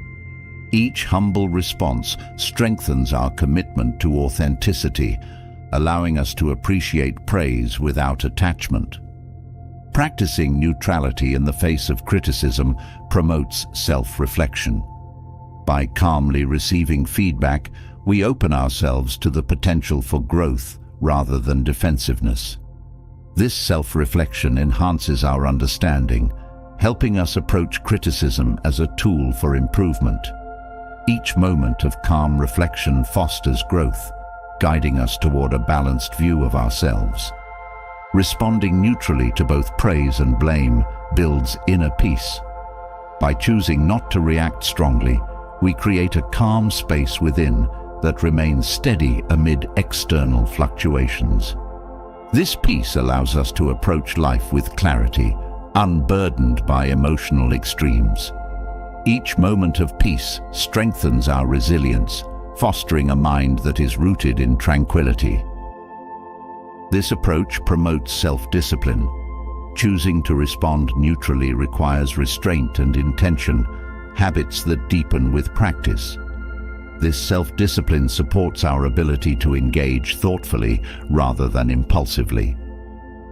Each humble response strengthens our commitment to authenticity, allowing us to appreciate praise without attachment. Practicing neutrality in the face of criticism promotes self-reflection. By calmly receiving feedback, we open ourselves to the potential for growth rather than defensiveness. This self-reflection enhances our understanding, helping us approach criticism as a tool for improvement. Each moment of calm reflection fosters growth, guiding us toward a balanced view of ourselves. Responding neutrally to both praise and blame builds inner peace. By choosing not to react strongly, we create a calm space within that remains steady amid external fluctuations. This peace allows us to approach life with clarity, unburdened by emotional extremes. Each moment of peace strengthens our resilience, fostering a mind that is rooted in tranquility. This approach promotes self-discipline. Choosing to respond neutrally requires restraint and intention, habits that deepen with practice. This self-discipline supports our ability to engage thoughtfully rather than impulsively.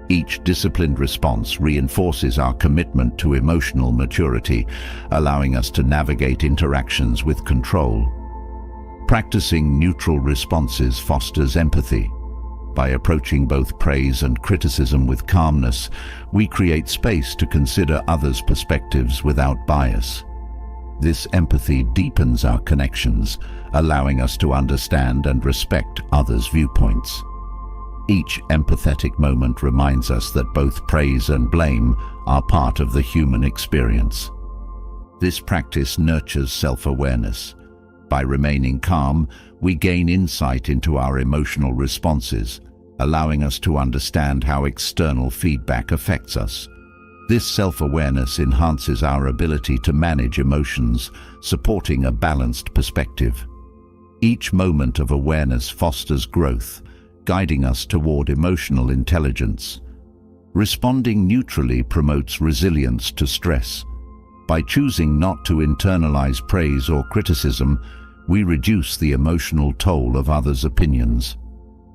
Each disciplined response reinforces our commitment to emotional maturity, allowing us to navigate interactions with control. Practicing neutral responses fosters empathy. By approaching both praise and criticism with calmness, we create space to consider others' perspectives without bias. This empathy deepens our connections, allowing us to understand and respect others' viewpoints. Each empathetic moment reminds us that both praise and blame are part of the human experience. This practice nurtures self-awareness. By remaining calm, we gain insight into our emotional responses, allowing us to understand how external feedback affects us. This self-awareness enhances our ability to manage emotions, supporting a balanced perspective. Each moment of awareness fosters growth, guiding us toward emotional intelligence. Responding neutrally promotes resilience to stress. By choosing not to internalize praise or criticism, we reduce the emotional toll of others' opinions.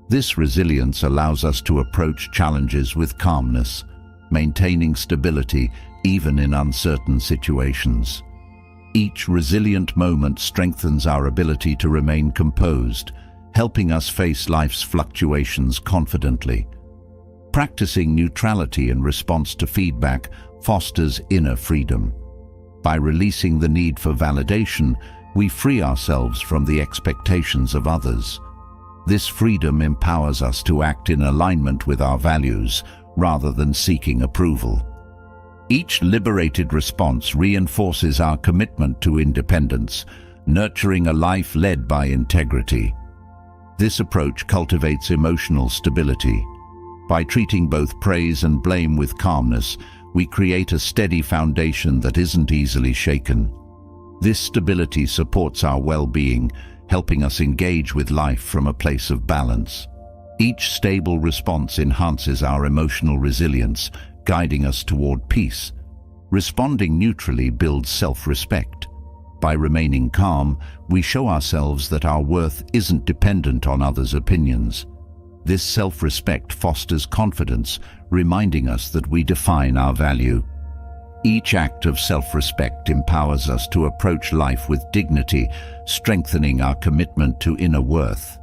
This resilience allows us to approach challenges with calmness, maintaining stability even in uncertain situations. Each resilient moment strengthens our ability to remain composed, helping us face life's fluctuations confidently. Practicing neutrality in response to feedback fosters inner freedom. By releasing the need for validation, we free ourselves from the expectations of others. This freedom empowers us to act in alignment with our values, rather than seeking approval. Each liberated response reinforces our commitment to independence, nurturing a life led by integrity. This approach cultivates emotional stability. By treating both praise and blame with calmness, we create a steady foundation that isn't easily shaken. This stability supports our well-being, helping us engage with life from a place of balance. Each stable response enhances our emotional resilience, guiding us toward peace. Responding neutrally builds self-respect. By remaining calm, we show ourselves that our worth isn't dependent on others' opinions. This self-respect fosters confidence, reminding us that we define our value. Each act of self-respect empowers us to approach life with dignity, strengthening our commitment to inner worth.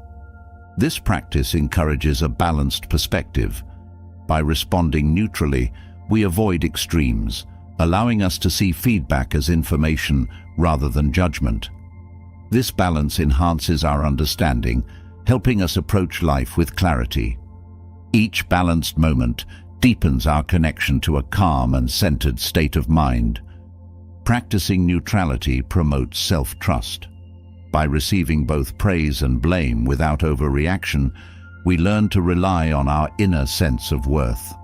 This practice encourages a balanced perspective. By responding neutrally, we avoid extremes, allowing us to see feedback as information rather than judgment. This balance enhances our understanding, helping us approach life with clarity. Each balanced moment deepens our connection to a calm and centered state of mind. Practicing neutrality promotes self-trust. By receiving both praise and blame without overreaction, we learn to rely on our inner sense of worth.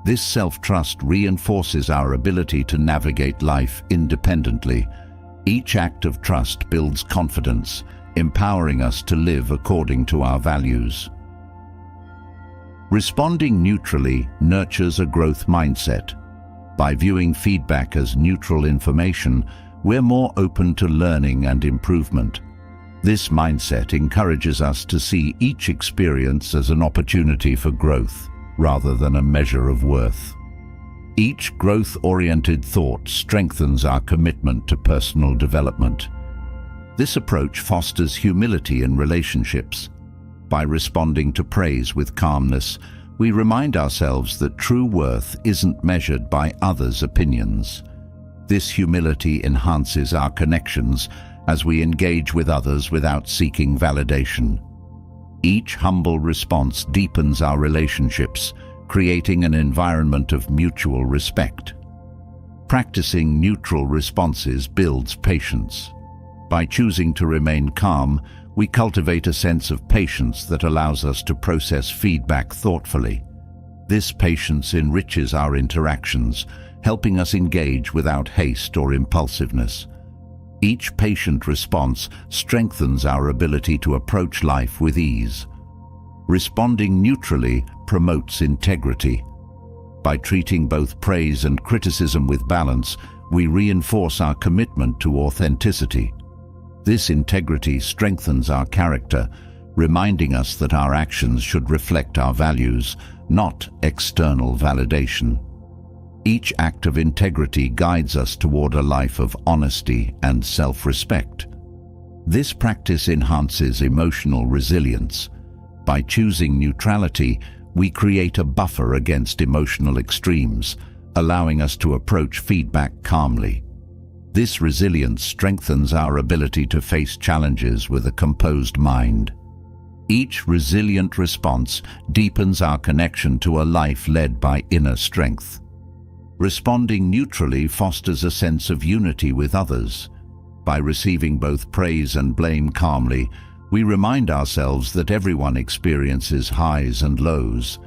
This self-trust reinforces our ability to navigate life independently. Each act of trust builds confidence, empowering us to live according to our values. Responding neutrally nurtures a growth mindset. By viewing feedback as neutral information, we're more open to learning and improvement. This mindset encourages us to see each experience as an opportunity for growth, rather than a measure of worth. Each growth-oriented thought strengthens our commitment to personal development. This approach fosters humility in relationships. By responding to praise with calmness, we remind ourselves that true worth isn't measured by others' opinions. This humility enhances our connections as we engage with others without seeking validation. Each humble response deepens our relationships, creating an environment of mutual respect. Practicing neutral responses builds patience. By choosing to remain calm, we cultivate a sense of patience that allows us to process feedback thoughtfully. This patience enriches our interactions, helping us engage without haste or impulsiveness. Each patient response strengthens our ability to approach life with ease. Responding neutrally promotes integrity. By treating both praise and criticism with balance, we reinforce our commitment to authenticity. This integrity strengthens our character, reminding us that our actions should reflect our values, not external validation. Each act of integrity guides us toward a life of honesty and self-respect. This practice enhances emotional resilience. By choosing neutrality, we create a buffer against emotional extremes, allowing us to approach feedback calmly. This resilience strengthens our ability to face challenges with a composed mind. Each resilient response deepens our connection to a life led by inner strength. Responding neutrally fosters a sense of unity with others. By receiving both praise and blame calmly, we remind ourselves that everyone experiences highs and lows.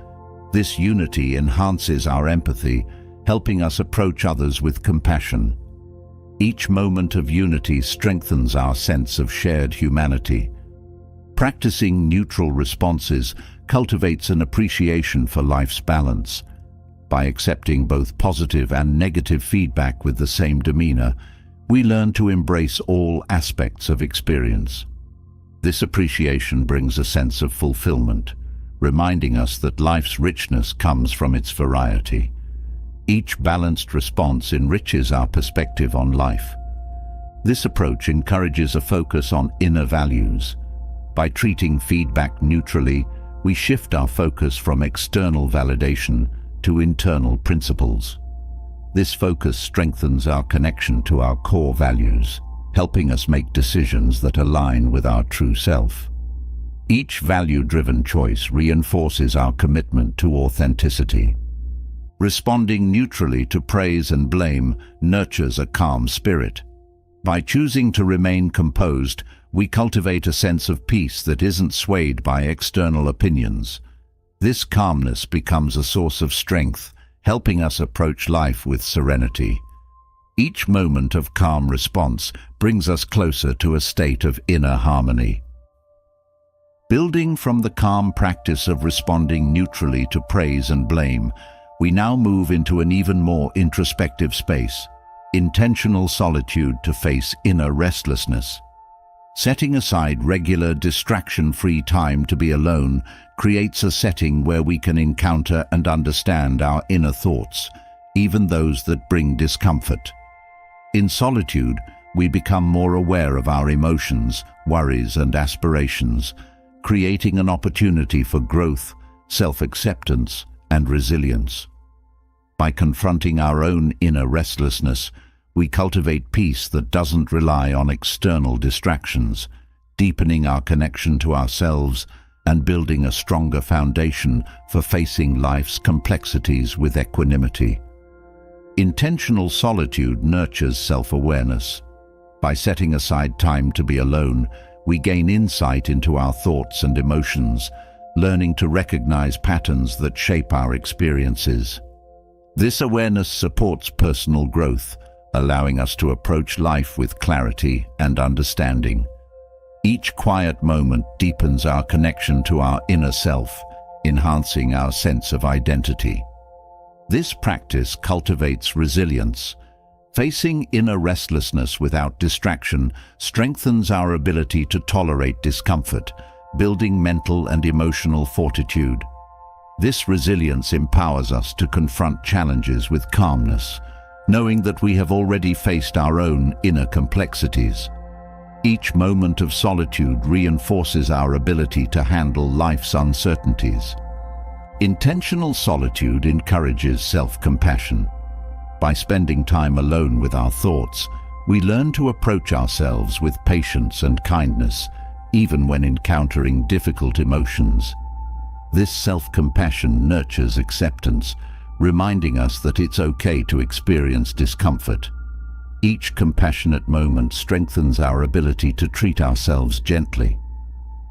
This unity enhances our empathy, helping us approach others with compassion. Each moment of unity strengthens our sense of shared humanity. Practicing neutral responses cultivates an appreciation for life's balance. By accepting both positive and negative feedback with the same demeanor, we learn to embrace all aspects of experience. This appreciation brings a sense of fulfillment, reminding us that life's richness comes from its variety. Each balanced response enriches our perspective on life. This approach encourages a focus on inner values. By treating feedback neutrally, we shift our focus from external validation to internal principles. This focus strengthens our connection to our core values, helping us make decisions that align with our true self. Each value-driven choice reinforces our commitment to authenticity. Responding neutrally to praise and blame nurtures a calm spirit. By choosing to remain composed, we cultivate a sense of peace that isn't swayed by external opinions. This calmness becomes a source of strength, helping us approach life with serenity. Each moment of calm response brings us closer to a state of inner harmony. Building from the calm practice of responding neutrally to praise and blame, we now move into an even more introspective space. Intentional solitude to face inner restlessness. Setting aside regular, distraction-free time to be alone creates a setting where we can encounter and understand our inner thoughts, even those that bring discomfort. In solitude, we become more aware of our emotions, worries, and aspirations, creating an opportunity for growth, self-acceptance, and resilience. By confronting our own inner restlessness, we cultivate peace that doesn't rely on external distractions, deepening our connection to ourselves and building a stronger foundation for facing life's complexities with equanimity. Intentional solitude nurtures self-awareness. By setting aside time to be alone, we gain insight into our thoughts and emotions, learning to recognize patterns that shape our experiences. This awareness supports personal growth, allowing us to approach life with clarity and understanding. Each quiet moment deepens our connection to our inner self, enhancing our sense of identity. This practice cultivates resilience. Facing inner restlessness without distraction strengthens our ability to tolerate discomfort, building mental and emotional fortitude. This resilience empowers us to confront challenges with calmness, knowing that we have already faced our own inner complexities. Each moment of solitude reinforces our ability to handle life's uncertainties. Intentional solitude encourages self-compassion. By spending time alone with our thoughts, we learn to approach ourselves with patience and kindness, even when encountering difficult emotions. This self-compassion nurtures acceptance, reminding us that it's okay to experience discomfort. Each compassionate moment strengthens our ability to treat ourselves gently.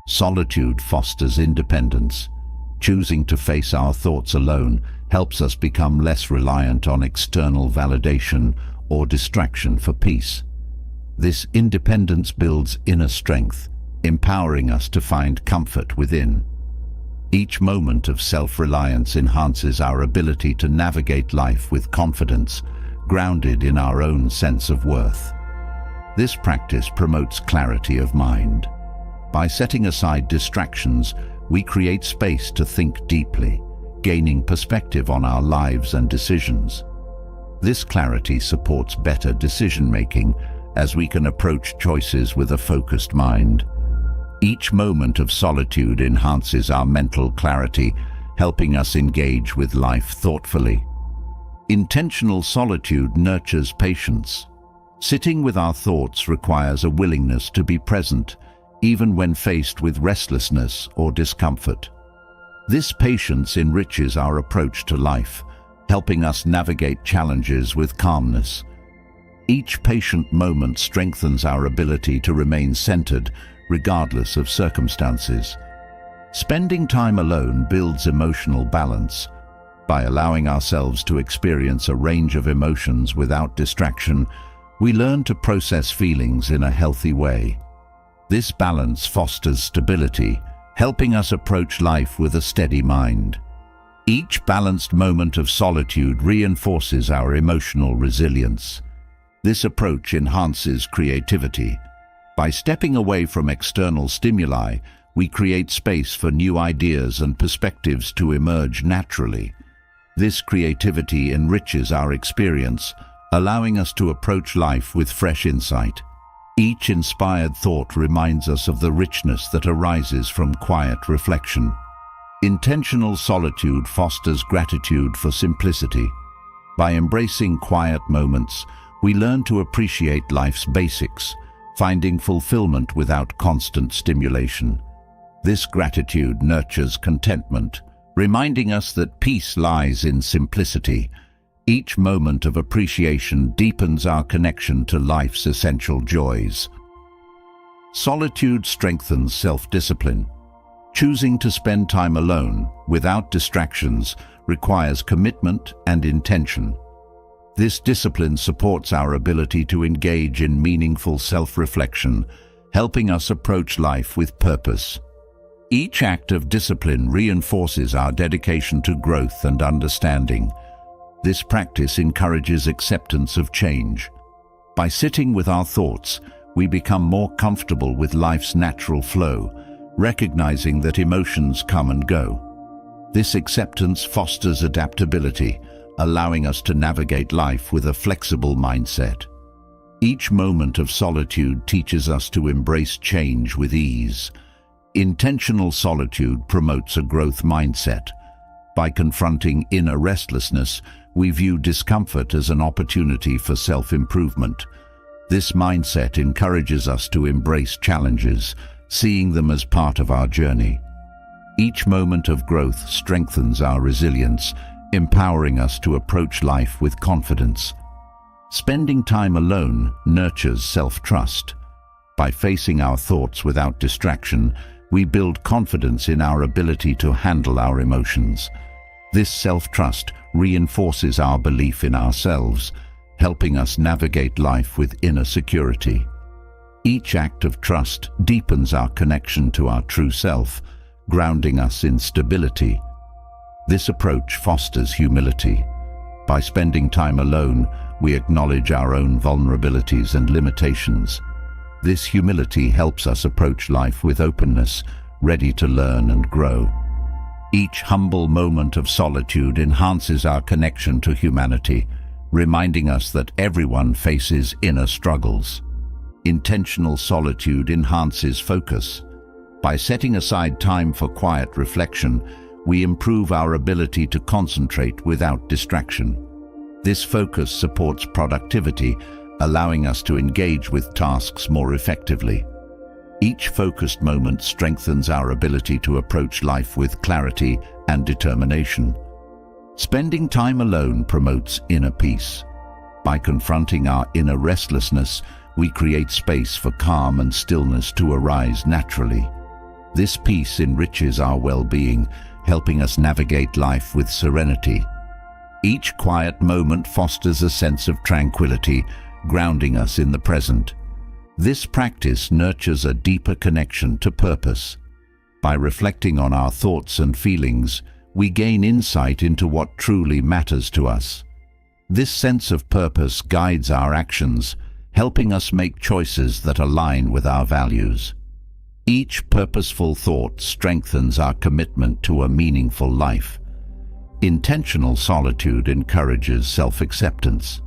Solitude fosters independence. Choosing to face our thoughts alone helps us become less reliant on external validation or distraction for peace. This independence builds inner strength, empowering us to find comfort within. Each moment of self-reliance enhances our ability to navigate life with confidence, grounded in our own sense of worth. This practice promotes clarity of mind. By setting aside distractions, we create space to think deeply, gaining perspective on our lives and decisions. This clarity supports better decision-making as we can approach choices with a focused mind. Each moment of solitude enhances our mental clarity, helping us engage with life thoughtfully. Intentional solitude nurtures patience. Sitting with our thoughts requires a willingness to be present, even when faced with restlessness or discomfort. This patience enriches our approach to life, helping us navigate challenges with calmness. Each patient moment strengthens our ability to remain centered, regardless of circumstances. Spending time alone builds emotional balance. By allowing ourselves to experience a range of emotions without distraction, we learn to process feelings in a healthy way. This balance fosters stability, helping us approach life with a steady mind. Each balanced moment of solitude reinforces our emotional resilience. This approach enhances creativity. By stepping away from external stimuli, we create space for new ideas and perspectives to emerge naturally. This creativity enriches our experience, allowing us to approach life with fresh insight. Each inspired thought reminds us of the richness that arises from quiet reflection. Intentional solitude fosters gratitude for simplicity. By embracing quiet moments, we learn to appreciate life's basics, finding fulfillment without constant stimulation. This gratitude nurtures contentment, reminding us that peace lies in simplicity. Each moment of appreciation deepens our connection to life's essential joys. Solitude strengthens self-discipline. Choosing to spend time alone, without distractions, requires commitment and intention. This discipline supports our ability to engage in meaningful self-reflection, helping us approach life with purpose. Each act of discipline reinforces our dedication to growth and understanding. This practice encourages acceptance of change. By sitting with our thoughts, we become more comfortable with life's natural flow, recognizing that emotions come and go. This acceptance fosters adaptability, allowing us to navigate life with a flexible mindset. Each moment of solitude teaches us to embrace change with ease. Intentional solitude promotes a growth mindset. By confronting inner restlessness, we view discomfort as an opportunity for self-improvement. This mindset encourages us to embrace challenges, seeing them as part of our journey. Each moment of growth strengthens our resilience, empowering us to approach life with confidence. Spending time alone nurtures self-trust. By facing our thoughts without distraction, we build confidence in our ability to handle our emotions. This self-trust reinforces our belief in ourselves, helping us navigate life with inner security. Each act of trust deepens our connection to our true self, grounding us in stability. This approach fosters humility. By spending time alone, we acknowledge our own vulnerabilities and limitations. This humility helps us approach life with openness, ready to learn and grow. Each humble moment of solitude enhances our connection to humanity, reminding us that everyone faces inner struggles. Intentional solitude enhances focus. By setting aside time for quiet reflection, we improve our ability to concentrate without distraction. This focus supports productivity, allowing us to engage with tasks more effectively. Each focused moment strengthens our ability to approach life with clarity and determination. Spending time alone promotes inner peace. By confronting our inner restlessness, we create space for calm and stillness to arise naturally. This peace enriches our well-being, helping us navigate life with serenity. Each quiet moment fosters a sense of tranquility, grounding us in the present. This practice nurtures a deeper connection to purpose. By reflecting on our thoughts and feelings, we gain insight into what truly matters to us. This sense of purpose guides our actions, helping us make choices that align with our values. Each purposeful thought strengthens our commitment to a meaningful life. Intentional solitude encourages self-acceptance.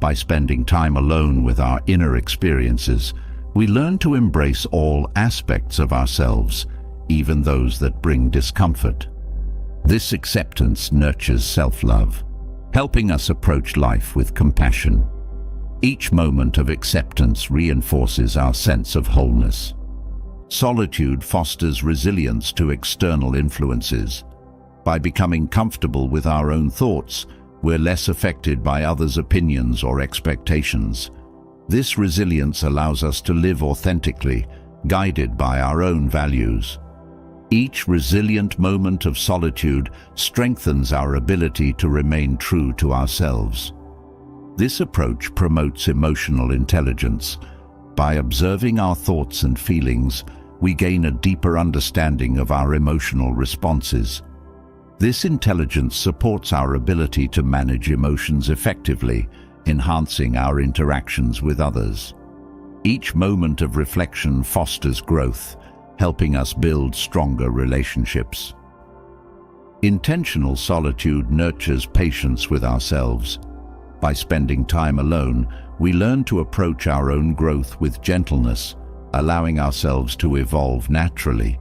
By spending time alone with our inner experiences, we learn to embrace all aspects of ourselves, even those that bring discomfort. This acceptance nurtures self-love, helping us approach life with compassion. Each moment of acceptance reinforces our sense of wholeness. Solitude fosters resilience to external influences. By becoming comfortable with our own thoughts, we're less affected by others' opinions or expectations. This resilience allows us to live authentically, guided by our own values. Each resilient moment of solitude strengthens our ability to remain true to ourselves. This approach promotes emotional intelligence. By observing our thoughts and feelings, we gain a deeper understanding of our emotional responses. This intelligence supports our ability to manage emotions effectively, enhancing our interactions with others. Each moment of reflection fosters growth, helping us build stronger relationships. Intentional solitude nurtures patience with ourselves. By spending time alone, we learn to approach our own growth with gentleness, allowing ourselves to evolve naturally.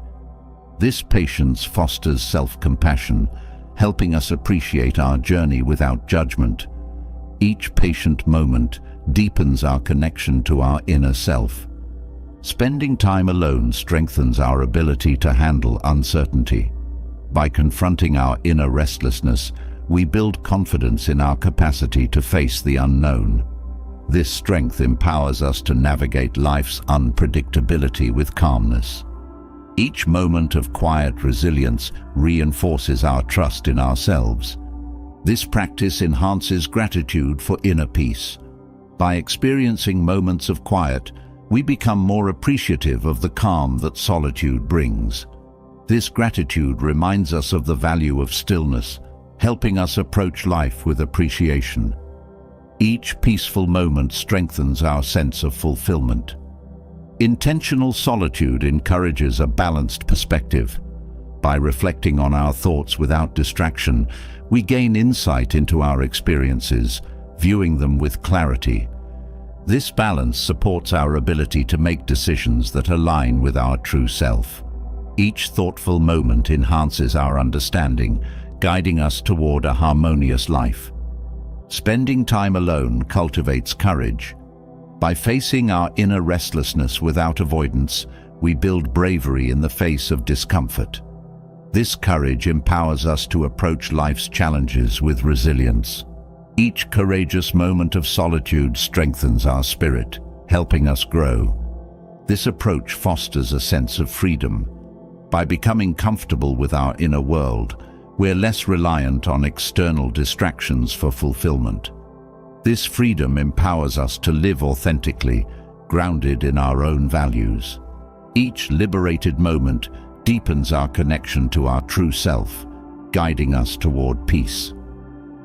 This patience fosters self-compassion, helping us appreciate our journey without judgment. Each patient moment deepens our connection to our inner self. Spending time alone strengthens our ability to handle uncertainty. By confronting our inner restlessness, we build confidence in our capacity to face the unknown. This strength empowers us to navigate life's unpredictability with calmness. Each moment of quiet resilience reinforces our trust in ourselves. This practice enhances gratitude for inner peace. By experiencing moments of quiet, we become more appreciative of the calm that solitude brings. This gratitude reminds us of the value of stillness, helping us approach life with appreciation. Each peaceful moment strengthens our sense of fulfillment. Intentional solitude encourages a balanced perspective. By reflecting on our thoughts without distraction, we gain insight into our experiences, viewing them with clarity. This balance supports our ability to make decisions that align with our true self. Each thoughtful moment enhances our understanding, guiding us toward a harmonious life. Spending time alone cultivates courage. By facing our inner restlessness without avoidance, we build bravery in the face of discomfort. This courage empowers us to approach life's challenges with resilience. Each courageous moment of solitude strengthens our spirit, helping us grow. This approach fosters a sense of freedom. By becoming comfortable with our inner world, we're less reliant on external distractions for fulfillment. This freedom empowers us to live authentically, grounded in our own values. Each liberated moment deepens our connection to our true self, guiding us toward peace.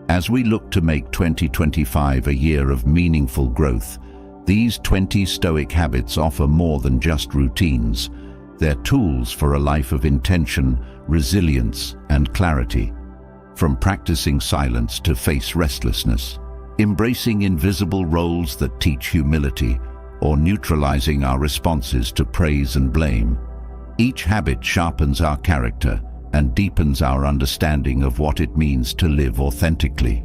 As we look to make 2025 a year of meaningful growth, these 20 Stoic habits offer more than just routines. They're tools for a life of intention, resilience, and clarity. From practicing silence to face restlessness, embracing invisible roles that teach humility, or neutralizing our responses to praise and blame, each habit sharpens our character and deepens our understanding of what it means to live authentically.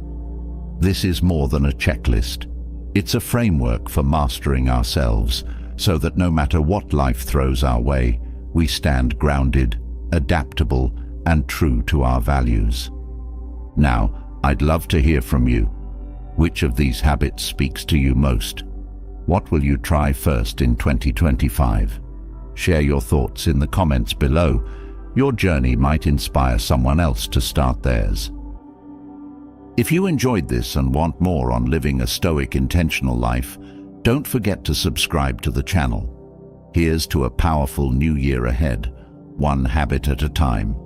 This is more than a checklist. It's a framework for mastering ourselves, so that no matter what life throws our way, we stand grounded, adaptable, and true to our values. Now, I'd love to hear from you. Which of these habits speaks to you most? What will you try first in 2025? Share your thoughts in the comments below. Your journey might inspire someone else to start theirs. If you enjoyed this and want more on living a Stoic intentional life, don't forget to subscribe to the channel. Here's to a powerful new year ahead, one habit at a time.